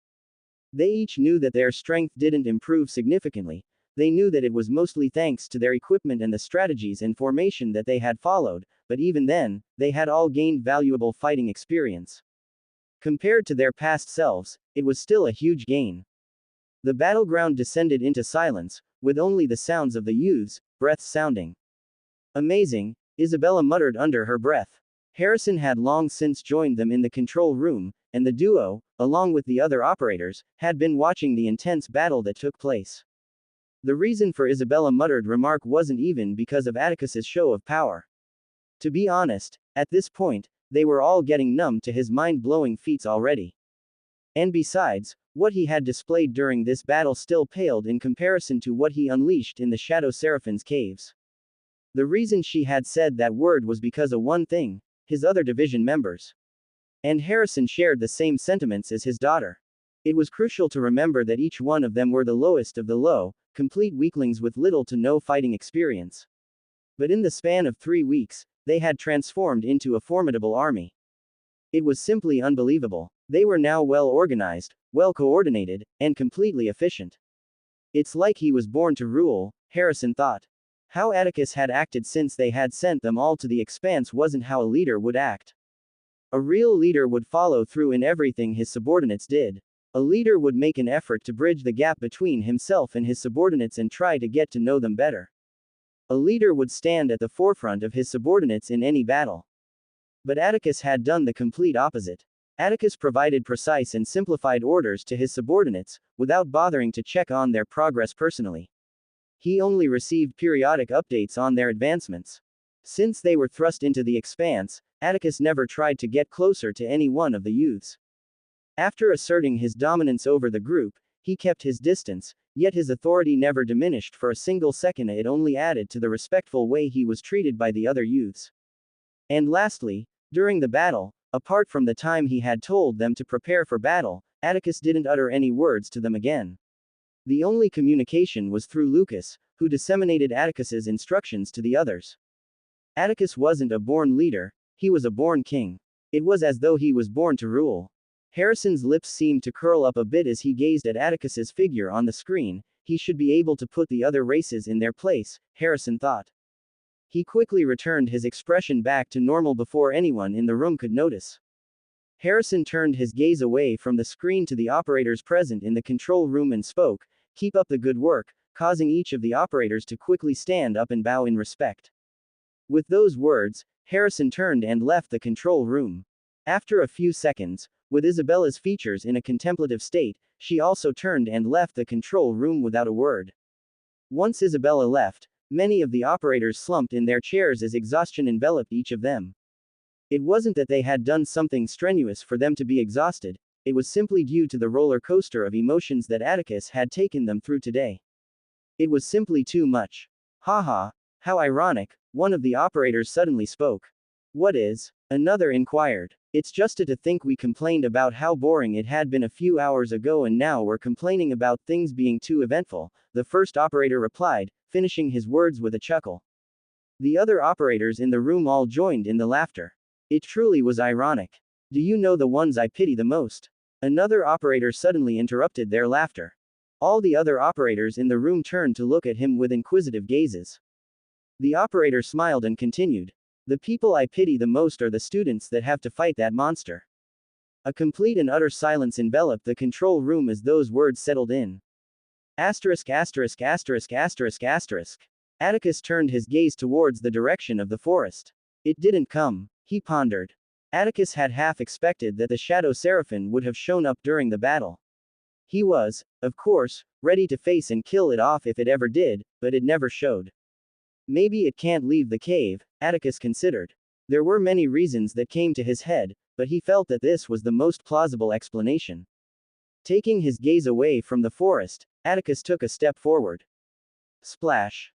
They each knew that their strength didn't improve significantly. They knew that it was mostly thanks to their equipment and the strategies and formation that they had followed, but even then, they had all gained valuable fighting experience. Compared to their past selves, it was still a huge gain. The battleground descended into silence, with only the sounds of the youths' breaths sounding. Amazing, Isabella muttered under her breath. Harrison had long since joined them in the control room, and the duo, along with the other operators, had been watching the intense battle that took place. The reason for Isabella muttered remark wasn't even because of Atticus's show of power. To be honest, at this point, they were all getting numb to his mind-blowing feats already. And besides, what he had displayed during this battle still paled in comparison to what he unleashed in the Shadow Seraphine's caves. The reason she had said that word was because of one thing: his other division members. And Harrison shared the same sentiments as his daughter. It was crucial to remember that each one of them were the lowest of the low, complete weaklings with little to no fighting experience. But in the span of 3 weeks, they had transformed into a formidable army. It was simply unbelievable. They were now well organized, well coordinated, and completely efficient. It's like he was born to rule, Harrison thought. How Atticus had acted since they had sent them all to the expanse wasn't how a leader would act. A real leader would follow through in everything his subordinates did. A leader would make an effort to bridge the gap between himself and his subordinates and try to get to know them better. A leader would stand at the forefront of his subordinates in any battle. But Atticus had done the complete opposite. Atticus provided precise and simplified orders to his subordinates, without bothering to check on their progress personally. He only received periodic updates on their advancements. Since they were thrust into the expanse, Atticus never tried to get closer to any one of the youths. After asserting his dominance over the group, he kept his distance, yet his authority never diminished for a single second. It only added to the respectful way he was treated by the other youths. And lastly, during the battle, apart from the time he had told them to prepare for battle, Atticus didn't utter any words to them again. The only communication was through Lucas, who disseminated Atticus's instructions to the others. Atticus wasn't a born leader, he was a born king. It was as though he was born to rule. Harrison's lips seemed to curl up a bit as he gazed at Atticus's figure on the screen. He should be able to put the other races in their place, Harrison thought. He quickly returned his expression back to normal before anyone in the room could notice. Harrison turned his gaze away from the screen to the operators present in the control room and spoke, "Keep up the good work," causing each of the operators to quickly stand up and bow in respect. With those words, Harrison turned and left the control room. After a few seconds, with Isabella's features in a contemplative state, she also turned and left the control room without a word. Once Isabella left, many of the operators slumped in their chairs as exhaustion enveloped each of them. It wasn't that they had done something strenuous for them to be exhausted, it was simply due to the roller coaster of emotions that Atticus had taken them through today. It was simply too much. Haha, how ironic, one of the operators suddenly spoke. What is? Another inquired. It's just to think we complained about how boring it had been a few hours ago and now we're complaining about things being too eventful, the first operator replied, finishing his words with a chuckle. The other operators in the room all joined in the laughter. It truly was ironic. Do you know the ones I pity the most? Another operator suddenly interrupted their laughter. All the other operators in the room turned to look at him with inquisitive gazes. The operator smiled and continued. The people I pity the most are the students that have to fight that monster. A complete and utter silence enveloped the control room as those words settled in. Asterisk asterisk asterisk asterisk asterisk. Atticus turned his gaze towards the direction of the forest. It didn't come, he pondered. Atticus had half expected that the Shadow Seraphine would have shown up during the battle. He was, of course, ready to face and kill it off if it ever did, but it never showed. Maybe it can't leave the cave, Atticus considered. There were many reasons that came to his head, but he felt that this was the most plausible explanation. Taking his gaze away from the forest, Atticus took a step forward. Splash.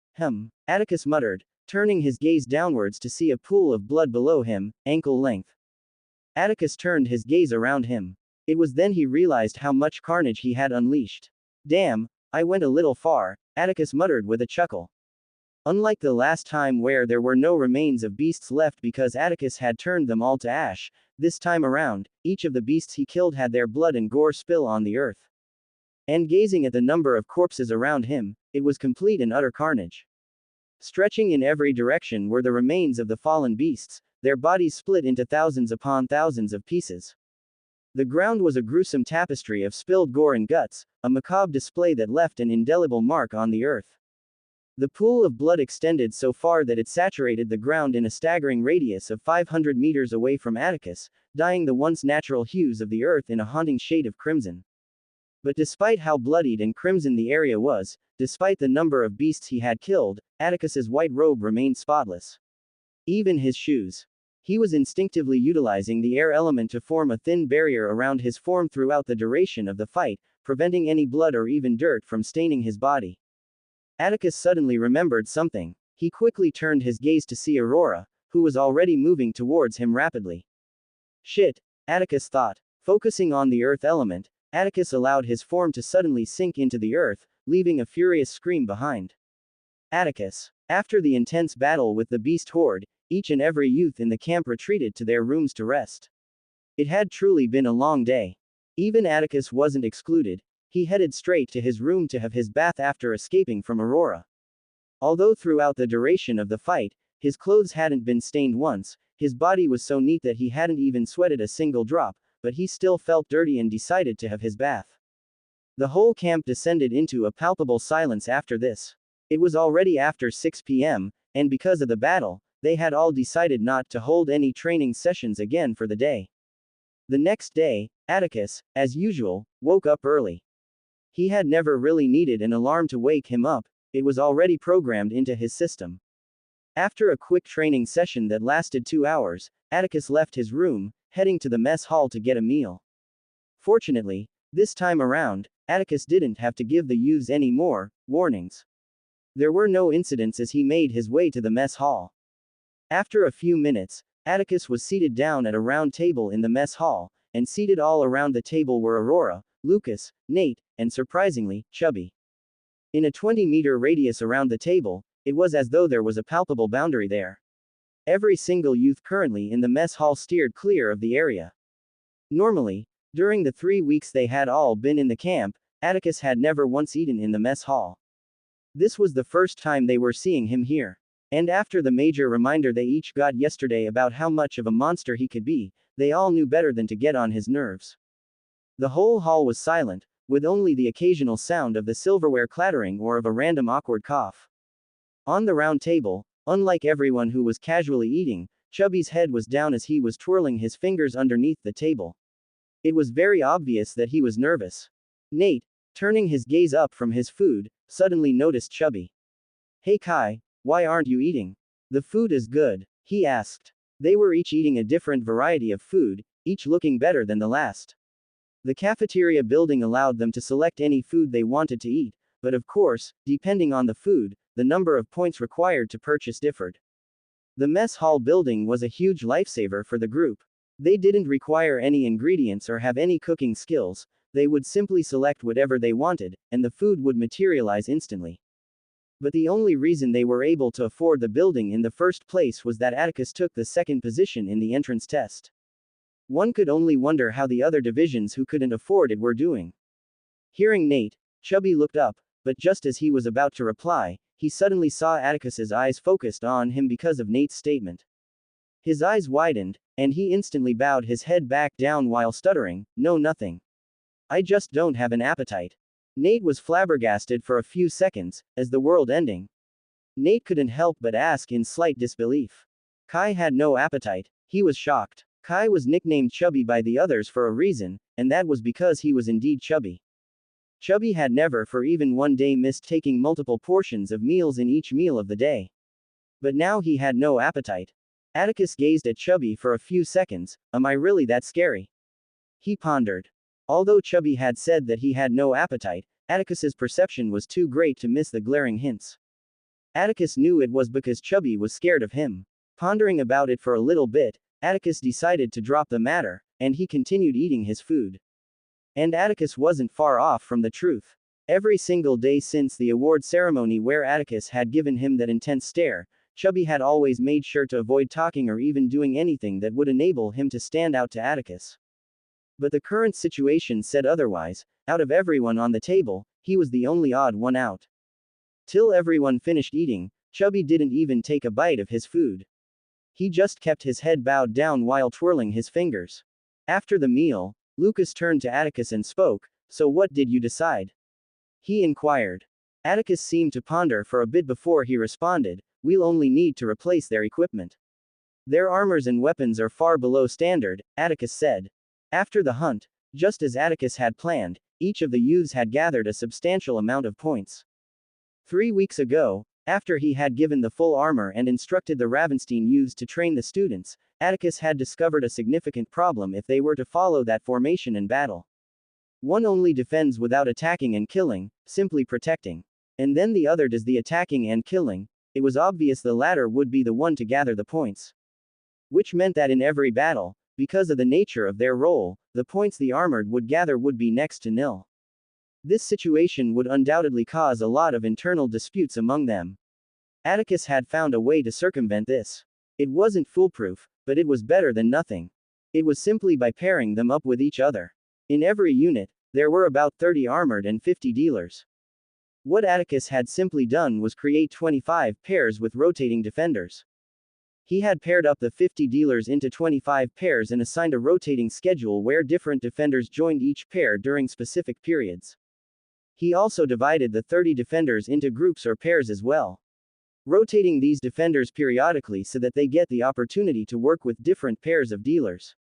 Atticus muttered, turning his gaze downwards to see a pool of blood below him, ankle length. Atticus turned his gaze around him. It was then he realized how much carnage he had unleashed. Damn, I went a little far, Atticus muttered with a chuckle. Unlike the last time where there were no remains of beasts left because Atticus had turned them all to ash, this time around, each of the beasts he killed had their blood and gore spill on the earth. And gazing at the number of corpses around him, it was complete and utter carnage. Stretching in every direction were the remains of the fallen beasts, their bodies split into thousands upon thousands of pieces. The ground was a gruesome tapestry of spilled gore and guts, a macabre display that left an indelible mark on the earth. The pool of blood extended so far that it saturated the ground in a staggering radius of 500 meters away from Atticus, dyeing the once natural hues of the earth in a haunting shade of crimson. But despite how bloodied and crimson the area was, despite the number of beasts he had killed, Atticus's white robe remained spotless. Even his shoes. He was instinctively utilizing the air element to form a thin barrier around his form throughout the duration of the fight, preventing any blood or even dirt from staining his body. Atticus suddenly remembered something. He quickly turned his gaze to see Aurora, who was already moving towards him rapidly. Shit, Atticus thought. Focusing on the earth element, Atticus allowed his form to suddenly sink into the earth, leaving a furious scream behind. Atticus. After the intense battle with the beast horde, each and every youth in the camp retreated to their rooms to rest. It had truly been a long day. Even Atticus wasn't excluded. He headed straight to his room to have his bath after escaping from Aurora. Although throughout the duration of the fight, his clothes hadn't been stained once, his body was so neat that he hadn't even sweated a single drop, but he still felt dirty and decided to have his bath. The whole camp descended into a palpable silence after this. It was already after 6 p.m., and because of the battle, they had all decided not to hold any training sessions again for the day. The next day, Atticus, as usual, woke up early. He had never really needed an alarm to wake him up, it was already programmed into his system. After a quick training session that lasted 2 hours, Atticus left his room, heading to the mess hall to get a meal. Fortunately, this time around, Atticus didn't have to give the youths any more warnings. There were no incidents as he made his way to the mess hall. After a few minutes, Atticus was seated down at a round table in the mess hall, and seated all around the table were Aurora, Lucas, Nate, and surprisingly, Chubby. In a 20-meter radius around the table, it was as though there was a palpable boundary there. Every single youth currently in the mess hall steered clear of the area. Normally, during the 3 weeks they had all been in the camp, Atticus had never once eaten in the mess hall. This was the first time they were seeing him here. And after the major reminder they each got yesterday about how much of a monster he could be, they all knew better than to get on his nerves. The whole hall was silent, with only the occasional sound of the silverware clattering or of a random awkward cough. On the round table, unlike everyone who was casually eating, Chubby's head was down as he was twirling his fingers underneath the table. It was very obvious that he was nervous. Nate, turning his gaze up from his food, suddenly noticed Chubby. "Hey Kai, why aren't you eating? The food is good," he asked. They were each eating a different variety of food, each looking better than the last. The cafeteria building allowed them to select any food they wanted to eat, but of course, depending on the food, the number of points required to purchase differed. The mess hall building was a huge lifesaver for the group. They didn't require any ingredients or have any cooking skills, they would simply select whatever they wanted, and the food would materialize instantly. But the only reason they were able to afford the building in the first place was that Atticus took the second position in the entrance test. One could only wonder how the other divisions who couldn't afford it were doing. Hearing Nate, Chubby looked up, but just as he was about to reply, he suddenly saw Atticus's eyes focused on him because of Nate's statement. His eyes widened, and he instantly bowed his head back down while stuttering, "No, nothing. I just don't have an appetite." Nate was flabbergasted for a few seconds, as the world ending. Nate couldn't help but ask in slight disbelief. Kai had no appetite, he was shocked. Kai was nicknamed Chubby by the others for a reason, and that was because he was indeed chubby. Chubby had never for even one day missed taking multiple portions of meals in each meal of the day. But now he had no appetite. Atticus gazed at Chubby for a few seconds. "Am I really that scary?" he pondered. Although Chubby had said that he had no appetite, Atticus's perception was too great to miss the glaring hints. Atticus knew it was because Chubby was scared of him. Pondering about it for a little bit, Atticus decided to drop the matter, and he continued eating his food. And Atticus wasn't far off from the truth. Every single day since the award ceremony where Atticus had given him that intense stare, Chubby had always made sure to avoid talking or even doing anything that would enable him to stand out to Atticus. But the current situation said otherwise. Out of everyone on the table, he was the only odd one out. Till everyone finished eating, Chubby didn't even take a bite of his food. He just kept his head bowed down while twirling his fingers. After the meal, Lucas turned to Atticus and spoke, "So what did you decide?" he inquired. Atticus seemed to ponder for a bit before he responded, "We'll only need to replace their equipment. Their armors and weapons are far below standard," Atticus said. After the hunt, just as Atticus had planned, each of the youths had gathered a substantial amount of points. 3 weeks ago, after he had given the full armor and instructed the Ravenstein youths to train the students, Atticus had discovered a significant problem if they were to follow that formation in battle. One only defends without attacking and killing, simply protecting. And then the other does the attacking and killing. It was obvious the latter would be the one to gather the points. Which meant that in every battle, because of the nature of their role, the points the armored would gather would be next to nil. This situation would undoubtedly cause a lot of internal disputes among them. Atticus had found a way to circumvent this. It wasn't foolproof, but it was better than nothing. It was simply by pairing them up with each other. In every unit, there were about 30 armored and 50 dealers. What Atticus had simply done was create 25 pairs with rotating defenders. He had paired up the 50 dealers into 25 pairs and assigned a rotating schedule where different defenders joined each pair during specific periods. He also divided the 30 defenders into groups or pairs as well, rotating these defenders periodically so that they get the opportunity to work with different pairs of dealers.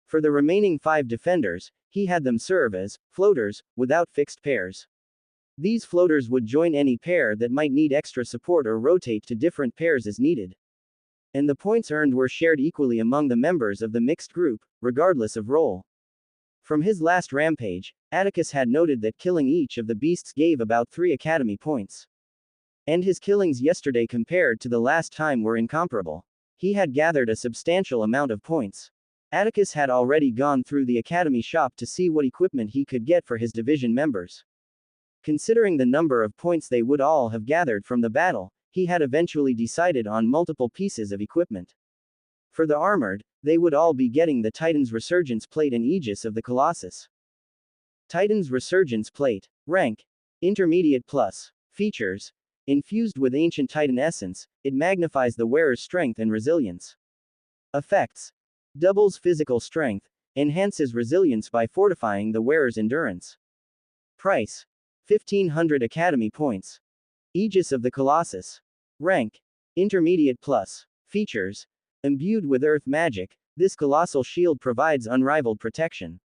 For the remaining 5 defenders, he had them serve as floaters, without fixed pairs. These floaters would join any pair that might need extra support or rotate to different pairs as needed. And the points earned were shared equally among the members of the mixed group, regardless of role. From his last rampage, Atticus had noted that killing each of the beasts gave about 3 academy points. And his killings yesterday compared to the last time were incomparable. He had gathered a substantial amount of points. Atticus had already gone through the academy shop to see what equipment he could get for his division members. Considering the number of points they would all have gathered from the battle, he had eventually decided on multiple pieces of equipment. For the armored, they would all be getting the Titan's Resurgence Plate and Aegis of the Colossus. Titan's Resurgence Plate. Rank. Intermediate plus. Features. Infused with ancient Titan essence, it magnifies the wearer's strength and resilience. Effects. Doubles physical strength, enhances resilience by fortifying the wearer's endurance. Price. 1500 academy points. Aegis of the Colossus. Rank. Intermediate plus. Features. Imbued with earth magic, this colossal shield provides unrivaled protection.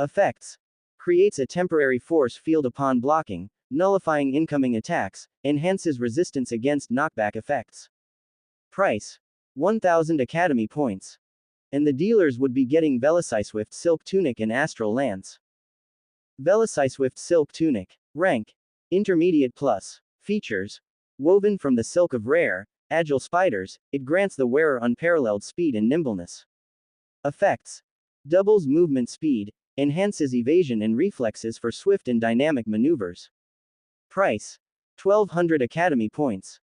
Effects. Creates a temporary force field upon blocking, nullifying incoming attacks, enhances resistance against knockback effects. Price. 1000 academy points. And the dealers would be getting Velociswift Silk Tunic and Astral Lance. Velociswift Silk Tunic. Rank. Intermediate plus. Features. Woven from the silk of rare, agile spiders, it grants the wearer unparalleled speed and nimbleness. Effects. Doubles movement speed, enhances evasion and reflexes for swift and dynamic maneuvers. Price. 1200 academy points.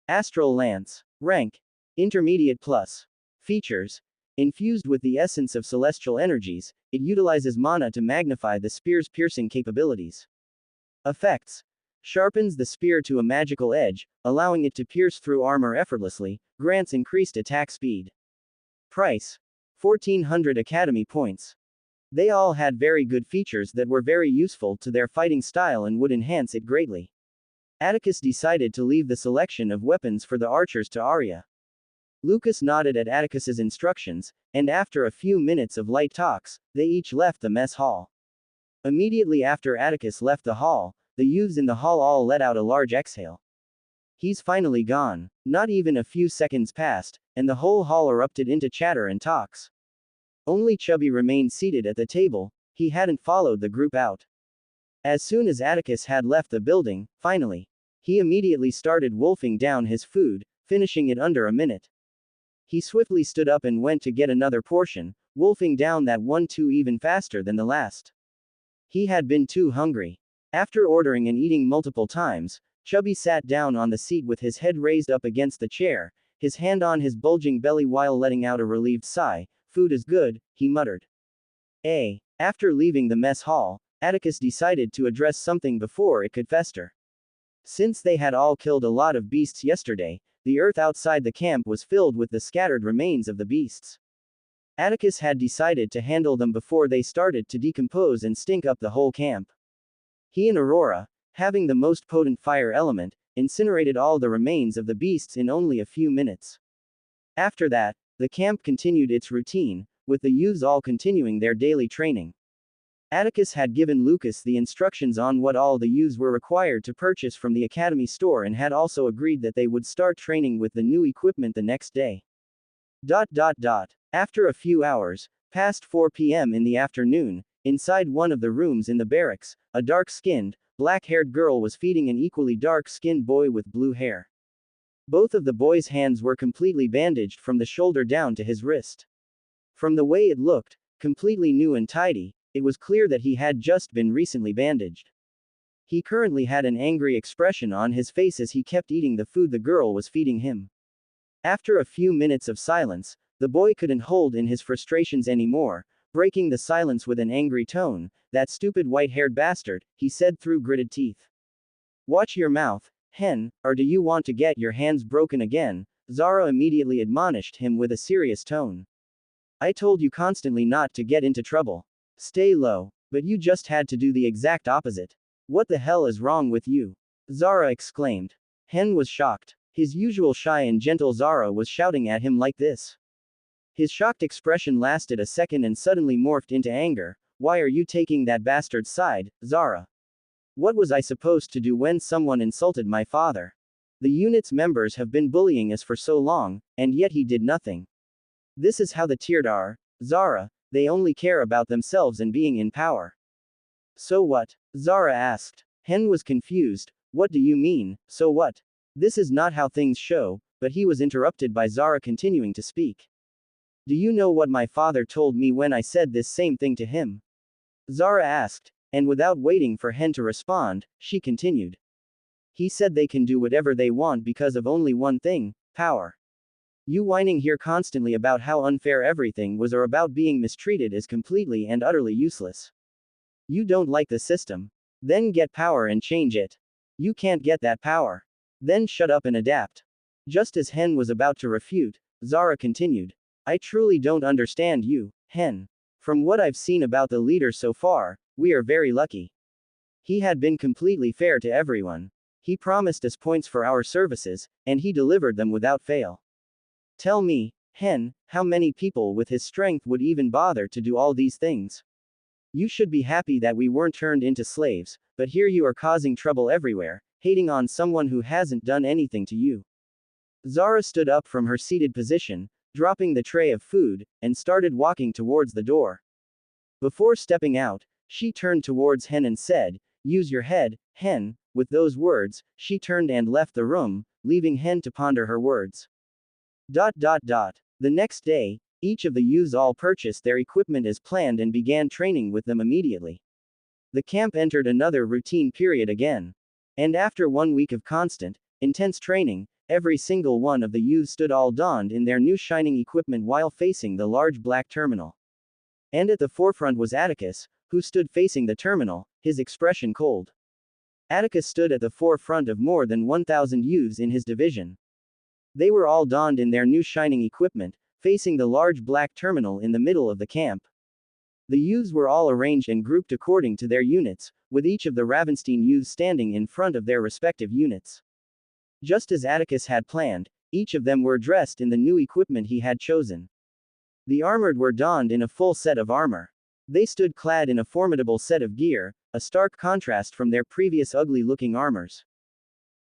Astral Lance. Rank. Intermediate plus. Features. Infused with the essence of celestial energies, it utilizes mana to magnify the spear's piercing capabilities. Effects. Sharpens the spear to a magical edge, allowing it to pierce through armor effortlessly, grants increased attack speed. Price. 1400 academy points. They all had very good features that were very useful to their fighting style and would enhance it greatly. Atticus decided to leave the selection of weapons for the archers to Arya. Lucas nodded at Atticus's instructions, and after a few minutes of light talks, they each left the mess hall. Immediately after Atticus left the hall, the youths in the hall all let out a large exhale. He's finally gone. Not even a few seconds passed, and the whole hall erupted into chatter and talks. Only Chubby remained seated at the table, he hadn't followed the group out. As soon as Atticus had left the building, finally, he immediately started wolfing down his food, finishing it under a minute. He swiftly stood up and went to get another portion, wolfing down that one too even faster than the last. He had been too hungry. After ordering and eating multiple times, Chubby sat down on the seat with his head raised up against the chair, his hand on his bulging belly while letting out a relieved sigh. "Food is good," he muttered. After leaving the mess hall, Atticus decided to address something before it could fester. Since they had all killed a lot of beasts yesterday, the earth outside the camp was filled with the scattered remains of the beasts. Atticus had decided to handle them before they started to decompose and stink up the whole camp. He and Aurora, having the most potent fire element, incinerated all the remains of the beasts in only a few minutes. After that, the camp continued its routine, with the youths all continuing their daily training. Atticus had given Lucas the instructions on what all the youths were required to purchase from the academy store and had also agreed that they would start training with the new equipment the next day. After a few hours, past 4 p.m. in the afternoon, inside one of the rooms in the barracks, a dark-skinned, black-haired girl was feeding an equally dark-skinned boy with blue hair. Both of the boy's hands were completely bandaged from the shoulder down to his wrist. From the way it looked, completely new and tidy, it was clear that he had just been recently bandaged. He currently had an angry expression on his face as he kept eating the food the girl was feeding him. After a few minutes of silence, the boy couldn't hold in his frustrations anymore, breaking the silence with an angry tone. "That stupid white-haired bastard," he said through gritted teeth. "Watch your mouth, hen, or do you want to get your hands broken again?" Zara immediately admonished him with a serious tone. "I told you constantly not to get into trouble. Stay low, but you just had to do the exact opposite. What the hell is wrong with you?" Zara exclaimed. Hen was shocked. His usual shy and gentle Zara was shouting at him like this. His shocked expression lasted a second and suddenly morphed into anger. "Why are you taking that bastard's side, Zara? What was I supposed to do when someone insulted my father? The unit's members have been bullying us for so long, and yet he did nothing. This is how the tiered are, Zara, they only care about themselves and being in power." "So what?" Zara asked. Hen was confused. "What do you mean, so what? This is not how things show," but he was interrupted by Zara continuing to speak. "Do you know what my father told me when I said this same thing to him?" Zara asked, and without waiting for Hen to respond, she continued. "He said they can do whatever they want because of only one thing, power. You whining here constantly about how unfair everything was or about being mistreated is completely and utterly useless. You don't like the system? Then get power and change it. You can't get that power? Then shut up and adapt." Just as Hen was about to refute, Zara continued. "I truly don't understand you, Hen. From what I've seen about the leader so far, we are very lucky. He had been completely fair to everyone. He promised us points for our services, and he delivered them without fail. Tell me, Hen, how many people with his strength would even bother to do all these things? You should be happy that we weren't turned into slaves, but here you are causing trouble everywhere, hating on someone who hasn't done anything to you." Zara stood up from her seated position, dropping the tray of food, and started walking towards the door. Before stepping out, she turned towards Hen and said, "Use your head, Hen." With those words, she turned and left the room, leaving Hen to ponder her words. The next day, each of the youths all purchased their equipment as planned and began training with them immediately. The camp entered another routine period again. And after 1 week of constant, intense training, every single one of the youths stood all donned in their new shining equipment while facing the large black terminal. And at the forefront was Atticus, who stood facing the terminal, his expression cold. Atticus stood at the forefront of more than 1,000 youths in his division. They were all donned in their new shining equipment, facing the large black terminal in the middle of the camp. The youths were all arranged and grouped according to their units, with each of the Ravenstein youths standing in front of their respective units. Just as Atticus had planned, each of them were dressed in the new equipment he had chosen. The armored were donned in a full set of armor. They stood clad in a formidable set of gear, a stark contrast from their previous ugly-looking armors.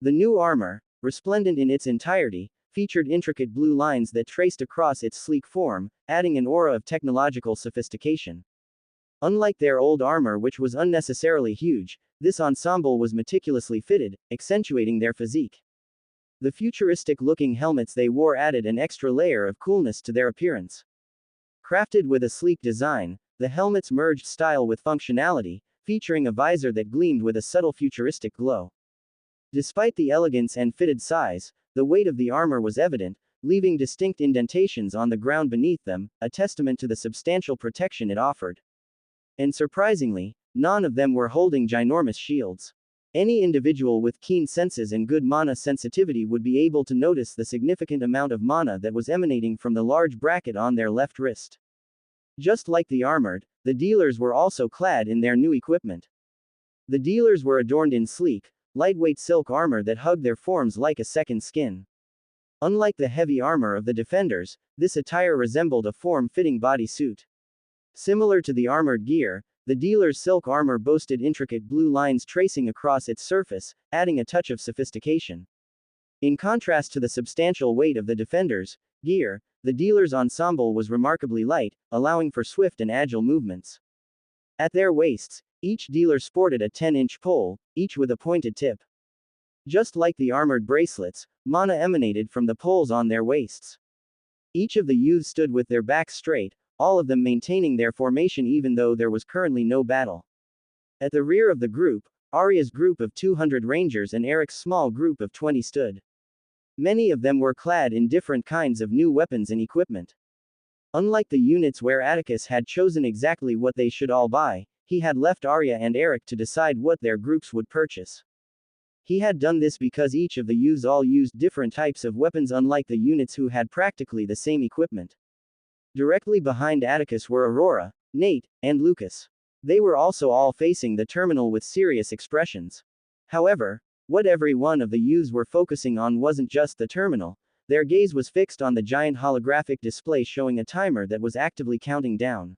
The new armor, resplendent in its entirety, featured intricate blue lines that traced across its sleek form, adding an aura of technological sophistication. Unlike their old armor, which was unnecessarily huge, this ensemble was meticulously fitted, accentuating their physique. The futuristic-looking helmets they wore added an extra layer of coolness to their appearance. Crafted with a sleek design, the helmets merged style with functionality, featuring a visor that gleamed with a subtle futuristic glow. Despite the elegance and fitted size, the weight of the armor was evident, leaving distinct indentations on the ground beneath them, a testament to the substantial protection it offered. And surprisingly, none of them were holding ginormous shields. Any individual with keen senses and good mana sensitivity would be able to notice the significant amount of mana that was emanating from the large bracket on their left wrist. Just like the armored, the dealers were also clad in their new equipment. The dealers were adorned in sleek, lightweight silk armor that hugged their forms like a second skin. Unlike the heavy armor of the defenders, this attire resembled a form-fitting bodysuit. Similar to the armored gear, the dealer's silk armor boasted intricate blue lines tracing across its surface, adding a touch of sophistication. In contrast to the substantial weight of the defenders' gear, the dealer's ensemble was remarkably light, allowing for swift and agile movements. At their waists, each dealer sported a 10-inch pole, each with a pointed tip. Just like the armored bracelets, mana emanated from the poles on their waists. Each of the youths stood with their backs straight, all of them maintaining their formation even though there was currently no battle. At the rear of the group, Arya's group of 200 rangers and Eric's small group of 20 stood. Many of them were clad in different kinds of new weapons and equipment. Unlike the units where Atticus had chosen exactly what they should all buy, he had left Arya and Eric to decide what their groups would purchase. He had done this because each of the youths all used different types of weapons unlike the units who had practically the same equipment. Directly behind Atticus were Aurora, Nate, and Lucas. They were also all facing the terminal with serious expressions. However, what every one of the youths were focusing on wasn't just the terminal, their gaze was fixed on the giant holographic display showing a timer that was actively counting down.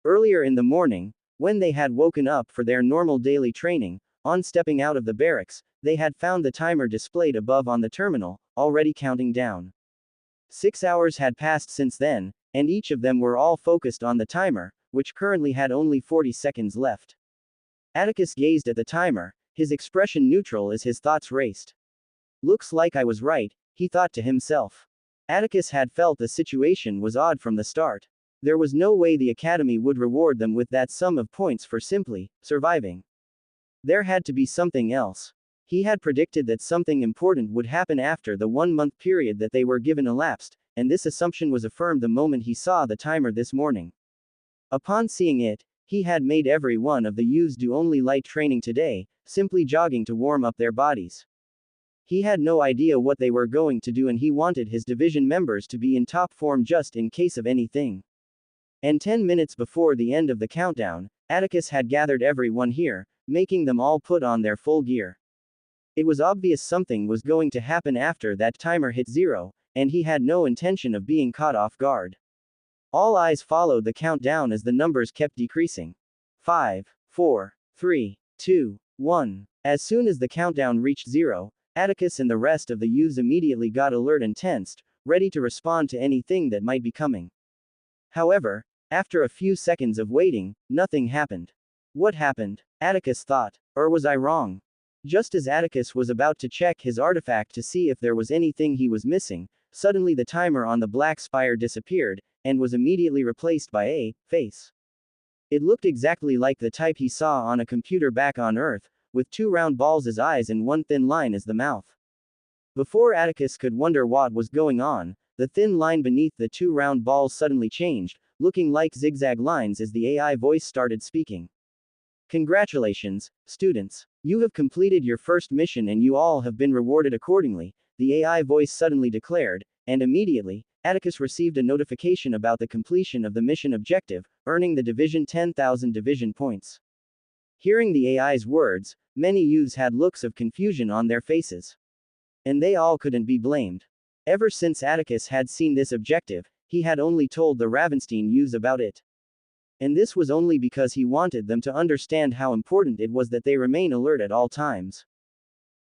Earlier in the morning, when they had woken up for their normal daily training, on stepping out of the barracks, they had found the timer displayed above on the terminal, already counting down. 6 hours had passed since then, and each of them were all focused on the timer, which currently had only 40 seconds left. Atticus gazed at the timer, his expression neutral as his thoughts raced. Looks like I was right, he thought to himself. Atticus had felt the situation was odd from the start. There was no way the academy would reward them with that sum of points for simply surviving. There had to be something else. He had predicted that something important would happen after the 1-month period that they were given elapsed, and this assumption was affirmed the moment he saw the timer this morning. Upon seeing it, he had made every one of the youths do only light training today, simply jogging to warm up their bodies. He had no idea what they were going to do and he wanted his division members to be in top form just in case of anything. And 10 minutes before the end of the countdown, Atticus had gathered everyone here, making them all put on their full gear. It was obvious something was going to happen after that timer hit 0, and he had no intention of being caught off guard. All eyes followed the countdown as the numbers kept decreasing. 5, 4, 3, 2, 1. As soon as the countdown reached 0, Atticus and the rest of the youths immediately got alert and tensed, ready to respond to anything that might be coming. However, after a few seconds of waiting, nothing happened. What happened? Atticus thought. Or was I wrong? Just as Atticus was about to check his artifact to see if there was anything he was missing, suddenly the timer on the black spire disappeared, and was immediately replaced by a face. It looked exactly like the type he saw on a computer back on Earth, with 2 round balls as eyes and 1 thin line as the mouth. Before Atticus could wonder what was going on, the thin line beneath the 2 round balls suddenly changed, looking like zigzag lines as the AI voice started speaking. Congratulations, students. You have completed your first mission and you all have been rewarded accordingly, the AI voice suddenly declared, and immediately, Atticus received a notification about the completion of the mission objective, earning the division 10,000 division points. Hearing the AI's words, many youths had looks of confusion on their faces. And they all couldn't be blamed. Ever since Atticus had seen this objective, he had only told the Ravenstein youths about it. And this was only because he wanted them to understand how important it was that they remain alert at all times.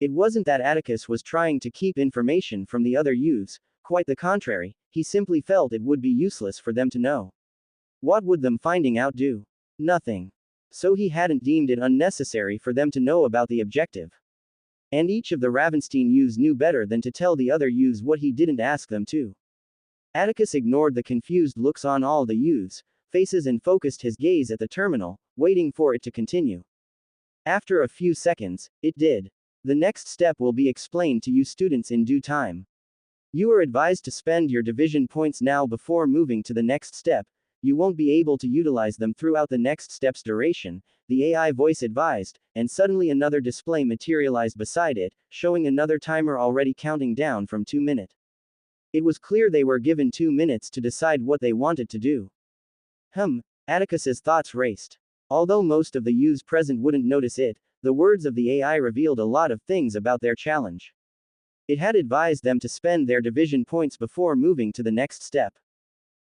It wasn't that Atticus was trying to keep information from the other youths, quite the contrary, he simply felt it would be useless for them to know. What would them finding out do? Nothing. So he hadn't deemed it unnecessary for them to know about the objective. And each of the Ravenstein youths knew better than to tell the other youths what he didn't ask them to. Atticus ignored the confused looks on all the youths' faces and focused his gaze at the terminal, waiting for it to continue. After a few seconds, it did. The next step will be explained to you students in due time. You are advised to spend your division points now before moving to the next step. You won't be able to utilize them throughout the next step's duration, the AI voice advised, and suddenly another display materialized beside it, showing another timer already counting down from 2 minutes. It was clear they were given 2 minutes to decide what they wanted to do. Atticus's thoughts raced. Although most of the youths present wouldn't notice it, the words of the AI revealed a lot of things about their challenge. It had advised them to spend their division points before moving to the next step.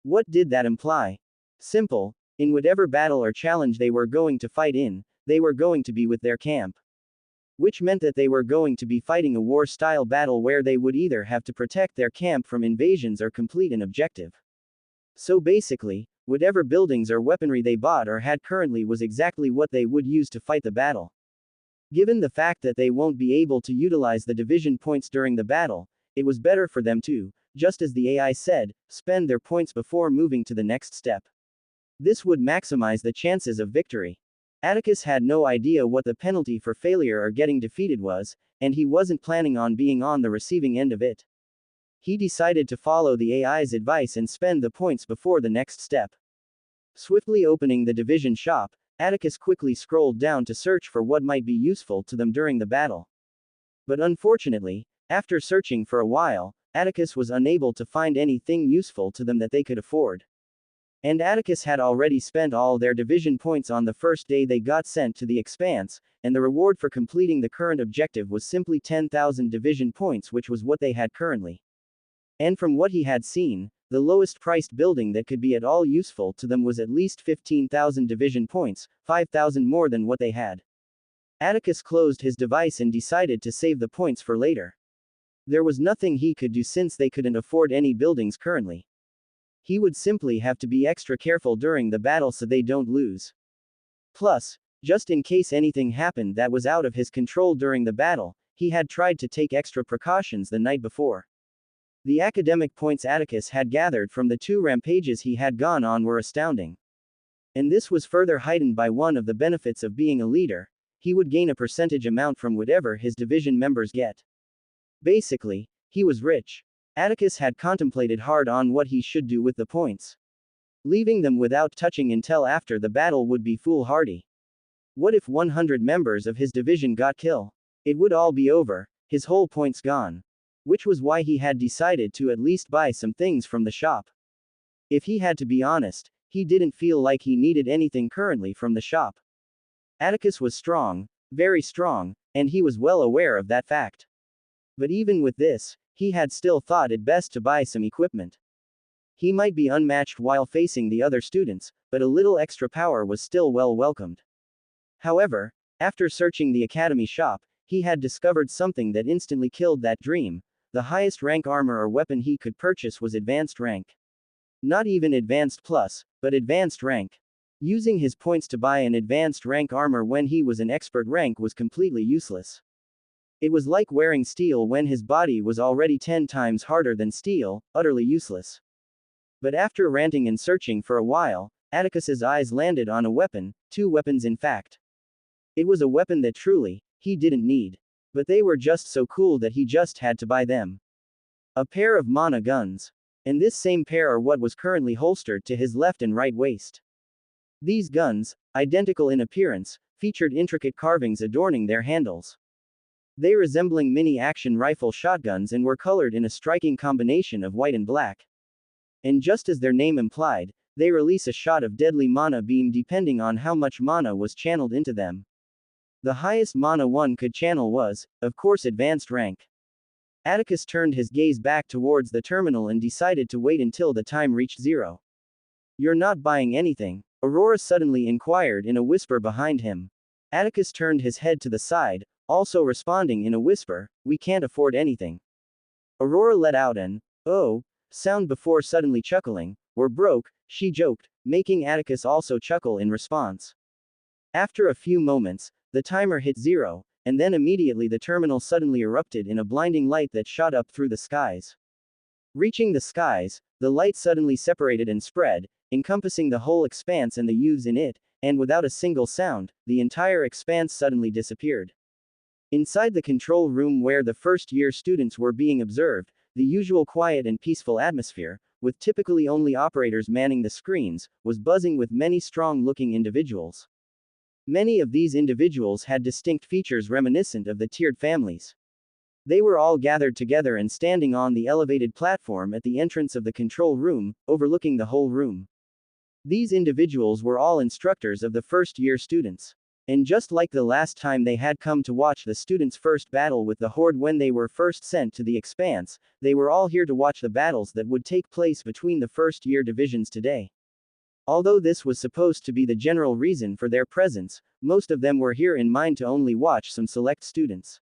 What did that imply? Simple. In whatever battle or challenge they were going to fight in, they were going to be with their camp. Which meant that they were going to be fighting a war-style battle where they would either have to protect their camp from invasions or complete an objective. So basically, whatever buildings or weaponry they bought or had currently was exactly what they would use to fight the battle. Given the fact that they won't be able to utilize the division points during the battle, it was better for them to, just as the AI said, spend their points before moving to the next step. This would maximize the chances of victory. Atticus had no idea what the penalty for failure or getting defeated was, and he wasn't planning on being on the receiving end of it. He decided to follow the AI's advice and spend the points before the next step. Swiftly opening the division shop, Atticus quickly scrolled down to search for what might be useful to them during the battle. But unfortunately, after searching for a while, Atticus was unable to find anything useful to them that they could afford. And Atticus had already spent all their division points on the first day they got sent to the Expanse, and the reward for completing the current objective was simply 10,000 division points, which was what they had currently. And from what he had seen, the lowest priced building that could be at all useful to them was at least 15,000 division points, 5,000 more than what they had. Atticus closed his device and decided to save the points for later. There was nothing he could do since they couldn't afford any buildings currently. He would simply have to be extra careful during the battle so they don't lose. Plus, just in case anything happened that was out of his control during the battle, he had tried to take extra precautions the night before. The academic points Atticus had gathered from the 2 rampages he had gone on were astounding. And this was further heightened by one of the benefits of being a leader: he would gain a percentage amount from whatever his division members get. Basically, he was rich. Atticus had contemplated hard on what he should do with the points. Leaving them without touching until after the battle would be foolhardy. What if 100 members of his division got killed? It would all be over, his whole points gone. Which was why he had decided to at least buy some things from the shop. If he had to be honest, he didn't feel like he needed anything currently from the shop. Atticus was strong, very strong, and he was well aware of that fact. But even with this, he had still thought it best to buy some equipment. He might be unmatched while facing the other students, but a little extra power was still well welcomed. However, after searching the academy shop, he had discovered something that instantly killed that dream. The highest rank armor or weapon he could purchase was advanced rank. Not even advanced plus, but advanced rank. Using his points to buy an advanced rank armor when he was an expert rank was completely useless. It was like wearing steel when his body was already 10 times harder than steel, utterly useless. But after ranting and searching for a while, Atticus's eyes landed on a weapon, 2 weapons in fact. It was a weapon that truly, he didn't need. But they were just so cool that he just had to buy them. A pair of mana guns. And this same pair are what was currently holstered to his left and right waist. These guns, identical in appearance, featured intricate carvings adorning their handles. They resembling mini-action rifle shotguns and were colored in a striking combination of white and black. And just as their name implied, they release a shot of deadly mana beam depending on how much mana was channeled into them. The highest mana one could channel was, of course, advanced rank. Atticus turned his gaze back towards the terminal and decided to wait until the time reached 0. "You're not buying anything?" Aurora suddenly inquired in a whisper behind him. Atticus turned his head to the side, also responding in a whisper, "We can't afford anything." Aurora let out an "oh" sound before suddenly chuckling. "We're broke," she joked, making Atticus also chuckle in response. After a few moments, the timer hit 0, and then immediately the terminal suddenly erupted in a blinding light that shot up through the skies. Reaching the skies, the light suddenly separated and spread, encompassing the whole expanse and the youths in it, and without a single sound, the entire expanse suddenly disappeared. Inside the control room where the first-year students were being observed, the usual quiet and peaceful atmosphere, with typically only operators manning the screens, was buzzing with many strong-looking individuals. Many of these individuals had distinct features reminiscent of the tiered families. They were all gathered together and standing on the elevated platform at the entrance of the control room, overlooking the whole room. These individuals were all instructors of the first-year students. And just like the last time they had come to watch the students' first battle with the Horde when they were first sent to the Expanse, they were all here to watch the battles that would take place between the first-year divisions today. Although this was supposed to be the general reason for their presence, most of them were here in mind to only watch some select students.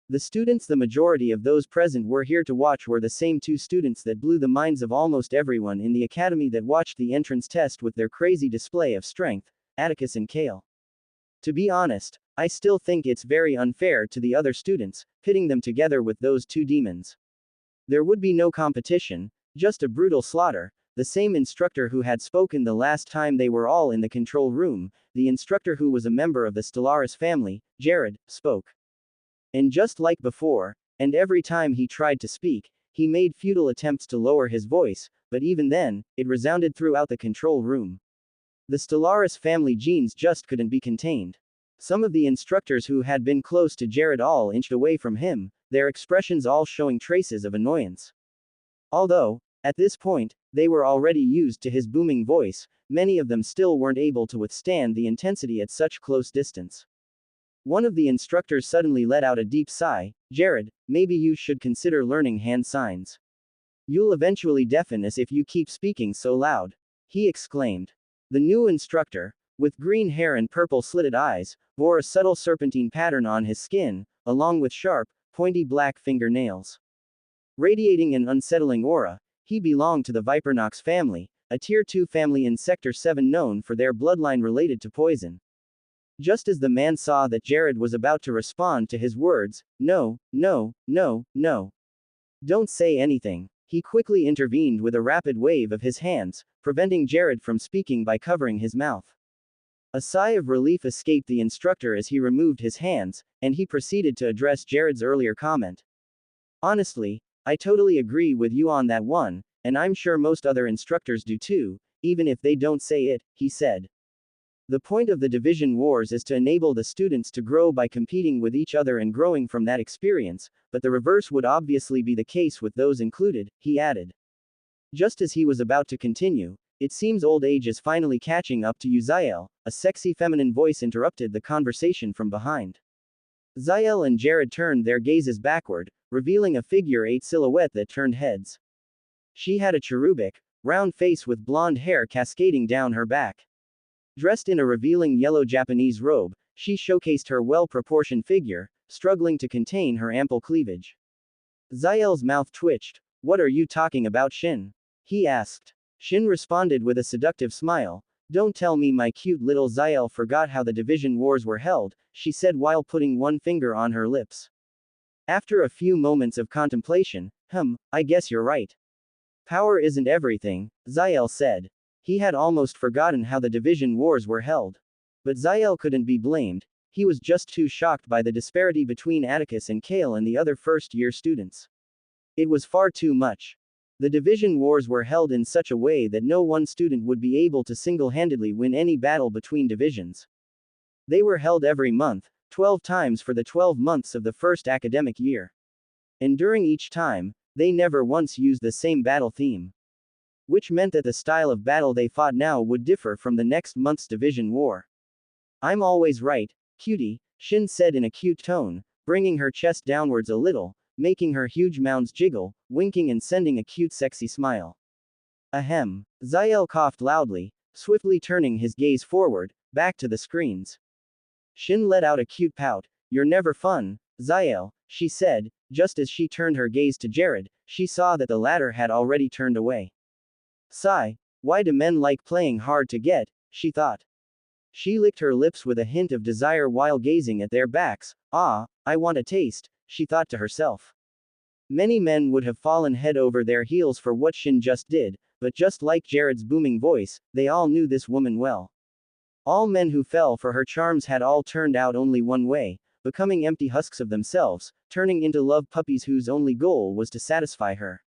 The majority of those present were here to watch were the same two students that blew the minds of almost everyone in the academy that watched the entrance test with their crazy display of strength, Atticus and Kale. To be honest, I still think it's very unfair to the other students, pitting them together with those two demons. There would be no competition, just a brutal slaughter. The same instructor who had spoken the last time they were all in the control room, the instructor who was a member of the Stellaris family, Jared, spoke. And just like before, and every time he tried to speak, he made futile attempts to lower his voice, but even then, it resounded throughout the control room. The Stellaris family genes just couldn't be contained. Some of the instructors who had been close to Jared all inched away from him, their expressions all showing traces of annoyance. Although, at this point, they were already used to his booming voice, many of them still weren't able to withstand the intensity at such close distance. One of the instructors suddenly let out a deep sigh. Jared, maybe you should consider learning hand signs. You'll eventually deafen us if you keep speaking so loud, he exclaimed. The new instructor, with green hair and purple slitted eyes, wore a subtle serpentine pattern on his skin, along with sharp, pointy black fingernails. Radiating an unsettling aura, he belonged to the Vipernox family, a Tier 2 family in Sector 7 known for their bloodline related to poison. Just as the man saw that Jared was about to respond to his words, no, no, no, no. Don't say anything. He quickly intervened with a rapid wave of his hands, preventing Jared from speaking by covering his mouth. A sigh of relief escaped the instructor as he removed his hands, and he proceeded to address Jared's earlier comment. Honestly, I totally agree with you on that one, and I'm sure most other instructors do too, even if they don't say it, he said. The point of the division wars is to enable the students to grow by competing with each other and growing from that experience, but the reverse would obviously be the case with those included, he added. Just as he was about to continue, it seems old age is finally catching up to you, Zael, a sexy feminine voice interrupted the conversation from behind. Zael and Jared turned their gazes backward, revealing a figure-8 silhouette that turned heads. She had a cherubic, round face with blonde hair cascading down her back. Dressed in a revealing yellow Japanese robe, she showcased her well-proportioned figure, struggling to contain her ample cleavage. Zael's mouth twitched. What are you talking about, Shin? He asked. Shin responded with a seductive smile. Don't tell me my cute little Zael forgot how the division wars were held, she said while putting one finger on her lips. After a few moments of contemplation, I guess you're right. Power isn't everything, Zael said. He had almost forgotten how the division wars were held. But Zael couldn't be blamed, he was just too shocked by the disparity between Atticus and Kale and the other first-year students. It was far too much. The division wars were held in such a way that no one student would be able to single-handedly win any battle between divisions. They were held every month, 12 times for the 12 months of the first academic year. And during each time, they never once used the same battle theme. Which meant that the style of battle they fought now would differ from the next month's division war. I'm always right, cutie, Shin said in a cute tone, bringing her chest downwards a little, making her huge mounds jiggle, winking and sending a cute sexy smile. Ahem. Zael coughed loudly, swiftly turning his gaze forward, back to the screens. Shin let out a cute pout. You're never fun, Zael, she said. Just as she turned her gaze to Jared, she saw that the latter had already turned away. Sigh, why do men like playing hard to get, she thought. She licked her lips with a hint of desire while gazing at their backs. Ah, I want a taste, she thought to herself. Many men would have fallen head over their heels for what Shin just did, but just like Jared's booming voice, they all knew this woman well. All men who fell for her charms had all turned out only one way, becoming empty husks of themselves, turning into love puppies whose only goal was to satisfy her.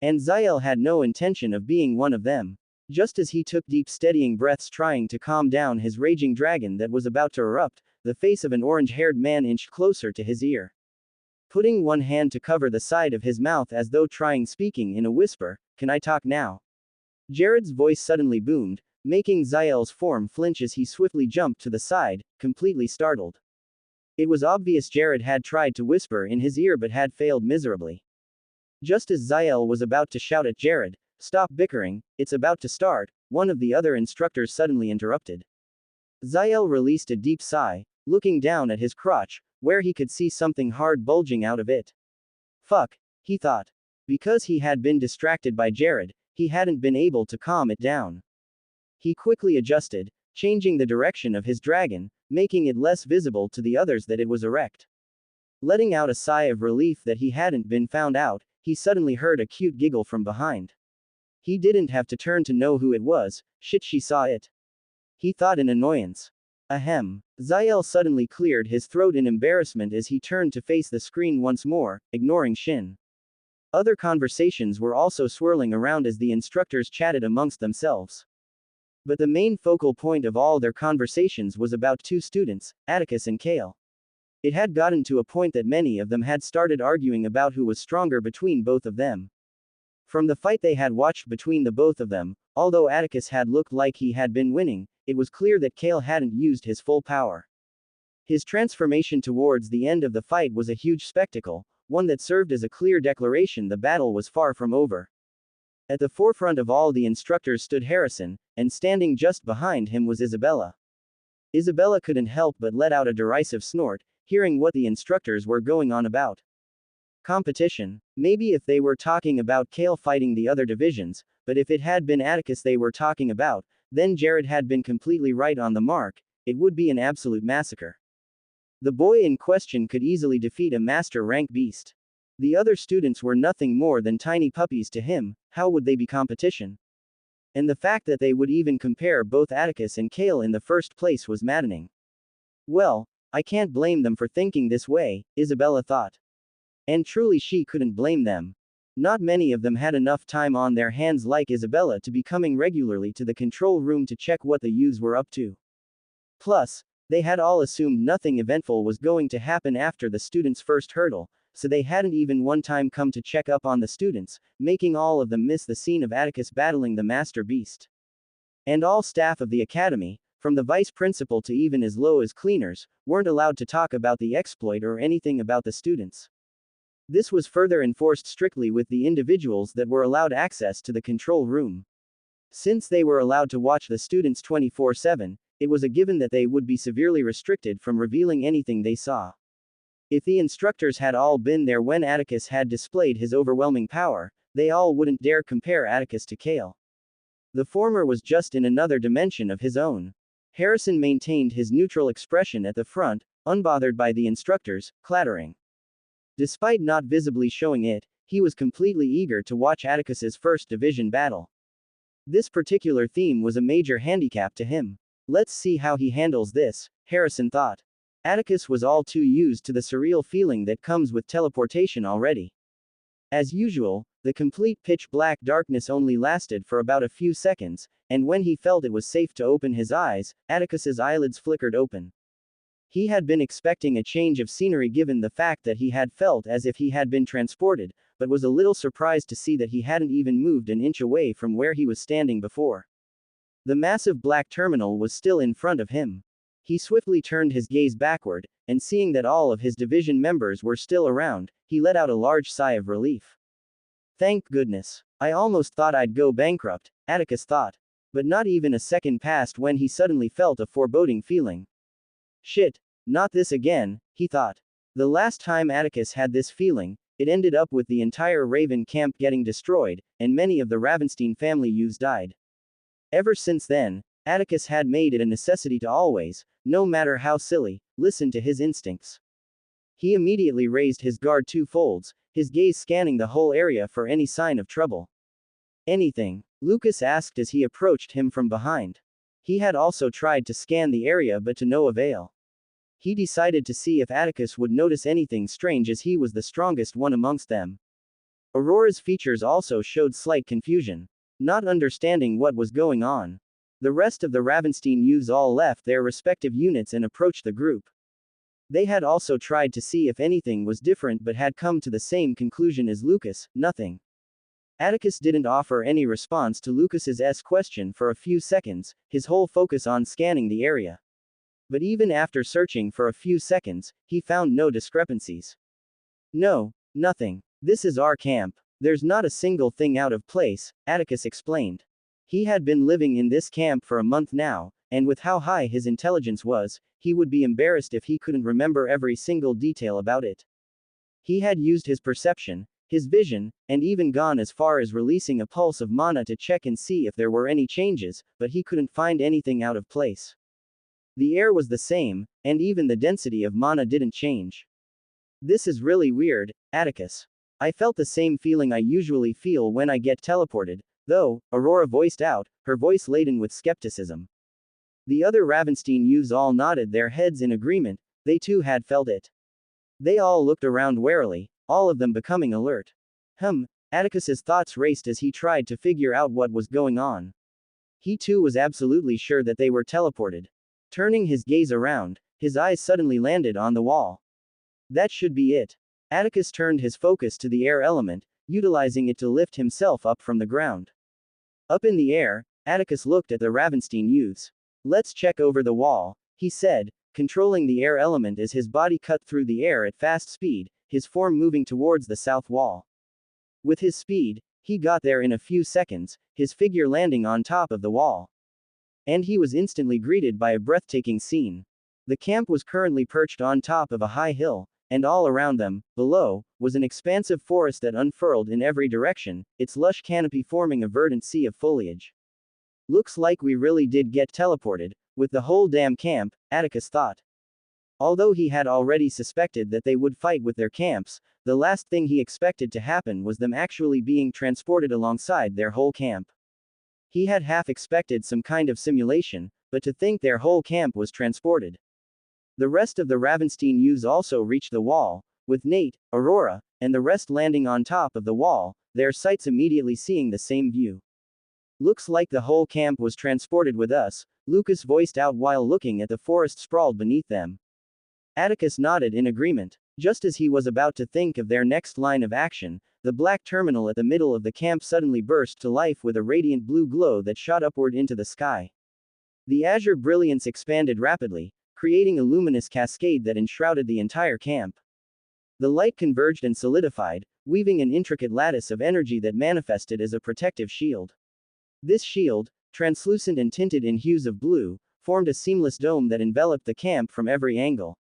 And Zael had no intention of being one of them. Just as he took deep steadying breaths trying to calm down his raging dragon that was about to erupt, the face of an orange-haired man inched closer to his ear. Putting one hand to cover the side of his mouth as though trying speaking in a whisper, can I talk now? Jared's voice suddenly boomed, making Zael's form flinch as he swiftly jumped to the side, completely startled. It was obvious Jared had tried to whisper in his ear but had failed miserably. Just as Zael was about to shout at Jared, "Stop bickering, it's about to start," one of the other instructors suddenly interrupted. Zael released a deep sigh, looking down at his crotch, where he could see something hard bulging out of it. Fuck, he thought. Because he had been distracted by Jared, he hadn't been able to calm it down. He quickly adjusted, changing the direction of his dragon, making it less visible to the others that it was erect. Letting out a sigh of relief that he hadn't been found out, he suddenly heard a cute giggle from behind. He didn't have to turn to know who it was. Shit, she saw it. He thought in annoyance. Ahem. Zael suddenly cleared his throat in embarrassment as he turned to face the screen once more, ignoring Shin. Other conversations were also swirling around as the instructors chatted amongst themselves. But the main focal point of all their conversations was about two students, Atticus and Kale. It had gotten to a point that many of them had started arguing about who was stronger between both of them. From the fight they had watched between the both of them, although Atticus had looked like he had been winning, it was clear that Kale hadn't used his full power. His transformation towards the end of the fight was a huge spectacle, one that served as a clear declaration the battle was far from over. At the forefront of all the instructors stood Harrison, and standing just behind him was Isabella. Isabella couldn't help but let out a derisive snort, hearing what the instructors were going on about. Competition? Maybe if they were talking about Kale fighting the other divisions, but if it had been Atticus they were talking about, then Jared had been completely right on the mark. It would be an absolute massacre. The boy in question could easily defeat a master rank beast. The other students were nothing more than tiny puppies to him. How would they be competition? And the fact that they would even compare both Atticus and Kale in the first place was maddening. Well, I can't blame them for thinking this way, Isabella thought. And truly she couldn't blame them. Not many of them had enough time on their hands like Isabella to be coming regularly to the control room to check what the youths were up to. Plus, they had all assumed nothing eventful was going to happen after the students' first hurdle, so they hadn't even one time come to check up on the students, making all of them miss the scene of Atticus battling the master beast. And all staff of the academy, from the vice principal to even as low as cleaners, weren't allowed to talk about the exploit or anything about the students. This was further enforced strictly with the individuals that were allowed access to the control room. Since they were allowed to watch the students 24/7, it was a given that they would be severely restricted from revealing anything they saw. If the instructors had all been there when Atticus had displayed his overwhelming power, they all wouldn't dare compare Atticus to Kale. The former was just in another dimension of his own. Harrison maintained his neutral expression at the front, unbothered by the instructors' clattering. Despite not visibly showing it, he was completely eager to watch Atticus's first division battle. This particular theme was a major handicap to him. Let's see how he handles this, Harrison thought. Atticus was all too used to the surreal feeling that comes with teleportation already. As usual, the complete pitch-black darkness only lasted for about a few seconds, and when he felt it was safe to open his eyes, Atticus's eyelids flickered open. He had been expecting a change of scenery given the fact that he had felt as if he had been transported, but was a little surprised to see that he hadn't even moved an inch away from where he was standing before. The massive black terminal was still in front of him. He swiftly turned his gaze backward, and seeing that all of his division members were still around, he let out a large sigh of relief. Thank goodness. I almost thought I'd go bankrupt, Atticus thought. But not even a second passed when he suddenly felt a foreboding feeling. Shit, not this again, he thought. The last time Atticus had this feeling, it ended up with the entire Raven camp getting destroyed, and many of the Ravenstein family youths died. Ever since then, Atticus had made it a necessity to always, no matter how silly, listen to his instincts. He immediately raised his guard 2 folds, his gaze scanning the whole area for any sign of trouble. Anything? Lucas asked as he approached him from behind. He had also tried to scan the area but to no avail. He decided to see if Atticus would notice anything strange as he was the strongest one amongst them. Aurora's features also showed slight confusion, not understanding what was going on. The rest of the Ravenstein youths all left their respective units and approached the group. They had also tried to see if anything was different but had come to the same conclusion as Lucas, nothing. Atticus didn't offer any response to Lucas's question for a few seconds, his whole focus on scanning the area. But even after searching for a few seconds, he found no discrepancies. No, nothing. This is our camp. There's not a single thing out of place, Atticus explained. He had been living in this camp for a month now, and with how high his intelligence was, he would be embarrassed if he couldn't remember every single detail about it. He had used his perception, his vision, and even gone as far as releasing a pulse of mana to check and see if there were any changes, but he couldn't find anything out of place. The air was the same, and even the density of mana didn't change. This is really weird, Atticus. I felt the same feeling I usually feel when I get teleported, though, Aurora voiced out, her voice laden with skepticism. The other Ravenstein youths all nodded their heads in agreement, they too had felt it. They all looked around warily, all of them becoming alert. Atticus's thoughts raced as he tried to figure out what was going on. He too was absolutely sure that they were teleported. Turning his gaze around, his eyes suddenly landed on the wall. That should be it. Atticus turned his focus to the air element, utilizing it to lift himself up from the ground. Up in the air, Atticus looked at the Ravenstein youths. Let's check over the wall, he said, controlling the air element as his body cut through the air at fast speed, his form moving towards the south wall. With his speed, he got there in a few seconds, his figure landing on top of the wall. And he was instantly greeted by a breathtaking scene. The camp was currently perched on top of a high hill, and all around them, below, was an expansive forest that unfurled in every direction, its lush canopy forming a verdant sea of foliage. Looks like we really did get teleported, with the whole damn camp, Atticus thought. Although he had already suspected that they would fight with their camps, the last thing he expected to happen was them actually being transported alongside their whole camp. He had half expected some kind of simulation, but to think their whole camp was transported. The rest of the Ravenstein youths also reached the wall, with Nate, Aurora, and the rest landing on top of the wall, their sights immediately seeing the same view. Looks like the whole camp was transported with us, Lucas voiced out while looking at the forest sprawled beneath them. Atticus nodded in agreement. Just as he was about to think of their next line of action, the black terminal at the middle of the camp suddenly burst to life with a radiant blue glow that shot upward into the sky. The azure brilliance expanded rapidly, creating a luminous cascade that enshrouded the entire camp. The light converged and solidified, weaving an intricate lattice of energy that manifested as a protective shield. This shield, translucent and tinted in hues of blue, formed a seamless dome that enveloped the camp from every angle.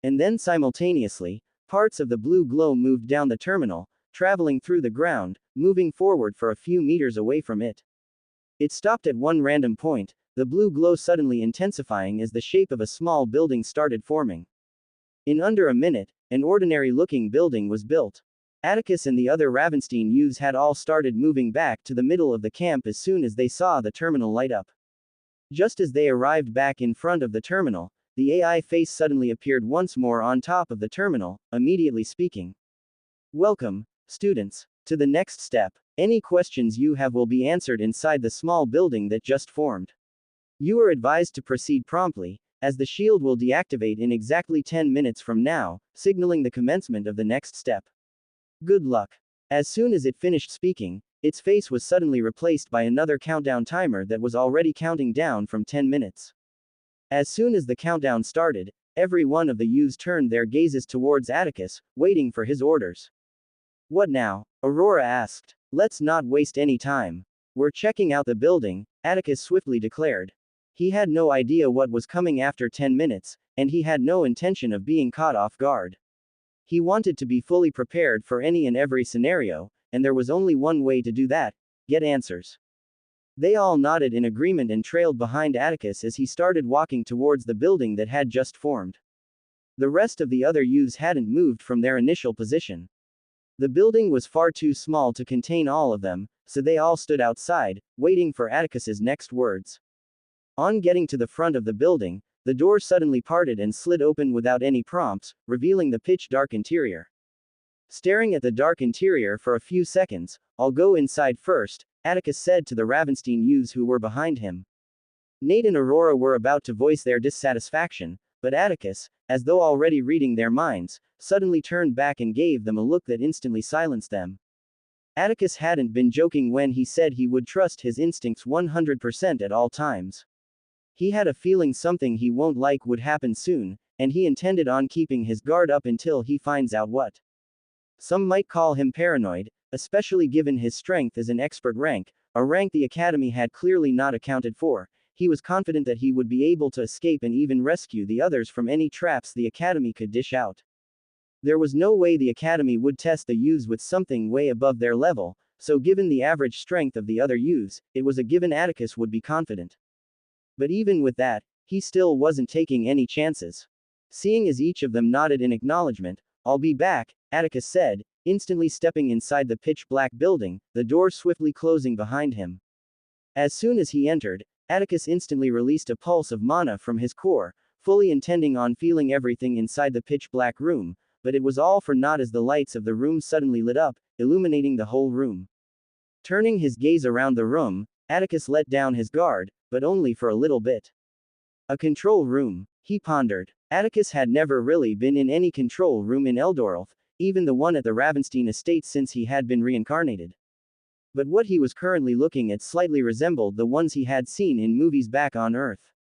And then simultaneously, parts of the blue glow moved down the terminal, traveling through the ground, moving forward for a few meters away from it. It stopped at one random point, the blue glow suddenly intensifying as the shape of a small building started forming. In under a minute, an ordinary-looking building was built. Atticus and the other Ravenstein youths had all started moving back to the middle of the camp as soon as they saw the terminal light up. Just as they arrived back in front of the terminal, the AI face suddenly appeared once more on top of the terminal, immediately speaking. Welcome, students, to the next step. Any questions you have will be answered inside the small building that just formed. You are advised to proceed promptly, as the shield will deactivate in exactly 10 minutes from now, signaling the commencement of the next step. Good luck. As soon as it finished speaking, its face was suddenly replaced by another countdown timer that was already counting down from 10 minutes. As soon as the countdown started, every one of the youths turned their gazes towards Atticus, waiting for his orders. What now? Aurora asked. Let's not waste any time. We're checking out the building, Atticus swiftly declared. He had no idea what was coming after 10 minutes, and he had no intention of being caught off guard. He wanted to be fully prepared for any and every scenario, and there was only one way to do that: get answers. They all nodded in agreement and trailed behind Atticus as he started walking towards the building that had just formed. The rest of the other youths hadn't moved from their initial position. The building was far too small to contain all of them, so they all stood outside, waiting for Atticus's next words. On getting to the front of the building, the door suddenly parted and slid open without any prompts, revealing the pitch-dark interior. Staring at the dark interior for a few seconds, "I'll go inside first," Atticus said to the Ravenstein youths who were behind him. Nate and Aurora were about to voice their dissatisfaction, but Atticus, as though already reading their minds, suddenly turned back and gave them a look that instantly silenced them. Atticus hadn't been joking when he said he would trust his instincts 100% at all times. He had a feeling something he won't like would happen soon, and he intended on keeping his guard up until he finds out what. Some might call him paranoid, especially given his strength as an expert rank, a rank the Academy had clearly not accounted for. He was confident that he would be able to escape and even rescue the others from any traps the Academy could dish out. There was no way the Academy would test the youths with something way above their level, so given the average strength of the other youths, it was a given Atticus would be confident. But even with that, he still wasn't taking any chances. Seeing as each of them nodded in acknowledgement, "I'll be back," Atticus said, instantly stepping inside the pitch-black building, the door swiftly closing behind him. As soon as he entered, Atticus instantly released a pulse of mana from his core, fully intending on feeling everything inside the pitch-black room, but it was all for naught as the lights of the room suddenly lit up, illuminating the whole room. Turning his gaze around the room, Atticus let down his guard, but only for a little bit. A control room, he pondered. Atticus had never really been in any control room in Eldoralf, even the one at the Ravenstein estate since he had been reincarnated. But what he was currently looking at slightly resembled the ones he had seen in movies back on Earth.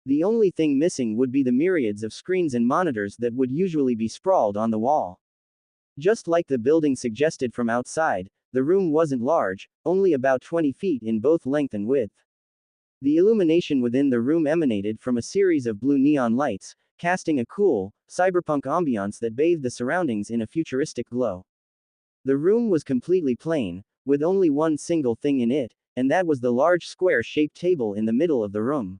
The only thing missing would be the myriads of screens and monitors that would usually be sprawled on the wall. Just like the building suggested from outside, the room wasn't large, only about 20 feet in both length and width. The illumination within the room emanated from a series of blue neon lights, casting a cool, cyberpunk ambiance that bathed the surroundings in a futuristic glow. The room was completely plain, with only one single thing in it, and that was the large square-shaped table in the middle of the room.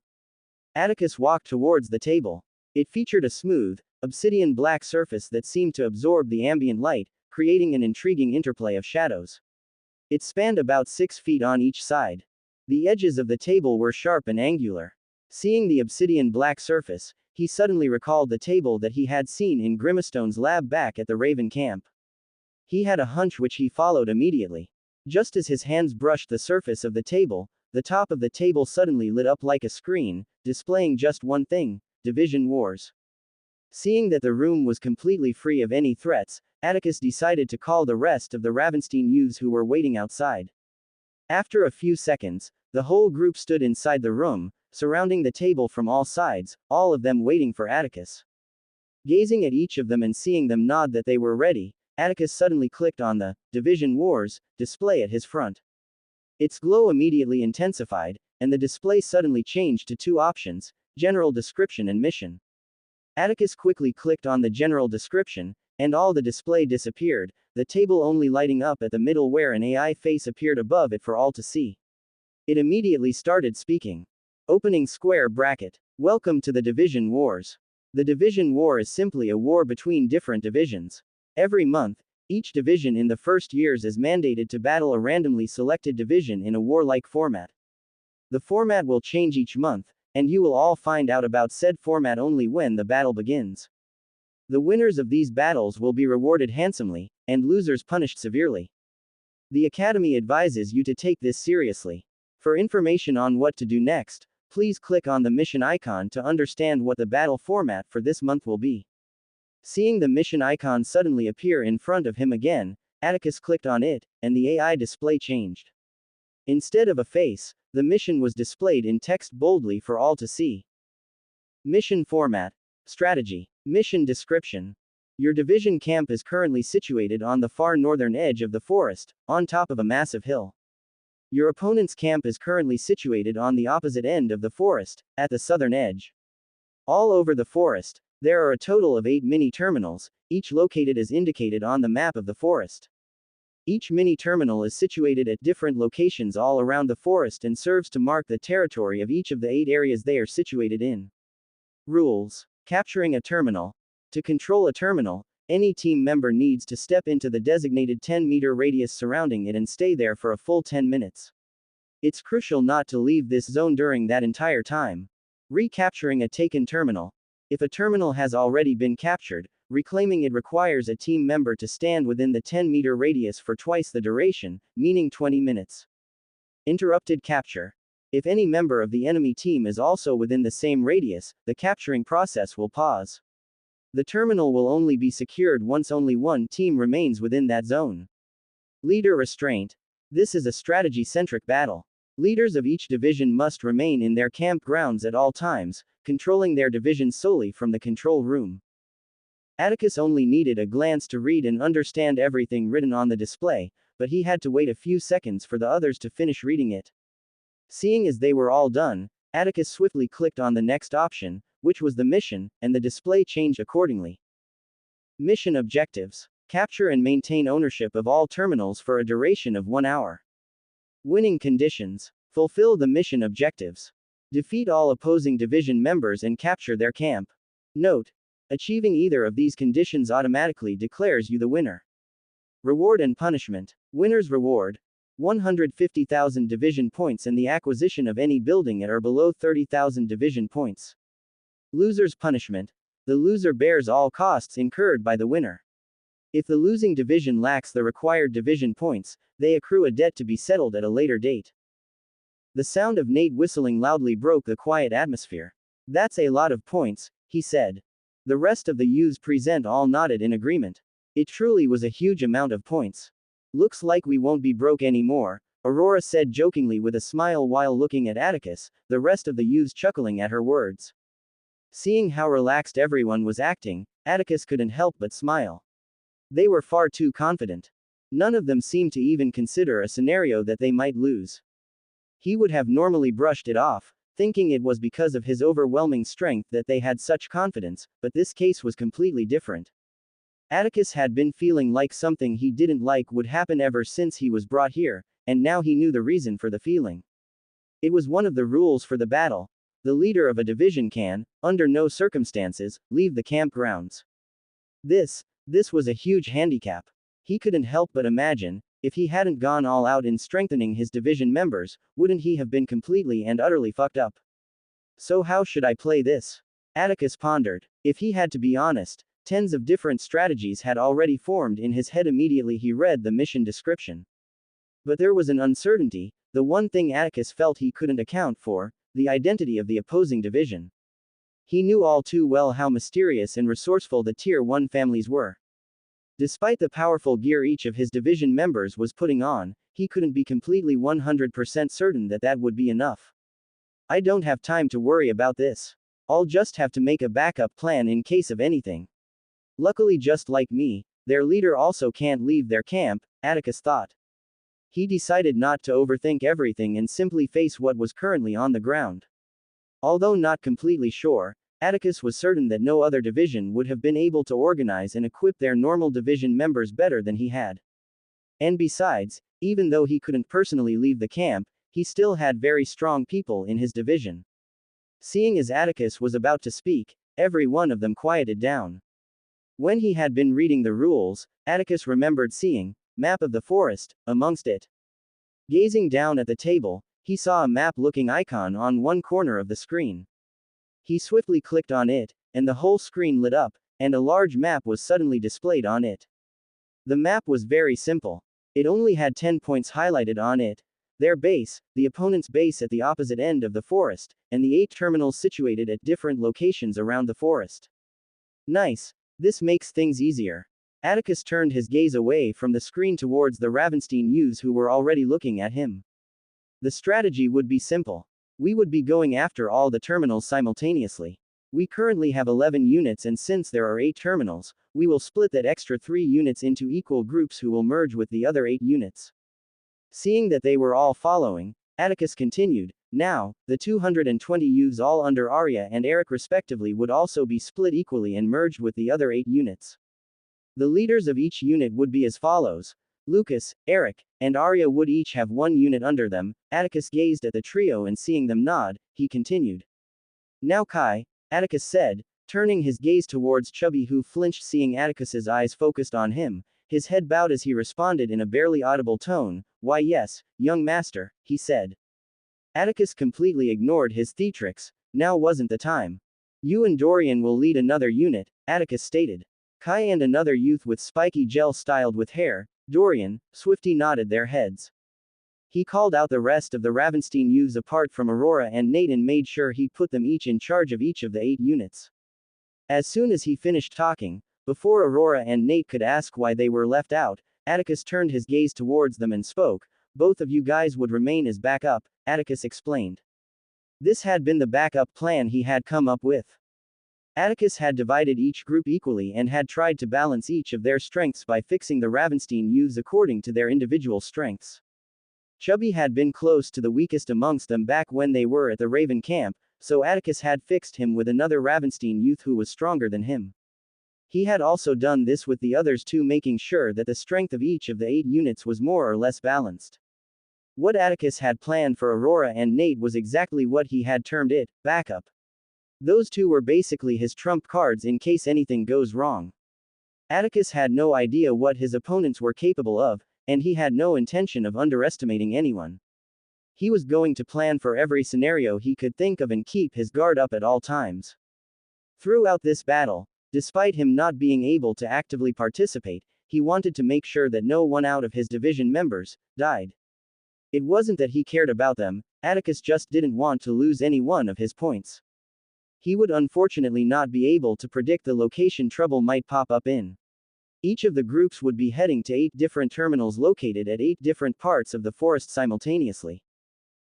Atticus walked towards the table. It featured a smooth, obsidian black surface that seemed to absorb the ambient light, creating an intriguing interplay of shadows. It spanned about 6 feet on each side. The edges of the table were sharp and angular. Seeing the obsidian black surface, he suddenly recalled the table that he had seen in Grimstone's lab back at the Raven camp. He had a hunch which he followed immediately. Just as his hands brushed the surface of the table, the top of the table suddenly lit up like a screen, displaying just one thing: Division Wars. Seeing that the room was completely free of any threats, Atticus decided to call the rest of the Ravenstein youths who were waiting outside. After a few seconds, the whole group stood inside the room, surrounding the table from all sides, all of them waiting for Atticus. Gazing at each of them and seeing them nod that they were ready, Atticus suddenly clicked on the Division Wars display at his front. Its glow immediately intensified, and the display suddenly changed to two options: General Description and Mission. Atticus quickly clicked on the General Description, and all the display disappeared, the table only lighting up at the middle where an AI face appeared above it for all to see. It immediately started speaking. Opening square bracket. Welcome to the Division Wars. The Division War is simply a war between different divisions. Every month, each division in the first years is mandated to battle a randomly selected division in a warlike format. The format will change each month, and you will all find out about said format only when the battle begins. The winners of these battles will be rewarded handsomely, and losers punished severely. The Academy advises you to take this seriously. For information on what to do next, please click on the mission icon to understand what the battle format for this month will be. Seeing the mission icon suddenly appear in front of him again, Atticus clicked on it, and the AI display changed. Instead of a face, the mission was displayed in text boldly for all to see. Mission format. Strategy. Mission description. Your division camp is currently situated on the far northern edge of the forest, on top of a massive hill. Your opponent's camp is currently situated on the opposite end of the forest, at the southern edge. All over the forest, there are a total of 8 mini-terminals, each located as indicated on the map of the forest. Each mini-terminal is situated at different locations all around the forest and serves to mark the territory of each of the 8 areas they are situated in. Rules. Capturing a terminal. To control a terminal, any team member needs to step into the designated 10-meter radius surrounding it and stay there for a full 10 minutes. It's crucial not to leave this zone during that entire time. Recapturing a taken terminal. If a terminal has already been captured, reclaiming it requires a team member to stand within the 10-meter radius for twice the duration, meaning 20 minutes. Interrupted capture. If any member of the enemy team is also within the same radius, the capturing process will pause. The terminal will only be secured once only one team remains within that zone. Leader restraint. This is a strategy-centric battle. Leaders of each division must remain in their campgrounds at all times, controlling their division solely from the control room. Atticus only needed a glance to read and understand everything written on the display, but he had to wait a few seconds for the others to finish reading it. Seeing as they were all done, Atticus swiftly clicked on the next option, which was the mission, and the display changed accordingly. Mission objectives. Capture and maintain ownership of all terminals for a duration of 1 hour. Winning conditions. Fulfill the mission objectives. Defeat all opposing division members and capture their camp. Note: achieving either of these conditions automatically declares you the winner. Reward and punishment. Winner's reward: 150,000 division points and the acquisition of any building at or below 30,000 division points. Loser's punishment: the loser bears all costs incurred by the winner. If the losing division lacks the required division points, they accrue a debt to be settled at a later date. The sound of Nate whistling loudly broke the quiet atmosphere. "That's a lot of points," he said. The rest of the youths present all nodded in agreement. It truly was a huge amount of points. "Looks like we won't be broke anymore," Aurora said jokingly with a smile while looking at Atticus, the rest of the youths chuckling at her words. Seeing how relaxed everyone was acting, Atticus couldn't help but smile. They were far too confident. None of them seemed to even consider a scenario that they might lose. He would have normally brushed it off, thinking it was because of his overwhelming strength that they had such confidence, but this case was completely different. Atticus had been feeling like something he didn't like would happen ever since he was brought here, and now he knew the reason for the feeling. It was one of the rules for the battle. The leader of a division can, under no circumstances, leave the campgrounds. This was a huge handicap. He couldn't help but imagine, if he hadn't gone all out in strengthening his division members, wouldn't he have been completely and utterly fucked up? So how should I play this? Atticus pondered. If he had to be honest, tens of different strategies had already formed in his head immediately he read the mission description. But there was an uncertainty, the one thing Atticus felt he couldn't account for: the identity of the opposing division. He knew all too well how mysterious and resourceful the Tier 1 families were. Despite the powerful gear each of his division members was putting on, he couldn't be completely 100% certain that that would be enough. "I don't have time to worry about this. I'll just have to make a backup plan in case of anything." Luckily, just like me, their leader also can't leave their camp, Atticus thought. He decided not to overthink everything and simply face what was currently on the ground. Although not completely sure, Atticus was certain that no other division would have been able to organize and equip their normal division members better than he had. And besides, even though he couldn't personally leave the camp, he still had very strong people in his division. Seeing as Atticus was about to speak, every one of them quieted down. When he had been reading the rules, Atticus remembered seeing map of the forest amongst it. Gazing down at the table, he saw a map-looking icon on one corner of the screen. He swiftly clicked on it, and the whole screen lit up, and a large map was suddenly displayed on it. The map was very simple. It only had 10 points highlighted on it: their base, the opponent's base at the opposite end of the forest, and the 8 terminals situated at different locations around the forest. Nice. This makes things easier. Atticus turned his gaze away from the screen towards the Ravenstein youths who were already looking at him. The strategy would be simple. We would be going after all the terminals simultaneously. We currently have 11 units, and since there are 8 terminals, we will split that extra 3 units into equal groups who will merge with the other 8 units. Seeing that they were all following, Atticus continued, now, the 220 youths all under Arya and Eric respectively would also be split equally and merged with the other 8 units. The leaders of each unit would be as follows: Lucas, Eric, and Arya would each have 1 unit under them. Atticus gazed at the trio and seeing them nod, he continued. Now Kai, Atticus said, turning his gaze towards Chubby, who flinched seeing Atticus's eyes focused on him. His head bowed as he responded in a barely audible tone, "Why yes, young master," he said. Atticus completely ignored his theatrics. Now wasn't the time. "You and Dorian will lead another unit," Atticus stated. Kai and another youth with spiky gel styled with hair, Dorian, Swifty nodded their heads. He called out the rest of the Ravenstein youths apart from Aurora and Nate and made sure he put them each in charge of each of the 8 units. As soon as he finished talking, before Aurora and Nate could ask why they were left out, Atticus turned his gaze towards them and spoke. Both of you guys would remain as backup, Atticus explained. This had been the backup plan he had come up with. Atticus had divided each group equally and had tried to balance each of their strengths by fixing the Ravenstein youths according to their individual strengths. Chubby had been close to the weakest amongst them back when they were at the Raven camp, so Atticus had fixed him with another Ravenstein youth who was stronger than him. He had also done this with the others too, making sure that the strength of each of the 8 units was more or less balanced. What Atticus had planned for Aurora and Nate was exactly what he had termed it, backup. Those two were basically his trump cards in case anything goes wrong. Atticus had no idea what his opponents were capable of, and he had no intention of underestimating anyone. He was going to plan for every scenario he could think of and keep his guard up at all times. Throughout this battle, despite him not being able to actively participate, he wanted to make sure that no one out of his division members died. It wasn't that he cared about them, Atticus just didn't want to lose any one of his points. He would unfortunately not be able to predict the location trouble might pop up in. Each of the groups would be heading to 8 different terminals located at 8 different parts of the forest simultaneously.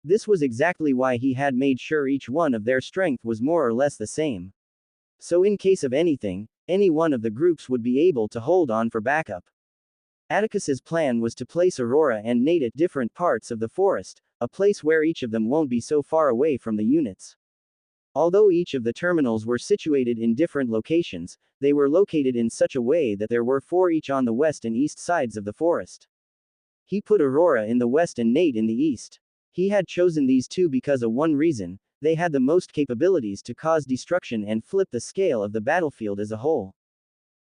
This was exactly why he had made sure each one of their strength was more or less the same. So in case of anything, any one of the groups would be able to hold on for backup. Atticus's plan was to place Aurora and Nate at different parts of the forest, a place where each of them won't be so far away from the units. Although each of the terminals were situated in different locations, they were located in such a way that there were 4 each on the west and east sides of the forest. He put Aurora in the west and Nate in the east. He had chosen these two because of one reason: they had the most capabilities to cause destruction and flip the scale of the battlefield as a whole.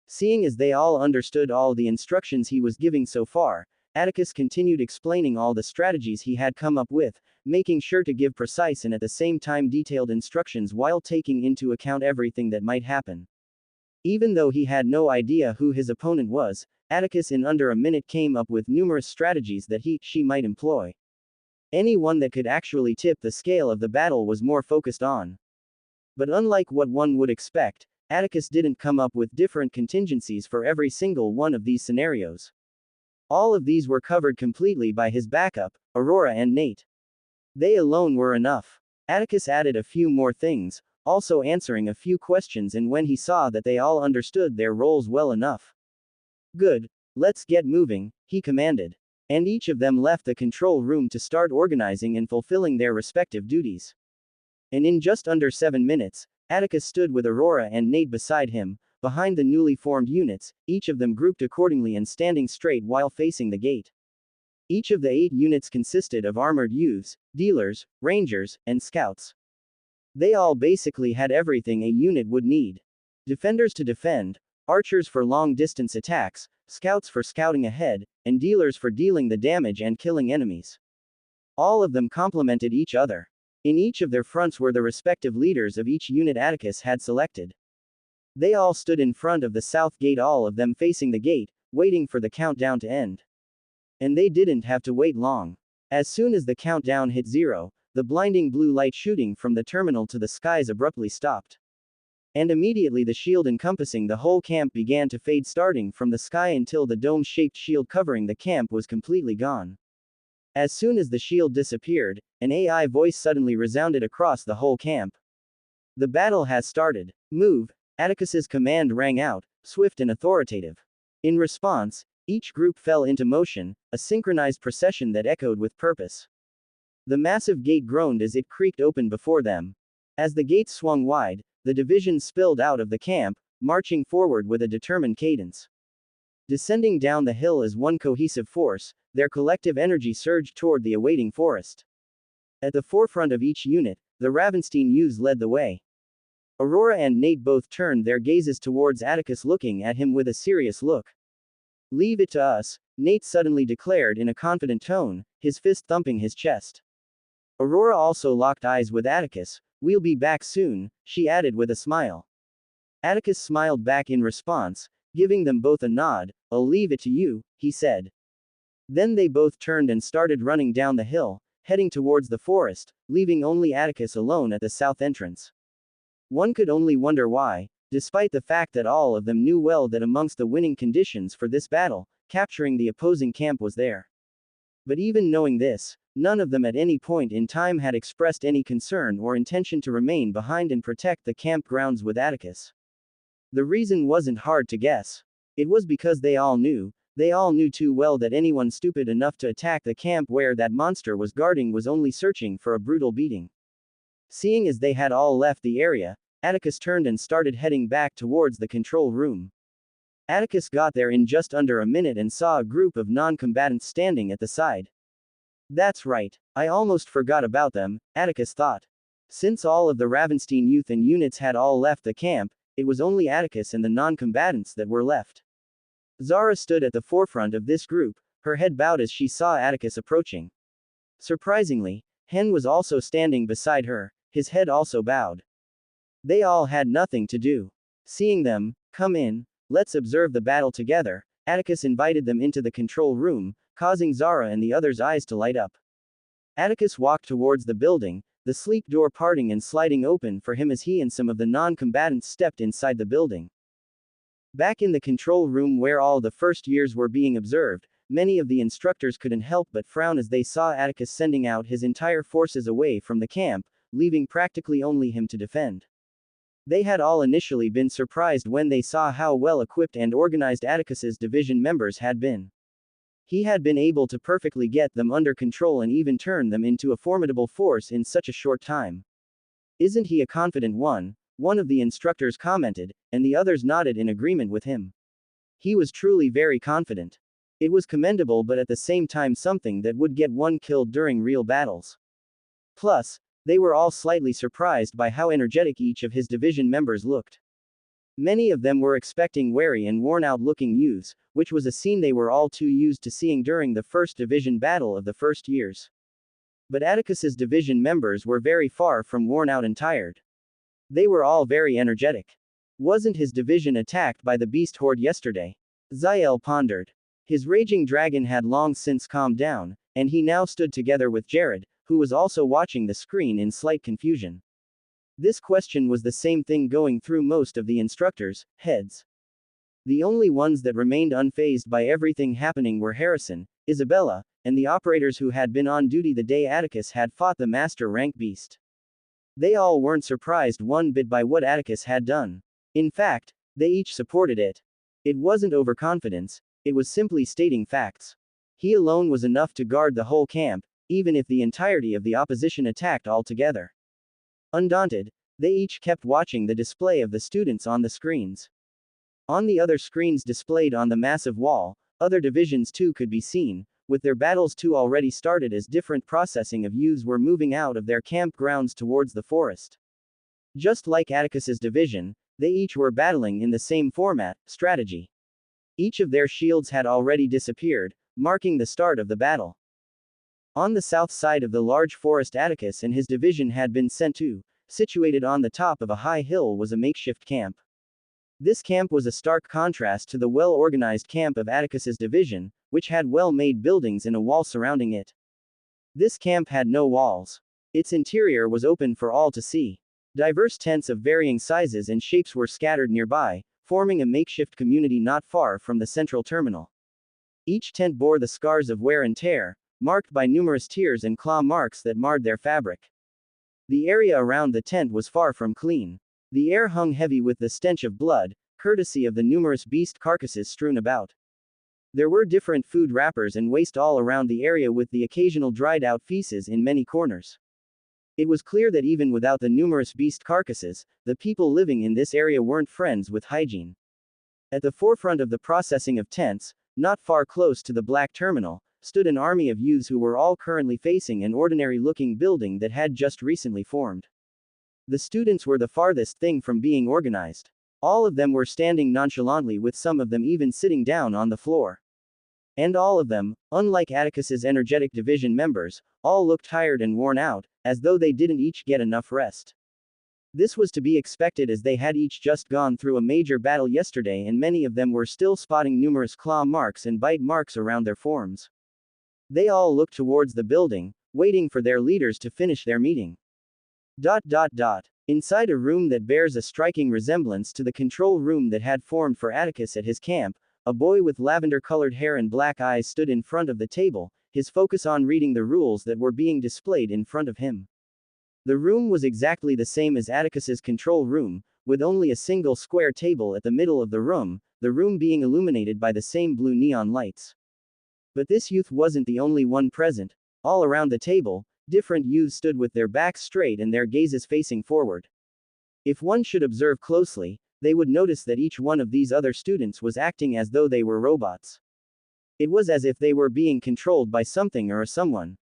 Seeing as they all understood all the instructions he was giving so far, Atticus continued explaining all the strategies he had come up with, making sure to give precise and at the same time detailed instructions while taking into account everything that might happen. Even though he had no idea who his opponent was, Atticus in under a minute came up with numerous strategies that she might employ. Any one that could actually tip the scale of the battle was more focused on. But unlike what one would expect, Atticus didn't come up with different contingencies for every single one of these scenarios. All of these were covered completely by his backup, Aurora and Nate. They alone were enough. Atticus added a few more things, also answering a few questions, and when he saw that they all understood their roles well enough. Good, let's get moving, he commanded. And each of them left the control room to start organizing and fulfilling their respective duties. And in just under 7 minutes, Atticus stood with Aurora and Nate beside him, behind the newly formed units, each of them grouped accordingly and standing straight while facing the gate. Each of the 8 units consisted of armored youths, dealers, rangers, and scouts. They all basically had everything a unit would need. Defenders to defend, archers for long-distance attacks, scouts for scouting ahead, and dealers for dealing the damage and killing enemies. All of them complemented each other. In each of their fronts were the respective leaders of each unit Atticus had selected. They all stood in front of the south gate, all of them facing the gate, waiting for the countdown to end. And they didn't have to wait long. As soon as the countdown hit 0, the blinding blue light shooting from the terminal to the skies abruptly stopped. And immediately the shield encompassing the whole camp began to fade, starting from the sky until the dome-shaped shield covering the camp was completely gone. As soon as the shield disappeared, an AI voice suddenly resounded across the whole camp. The battle has started. Move! Atticus's command rang out, swift and authoritative. In response, each group fell into motion, a synchronized procession that echoed with purpose. The massive gate groaned as it creaked open before them. As the gates swung wide, the divisions spilled out of the camp, marching forward with a determined cadence. Descending down the hill as one cohesive force, their collective energy surged toward the awaiting forest. At the forefront of each unit, the Ravenstein youths led the way. Aurora and Nate both turned their gazes towards Atticus, looking at him with a serious look. "Leave it to us," Nate suddenly declared in a confident tone, his fist thumping his chest. Aurora also locked eyes with Atticus. "We'll be back soon," she added with a smile. Atticus smiled back in response, giving them both a nod. "I'll leave it to you," he said. Then they both turned and started running down the hill, heading towards the forest, leaving only Atticus alone at the south entrance. One could only wonder why, despite the fact that all of them knew well that amongst the winning conditions for this battle capturing the opposing camp was there. But even knowing this, none of them at any point in time had expressed any concern or intention to remain behind and protect the campgrounds with Atticus. The reason wasn't hard to guess. It was because they all knew too well that anyone stupid enough to attack the camp where that monster was guarding was only searching for a brutal beating. Seeing as they had all left the area, Atticus turned and started heading back towards the control room. Atticus got there in just under a minute and saw a group of non-combatants standing at the side. That's right, I almost forgot about them, Atticus thought. Since all of the Ravenstein youth and units had all left the camp, it was only Atticus and the non-combatants that were left. Zara stood at the forefront of this group, her head bowed as she saw Atticus approaching. Surprisingly, Hen was also standing beside her, his head also bowed. They all had nothing to do. Seeing them, "Come in, let's observe the battle together," Atticus invited them into the control room, causing Zara and the others' eyes to light up. Atticus walked towards the building, the sleek door parting and sliding open for him as he and some of the non-combatants stepped inside the building. Back in the control room where all the first years were being observed, many of the instructors couldn't help but frown as they saw Atticus sending out his entire forces away from the camp, leaving practically only him to defend. They had all initially been surprised when they saw how well equipped and organized Atticus's division members had been. He had been able to perfectly get them under control and even turn them into a formidable force in such a short time. "Isn't he a confident one?" one of the instructors commented, and the others nodded in agreement with him. He was truly very confident. It was commendable but at the same time something that would get one killed during real battles. Plus, they were all slightly surprised by how energetic each of his division members looked. Many of them were expecting weary and worn-out looking youths, which was a scene they were all too used to seeing during the first division battle of the first years. But Atticus's division members were very far from worn out and tired. They were all very energetic. Wasn't his division attacked by the beast horde yesterday? Zael pondered. His raging dragon had long since calmed down, and he now stood together with Jared, who was also watching the screen in slight confusion. This question was the same thing going through most of the instructors' heads. The only ones that remained unfazed by everything happening were Harrison, Isabella, and the operators who had been on duty the day Atticus had fought the master rank beast. They all weren't surprised one bit by what Atticus had done. In fact, they each supported it. It wasn't overconfidence, it was simply stating facts. He alone was enough to guard the whole camp, even if the entirety of the opposition attacked all together. Undaunted, they each kept watching the display of the students on the screens. On the other screens displayed on the massive wall, other divisions too could be seen, with their battles too already started as different processing of youths were moving out of their campgrounds towards the forest. Just like Atticus's division, they each were battling in the same format, strategy. Each of their shields had already disappeared, marking the start of the battle. On the south side of the large forest Atticus and his division had been sent to, situated on the top of a high hill was a makeshift camp. This camp was a stark contrast to the well-organized camp of Atticus's division, which had well-made buildings and a wall surrounding it. This camp had no walls. Its interior was open for all to see. Diverse tents of varying sizes and shapes were scattered nearby, forming a makeshift community not far from the central terminal. Each tent bore the scars of wear and tear, marked by numerous tears and claw marks that marred their fabric. The area around the tent was far from clean. The air hung heavy with the stench of blood, courtesy of the numerous beast carcasses strewn about. There were different food wrappers and waste all around the area with the occasional dried-out feces in many corners. It was clear that even without the numerous beast carcasses, the people living in this area weren't friends with hygiene. At the forefront of the processing of tents, not far close to the black terminal, stood an army of youths who were all currently facing an ordinary-looking building that had just recently formed. The students were the farthest thing from being organized. All of them were standing nonchalantly with some of them even sitting down on the floor. And all of them, unlike Atticus's energetic division members, all looked tired and worn out, as though they didn't each get enough rest. This was to be expected as they had each just gone through a major battle yesterday and many of them were still spotting numerous claw marks and bite marks around their forms. They all looked towards the building, waiting for their leaders to finish their meeting. Inside a room that bears a striking resemblance to the control room that had formed for Atticus at his camp, a boy with lavender-colored hair and black eyes stood in front of the table, his focus on reading the rules that were being displayed in front of him. The room was exactly the same as Atticus's control room, with only a single square table at the middle of the room being illuminated by the same blue neon lights. But this youth wasn't the only one present. All around the table, different youths stood with their backs straight and their gazes facing forward. If one should observe closely, they would notice that each one of these other students was acting as though they were robots. It was as if they were being controlled by something or someone.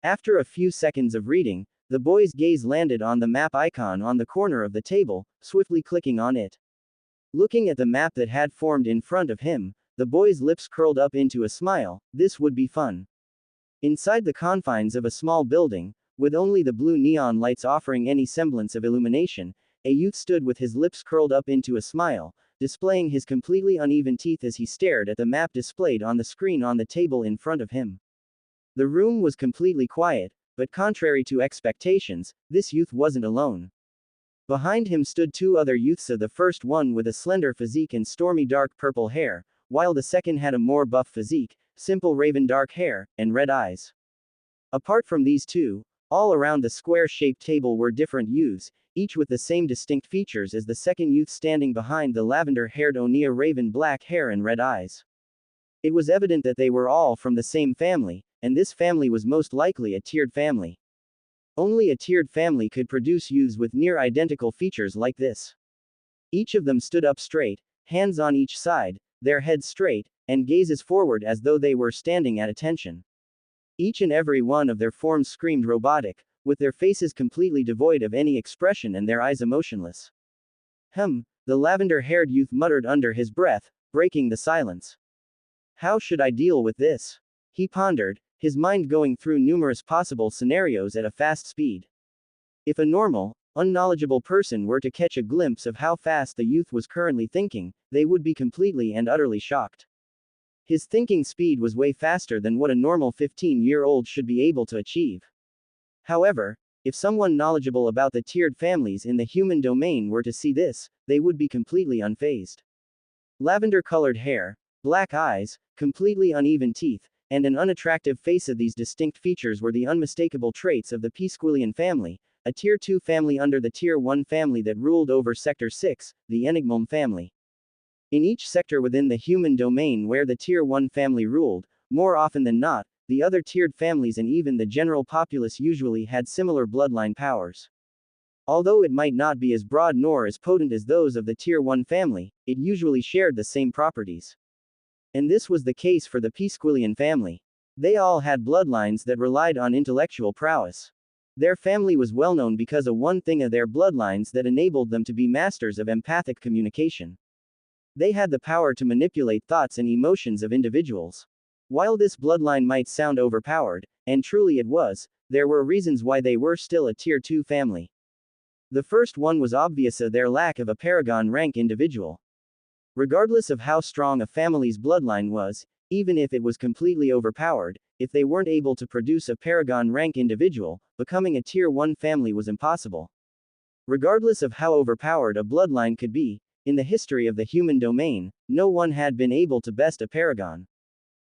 After a few seconds of reading, the boy's gaze landed on the map icon on the corner of the table, swiftly clicking on it. Looking at the map that had formed in front of him, the boy's lips curled up into a smile. This would be fun. Inside the confines of a small building, with only the blue neon lights offering any semblance of illumination, a youth stood with his lips curled up into a smile, displaying his completely uneven teeth as he stared at the map displayed on the screen on the table in front of him. The room was completely quiet, but contrary to expectations, this youth wasn't alone. Behind him stood two other youths, the first one with a slender physique and stormy dark purple hair, while the second had a more buff physique, simple raven dark hair, and red eyes. Apart from these two, all around the square-shaped table were different youths, each with the same distinct features as the second youth standing behind the lavender-haired Onia raven black hair and red eyes. It was evident that they were all from the same family, and this family was most likely a tiered family. Only a tiered family could produce youths with near-identical features like this. Each of them stood up straight, hands on each side, their heads straight, and gazes forward as though they were standing at attention. Each and every one of their forms screamed robotic, with their faces completely devoid of any expression and their eyes emotionless. The lavender-haired youth muttered under his breath, breaking the silence. How should I deal with this? He pondered, his mind going through numerous possible scenarios at a fast speed. If a normal, unknowledgeable person were to catch a glimpse of how fast the youth was currently thinking, they would be completely and utterly shocked. His thinking speed was way faster than what a normal 15-year-old should be able to achieve. However, if someone knowledgeable about the tiered families in the human domain were to see this, they would be completely unfazed. Lavender-colored hair, black eyes, completely uneven teeth, and an unattractive face. These distinct features were the unmistakable traits of the Pisquillian family, a Tier 2 family under the Tier 1 family that ruled over Sector 6, the Enigmum family. In each sector within the human domain where the Tier 1 family ruled, more often than not, the other tiered families and even the general populace usually had similar bloodline powers. Although it might not be as broad nor as potent as those of the Tier 1 family, it usually shared the same properties. And this was the case for the Pisquillian family. They all had bloodlines that relied on intellectual prowess. Their family was well known because of one thing of their bloodlines that enabled them to be masters of empathic communication. They had the power to manipulate thoughts and emotions of individuals. While this bloodline might sound overpowered, and truly it was, there were reasons why they were still a Tier 2 family. The first one was obvious: their lack of a paragon rank individual. Regardless of how strong a family's bloodline was, even if it was completely overpowered, if they weren't able to produce a paragon rank individual, becoming a Tier 1 family was impossible. Regardless of how overpowered a bloodline could be, in the history of the human domain, no one had been able to best a paragon.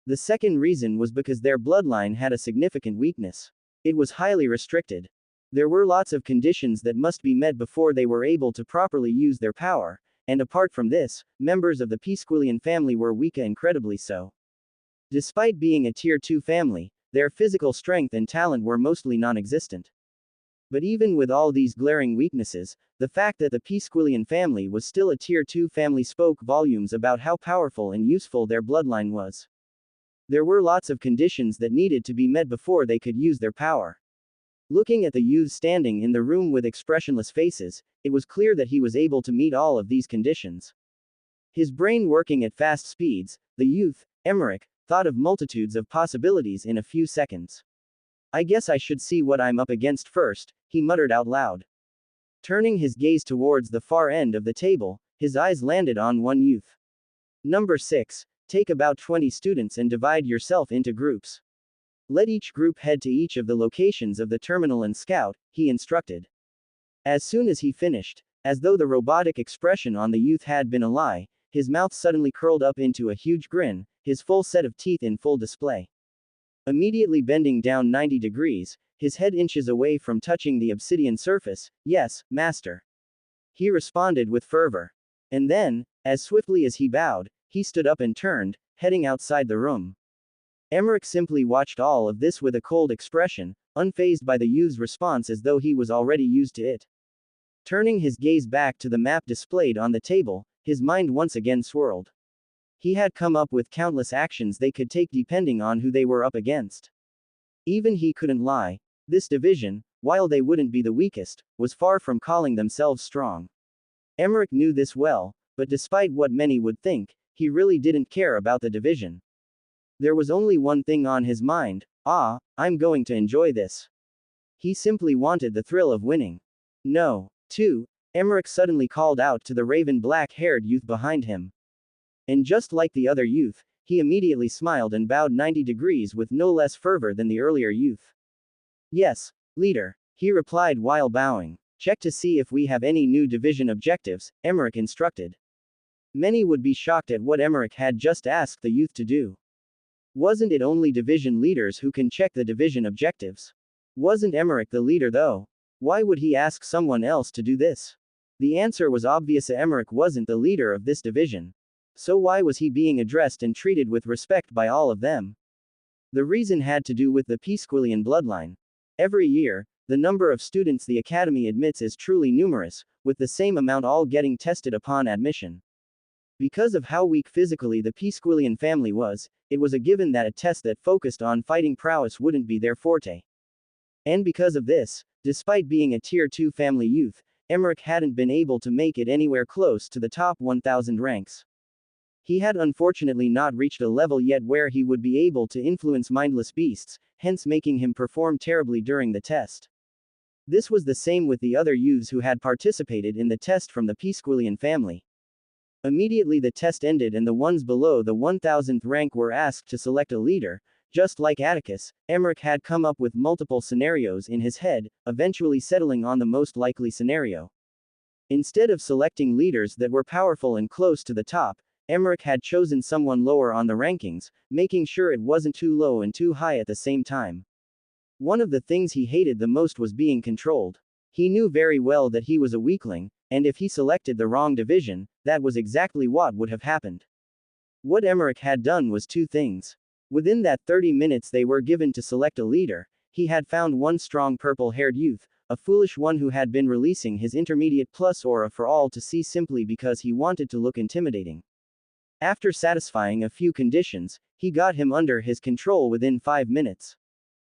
The second reason was because their bloodline had a significant weakness. It was highly restricted. There were lots of conditions that must be met before they were able to properly use their power, and apart from this, members of the Pisquillian family were weak, incredibly so. Despite being a Tier 2 family, their physical strength and talent were mostly non-existent. But even with all these glaring weaknesses, the fact that the Pisquillian family was still a Tier 2 family spoke volumes about how powerful and useful their bloodline was. There were lots of conditions that needed to be met before they could use their power. Looking at the youths standing in the room with expressionless faces, it was clear that he was able to meet all of these conditions. His brain working at fast speeds, the youth, Emmerich, thought of multitudes of possibilities in a few seconds. I guess I should see what I'm up against first, he muttered out loud. Turning his gaze towards the far end of the table, his eyes landed on one youth. Number 6. Take about 20 students and divide yourself into groups. Let each group head to each of the locations of the terminal and scout, he instructed. As soon as he finished, as though the robotic expression on the youth had been a lie, his mouth suddenly curled up into a huge grin, his full set of teeth in full display. Immediately bending down 90 degrees, his head inches away from touching the obsidian surface. "Yes, master," he responded with fervor. And then, as swiftly as he bowed, he stood up and turned, heading outside the room. Emmerich simply watched all of this with a cold expression, unfazed by the youth's response as though he was already used to it. Turning his gaze back to the map displayed on the table, his mind once again swirled. He had come up with countless actions they could take depending on who they were up against. Even he couldn't lie. This division, while they wouldn't be the weakest, was far from calling themselves strong. Emmerich knew this well, but despite what many would think, he really didn't care about the division. There was only one thing on his mind: I'm going to enjoy this. He simply wanted the thrill of winning. No. 2. Emmerich suddenly called out to the raven black-haired youth behind him. And just like the other youth, he immediately smiled and bowed 90 degrees with no less fervor than the earlier youth. "Yes, leader," he replied while bowing. "Check to see if we have any new division objectives," Emmerich instructed. Many would be shocked at what Emmerich had just asked the youth to do. Wasn't it only division leaders who can check the division objectives? Wasn't Emmerich the leader though? Why would he ask someone else to do this? The answer was obvious: Emmerich wasn't the leader of this division. So why was he being addressed and treated with respect by all of them? The reason had to do with the Pisquillian bloodline. Every year, the number of students the academy admits is truly numerous, with the same amount all getting tested upon admission. Because of how weak physically the Pisquillian family was, it was a given that a test that focused on fighting prowess wouldn't be their forte. And because of this, despite being a Tier 2 family youth, Emmerich hadn't been able to make it anywhere close to the top 1,000 ranks. He had unfortunately not reached a level yet where he would be able to influence mindless beasts, hence making him perform terribly during the test. This was the same with the other youths who had participated in the test from the Pisquillian family. Immediately the test ended and the ones below the 1,000th rank were asked to select a leader. Just like Atticus, Emmerich had come up with multiple scenarios in his head, eventually settling on the most likely scenario. Instead of selecting leaders that were powerful and close to the top, Emmerich had chosen someone lower on the rankings, making sure it wasn't too low and too high at the same time. One of the things he hated the most was being controlled. He knew very well that he was a weakling, and if he selected the wrong division, that was exactly what would have happened. What Emmerich had done was two things. Within that 30 minutes they were given to select a leader, he had found one strong purple-haired youth, a foolish one who had been releasing his intermediate plus aura for all to see simply because he wanted to look intimidating. After satisfying a few conditions, he got him under his control within 5 minutes.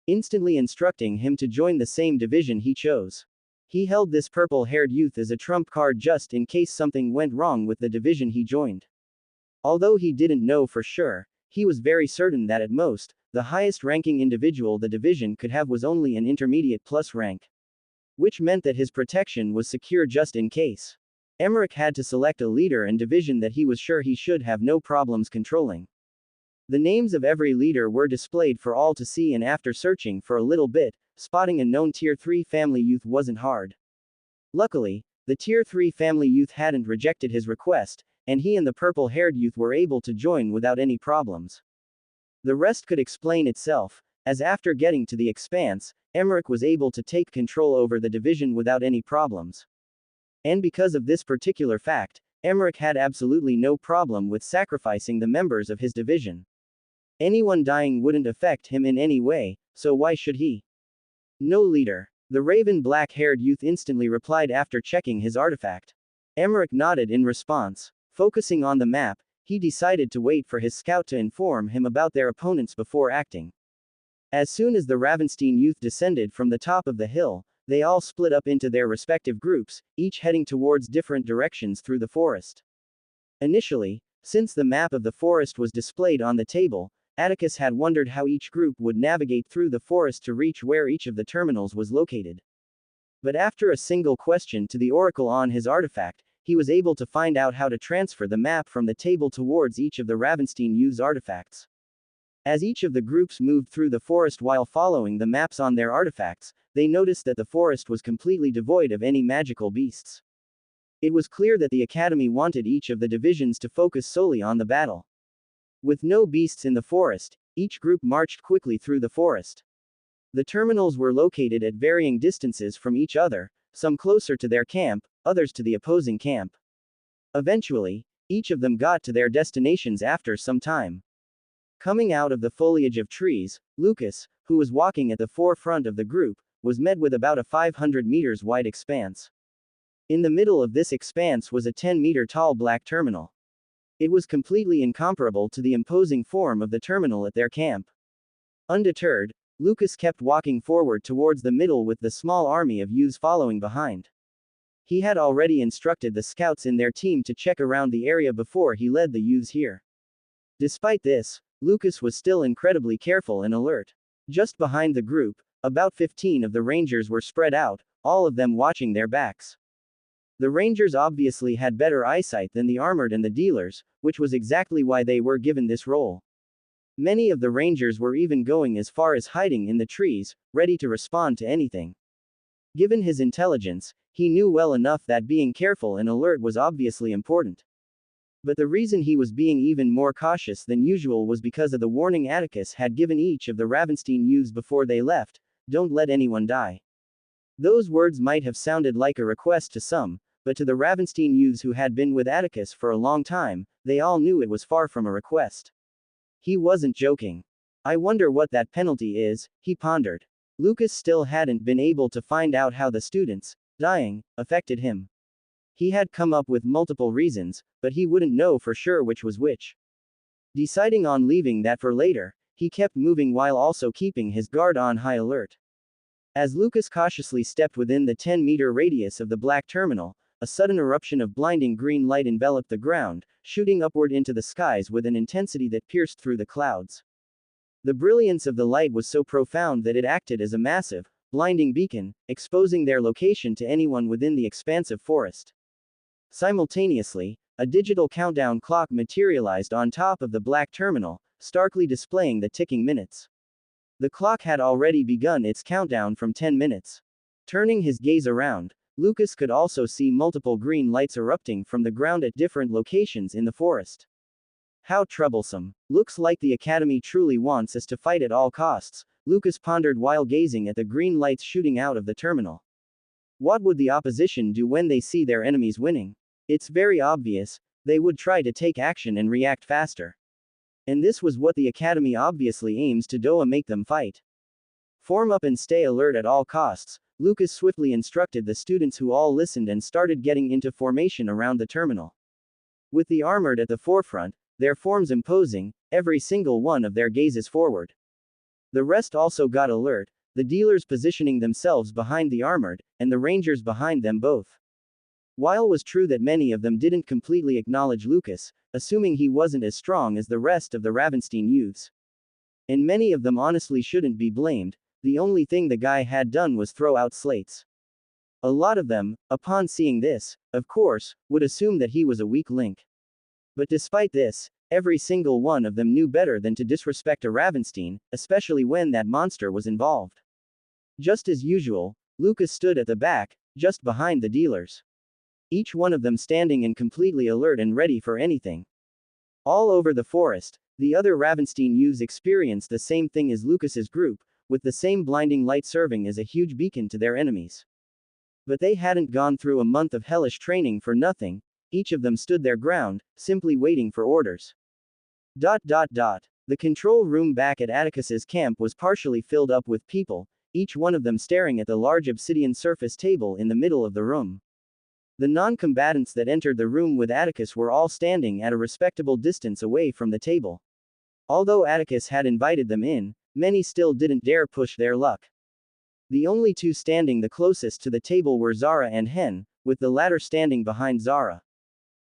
Instantly instructing him to join the same division he chose. He held this purple-haired youth as a trump card just in case something went wrong with the division he joined. Although he didn't know for sure, he was very certain that at most, the highest ranking individual the division could have was only an intermediate plus rank. Which meant that his protection was secure just in case. Emmerich had to select a leader and division that he was sure he should have no problems controlling. The names of every leader were displayed for all to see, and after searching for a little bit, spotting a known Tier 3 family youth wasn't hard. Luckily, the Tier 3 family youth hadn't rejected his request, and he and the purple-haired youth were able to join without any problems. The rest could explain itself, as after getting to the expanse, Emmerich was able to take control over the division without any problems. And because of this particular fact, Emmerich had absolutely no problem with sacrificing the members of his division. Anyone dying wouldn't affect him in any way, so why should he? "No, leader," the raven black-haired youth instantly replied after checking his artifact. Emmerich nodded in response. Focusing on the map, he decided to wait for his scout to inform him about their opponents before acting. As soon as the Ravenstein youth descended from the top of the hill, they all split up into their respective groups, each heading towards different directions through the forest. Initially, since the map of the forest was displayed on the table, Atticus had wondered how each group would navigate through the forest to reach where each of the terminals was located. But after a single question to the oracle on his artifact, he was able to find out how to transfer the map from the table towards each of the Ravenstein youth's artifacts. As each of the groups moved through the forest while following the maps on their artifacts, they noticed that the forest was completely devoid of any magical beasts. It was clear that the Academy wanted each of the divisions to focus solely on the battle. With no beasts in the forest, each group marched quickly through the forest. The terminals were located at varying distances from each other, some closer to their camp, others to the opposing camp. Eventually, each of them got to their destinations after some time. Coming out of the foliage of trees, Lucas, who was walking at the forefront of the group, was met with about a 500 meters wide expanse. In the middle of this expanse was a 10-meter tall black terminal. It was completely incomparable to the imposing form of the terminal at their camp. Undeterred, Lucas kept walking forward towards the middle with the small army of youths following behind. He had already instructed the scouts in their team to check around the area before he led the youths here. Despite this, Lucas was still incredibly careful and alert. Just behind the group, about 15 of the rangers were spread out, all of them watching their backs. The rangers obviously had better eyesight than the armored and the dealers, which was exactly why they were given this role. Many of the rangers were even going as far as hiding in the trees, ready to respond to anything. Given his intelligence, he knew well enough that being careful and alert was obviously important. But the reason he was being even more cautious than usual was because of the warning Atticus had given each of the Ravenstein youths before they left: "Don't let anyone die." Those words might have sounded like a request to some, but to the Ravenstein youths who had been with Atticus for a long time, they all knew it was far from a request. He wasn't joking. "I wonder what that penalty is," he pondered. Lucas still hadn't been able to find out how the students dying affected him. He had come up with multiple reasons, but he wouldn't know for sure which was which. Deciding on leaving that for later, he kept moving while also keeping his guard on high alert. As Lucas cautiously stepped within the 10-meter radius of the black terminal, a sudden eruption of blinding green light enveloped the ground, shooting upward into the skies with an intensity that pierced through the clouds. The brilliance of the light was so profound that it acted as a massive, blinding beacon, exposing their location to anyone within the expansive forest. Simultaneously, a digital countdown clock materialized on top of the black terminal, starkly displaying the ticking minutes. The clock had already begun its countdown from 10 minutes. Turning his gaze around, Lucas could also see multiple green lights erupting from the ground at different locations in the forest. How troublesome. Looks like the Academy truly wants us to fight at all costs, Lucas pondered while gazing at the green lights shooting out of the terminal. What would the opposition do when they see their enemies winning? It's very obvious, they would try to take action and react faster. And this was what the Academy obviously aims to do: make them fight. Form up and stay alert at all costs, Lucas swiftly instructed the students, who all listened and started getting into formation around the terminal. With the armored at the forefront, their forms imposing, every single one of their gazes forward. The rest also got alert, the dealers positioning themselves behind the armored, and the rangers behind them both. While it was true that many of them didn't completely acknowledge Lucas, assuming he wasn't as strong as the rest of the Ravenstein youths. And many of them honestly shouldn't be blamed, the only thing the guy had done was throw out slates. A lot of them, upon seeing this, of course, would assume that he was a weak link. But despite this, every single one of them knew better than to disrespect a Ravenstein, especially when that monster was involved. Just as usual, Lucas stood at the back, just behind the dealers. Each one of them standing and completely alert and ready for anything. All over the forest, the other Ravenstein youths experienced the same thing as Lucas's group, with the same blinding light serving as a huge beacon to their enemies. But they hadn't gone through a month of hellish training for nothing. Each of them stood their ground, simply waiting for orders. The control room back at Atticus's camp was partially filled up with people, each one of them staring at the large obsidian surface table in the middle of the room. The non-combatants that entered the room with Atticus were all standing at a respectable distance away from the table. Although Atticus had invited them in, many still didn't dare push their luck. The only two standing the closest to the table were Zara and Hen, with the latter standing behind Zara.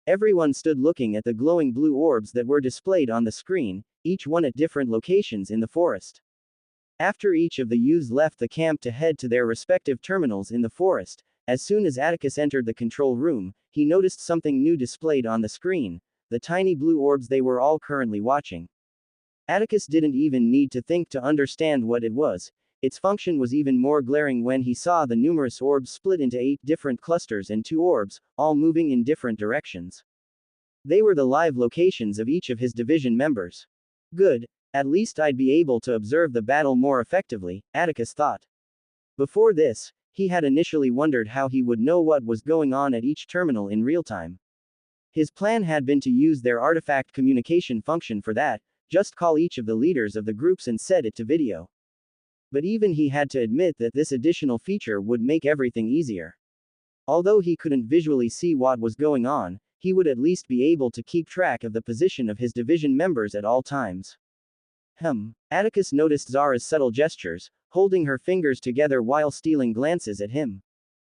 Everyone stood looking at the glowing blue orbs that were displayed on the screen, each one at different locations in the forest. After each of the youths left the camp to head to their respective terminals in the forest, as soon as Atticus entered the control room, he noticed something new displayed on the screen: the tiny blue orbs they were all currently watching. Atticus didn't even need to think to understand what it was. its function was even more glaring when he saw the numerous orbs split into 8 different clusters and 2 orbs, all moving in different directions. They were the live locations of each of his division members. Good, at least I'd be able to observe the battle more effectively, Atticus thought. Before this, he had initially wondered how he would know what was going on at each terminal in real time. His plan had been to use their artifact communication function for that, just call each of the leaders of the groups and set it to video. But even he had to admit that this additional feature would make everything easier. Although he couldn't visually see what was going on, he would at least be able to keep track of the position of his division members at all times. Atticus noticed Zara's subtle gestures, holding her fingers together while stealing glances at him.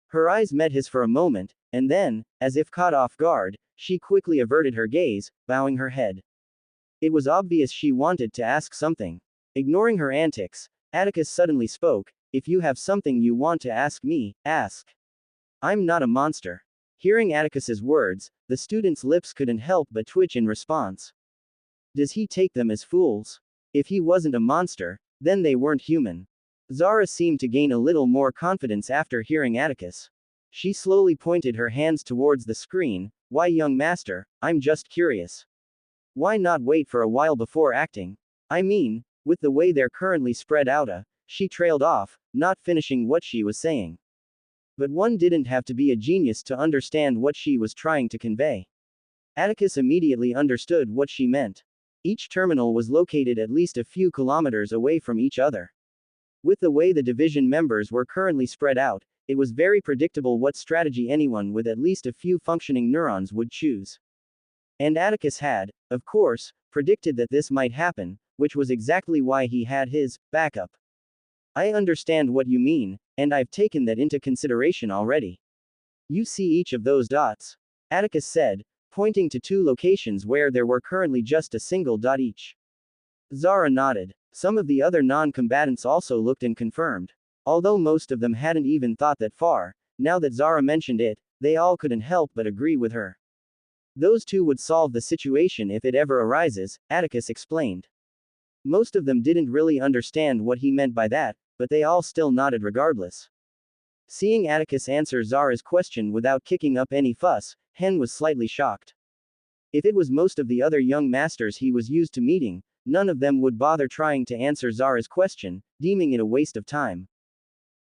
Her eyes met his for a moment, and then, as if caught off guard, she quickly averted her gaze, bowing her head. It was obvious she wanted to ask something. Ignoring her antics, Atticus suddenly spoke, "If you have something you want to ask me, ask. I'm not a monster." Hearing Atticus's words, the student's lips couldn't help but twitch in response. Does he take them as fools? If he wasn't a monster, then they weren't human. Zara seemed to gain a little more confidence after hearing Atticus. She slowly pointed her hands towards the screen. "Why, young master, I'm just curious. Why not wait for a while before acting? I mean, with the way they're currently spread out." She trailed off, not finishing what she was saying. But one didn't have to be a genius to understand what she was trying to convey. Atticus immediately understood what she meant. Each terminal was located at least a few kilometers away from each other. With the way the division members were currently spread out, it was very predictable what strategy anyone with at least a few functioning neurons would choose. And Atticus had, of course, predicted that this might happen, which was exactly why he had his backup. I understand what you mean, and I've taken that into consideration already. You see each of those dots? Atticus said, pointing to 2 locations where there were currently just a single dot each. Zara nodded. Some of the other non-combatants also looked and confirmed. Although most of them hadn't even thought that far, now that Zara mentioned it, they all couldn't help but agree with her. Those 2 would solve the situation if it ever arises, Atticus explained. Most of them didn't really understand what he meant by that, but they all still nodded regardless. Seeing Atticus answer Zara's question without kicking up any fuss, Hen was slightly shocked. If it was most of the other young masters he was used to meeting, none of them would bother trying to answer Zara's question, deeming it a waste of time.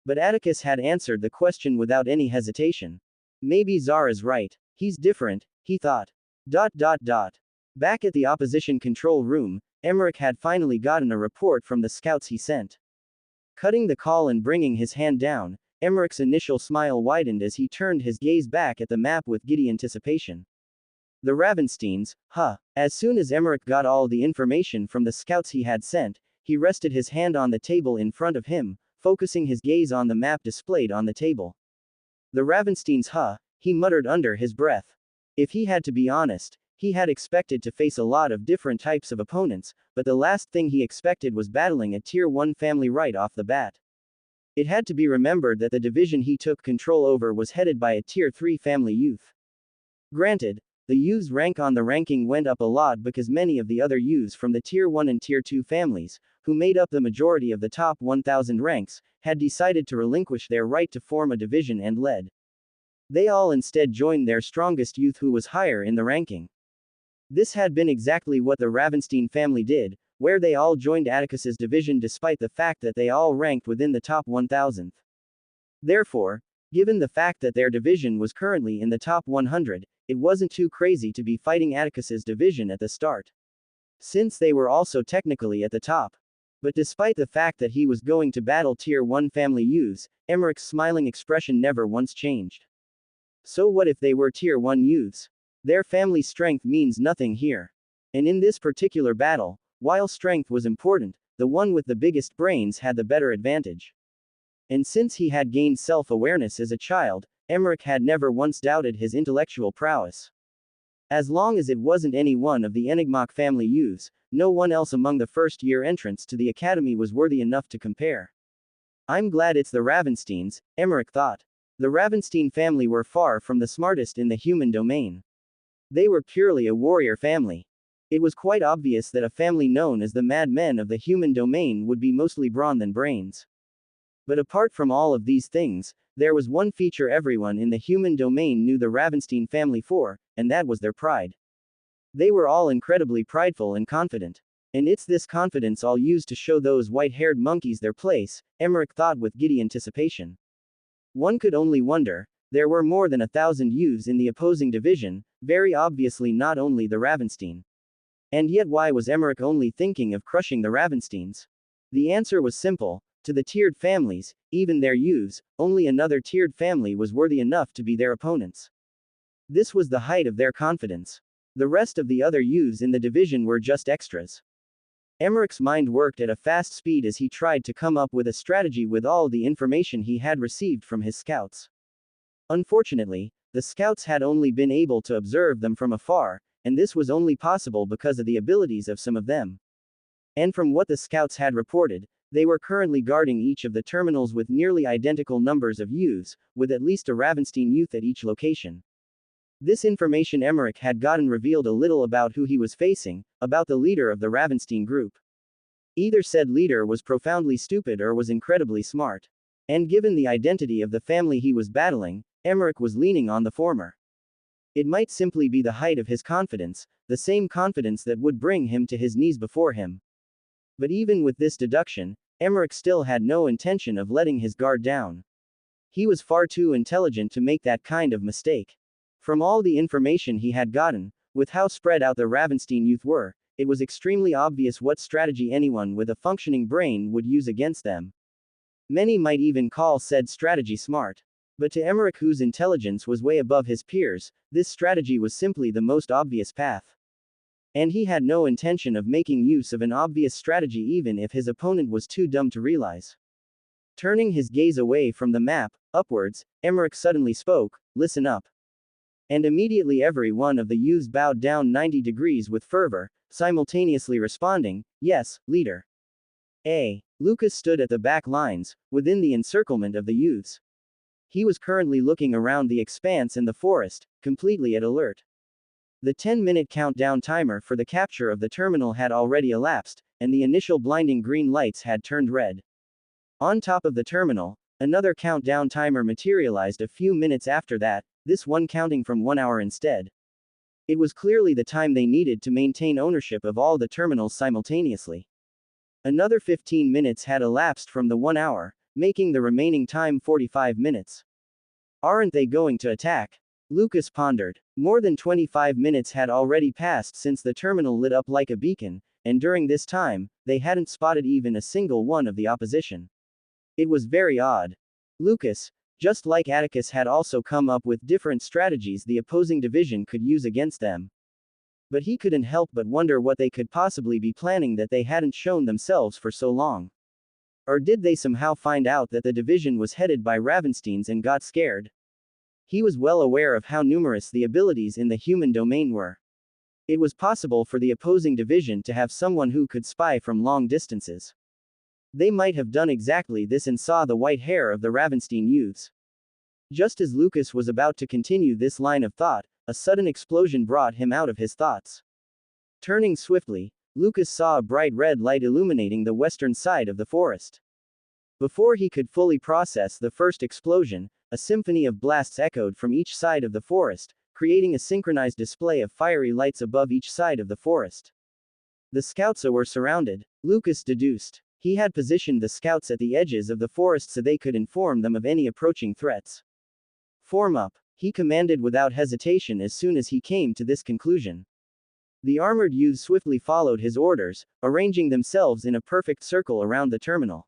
But Atticus had answered the question without any hesitation. Maybe Zara's right. He's different, he thought. Back at the opposition control room, Emmerich had finally gotten a report from the scouts he sent. Cutting the call and bringing his hand down, Emmerich's initial smile widened as he turned his gaze back at the map with giddy anticipation. The Ravensteins, As soon as Emmerich got all the information from the scouts he had sent, he rested his hand on the table in front of him, focusing his gaze on the map displayed on the table. The Ravensteins, he muttered under his breath. If he had to be honest, he had expected to face a lot of different types of opponents, but the last thing he expected was battling a Tier 1 family right off the bat. It had to be remembered that the division he took control over was headed by a Tier 3 family youth. Granted, the youth's rank on the ranking went up a lot because many of the other youths from the Tier 1 and Tier 2 families, who made up the majority of the top 1,000 ranks, had decided to relinquish their right to form a division and led. They all instead joined their strongest youth who was higher in the ranking. This had been exactly what the Ravenstein family did, where they all joined Atticus's division despite the fact that they all ranked within the top 1,000th. Therefore, given the fact that their division was currently in the top 100, it wasn't too crazy to be fighting Atticus's division at the start, since they were also technically at the top. But despite the fact that he was going to battle Tier 1 family youths, Emmerich's smiling expression never once changed. So what if they were Tier 1 youths? Their family strength means nothing here. And in this particular battle, while strength was important, the one with the biggest brains had the better advantage. And since he had gained self-awareness as a child, Emmerich had never once doubted his intellectual prowess. As long as it wasn't any one of the Enigmach family youths, no one else among the first-year entrants to the academy was worthy enough to compare. I'm glad it's the Ravensteins, Emmerich thought. The Ravenstein family were far from the smartest in the human domain. They were purely a warrior family. It was quite obvious that a family known as the Mad Men of the human domain would be mostly brawn than brains. But apart from all of these things, there was one feature everyone in the human domain knew the Ravenstein family for, and that was their pride. They were all incredibly prideful and confident. And it's this confidence all used to show those white-haired monkeys their place, Emmerich thought with giddy anticipation. One could only wonder, there were more than 1,000 youths in the opposing division, very obviously not only the Ravenstein. And yet why was Emmerich only thinking of crushing the Ravensteins? The answer was simple. To the tiered families, even their youths, only another tiered family was worthy enough to be their opponents. This was the height of their confidence. The rest of the other youths in the division were just extras. Emmerich's mind worked at a fast speed as he tried to come up with a strategy with all the information he had received from his scouts. Unfortunately, the scouts had only been able to observe them from afar, and this was only possible because of the abilities of some of them. And from what the scouts had reported, they were currently guarding each of the terminals with nearly identical numbers of youths, with at least a Ravenstein youth at each location. This information Emmerich had gotten revealed a little about who he was facing, about the leader of the Ravenstein group. Either said leader was profoundly stupid or was incredibly smart. And given the identity of the family he was battling, Emmerich was leaning on the former. It might simply be the height of his confidence, the same confidence that would bring him to his knees before him. But even with this deduction, Emmerich still had no intention of letting his guard down. He was far too intelligent to make that kind of mistake. From all the information he had gotten, with how spread out the Ravenstein youth were, it was extremely obvious what strategy anyone with a functioning brain would use against them. Many might even call said strategy smart. But to Emmerich, whose intelligence was way above his peers, this strategy was simply the most obvious path. And he had no intention of making use of an obvious strategy even if his opponent was too dumb to realize. Turning his gaze away from the map, upwards, Emmerich suddenly spoke, "Listen up." And immediately every one of the youths bowed down 90 degrees with fervor, simultaneously responding, "Yes, leader." Lucas stood at the back lines, within the encirclement of the youths. He was currently looking around the expanse and the forest, completely at alert. The 10-minute countdown timer for the capture of the terminal had already elapsed, and the initial blinding green lights had turned red. On top of the terminal, another countdown timer materialized a few minutes after that, this one counting from 1 hour instead. It was clearly the time they needed to maintain ownership of all the terminals simultaneously. Another 15 minutes had elapsed from the 1 hour, making the remaining time 45 minutes. Aren't they going to attack? Lucas pondered. More than 25 minutes had already passed since the terminal lit up like a beacon, and during this time, they hadn't spotted even a single one of the opposition. It was very odd. Lucas, just like Atticus, had also come up with different strategies the opposing division could use against them. But he couldn't help but wonder what they could possibly be planning that they hadn't shown themselves for so long. Or did they somehow find out that the division was headed by Ravensteins and got scared? He was well aware of how numerous the abilities in the human domain were. It was possible for the opposing division to have someone who could spy from long distances. They might have done exactly this and saw the white hair of the Ravenstein youths. Just as Lucas was about to continue this line of thought, a sudden explosion brought him out of his thoughts. Turning swiftly, Lucas saw a bright red light illuminating the western side of the forest. Before he could fully process the first explosion, a symphony of blasts echoed from each side of the forest, creating a synchronized display of fiery lights above each side of the forest. The scouts were surrounded, Lucas deduced. He had positioned the scouts at the edges of the forest so they could inform them of any approaching threats. "Form up," he commanded without hesitation as soon as he came to this conclusion. The armored youths swiftly followed his orders, arranging themselves in a perfect circle around the terminal.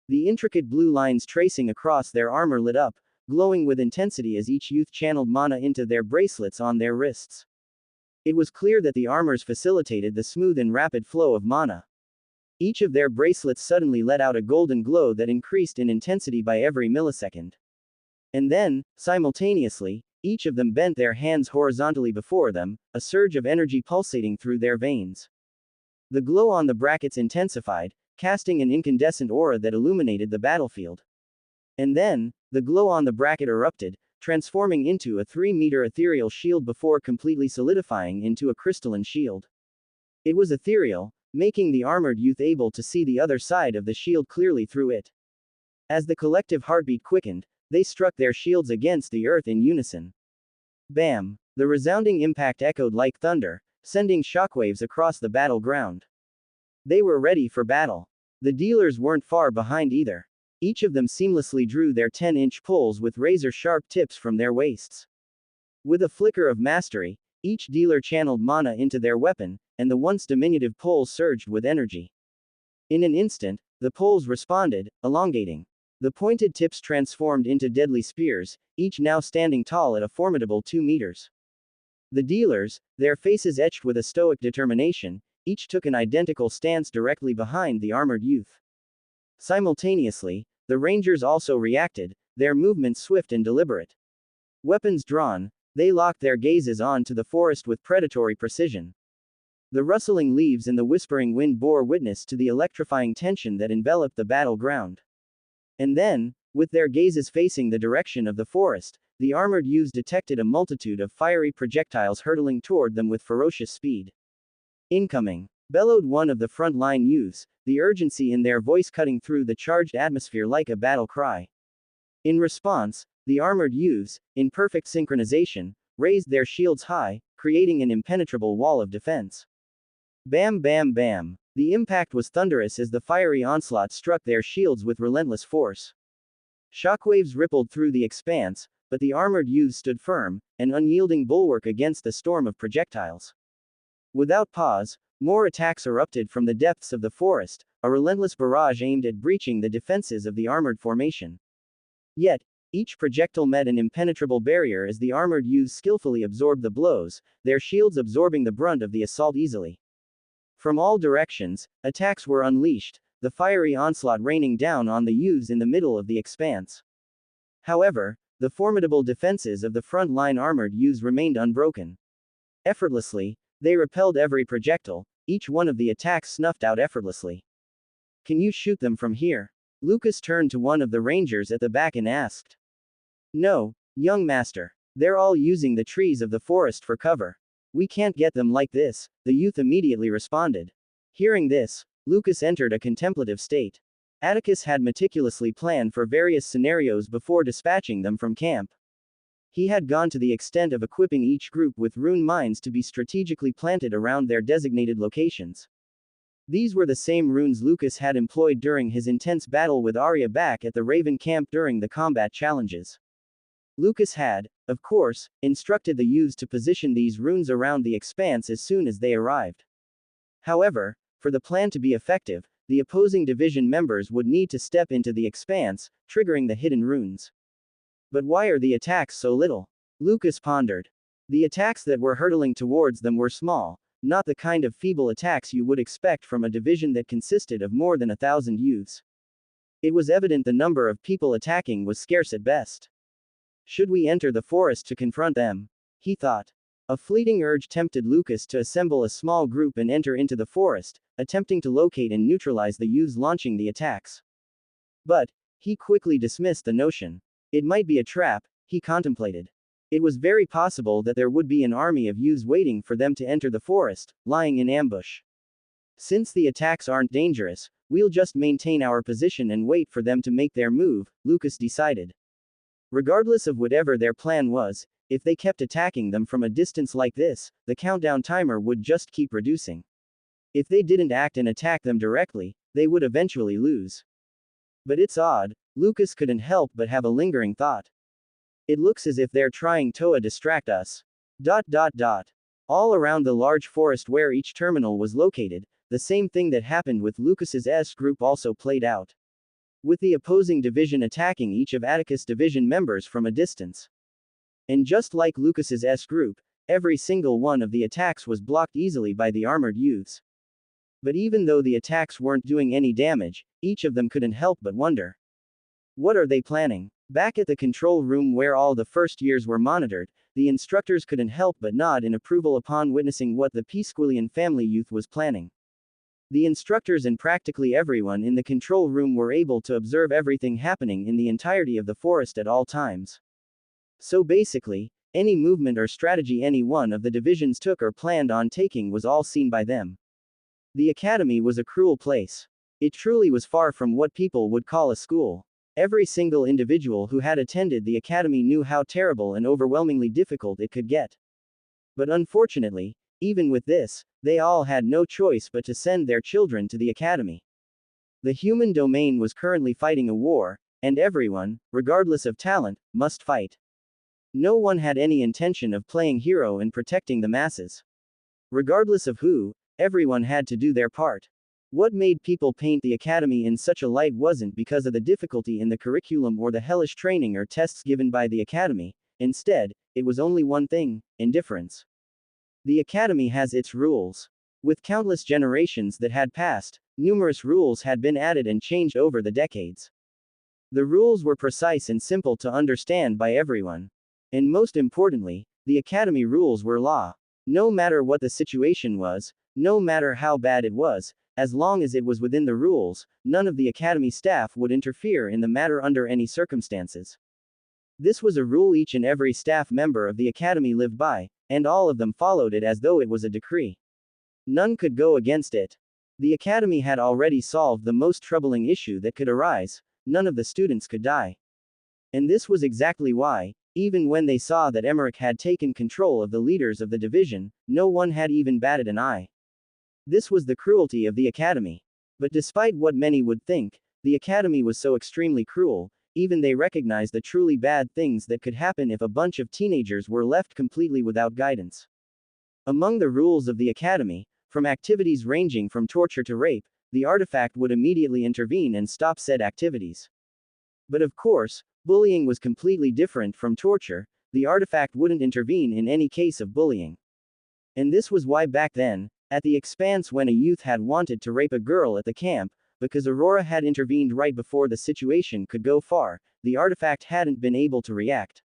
The intricate blue lines tracing across their armor lit up, glowing with intensity as each youth channeled mana into their bracelets on their wrists. It was clear that the armors facilitated the smooth and rapid flow of mana. Each of their bracelets suddenly let out a golden glow that increased in intensity by every millisecond. And then, simultaneously, each of them bent their hands horizontally before them, a surge of energy pulsating through their veins. The glow on the brackets intensified, casting an incandescent aura that illuminated the battlefield. And then, the glow on the bracket erupted, transforming into a 3-meter ethereal shield before completely solidifying into a crystalline shield. It was ethereal, making the armored youth able to see the other side of the shield clearly through it. As the collective heartbeat quickened, they struck their shields against the earth in unison. Bam! The resounding impact echoed like thunder, sending shockwaves across the battleground. They were ready for battle. The dealers weren't far behind either. Each of them seamlessly drew their 10-inch poles with razor-sharp tips from their waists. With a flicker of mastery, each dealer channeled mana into their weapon, and the once diminutive poles surged with energy. In an instant, the poles responded, elongating. The pointed tips transformed into deadly spears, each now standing tall at a formidable 2 meters. The dealers, their faces etched with a stoic determination, each took an identical stance directly behind the armored youth. Simultaneously, the rangers also reacted, their movements swift and deliberate. Weapons drawn, they locked their gazes onto the forest with predatory precision. The rustling leaves and the whispering wind bore witness to the electrifying tension that enveloped the battleground. And then, with their gazes facing the direction of the forest, the armored youths detected a multitude of fiery projectiles hurtling toward them with ferocious speed. Incoming! Bellowed one of the front-line youths, the urgency in their voice cutting through the charged atmosphere like a battle cry. In response, the armored youths, in perfect synchronization, raised their shields high, creating an impenetrable wall of defense. Bam bam bam! The impact was thunderous as the fiery onslaught struck their shields with relentless force. Shockwaves rippled through the expanse, but the armored youths stood firm, an unyielding bulwark against the storm of projectiles. Without pause, more attacks erupted from the depths of the forest, a relentless barrage aimed at breaching the defenses of the armored formation. Yet, each projectile met an impenetrable barrier as the armored youths skillfully absorbed the blows, their shields absorbing the brunt of the assault easily. From all directions, attacks were unleashed, the fiery onslaught raining down on the youths in the middle of the expanse. However, the formidable defenses of the front-line armored youths remained unbroken. Effortlessly, they repelled every projectile, each one of the attacks snuffed out effortlessly. "Can you shoot them from here?" Lucas turned to one of the rangers at the back and asked. "No, young master. They're all using the trees of the forest for cover. We can't get them like this," the youth immediately responded. Hearing this, Lucas entered a contemplative state. Atticus had meticulously planned for various scenarios before dispatching them from camp. He had gone to the extent of equipping each group with rune mines to be strategically planted around their designated locations. These were the same runes Lucas had employed during his intense battle with Arya back at the Raven camp during the combat challenges. Lucas had, of course, instructed the youths to position these runes around the expanse as soon as they arrived. However, for the plan to be effective, the opposing division members would need to step into the expanse, triggering the hidden runes. But why are the attacks so little? Lucas pondered. The attacks that were hurtling towards them were small, not the kind of feeble attacks you would expect from a division that consisted of more than 1,000 youths. It was evident the number of people attacking was scarce at best. Should we enter the forest to confront them? He thought. A fleeting urge tempted Lucas to assemble a small group and enter into the forest, attempting to locate and neutralize the youths launching the attacks. But, he quickly dismissed the notion. It might be a trap, he contemplated. It was very possible that there would be an army of youths waiting for them to enter the forest, lying in ambush. Since the attacks aren't dangerous, we'll just maintain our position and wait for them to make their move, Lucas decided. Regardless of whatever their plan was, if they kept attacking them from a distance like this, the countdown timer would just keep reducing. If they didn't act and attack them directly, they would eventually lose. But it's odd, Lucas couldn't help but have a lingering thought. It looks as if they're trying to distract us. All around the large forest where each terminal was located, the same thing that happened with Lucas's group also played out. With the opposing division attacking each of Atticus' division members from a distance. And just like Lucas's group, every single one of the attacks was blocked easily by the armored youths. But even though the attacks weren't doing any damage, each of them couldn't help but wonder. What are they planning? Back at the control room where all the first years were monitored, the instructors couldn't help but nod in approval upon witnessing what the Peasquillian family youth was planning. The instructors and practically everyone in the control room were able to observe everything happening in the entirety of the forest at all times. So basically, any movement or strategy any one of the divisions took or planned on taking was all seen by them. The academy was a cruel place. It truly was far from what people would call a school. Every single individual who had attended the academy knew how terrible and overwhelmingly difficult it could get. But unfortunately, even with this, they all had no choice but to send their children to the academy. The human domain was currently fighting a war, and everyone, regardless of talent, must fight. No one had any intention of playing hero and protecting the masses. Regardless of who, everyone had to do their part. What made people paint the academy in such a light wasn't because of the difficulty in the curriculum or the hellish training or tests given by the academy. Instead, it was only one thing: indifference. The academy has its rules. With countless generations that had passed, numerous rules had been added and changed over the decades. The rules were precise and simple to understand by everyone. And most importantly, the academy rules were law. No matter what the situation was, no matter how bad it was, as long as it was within the rules, none of the academy staff would interfere in the matter under any circumstances. This was a rule each and every staff member of the academy lived by, and all of them followed it as though it was a decree. None could go against it. The academy had already solved the most troubling issue that could arise: none of the students could die. And this was exactly why, even when they saw that Emmerich had taken control of the leaders of the division, no one had even batted an eye. This was the cruelty of the academy. But despite what many would think, the academy was so extremely cruel, even they recognized the truly bad things that could happen if a bunch of teenagers were left completely without guidance. Among the rules of the academy, from activities ranging from torture to rape, the artifact would immediately intervene and stop said activities. But of course, bullying was completely different from torture. The artifact wouldn't intervene in any case of bullying. And this was why back then, at the expanse, when a youth had wanted to rape a girl at the camp, because Aurora had intervened right before the situation could go far, the artifact hadn't been able to react.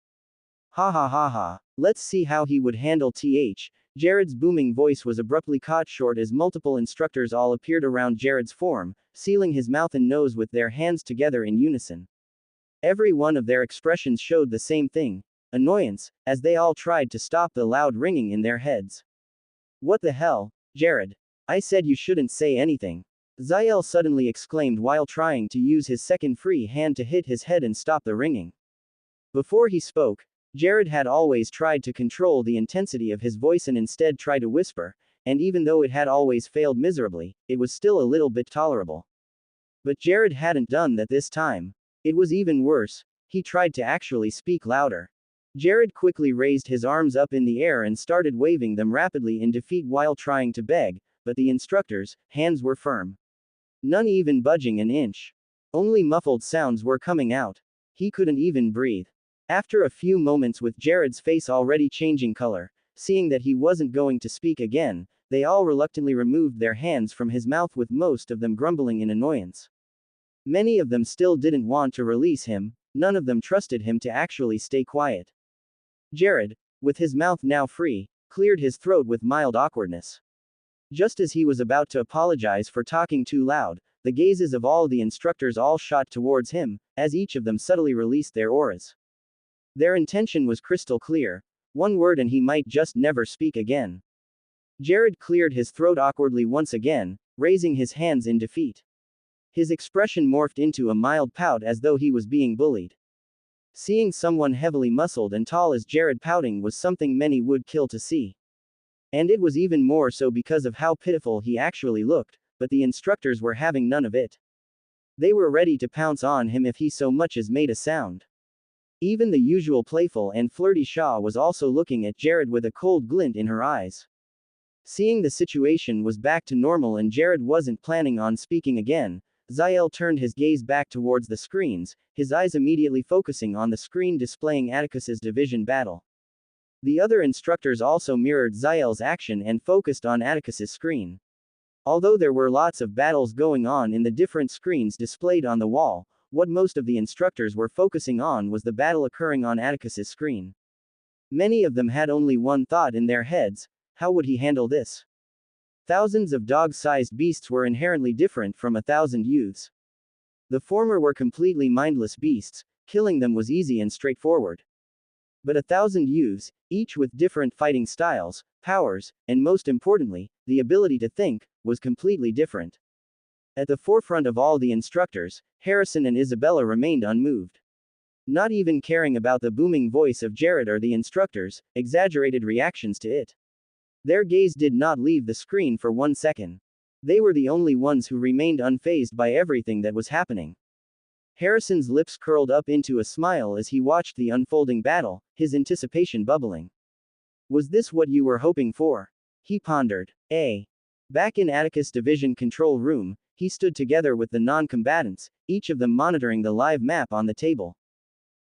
Ha ha ha ha. Let's see how he would handle th. Jared's booming voice was abruptly cut short as multiple instructors all appeared around Jared's form, sealing his mouth and nose with their hands together in unison. Every one of their expressions showed the same thing: annoyance, as they all tried to stop the loud ringing in their heads. What the hell, Jared? I said you shouldn't say anything. Ziel suddenly exclaimed while trying to use his second free hand to hit his head and stop the ringing. Before he spoke, Jared had always tried to control the intensity of his voice and instead try to whisper, and even though it had always failed miserably, it was still a little bit tolerable. But Jared hadn't done that this time. It was even worse: he tried to actually speak louder. Jared quickly raised his arms up in the air and started waving them rapidly in defeat while trying to beg, but the instructor's hands were firm. None even budging an inch. Only muffled sounds were coming out. He couldn't even breathe. After a few moments, with Jared's face already changing color, seeing that he wasn't going to speak again, they all reluctantly removed their hands from his mouth, with most of them grumbling in annoyance. Many of them still didn't want to release him. None of them trusted him to actually stay quiet. Jared, with his mouth now free, cleared his throat with mild awkwardness. Just as he was about to apologize for talking too loud, the gazes of all the instructors all shot towards him, as each of them subtly released their auras. Their intention was crystal clear: one word and he might just never speak again. Jared cleared his throat awkwardly once again, raising his hands in defeat. His expression morphed into a mild pout as though he was being bullied. Seeing someone heavily muscled and tall as Jared pouting was something many would kill to see. And it was even more so because of how pitiful he actually looked, but the instructors were having none of it. They were ready to pounce on him if he so much as made a sound. Even the usual playful and flirty Shaw was also looking at Jared with a cold glint in her eyes. Seeing the situation was back to normal and Jared wasn't planning on speaking again, Ziel turned his gaze back towards the screens, his eyes immediately focusing on the screen displaying Atticus's division battle. The other instructors also mirrored Ziel's action and focused on Atticus's screen. Although there were lots of battles going on in the different screens displayed on the wall, what most of the instructors were focusing on was the battle occurring on Atticus's screen. Many of them had only one thought in their heads: how would he handle this? Thousands of dog-sized beasts were inherently different from 1,000 youths. The former were completely mindless beasts; killing them was easy and straightforward. But 1,000 youths, each with different fighting styles, powers, and most importantly, the ability to think, was completely different. At the forefront of all the instructors, Harrison and Isabella remained unmoved. Not even caring about the booming voice of Jared or the instructors' exaggerated reactions to it. Their gaze did not leave the screen for 1 second. They were the only ones who remained unfazed by everything that was happening. Harrison's lips curled up into a smile as he watched the unfolding battle, his anticipation bubbling. Was this what you were hoping for? He pondered. Back in Atticus' division control room, he stood together with the non-combatants, each of them monitoring the live map on the table.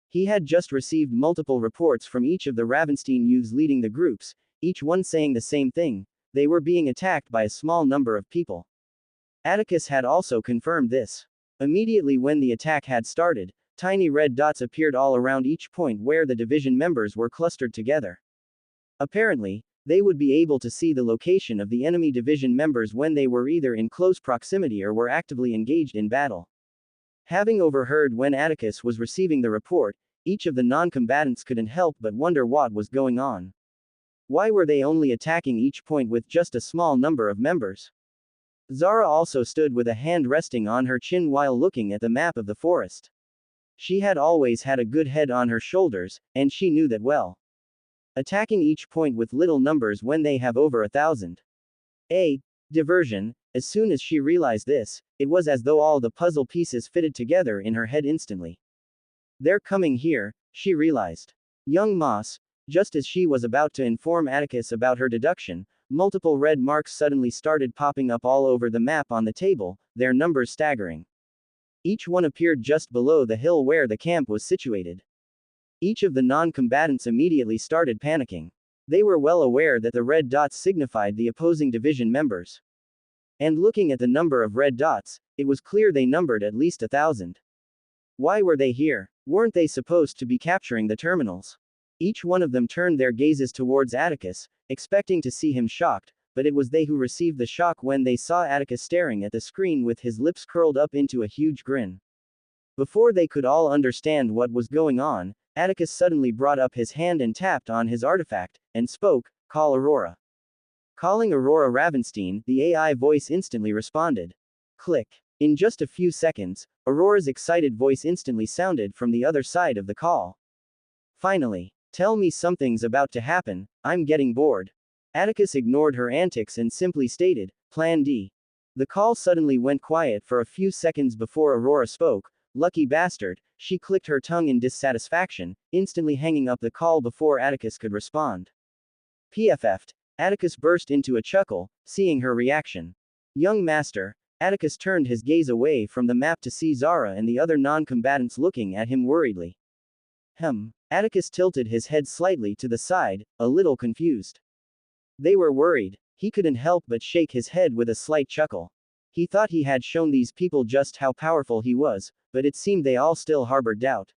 He had just received multiple reports from each of the Ravenstein youths leading the groups, each one saying the same thing: they were being attacked by a small number of people. Atticus had also confirmed this. Immediately when the attack had started, tiny red dots appeared all around each point where the division members were clustered together. Apparently, they would be able to see the location of the enemy division members when they were either in close proximity or were actively engaged in battle. Having overheard when Atticus was receiving the report, each of the non-combatants couldn't help but wonder what was going on. Why were they only attacking each point with just a small number of members? Zara also stood with a hand resting on her chin while looking at the map of the forest. She had always had a good head on her shoulders, and she knew that well. Attacking each point with little numbers when they have over 1,000. Diversion. As soon as she realized this, it was as though all the puzzle pieces fitted together in her head instantly. They're coming here, she realized. Young Moss. Just as she was about to inform Atticus about her deduction, multiple red marks suddenly started popping up all over the map on the table, their numbers staggering. Each one appeared just below the hill where the camp was situated. Each of the non-combatants immediately started panicking. They were well aware that the red dots signified the opposing division members. And looking at the number of red dots, it was clear they numbered at least 1,000. Why were they here? Weren't they supposed to be capturing the terminals? Each one of them turned their gazes towards Atticus, expecting to see him shocked, but it was they who received the shock when they saw Atticus staring at the screen with his lips curled up into a huge grin. Before they could all understand what was going on, Atticus suddenly brought up his hand and tapped on his artifact, and spoke, "Call Aurora." Calling Aurora Ravenstein, the AI voice instantly responded. Click. In just a few seconds, Aurora's excited voice instantly sounded from the other side of the call. Finally. Tell me something's about to happen, I'm getting bored. Atticus ignored her antics and simply stated, Plan D. The call suddenly went quiet for a few seconds before Aurora spoke. Lucky bastard, she clicked her tongue in dissatisfaction, instantly hanging up the call before Atticus could respond. PFF'd. Atticus burst into a chuckle, seeing her reaction. Young master. Atticus turned his gaze away from the map to see Zara and the other non-combatants looking at him worriedly. Atticus tilted his head slightly to the side, a little confused. They were worried. He couldn't help but shake his head with a slight chuckle. He thought he had shown these people just how powerful he was, but it seemed they all still harbored doubt.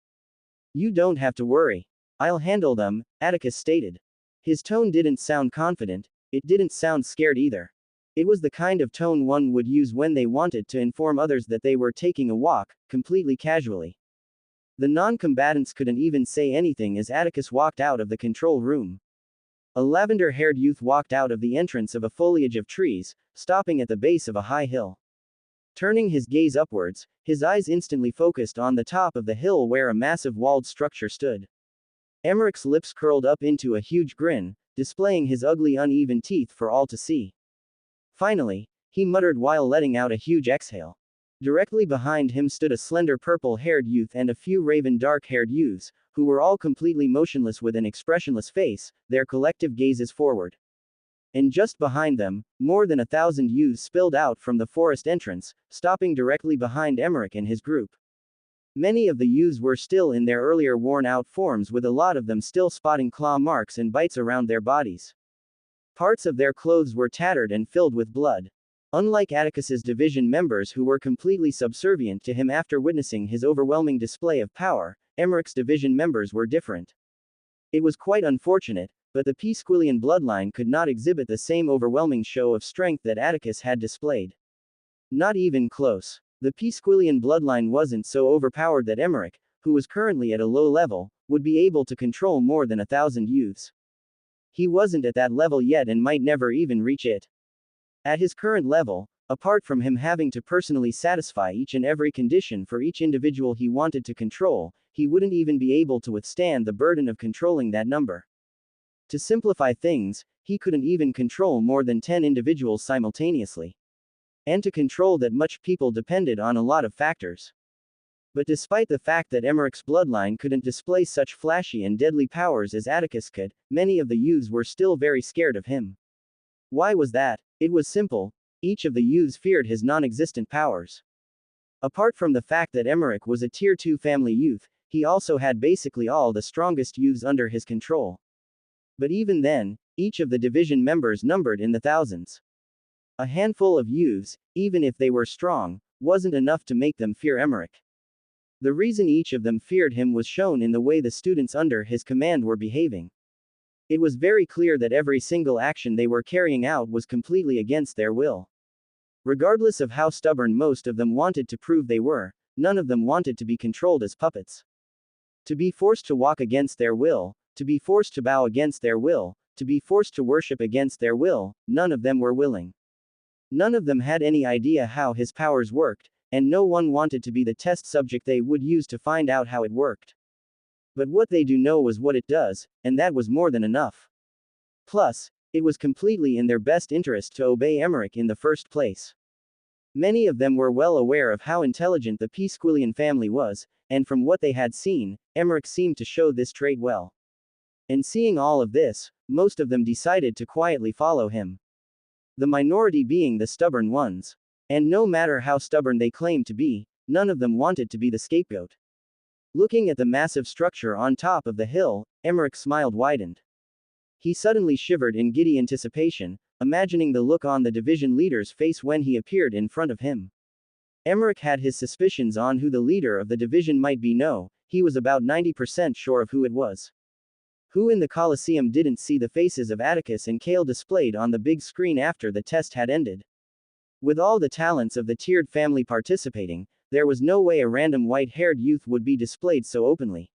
You don't have to worry. I'll handle them, Atticus stated. His tone didn't sound confident, it didn't sound scared either. It was the kind of tone one would use when they wanted to inform others that they were taking a walk, completely casually. The non-combatants couldn't even say anything as Atticus walked out of the control room. A lavender-haired youth walked out of the entrance of a foliage of trees, stopping at the base of a high hill. Turning his gaze upwards, his eyes instantly focused on the top of the hill where a massive walled structure stood. Emmerich's lips curled up into a huge grin, displaying his ugly uneven teeth for all to see. Finally, he muttered while letting out a huge exhale. Directly behind him stood a slender purple-haired youth and a few raven dark-haired youths, who were all completely motionless with an expressionless face, their collective gazes forward. And just behind them, more than 1,000 youths spilled out from the forest entrance, stopping directly behind Emmerich and his group. Many of the youths were still in their earlier worn-out forms, with a lot of them still spotting claw marks and bites around their bodies. Parts of their clothes were tattered and filled with blood. Unlike Atticus's division members who were completely subservient to him after witnessing his overwhelming display of power, Emmerich's division members were different. It was quite unfortunate, but the Peasquillian bloodline could not exhibit the same overwhelming show of strength that Atticus had displayed. Not even close. The Peasquillian bloodline wasn't so overpowered that Emmerich, who was currently at a low level, would be able to control more than 1,000 youths. He wasn't at that level yet and might never even reach it. At his current level, apart from him having to personally satisfy each and every condition for each individual he wanted to control, he wouldn't even be able to withstand the burden of controlling that number. To simplify things, he couldn't even control more than 10 individuals simultaneously. And to control that much people depended on a lot of factors. But despite the fact that Emmerich's bloodline couldn't display such flashy and deadly powers as Atticus could, many of the youths were still very scared of him. Why was that? It was simple. Each of the youths feared his non-existent powers. Apart from the fact that Emmerich was a Tier 2 family youth, he also had basically all the strongest youths under his control. But even then, each of the division members numbered in the thousands. A handful of youths, even if they were strong, wasn't enough to make them fear Emmerich. The reason each of them feared him was shown in the way the students under his command were behaving. It was very clear that every single action they were carrying out was completely against their will. Regardless of how stubborn most of them wanted to prove they were, none of them wanted to be controlled as puppets. To be forced to walk against their will, to be forced to bow against their will, to be forced to worship against their will, none of them were willing. None of them had any idea how his powers worked, and no one wanted to be the test subject they would use to find out how it worked. But what they do know was what it does, and that was more than enough. Plus, it was completely in their best interest to obey Emmerich in the first place. Many of them were well aware of how intelligent the Peasquillian family was, and from what they had seen, Emmerich seemed to show this trait well. And seeing all of this, most of them decided to quietly follow him. The minority being the stubborn ones. And no matter how stubborn they claimed to be, none of them wanted to be the scapegoat. Looking at the massive structure on top of the hill, Emmerich smiled widened. He suddenly shivered in giddy anticipation, imagining the look on the division leader's face when he appeared in front of him. Emmerich had his suspicions on who the leader of the division might be. No, he was about 90% sure of who it was. Who in the Colosseum didn't see the faces of Atticus and Cale displayed on the big screen after the test had ended? With all the talents of the tiered family participating, there was no way a random white-haired youth would be displayed so openly.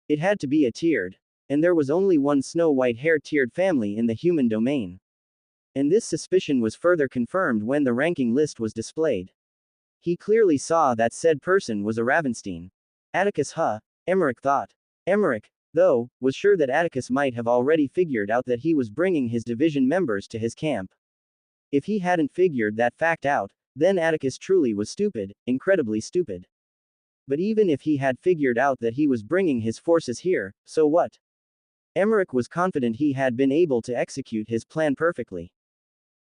It had to be a tiered. And there was only one Snow White-haired tiered family in the human domain. And this suspicion was further confirmed when the ranking list was displayed. He clearly saw that said person was a Ravenstein. Atticus, Emmerich thought. Emmerich, though, was sure that Atticus might have already figured out that he was bringing his division members to his camp. If he hadn't figured that fact out, then Atticus truly was stupid, incredibly stupid. But even if he had figured out that he was bringing his forces here, so what? Emmerich was confident he had been able to execute his plan perfectly.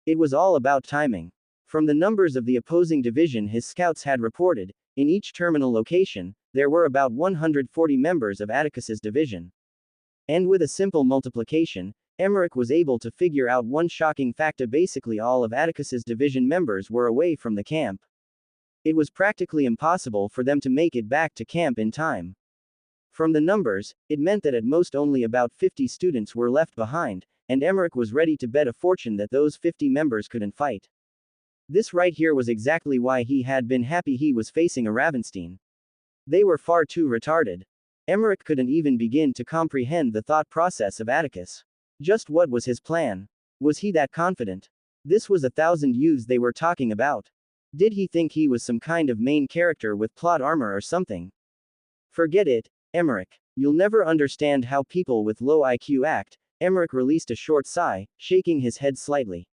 It was all about timing. From the numbers of the opposing division his scouts had reported, in each terminal location, there were about 140 members of Atticus's division. And with a simple multiplication, Emmerich was able to figure out one shocking fact: basically all of Atticus's division members were away from the camp. It was practically impossible for them to make it back to camp in time. From the numbers, it meant that at most only about 50 students were left behind, and Emmerich was ready to bet a fortune that those 50 members couldn't fight. This right here was exactly why he had been happy he was facing a Ravenstein. They were far too retarded. Emmerich couldn't even begin to comprehend the thought process of Atticus. Just what was his plan? Was he that confident? This was 1,000 youths they were talking about. Did he think he was some kind of main character with plot armor or something? Forget it, Emmerich. You'll never understand how people with low IQ act. Emmerich released a short sigh, shaking his head slightly.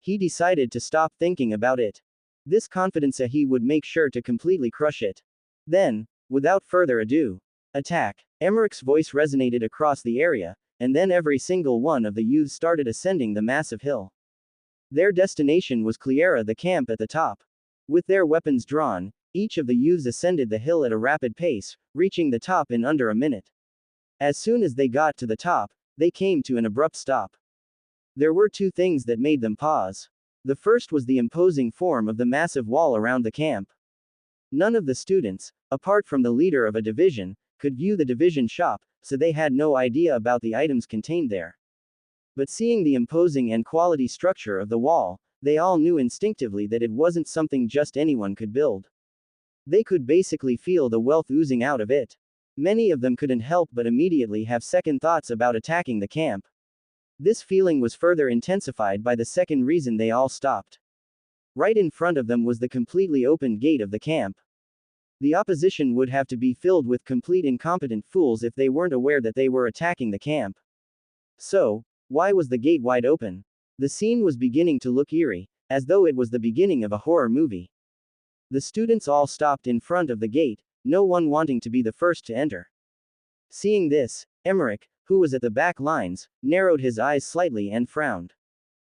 He decided to stop thinking about it. This confidence he would make sure to completely crush it. Then, without further ado, attack. Emmerich's voice resonated across the area, and then every single one of the youths started ascending the massive hill. Their destination was Cleara, the camp at the top. With their weapons drawn, each of the youths ascended the hill at a rapid pace, reaching the top in under a minute. As soon as they got to the top, they came to an abrupt stop. There were two things that made them pause. The first was the imposing form of the massive wall around the camp. None of the students, apart from the leader of a division, could view the division shop, so they had no idea about the items contained there. But seeing the imposing and quality structure of the wall, they all knew instinctively that it wasn't something just anyone could build. They could basically feel the wealth oozing out of it. Many of them couldn't help but immediately have second thoughts about attacking the camp. This feeling was further intensified by the second reason they all stopped. Right in front of them was the completely opened gate of the camp. The opposition would have to be filled with complete incompetent fools if they weren't aware that they were attacking the camp. So, why was the gate wide open? The scene was beginning to look eerie, as though it was the beginning of a horror movie. The students all stopped in front of the gate, no one wanting to be the first to enter. Seeing this, Emmerich, who was at the back lines, narrowed his eyes slightly and frowned.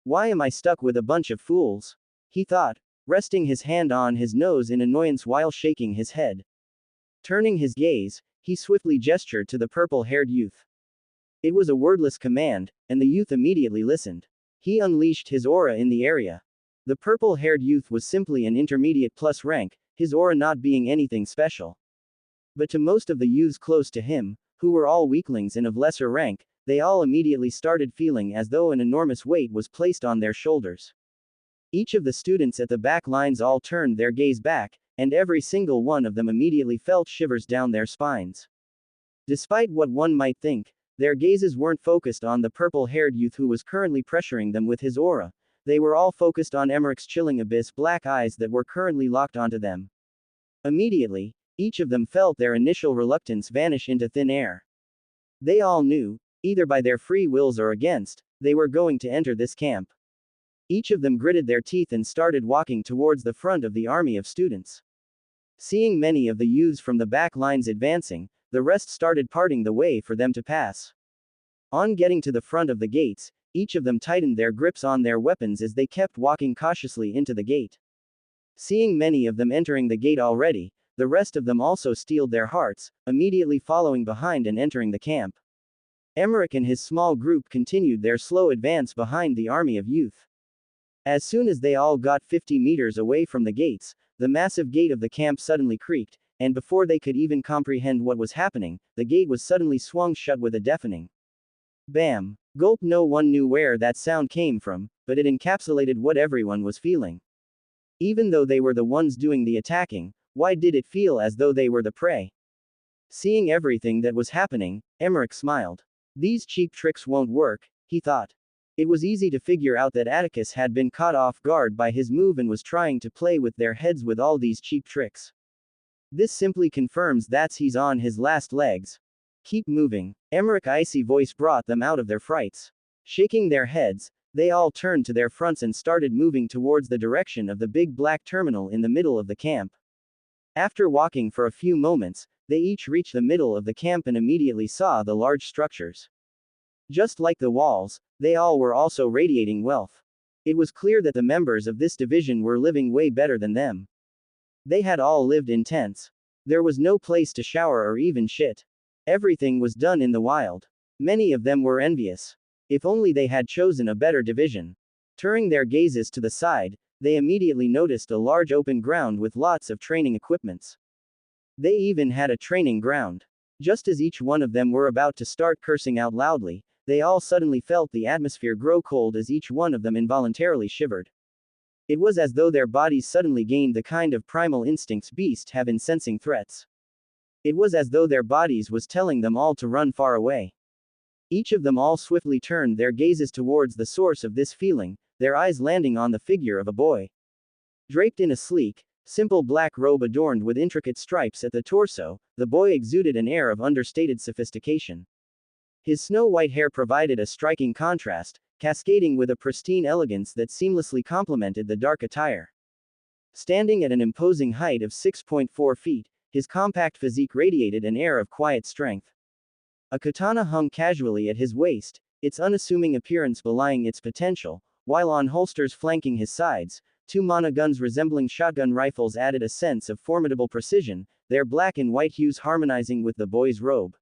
Why am I stuck with a bunch of fools? He thought, resting his hand on his nose in annoyance while shaking his head. Turning his gaze, he swiftly gestured to the purple-haired youth. It was a wordless command, and the youth immediately listened. He unleashed his aura in the area. The purple-haired youth was simply an intermediate plus rank, his aura not being anything special. But to most of the youths close to him, who were all weaklings and of lesser rank, they all immediately started feeling as though an enormous weight was placed on their shoulders. Each of the students at the back lines all turned their gaze back, and every single one of them immediately felt shivers down their spines. Despite what one might think, their gazes weren't focused on the purple-haired youth who was currently pressuring them with his aura. They were all focused on Emmerich's chilling abyss black eyes that were currently locked onto them. Immediately, each of them felt their initial reluctance vanish into thin air. They all knew, either by their free wills or against, they were going to enter this camp. Each of them gritted their teeth and started walking towards the front of the army of students. Seeing many of the youths from the back lines advancing, the rest started parting the way for them to pass. On getting to the front of the gates, each of them tightened their grips on their weapons as they kept walking cautiously into the gate. Seeing many of them entering the gate already, the rest of them also steeled their hearts, immediately following behind and entering the camp. Emmerich and his small group continued their slow advance behind the army of youth. As soon as they all got 50 meters away from the gates, the massive gate of the camp suddenly creaked, and before they could even comprehend what was happening, the gate was suddenly swung shut with a deafening bam. Gulp. No one knew where that sound came from, but it encapsulated what everyone was feeling. Even though they were the ones doing the attacking, why did it feel as though they were the prey? Seeing everything that was happening, Emmerich smiled. These cheap tricks won't work, he thought. It was easy to figure out that Atticus had been caught off guard by his move and was trying to play with their heads with all these cheap tricks. This simply confirms that he's on his last legs. Keep moving. Emmerich's icy voice brought them out of their frights. Shaking their heads, they all turned to their fronts and started moving towards the direction of the big black terminal in the middle of the camp. After walking for a few moments, they each reached the middle of the camp and immediately saw the large structures. Just like the walls, they all were also radiating wealth. It was clear that the members of this division were living way better than them. They had all lived in tents. There was no place to shower or even shit. Everything was done in the wild. Many of them were envious. If only they had chosen a better division. Turning their gazes to the side, they immediately noticed a large open ground with lots of training equipments. They even had a training ground. Just as each one of them were about to start cursing out loudly, they all suddenly felt the atmosphere grow cold as each one of them involuntarily shivered. It was as though their bodies suddenly gained the kind of primal instincts beasts have in sensing threats. It was as though their bodies was telling them all to run far away. Each of them all swiftly turned their gazes towards the source of this feeling, their eyes landing on the figure of a boy. Draped in a sleek, simple black robe adorned with intricate stripes at the torso, the boy exuded an air of understated sophistication. His snow-white hair provided a striking contrast, cascading with a pristine elegance that seamlessly complemented the dark attire. Standing at an imposing height of 6.4 feet, his compact physique radiated an air of quiet strength. A katana hung casually at his waist, its unassuming appearance belying its potential, while on holsters flanking his sides, two mana guns resembling shotgun rifles added a sense of formidable precision, their black and white hues harmonizing with the boy's robe.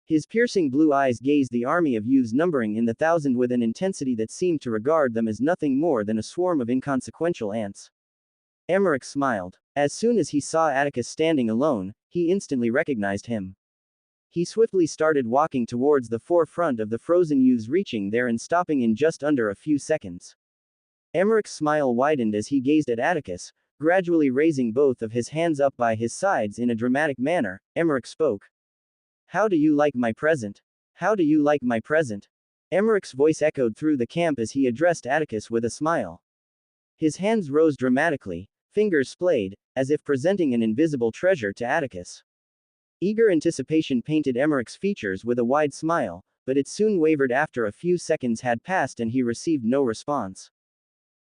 His piercing blue eyes gazed the army of youths numbering in the thousand with an intensity that seemed to regard them as nothing more than a swarm of inconsequential ants. Emmerich smiled. As soon as he saw Atticus standing alone, he instantly recognized him. He swiftly started walking towards the forefront of the frozen youths, reaching there and stopping in just under a few seconds. Emmerich's smile widened as he gazed at Atticus, gradually raising both of his hands up by his sides in a dramatic manner. Emmerich spoke. How do you like my present? How do you like my present? Emmerich's voice echoed through the camp as he addressed Atticus with a smile. His hands rose dramatically, fingers splayed, as if presenting an invisible treasure to Atticus. Eager anticipation painted Emmerich's features with a wide smile, but it soon wavered after a few seconds had passed and he received no response.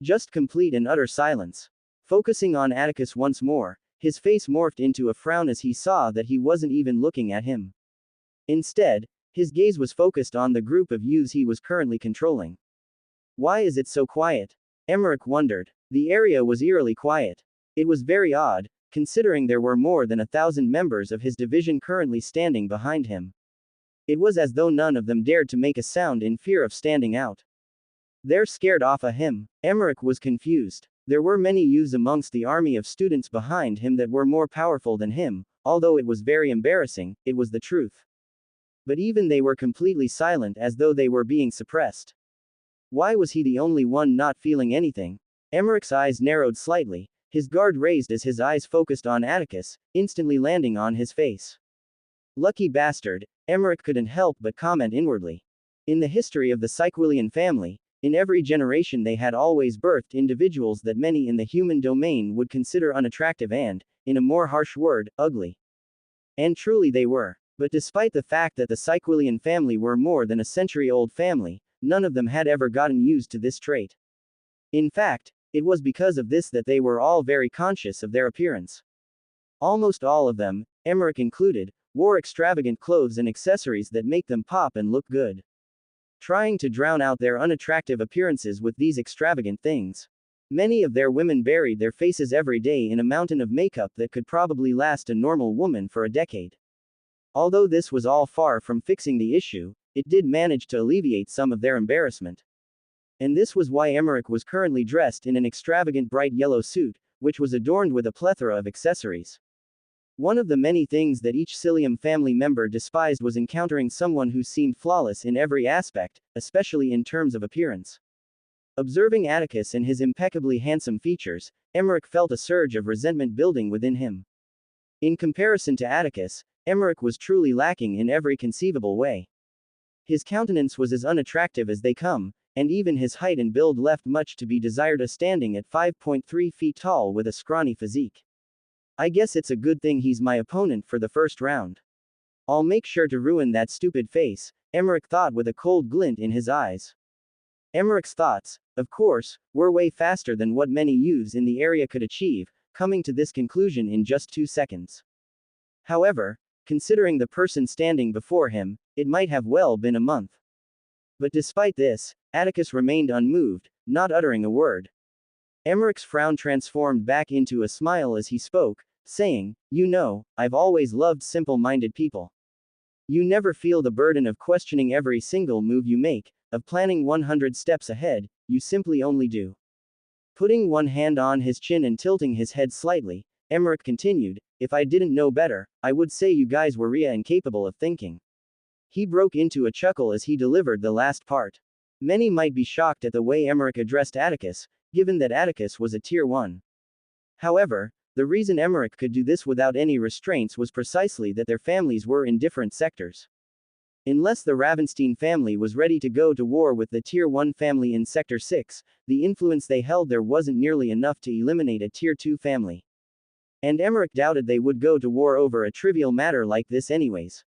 Just complete and utter silence. Focusing on Atticus once more, his face morphed into a frown as he saw that he wasn't even looking at him. Instead, his gaze was focused on the group of youths he was currently controlling. Why is it so quiet? Emmerich wondered. The area was eerily quiet. It was very odd, considering there were more than 1,000 members of his division currently standing behind him. It was as though none of them dared to make a sound in fear of standing out. They're scared off of him. Emmerich was confused. There were many youths amongst the army of students behind him that were more powerful than him, although it was very embarrassing, it was the truth. But even they were completely silent as though they were being suppressed. Why was he the only one not feeling anything? Emmerich's eyes narrowed slightly, his guard raised as his eyes focused on Atticus, instantly landing on his face. Lucky bastard, Emmerich couldn't help but comment inwardly. In the history of the Psyquilian family, in every generation they had always birthed individuals that many in the human domain would consider unattractive and, in a more harsh word, ugly. And truly they were. But despite the fact that the Psyquilian family were more than a century-old family, none of them had ever gotten used to this trait. In fact, it was because of this that they were all very conscious of their appearance. Almost all of them, Emmerich included, wore extravagant clothes and accessories that make them pop and look good. Trying to drown out their unattractive appearances with these extravagant things. Many of their women buried their faces every day in a mountain of makeup that could probably last a normal woman for a decade. Although this was all far from fixing the issue, it did manage to alleviate some of their embarrassment. And this was why Emmerich was currently dressed in an extravagant bright yellow suit, which was adorned with a plethora of accessories. One of the many things that each Cilium family member despised was encountering someone who seemed flawless in every aspect, especially in terms of appearance. Observing Atticus and his impeccably handsome features, Emmerich felt a surge of resentment building within him. In comparison to Atticus, Emmerich was truly lacking in every conceivable way. His countenance was as unattractive as they come, and even his height and build left much to be desired, standing at 5.3 feet tall with a scrawny physique. I guess it's a good thing he's my opponent for the first round. I'll make sure to ruin that stupid face, Emmerich thought with a cold glint in his eyes. Emmerich's thoughts, of course, were way faster than what many youths in the area could achieve, coming to this conclusion in just 2 seconds. However, considering the person standing before him, it might have well been a month. But despite this, Atticus remained unmoved, not uttering a word. Emmerich's frown transformed back into a smile as he spoke, saying, "You know, I've always loved simple-minded people. You never feel the burden of questioning every single move you make, of planning 100 steps ahead, you simply only do." Putting one hand on his chin and tilting his head slightly, Emmerich continued, "If I didn't know better, I would say you guys were incapable of thinking." He broke into a chuckle as he delivered the last part. Many might be shocked at the way Emmerich addressed Atticus, given that Atticus was a Tier 1. However, the reason Emmerich could do this without any restraints was precisely that their families were in different sectors. Unless the Ravenstein family was ready to go to war with the Tier 1 family in Sector 6, the influence they held there wasn't nearly enough to eliminate a Tier 2 family. And Emmerich doubted they would go to war over a trivial matter like this anyways.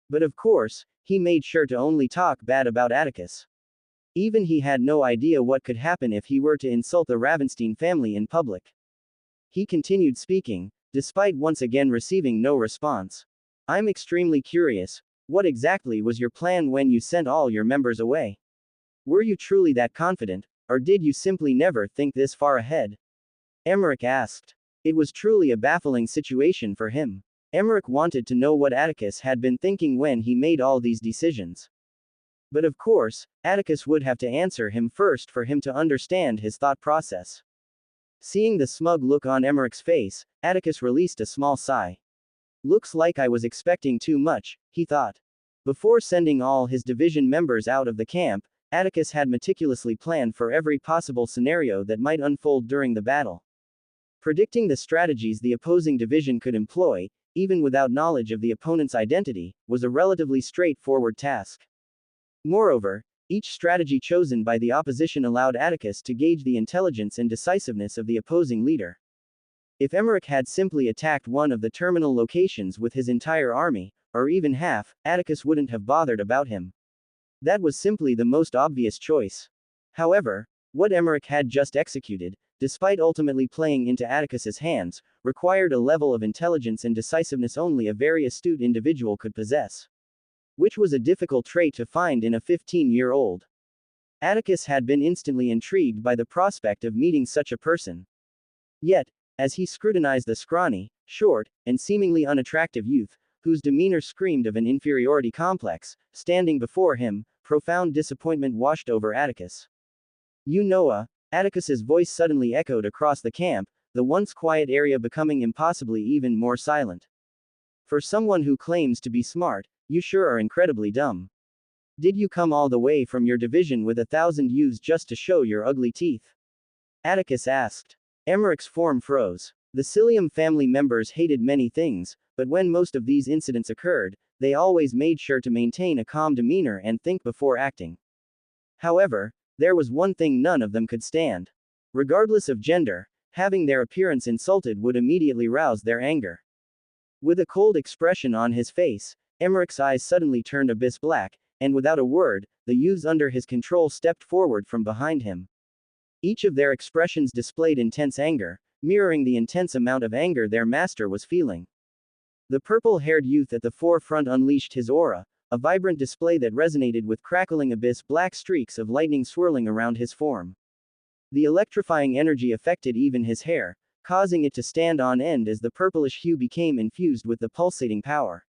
But of course, he made sure to only talk bad about Atticus. Even he had no idea what could happen if he were to insult the Ravenstein family in public. He continued speaking, despite once again receiving no response. "I'm extremely curious. What exactly was your plan when you sent all your members away? Were you truly that confident, or did you simply never think this far ahead?" Emmerich asked. It was truly a baffling situation for him. Emmerich wanted to know what Atticus had been thinking when he made all these decisions. But of course, Atticus would have to answer him first for him to understand his thought process. Seeing the smug look on Emmerich's face, Atticus released a small sigh. "Looks like I was expecting too much," he thought. Before sending all his division members out of the camp, Atticus had meticulously planned for every possible scenario that might unfold during the battle. Predicting the strategies the opposing division could employ, even without knowledge of the opponent's identity, was a relatively straightforward task. Moreover, Each strategy chosen by the opposition allowed Atticus to gauge the intelligence and decisiveness of the opposing leader. If Emmerich had simply attacked one of the terminal locations with his entire army, or even half, Atticus wouldn't have bothered about him. That was simply the most obvious choice. However, what Emmerich had just executed, despite ultimately playing into Atticus's hands, required a level of intelligence and decisiveness only a very astute individual could possess. Which was a difficult trait to find in a 15-year-old. Atticus had been instantly intrigued by the prospect of meeting such a person. Yet, as he scrutinized the scrawny, short, and seemingly unattractive youth, whose demeanor screamed of an inferiority complex, standing before him, profound disappointment washed over Atticus. "You know, Atticus's voice suddenly echoed across the camp, the once quiet area becoming impossibly even more silent. "For someone who claims to be smart, you sure are incredibly dumb. Did you come all the way from your division with 1,000 youths just to show your ugly teeth?" Atticus asked. Emmerich's form froze. The Cilium family members hated many things, but when most of these incidents occurred, they always made sure to maintain a calm demeanor and think before acting. However, there was one thing none of them could stand. Regardless of gender, having their appearance insulted would immediately rouse their anger. With a cold expression on his face, Emmerich's eyes suddenly turned abyss black, and without a word, the youths under his control stepped forward from behind him. Each of their expressions displayed intense anger, mirroring the intense amount of anger their master was feeling. The purple-haired youth at the forefront unleashed his aura, a vibrant display that resonated with crackling abyss black streaks of lightning swirling around his form. The electrifying energy affected even his hair, causing it to stand on end as the purplish hue became infused with the pulsating power.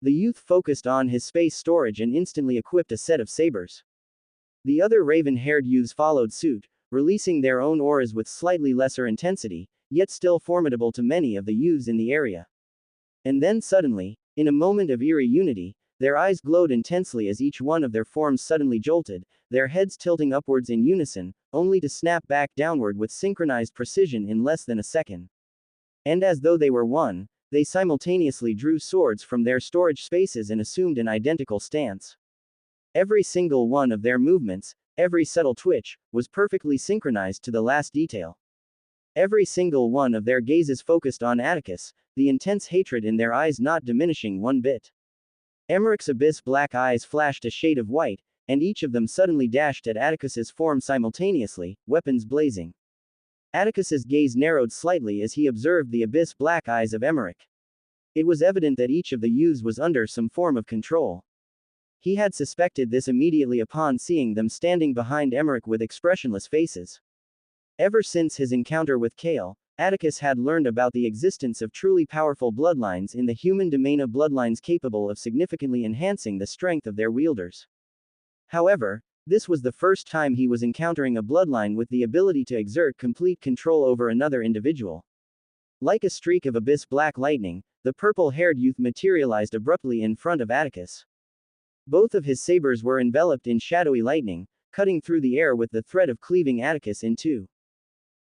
The youth focused on his space storage and instantly equipped a set of sabers. The other raven-haired youths followed suit, releasing their own auras with slightly lesser intensity, yet still formidable to many of the youths in the area. And then suddenly, in a moment of eerie unity, their eyes glowed intensely as each one of their forms suddenly jolted, their heads tilting upwards in unison, only to snap back downward with synchronized precision in less than a second. And as though they were one, they simultaneously drew swords from their storage spaces and assumed an identical stance. Every single one of their movements, every subtle twitch, was perfectly synchronized to the last detail. Every single one of their gazes focused on Atticus, the intense hatred in their eyes not diminishing one bit. Emmerich's abyss black eyes flashed a shade of white, and each of them suddenly dashed at Atticus's form simultaneously, weapons blazing. Atticus's gaze narrowed slightly as he observed the abyss black eyes of Emmerich. It was evident that each of the youths was under some form of control. He had suspected this immediately upon seeing them standing behind Emmerich with expressionless faces. Ever since his encounter with Kale, Atticus had learned about the existence of truly powerful bloodlines in the human domain of bloodlines capable of significantly enhancing the strength of their wielders. However, this was the first time he was encountering a bloodline with the ability to exert complete control over another individual. Like a streak of abyss black lightning, the purple-haired youth materialized abruptly in front of Atticus. Both of his sabers were enveloped in shadowy lightning, cutting through the air with the threat of cleaving Atticus in two.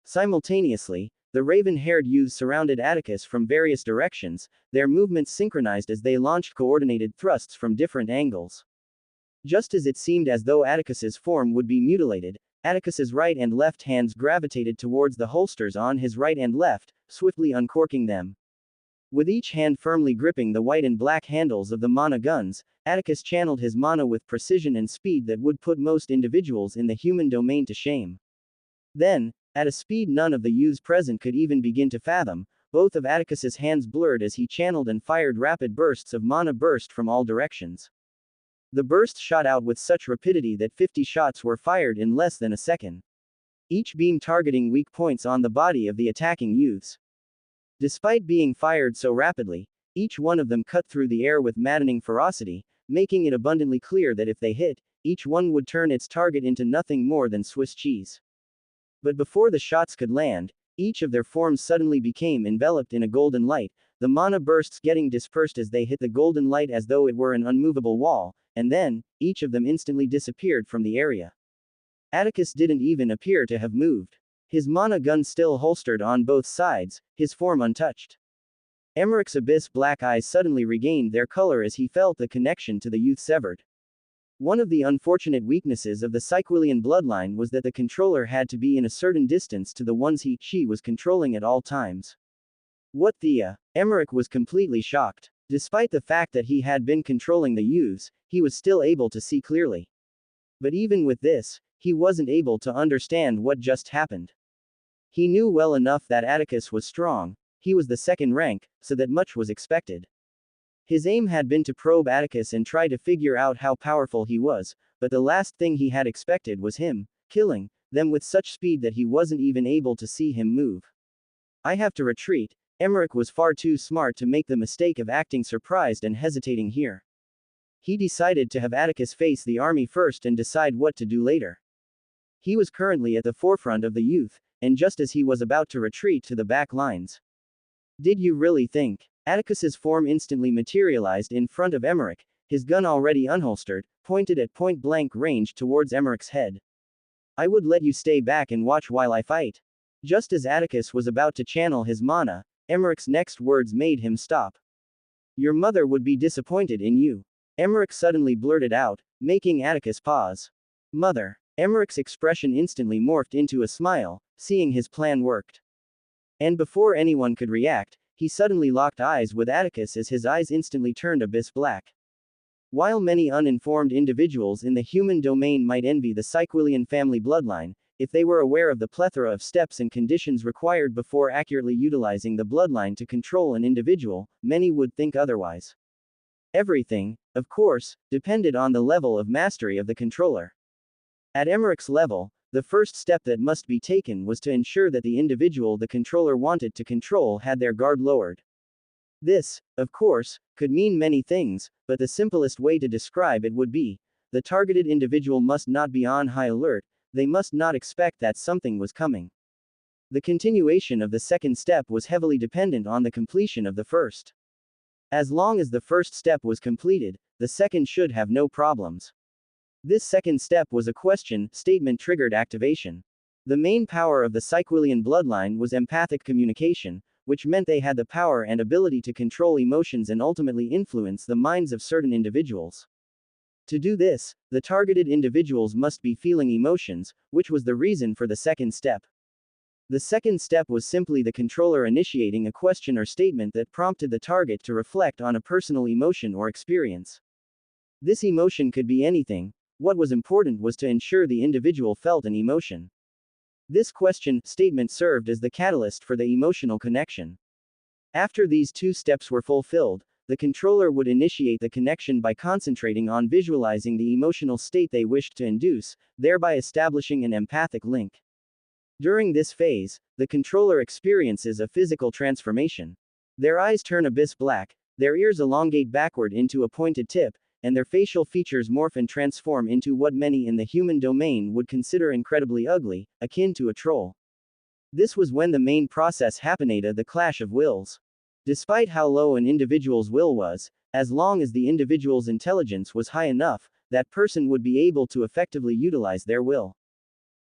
Simultaneously, the raven-haired youths surrounded Atticus from various directions, their movements synchronized as they launched coordinated thrusts from different angles. Just as it seemed as though Atticus's form would be mutilated, Atticus's right and left hands gravitated towards the holsters on his right and left, swiftly uncorking them. With each hand firmly gripping the white and black handles of the mana guns, Atticus channeled his mana with precision and speed that would put most individuals in the human domain to shame. Then, at a speed none of the youths present could even begin to fathom, both of Atticus's hands blurred as he channeled and fired rapid bursts of mana burst from all directions. The bursts shot out with such rapidity that 50 shots were fired in less than a second. Each beam targeting weak points on the body of the attacking youths. Despite being fired so rapidly, each one of them cut through the air with maddening ferocity, making it abundantly clear that if they hit, each one would turn its target into nothing more than Swiss cheese. But before the shots could land, each of their forms suddenly became enveloped in a golden light, the mana bursts getting dispersed as they hit the golden light as though it were an unmovable wall, and then, each of them instantly disappeared from the area. Atticus didn't even appear to have moved. His mana gun still holstered on both sides, his form untouched. Emmerich's abyss black eyes suddenly regained their color as he felt the connection to the youth severed. One of the unfortunate weaknesses of the Psyquilian bloodline was that the controller had to be in a certain distance to the ones she was controlling at all times. What the? Emmerich was completely shocked. Despite the fact that he had been controlling the youths, he was still able to see clearly. But even with this, he wasn't able to understand what just happened. He knew well enough that Atticus was strong, he was the second rank, so that much was expected. His aim had been to probe Atticus and try to figure out how powerful he was, but the last thing he had expected was him killing them with such speed that he wasn't even able to see him move. I have to retreat. Emmerich was far too smart to make the mistake of acting surprised and hesitating here. He decided to have Atticus face the army first and decide what to do later. He was currently at the forefront of the youth, and just as he was about to retreat to the back lines. Did you really think? Atticus's form instantly materialized in front of Emmerich, his gun already unholstered, pointed at point-blank range towards Emmerich's head. I would let you stay back and watch while I fight. Just as Atticus was about to channel his mana, Emmerich's next words made him stop. Your mother would be disappointed in you. Emmerich suddenly blurted out, making Atticus pause. Mother. Emmerich's expression instantly morphed into a smile, seeing his plan worked. And before anyone could react, he suddenly locked eyes with Atticus as his eyes instantly turned abyss black. While many uninformed individuals in the human domain might envy the Psyquilian family bloodline, if they were aware of the plethora of steps and conditions required before accurately utilizing the bloodline to control an individual, many would think otherwise. Everything, of course, depended on the level of mastery of the controller. At Emmerich's level, the first step that must be taken was to ensure that the individual the controller wanted to control had their guard lowered. This, of course, could mean many things, but the simplest way to describe it would be, the targeted individual must not be on high alert, they must not expect that something was coming. The continuation of the second step was heavily dependent on the completion of the first. As long as the first step was completed, the second should have no problems. This second step was a question statement triggered activation. The main power of the Psyquilian bloodline was empathic communication, which meant they had the power and ability to control emotions and ultimately influence the minds of certain individuals. To do this, the targeted individuals must be feeling emotions, which was the reason for the second step. The second step was simply the controller initiating a question or statement that prompted the target to reflect on a personal emotion or experience. This emotion could be anything. What was important was to ensure the individual felt an emotion. This question statement served as the catalyst for the emotional connection. After these two steps were fulfilled, the controller would initiate the connection by concentrating on visualizing the emotional state they wished to induce, thereby establishing an empathic link. During this phase, the controller experiences a physical transformation. Their eyes turn abyss black, their ears elongate backward into a pointed tip, and their facial features morph and transform into what many in the human domain would consider incredibly ugly, akin to a troll. This was when the main process happened, the clash of wills. Despite how low an individual's will was, as long as the individual's intelligence was high enough, that person would be able to effectively utilize their will.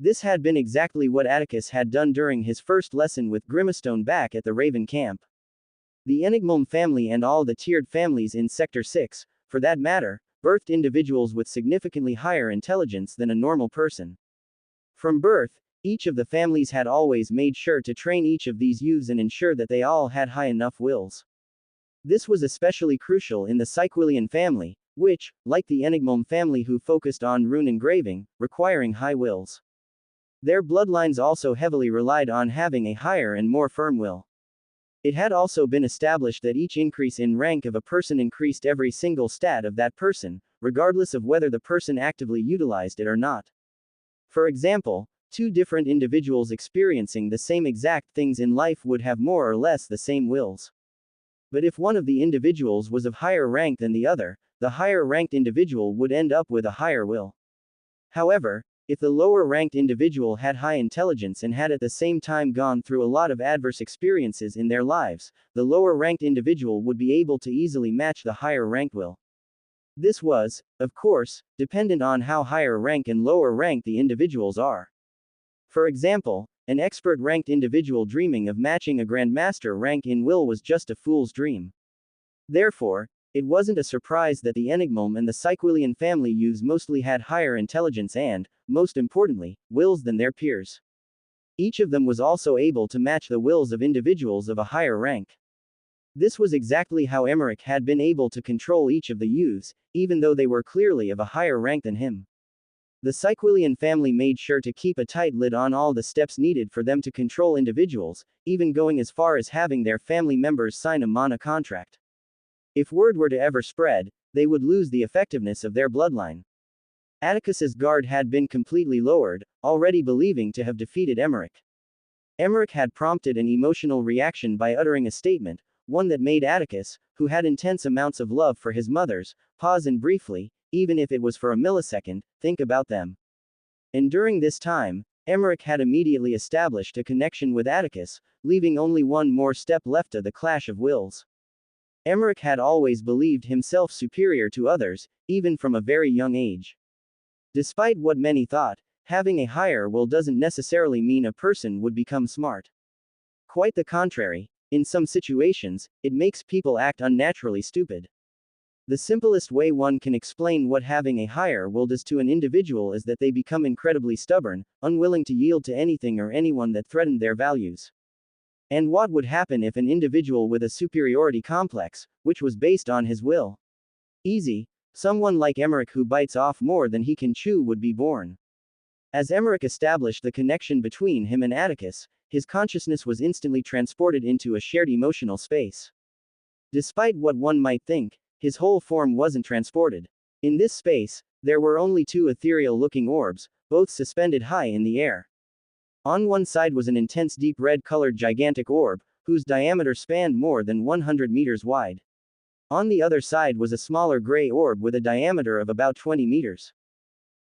This had been exactly what Atticus had done during his first lesson with Grimstone back at the Raven camp. The Enigmom family and all the tiered families in Sector 6, for that matter, birthed individuals with significantly higher intelligence than a normal person. From birth, each of the families had always made sure to train each of these youths and ensure that they all had high enough wills. This was especially crucial in the Psyquilian family, which, like the Enigmom family who focused on rune engraving, requiring high wills. Their bloodlines also heavily relied on having a higher and more firm will. It had also been established that each increase in rank of a person increased every single stat of that person, regardless of whether the person actively utilized it or not. For example, two different individuals experiencing the same exact things in life would have more or less the same wills. But if one of the individuals was of higher rank than the other, the higher ranked individual would end up with a higher will. However, if the lower ranked individual had high intelligence and had at the same time gone through a lot of adverse experiences in their lives, the lower ranked individual would be able to easily match the higher ranked will. This was, of course, dependent on how higher rank and lower rank the individuals are. For example, an expert ranked individual dreaming of matching a grandmaster rank in will was just a fool's dream. Therefore, It wasn't a surprise that the Enigmom and the Psyquilian family youths mostly had higher intelligence and, most importantly, wills than their peers. Each of them was also able to match the wills of individuals of a higher rank. This was exactly how Emmerich had been able to control each of the youths, even though they were clearly of a higher rank than him. The Psyquilian family made sure to keep a tight lid on all the steps needed for them to control individuals, even going as far as having their family members sign a mana contract. If word were to ever spread, they would lose the effectiveness of their bloodline. Atticus's guard had been completely lowered, already believing to have defeated Emmerich. Emmerich had prompted an emotional reaction by uttering a statement, one that made Atticus, who had intense amounts of love for his mothers, pause and briefly, even if it was for a millisecond, think about them. And during this time, Emmerich had immediately established a connection with Atticus, leaving only one more step left of the clash of wills. Emmerich had always believed himself superior to others, even from a very young age. Despite what many thought, having a higher will doesn't necessarily mean a person would become smart. Quite the contrary, in some situations, it makes people act unnaturally stupid. The simplest way one can explain what having a higher will does to an individual is that they become incredibly stubborn, unwilling to yield to anything or anyone that threatened their values. And what would happen if an individual with a superiority complex, which was based on his will? Easy. Someone like Emmerich who bites off more than he can chew would be born. As Emmerich established the connection between him and Atticus, his consciousness was instantly transported into a shared emotional space. Despite what one might think, his whole form wasn't transported. In this space, there were only two ethereal-looking orbs, both suspended high in the air. On one side was an intense deep red-colored gigantic orb, whose diameter spanned more than 100 meters wide. On the other side was a smaller gray orb with a diameter of about 20 meters.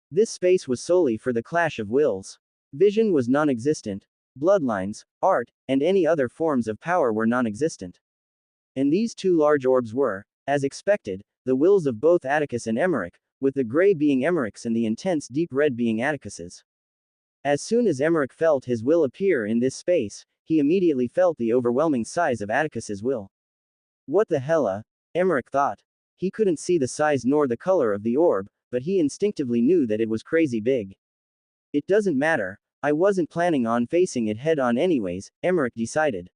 This space was solely for the clash of wills. Vision was non-existent. Bloodlines, art, and any other forms of power were non-existent. And these two large orbs were, as expected, the wills of both Atticus and Emmerich, with the gray being Emmerich's and the intense deep red being Atticus's. As soon as Emmerich felt his will appear in this space, he immediately felt the overwhelming size of Atticus's will. What the hell, Emmerich thought. He couldn't see the size nor the color of the orb, but he instinctively knew that it was crazy big. It doesn't matter, I wasn't planning on facing it head on anyways, Emmerich decided.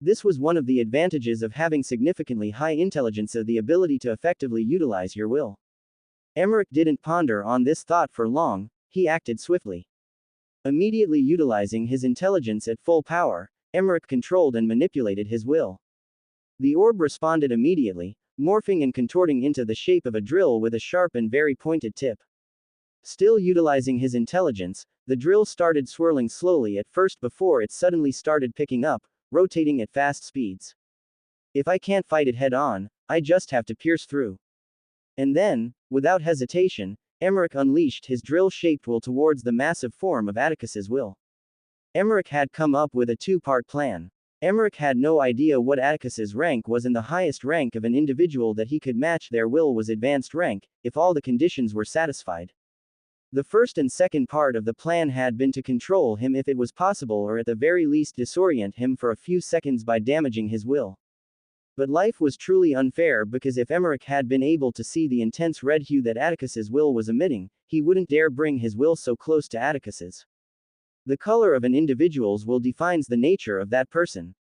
This was one of the advantages of having significantly high intelligence, of the ability to effectively utilize your will. Emmerich didn't ponder on this thought for long, he acted swiftly. Immediately utilizing his intelligence at full power, Emmerich controlled and manipulated his will. The orb responded immediately, morphing and contorting into the shape of a drill with a sharp and very pointed tip. Still utilizing his intelligence, the drill started swirling slowly at first before it suddenly started picking up, rotating at fast speeds. If I can't fight it head on, I just have to pierce through. And then, without hesitation, Emmerich unleashed his drill-shaped will towards the massive form of Atticus's will. Emmerich had come up with a two-part plan. Emmerich had no idea what Atticus's rank was, and the highest rank of an individual that he could match their will was advanced rank, if all the conditions were satisfied. The first and second part of the plan had been to control him if it was possible, or at the very least disorient him for a few seconds by damaging his will. But life was truly unfair, because if Emmerich had been able to see the intense red hue that Atticus's will was emitting, he wouldn't dare bring his will so close to Atticus's. The color of an individual's will defines the nature of that person.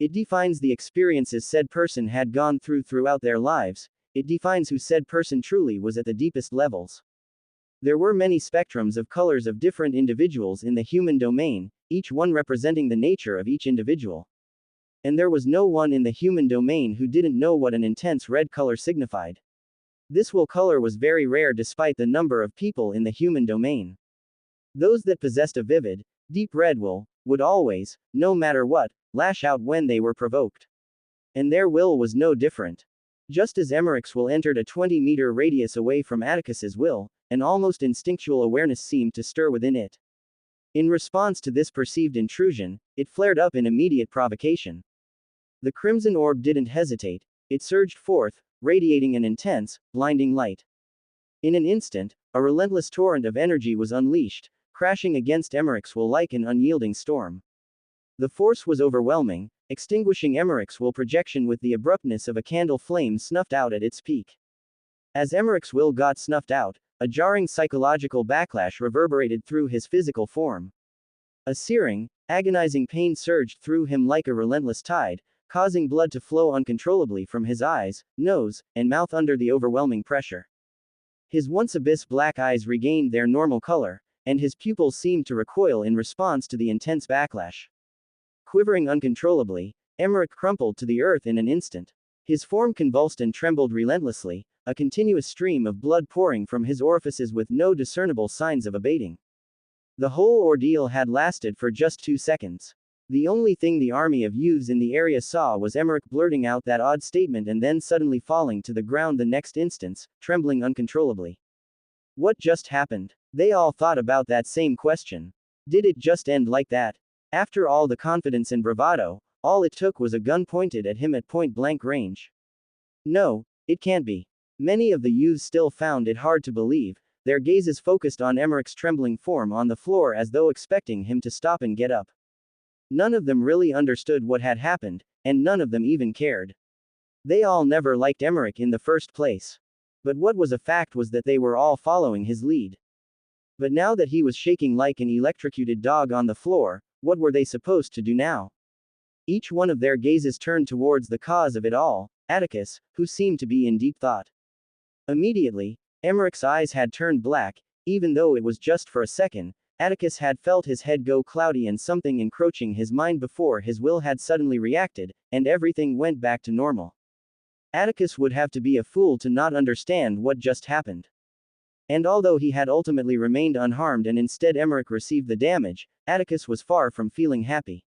It defines the experiences said person had gone through throughout their lives. It defines who said person truly was at the deepest levels. There were many spectrums of colors of different individuals in the human domain, each one representing the nature of each individual. And there was no one in the human domain who didn't know what an intense red color signified. This will color was very rare despite the number of people in the human domain. Those that possessed a vivid, deep red will, would always, no matter what, lash out when they were provoked. And their will was no different. Just as Emmerich's will entered a 20-meter radius away from Atticus's will, an almost instinctual awareness seemed to stir within it. In response to this perceived intrusion, it flared up in immediate provocation. The crimson orb didn't hesitate, it surged forth, radiating an intense, blinding light. In an instant, a relentless torrent of energy was unleashed, crashing against Emmerich's will like an unyielding storm. The force was overwhelming, extinguishing Emmerich's will projection with the abruptness of a candle flame snuffed out at its peak. As Emmerich's will got snuffed out, a jarring psychological backlash reverberated through his physical form. A searing, agonizing pain surged through him like a relentless tide, causing blood to flow uncontrollably from his eyes, nose, and mouth under the overwhelming pressure. His once abyss black eyes regained their normal color, and his pupils seemed to recoil in response to the intense backlash. Quivering uncontrollably, Emmerich crumpled to the earth in an instant. His form convulsed and trembled relentlessly, a continuous stream of blood pouring from his orifices with no discernible signs of abating. The whole ordeal had lasted for just 2 seconds. The only thing the army of youths in the area saw was Emmerich blurting out that odd statement and then suddenly falling to the ground the next instant, trembling uncontrollably. What just happened? They all thought about that same question. Did it just end like that? After all the confidence and bravado, all it took was a gun pointed at him at point-blank range. No, it can't be. Many of the youths still found it hard to believe, their gazes focused on Emmerich's trembling form on the floor as though expecting him to stop and get up. None of them really understood what had happened, and none of them even cared. They all never liked Emmerich in the first place. But what was a fact was that they were all following his lead. But now that he was shaking like an electrocuted dog on the floor, what were they supposed to do now? Each one of their gazes turned towards the cause of it all, Atticus, who seemed to be in deep thought. Immediately, Emmerich's eyes had turned black, even though it was just for a second. Atticus had felt his head go cloudy and something encroaching his mind before his will had suddenly reacted, and everything went back to normal. Atticus would have to be a fool to not understand what just happened. And although he had ultimately remained unharmed and instead Emmerich received the damage, Atticus was far from feeling happy.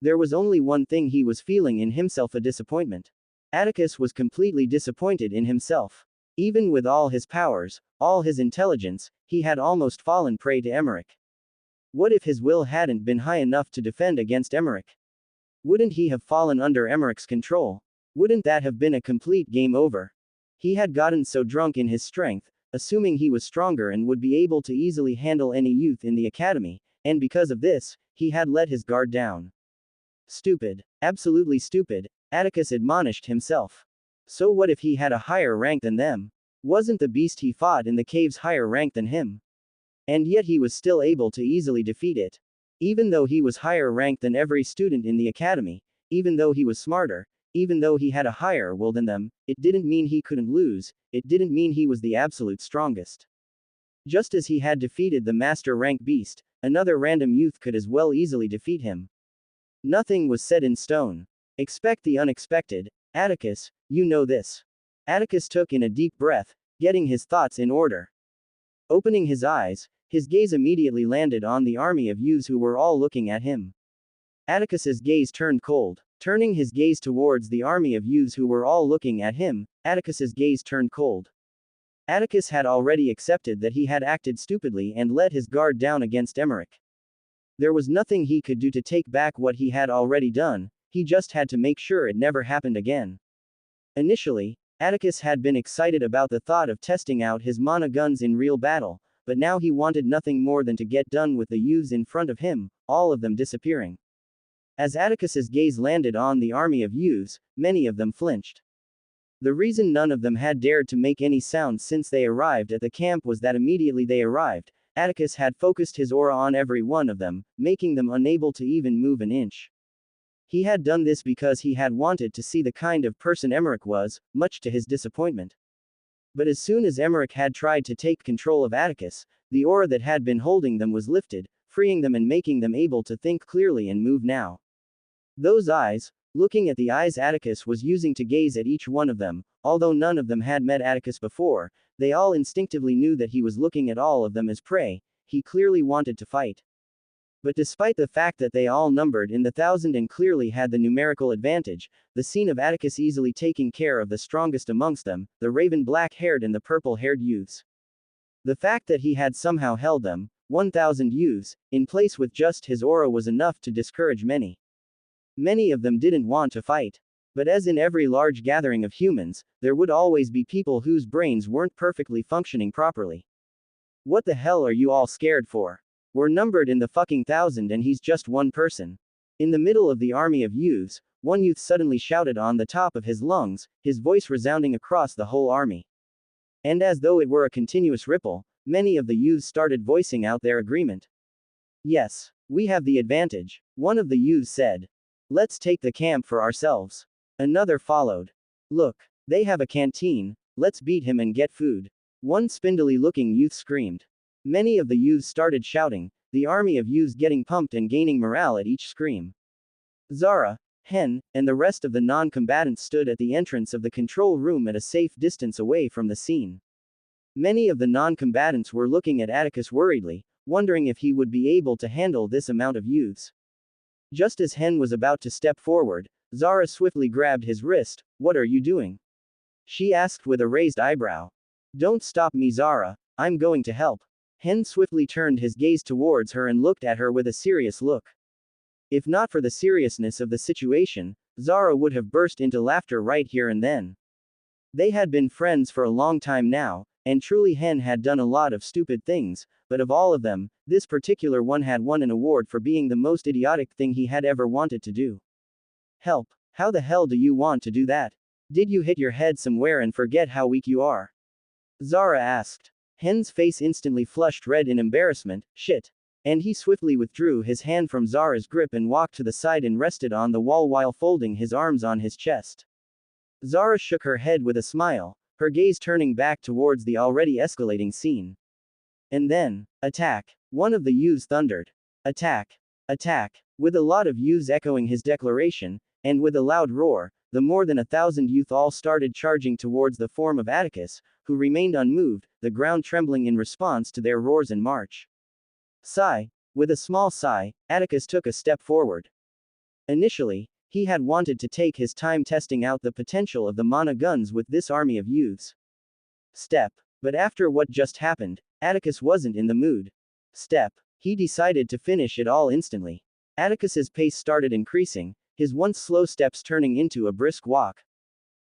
There was only one thing he was feeling in himself: a disappointment. Atticus was completely disappointed in himself. Even with all his powers, all his intelligence, he had almost fallen prey to Emmerich. What if his will hadn't been high enough to defend against Emmerich? Wouldn't he have fallen under Emmerich's control? Wouldn't that have been a complete game over? He had gotten so drunk in his strength, assuming he was stronger and would be able to easily handle any youth in the academy, and because of this, he had let his guard down. Stupid. Absolutely stupid, Atticus admonished himself. So what if he had a higher rank than them? Wasn't the beast he fought in the caves higher rank than him? And yet he was still able to easily defeat it. Even though he was higher ranked than every student in the academy, even though he was smarter, even though he had a higher will than them, it didn't mean he couldn't lose, it didn't mean he was the absolute strongest. Just as he had defeated the master rank beast, another random youth could as well easily defeat him. Nothing was set in stone. Expect the unexpected. Atticus, you know this. Atticus took in a deep breath, getting his thoughts in order. Opening his eyes, his gaze immediately landed on the army of youths who were all looking at him. Atticus's gaze turned cold. Turning his gaze towards the army of youths who were all looking at him, Atticus's gaze turned cold. Atticus had already accepted that he had acted stupidly and let his guard down against Emmerich. There was nothing he could do to take back what he had already done, he just had to make sure it never happened again. Initially, Atticus had been excited about the thought of testing out his mana guns in real battle, but now he wanted nothing more than to get done with the youths in front of him, all of them disappearing. As Atticus's gaze landed on the army of youths, many of them flinched. The reason none of them had dared to make any sound since they arrived at the camp was that immediately they arrived, Atticus had focused his aura on every one of them, making them unable to even move an inch. He had done this because he had wanted to see the kind of person Emmerich was, much to his disappointment. But as soon as Emmerich had tried to take control of Atticus, the aura that had been holding them was lifted, freeing them and making them able to think clearly and move now. Those eyes, looking at the eyes Atticus was using to gaze at each one of them, although none of them had met Atticus before, they all instinctively knew that he was looking at all of them as prey, he clearly wanted to fight. But despite the fact that they all numbered in the thousand and clearly had the numerical advantage, the scene of Atticus easily taking care of the strongest amongst them, the raven black-haired and the purple-haired youths. The fact that he had somehow held them, 1,000 youths, in place with just his aura was enough to discourage many. Many of them didn't want to fight. But as in every large gathering of humans, there would always be people whose brains weren't perfectly functioning properly. What the hell are you all scared for? We're numbered in the fucking thousand and he's just one person. In the middle of the army of youths, one youth suddenly shouted on the top of his lungs, his voice resounding across the whole army. And as though it were a continuous ripple, many of the youths started voicing out their agreement. Yes, we have the advantage, one of the youths said. Let's take the camp for ourselves. Another followed. Look, they have a canteen, let's beat him and get food. One spindly-looking youth screamed. Many of the youths started shouting, the army of youths getting pumped and gaining morale at each scream. Zara, Hen, and the rest of the non-combatants stood at the entrance of the control room at a safe distance away from the scene. Many of the non-combatants were looking at Atticus worriedly, wondering if he would be able to handle this amount of youths. Just as Hen was about to step forward, Zara swiftly grabbed his wrist. What are you doing? She asked with a raised eyebrow. Don't stop me, Zara, I'm going to help. Hen swiftly turned his gaze towards her and looked at her with a serious look. If not for the seriousness of the situation, Zara would have burst into laughter right here and then. They had been friends for a long time now, and truly Hen had done a lot of stupid things, but of all of them, this particular one had won an award for being the most idiotic thing he had ever wanted to do. Help, how the hell do you want to do that? Did you hit your head somewhere and forget how weak you are? Zara asked. Hen's face instantly flushed red in embarrassment. Shit. And he swiftly withdrew his hand from Zara's grip and walked to the side and rested on the wall while folding his arms on his chest. Zara shook her head with a smile, her gaze turning back towards the already escalating scene. And then, attack! One of the youths thundered. Attack! Attack! With a lot of youths echoing his declaration, and with a loud roar, the more than 1,000 youth all started charging towards the form of Atticus, who remained unmoved, the ground trembling in response to their roars and march. Sigh. With a small sigh, Atticus took a step forward. Initially, he had wanted to take his time testing out the potential of the mana guns with this army of youths. Step. But after what just happened, Atticus wasn't in the mood. Step. He decided to finish it all instantly. Atticus's pace started increasing, his once slow steps turning into a brisk walk.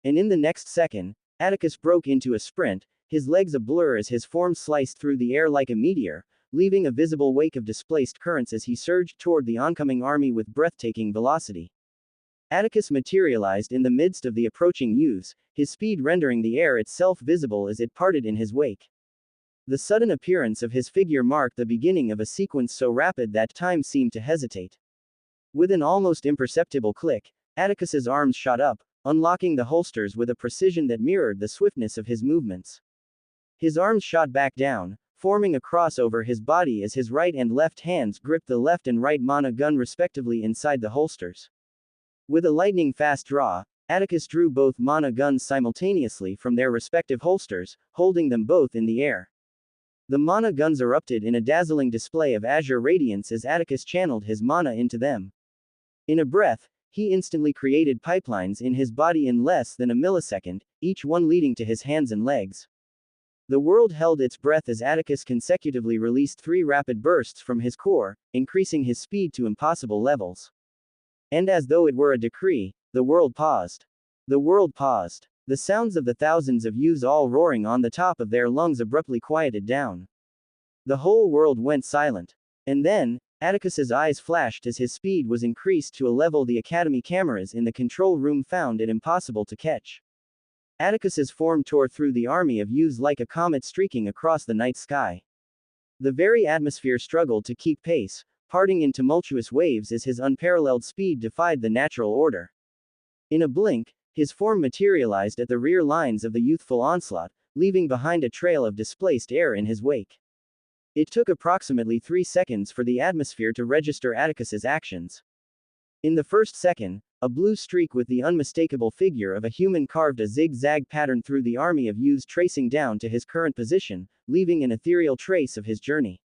And in the next second, Atticus broke into a sprint, his legs a blur as his form sliced through the air like a meteor, leaving a visible wake of displaced currents as he surged toward the oncoming army with breathtaking velocity. Atticus materialized in the midst of the approaching youths, his speed rendering the air itself visible as it parted in his wake. The sudden appearance of his figure marked the beginning of a sequence so rapid that time seemed to hesitate. With an almost imperceptible click, Atticus's arms shot up, unlocking the holsters with a precision that mirrored the swiftness of his movements. His arms shot back down, forming a cross over his body as his right and left hands gripped the left and right mana gun respectively inside the holsters. With a lightning-fast draw, Atticus drew both mana guns simultaneously from their respective holsters, holding them both in the air. The mana guns erupted in a dazzling display of azure radiance as Atticus channeled his mana into them. In a breath, he instantly created pipelines in his body in less than a millisecond, each one leading to his hands and legs. The world held its breath as Atticus consecutively released 3 rapid bursts from his core, increasing his speed to impossible levels. And as though it were a decree, the world paused. The world paused. The sounds of the thousands of youths all roaring on the top of their lungs abruptly quieted down. The whole world went silent. And then, Atticus's eyes flashed as his speed was increased to a level the Academy cameras in the control room found it impossible to catch. Atticus's form tore through the army of youths like a comet streaking across the night sky. The very atmosphere struggled to keep pace, parting in tumultuous waves as his unparalleled speed defied the natural order. In a blink, his form materialized at the rear lines of the youthful onslaught, leaving behind a trail of displaced air in his wake. It took approximately 3 seconds for the atmosphere to register Atticus's actions. In the first second, a blue streak with the unmistakable figure of a human carved a zigzag pattern through the army of youths tracing down to his current position, leaving an ethereal trace of his journey.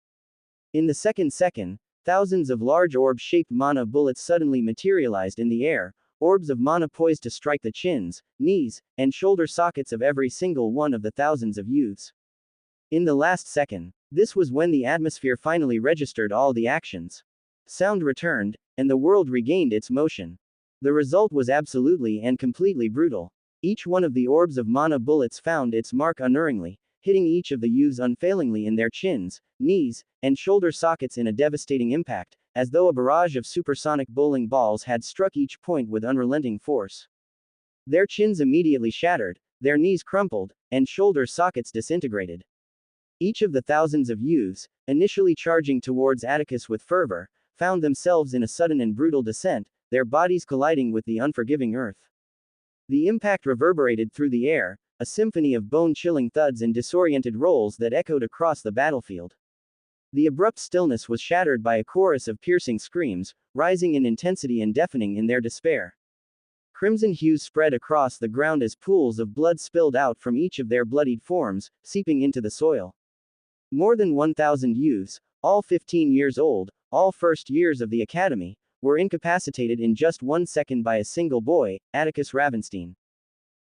In the second second, thousands of large orb-shaped mana bullets suddenly materialized in the air, orbs of mana poised to strike the chins, knees, and shoulder sockets of every single one of the thousands of youths. In the last second, this was when the atmosphere finally registered all the actions. Sound returned, and the world regained its motion. The result was absolutely and completely brutal. Each one of the orbs of mana bullets found its mark unerringly, hitting each of the youths unfailingly in their chins, knees, and shoulder sockets in a devastating impact, as though a barrage of supersonic bowling balls had struck each point with unrelenting force. Their chins immediately shattered, their knees crumpled, and shoulder sockets disintegrated. Each of the thousands of youths, initially charging towards Atticus with fervor, found themselves in a sudden and brutal descent, their bodies colliding with the unforgiving earth. The impact reverberated through the air, a symphony of bone-chilling thuds and disoriented rolls that echoed across the battlefield. The abrupt stillness was shattered by a chorus of piercing screams, rising in intensity and deafening in their despair. Crimson hues spread across the ground as pools of blood spilled out from each of their bloodied forms, seeping into the soil. More than 1,000 youths, all 15 years old, all first years of the academy, were incapacitated in just 1 second by a single boy, Atticus Ravenstein.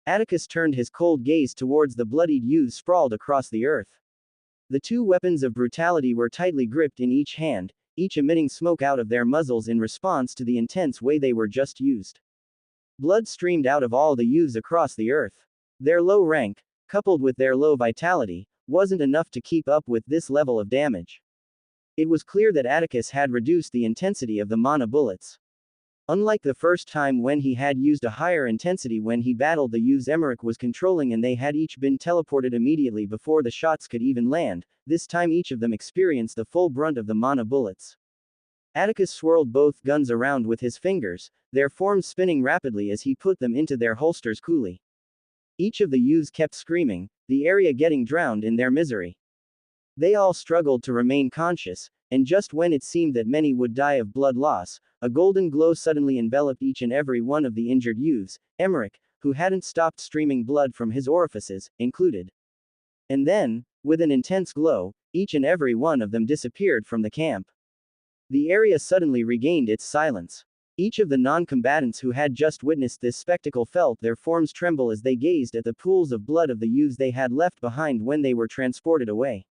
Atticus turned his cold gaze towards the bloodied youths sprawled across the earth. The two weapons of brutality were tightly gripped in each hand, each emitting smoke out of their muzzles in response to the intense way they were just used. Blood streamed out of all the youths across the earth. Their low rank, coupled with their low vitality, wasn't enough to keep up with this level of damage. It was clear that Atticus had reduced the intensity of the mana bullets. Unlike the first time when he had used a higher intensity when he battled the youths Emmerich was controlling and they had each been teleported immediately before the shots could even land, this time each of them experienced the full brunt of the mana bullets. Atticus swirled both guns around with his fingers, their forms spinning rapidly as he put them into their holsters coolly. Each of the youths kept screaming, the area getting drowned in their misery. They all struggled to remain conscious, and just when it seemed that many would die of blood loss, a golden glow suddenly enveloped each and every one of the injured youths, Emmerich, who hadn't stopped streaming blood from his orifices, included. And then, with an intense glow, each and every one of them disappeared from the camp. The area suddenly regained its silence. Each of the non-combatants who had just witnessed this spectacle felt their forms tremble as they gazed at the pools of blood of the youths they had left behind when they were transported away.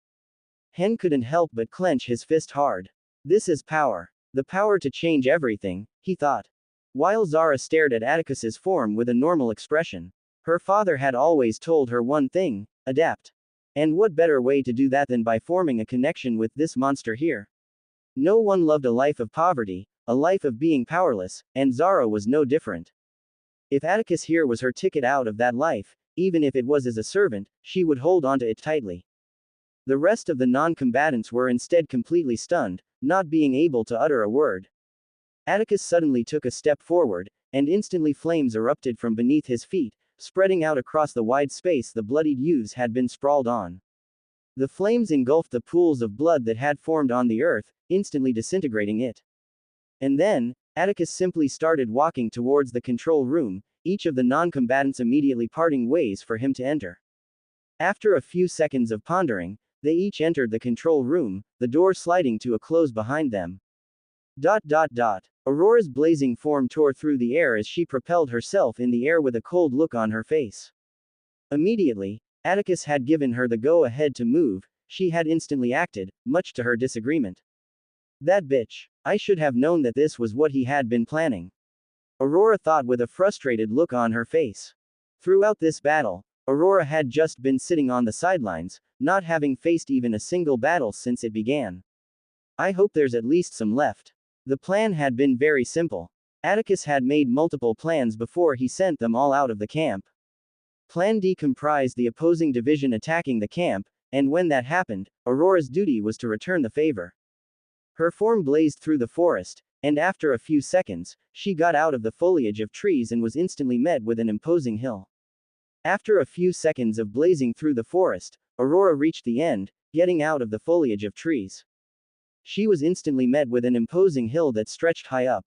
Hen couldn't help but clench his fist hard. This is power. The power to change everything, he thought. While Zara stared at Atticus's form with a normal expression. Her father had always told her one thing, adapt. And what better way to do that than by forming a connection with this monster here? No one loved a life of poverty, a life of being powerless, and Zara was no different. If Atticus here was her ticket out of that life, even if it was as a servant, she would hold onto it tightly. The rest of the non-combatants were instead completely stunned, not being able to utter a word. Atticus suddenly took a step forward, and instantly flames erupted from beneath his feet, spreading out across the wide space the bloodied youths had been sprawled on. The flames engulfed the pools of blood that had formed on the earth, instantly disintegrating it. And then, Atticus simply started walking towards the control room, each of the non-combatants immediately parting ways for him to enter. After a few seconds of pondering, they each entered the control room, the door sliding to a close behind them. Aurora's blazing form tore through the air as she propelled herself in the air with a cold look on her face. Immediately, Atticus had given her the go-ahead to move, she had instantly acted, much to her disagreement. That bitch. I should have known that this was what he had been planning. Aurora thought with a frustrated look on her face. Throughout this battle, Aurora had just been sitting on the sidelines, not having faced even a single battle since it began. I hope there's at least some left. The plan had been very simple. Atticus had made multiple plans before he sent them all out of the camp. Plan D comprised the opposing division attacking the camp, and when that happened, Aurora's duty was to return the favor. Her form blazed through the forest, and after a few seconds, she got out of the foliage of trees and was instantly met with an imposing hill. After a few seconds of blazing through the forest, Aurora reached the end, getting out of the foliage of trees. She was instantly met with an imposing hill that stretched high up.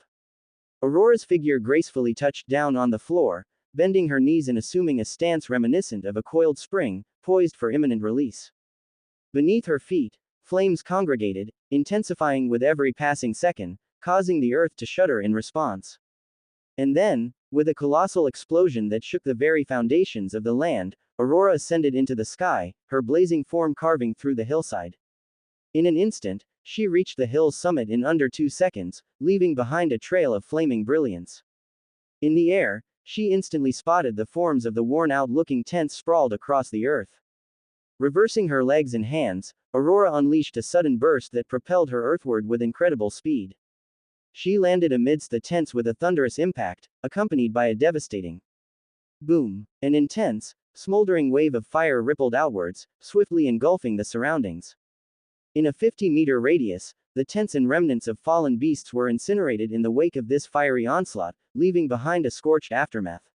Aurora's figure gracefully touched down on the floor, bending her knees and assuming a stance reminiscent of a coiled spring, poised for imminent release. Beneath her feet, flames congregated, intensifying with every passing second, causing the earth to shudder in response. And then, with a colossal explosion that shook the very foundations of the land, Aurora ascended into the sky, her blazing form carving through the hillside. In an instant, she reached the hill's summit in under 2 seconds, leaving behind a trail of flaming brilliance. In the air, she instantly spotted the forms of the worn-out-looking tents sprawled across the earth. Reversing her legs and hands, Aurora unleashed a sudden burst that propelled her earthward with incredible speed. She landed amidst the tents with a thunderous impact, accompanied by a devastating boom. An intense, smoldering wave of fire rippled outwards, swiftly engulfing the surroundings. In a 50-meter radius, the tents and remnants of fallen beasts were incinerated in the wake of this fiery onslaught, leaving behind a scorched aftermath.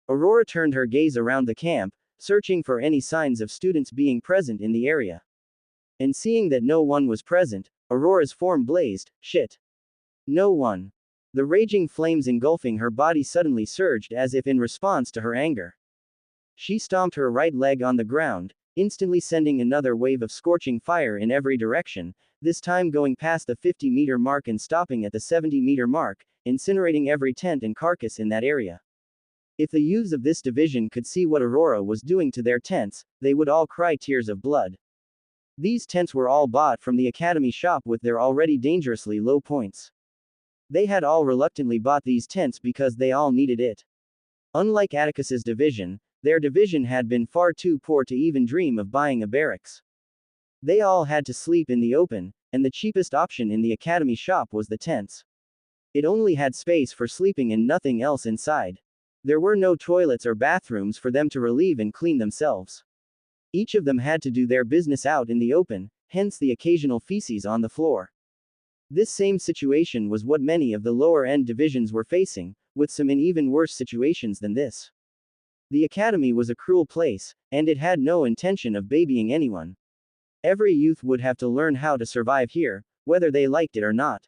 Aurora turned her gaze around the camp, searching for any signs of students being present in the area. And seeing that no one was present, Aurora's form blazed. Shit. No one. The raging flames engulfing her body suddenly surged as if in response to her anger. She stomped her right leg on the ground, instantly sending another wave of scorching fire in every direction, this time going past the 50-meter mark and stopping at the 70-meter mark, incinerating every tent and carcass in that area. If the youths of this division could see what Aurora was doing to their tents, they would all cry tears of blood. These tents were all bought from the academy shop with their already dangerously low points. They had all reluctantly bought these tents because they all needed it. Unlike Atticus's division, their division had been far too poor to even dream of buying a barracks. They all had to sleep in the open, and the cheapest option in the academy shop was the tents. It only had space for sleeping and nothing else inside. There were no toilets or bathrooms for them to relieve and clean themselves. Each of them had to do their business out in the open, hence the occasional feces on the floor. This same situation was what many of the lower-end divisions were facing, with some in even worse situations than this. The academy was a cruel place, and it had no intention of babying anyone. Every youth would have to learn how to survive here, whether they liked it or not.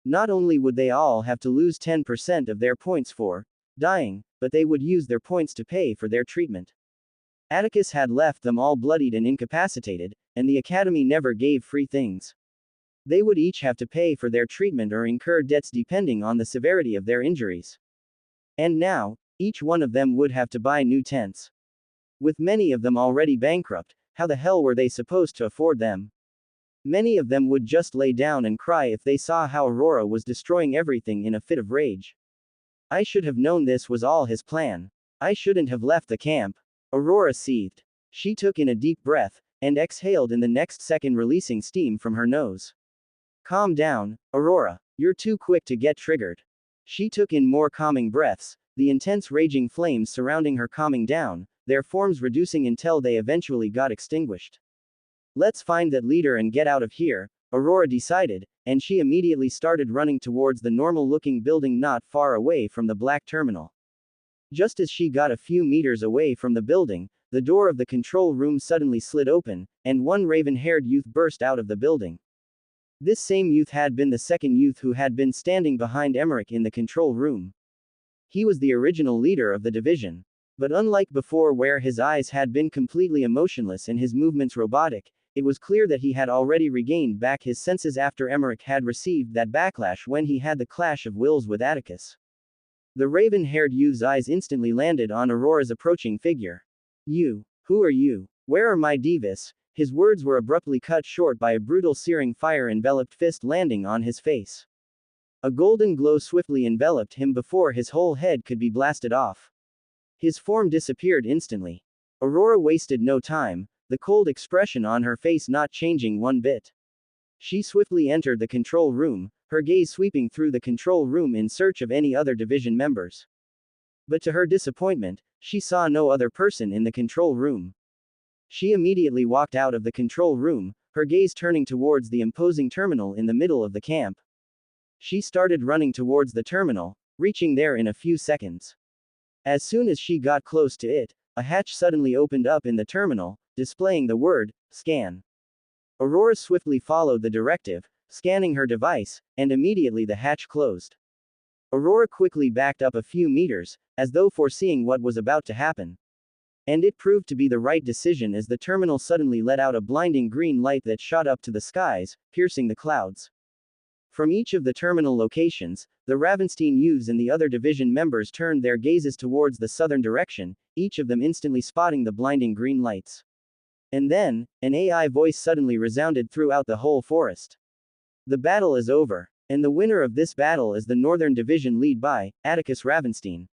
Not only would they all have to lose 10% of their points for dying, but they would use their points to pay for their treatment. Atticus had left them all bloodied and incapacitated, and the academy never gave free things. They would each have to pay for their treatment or incur debts depending on the severity of their injuries. And now, each one of them would have to buy new tents. With many of them already bankrupt, how the hell were they supposed to afford them? Many of them would just lay down and cry if they saw how Aurora was destroying everything in a fit of rage. I should have known this was all his plan. I shouldn't have left the camp. Aurora seethed. She took in a deep breath, and exhaled in the next second, releasing steam from her nose. Calm down, Aurora. You're too quick to get triggered. She took in more calming breaths, the intense raging flames surrounding her calming down, their forms reducing until they eventually got extinguished. Let's find that leader and get out of here, Aurora decided, and she immediately started running towards the normal-looking building not far away from the black terminal. Just as she got a few meters away from the building, the door of the control room suddenly slid open, and one raven-haired youth burst out of the building. This same youth had been the second youth who had been standing behind Emmerich in the control room. He was the original leader of the division. But unlike before, where his eyes had been completely emotionless and his movements robotic, it was clear that he had already regained back his senses after Emmerich had received that backlash when he had the clash of wills with Atticus. The raven-haired youth's eyes instantly landed on Aurora's approaching figure. You. Who are you? Where are my divas? His words were abruptly cut short by a brutal searing fire-enveloped fist landing on his face. A golden glow swiftly enveloped him before his whole head could be blasted off. His form disappeared instantly. Aurora wasted no time, the cold expression on her face not changing one bit. She swiftly entered the control room, her gaze sweeping through the control room in search of any other division members. But to her disappointment, she saw no other person in the control room. She immediately walked out of the control room, her gaze turning towards the imposing terminal in the middle of the camp. She started running towards the terminal, reaching there in a few seconds. As soon as she got close to it, a hatch suddenly opened up in the terminal, displaying the word, scan. Aurora swiftly followed the directive, scanning her device, and immediately the hatch closed. Aurora quickly backed up a few meters, as though foreseeing what was about to happen. And it proved to be the right decision as the terminal suddenly let out a blinding green light that shot up to the skies, piercing the clouds. From each of the terminal locations, the Ravenstein youths and the other division members turned their gazes towards the southern direction, each of them instantly spotting the blinding green lights. And then, an AI voice suddenly resounded throughout the whole forest. The battle is over, and the winner of this battle is the Northern Division led by Atticus Ravenstein.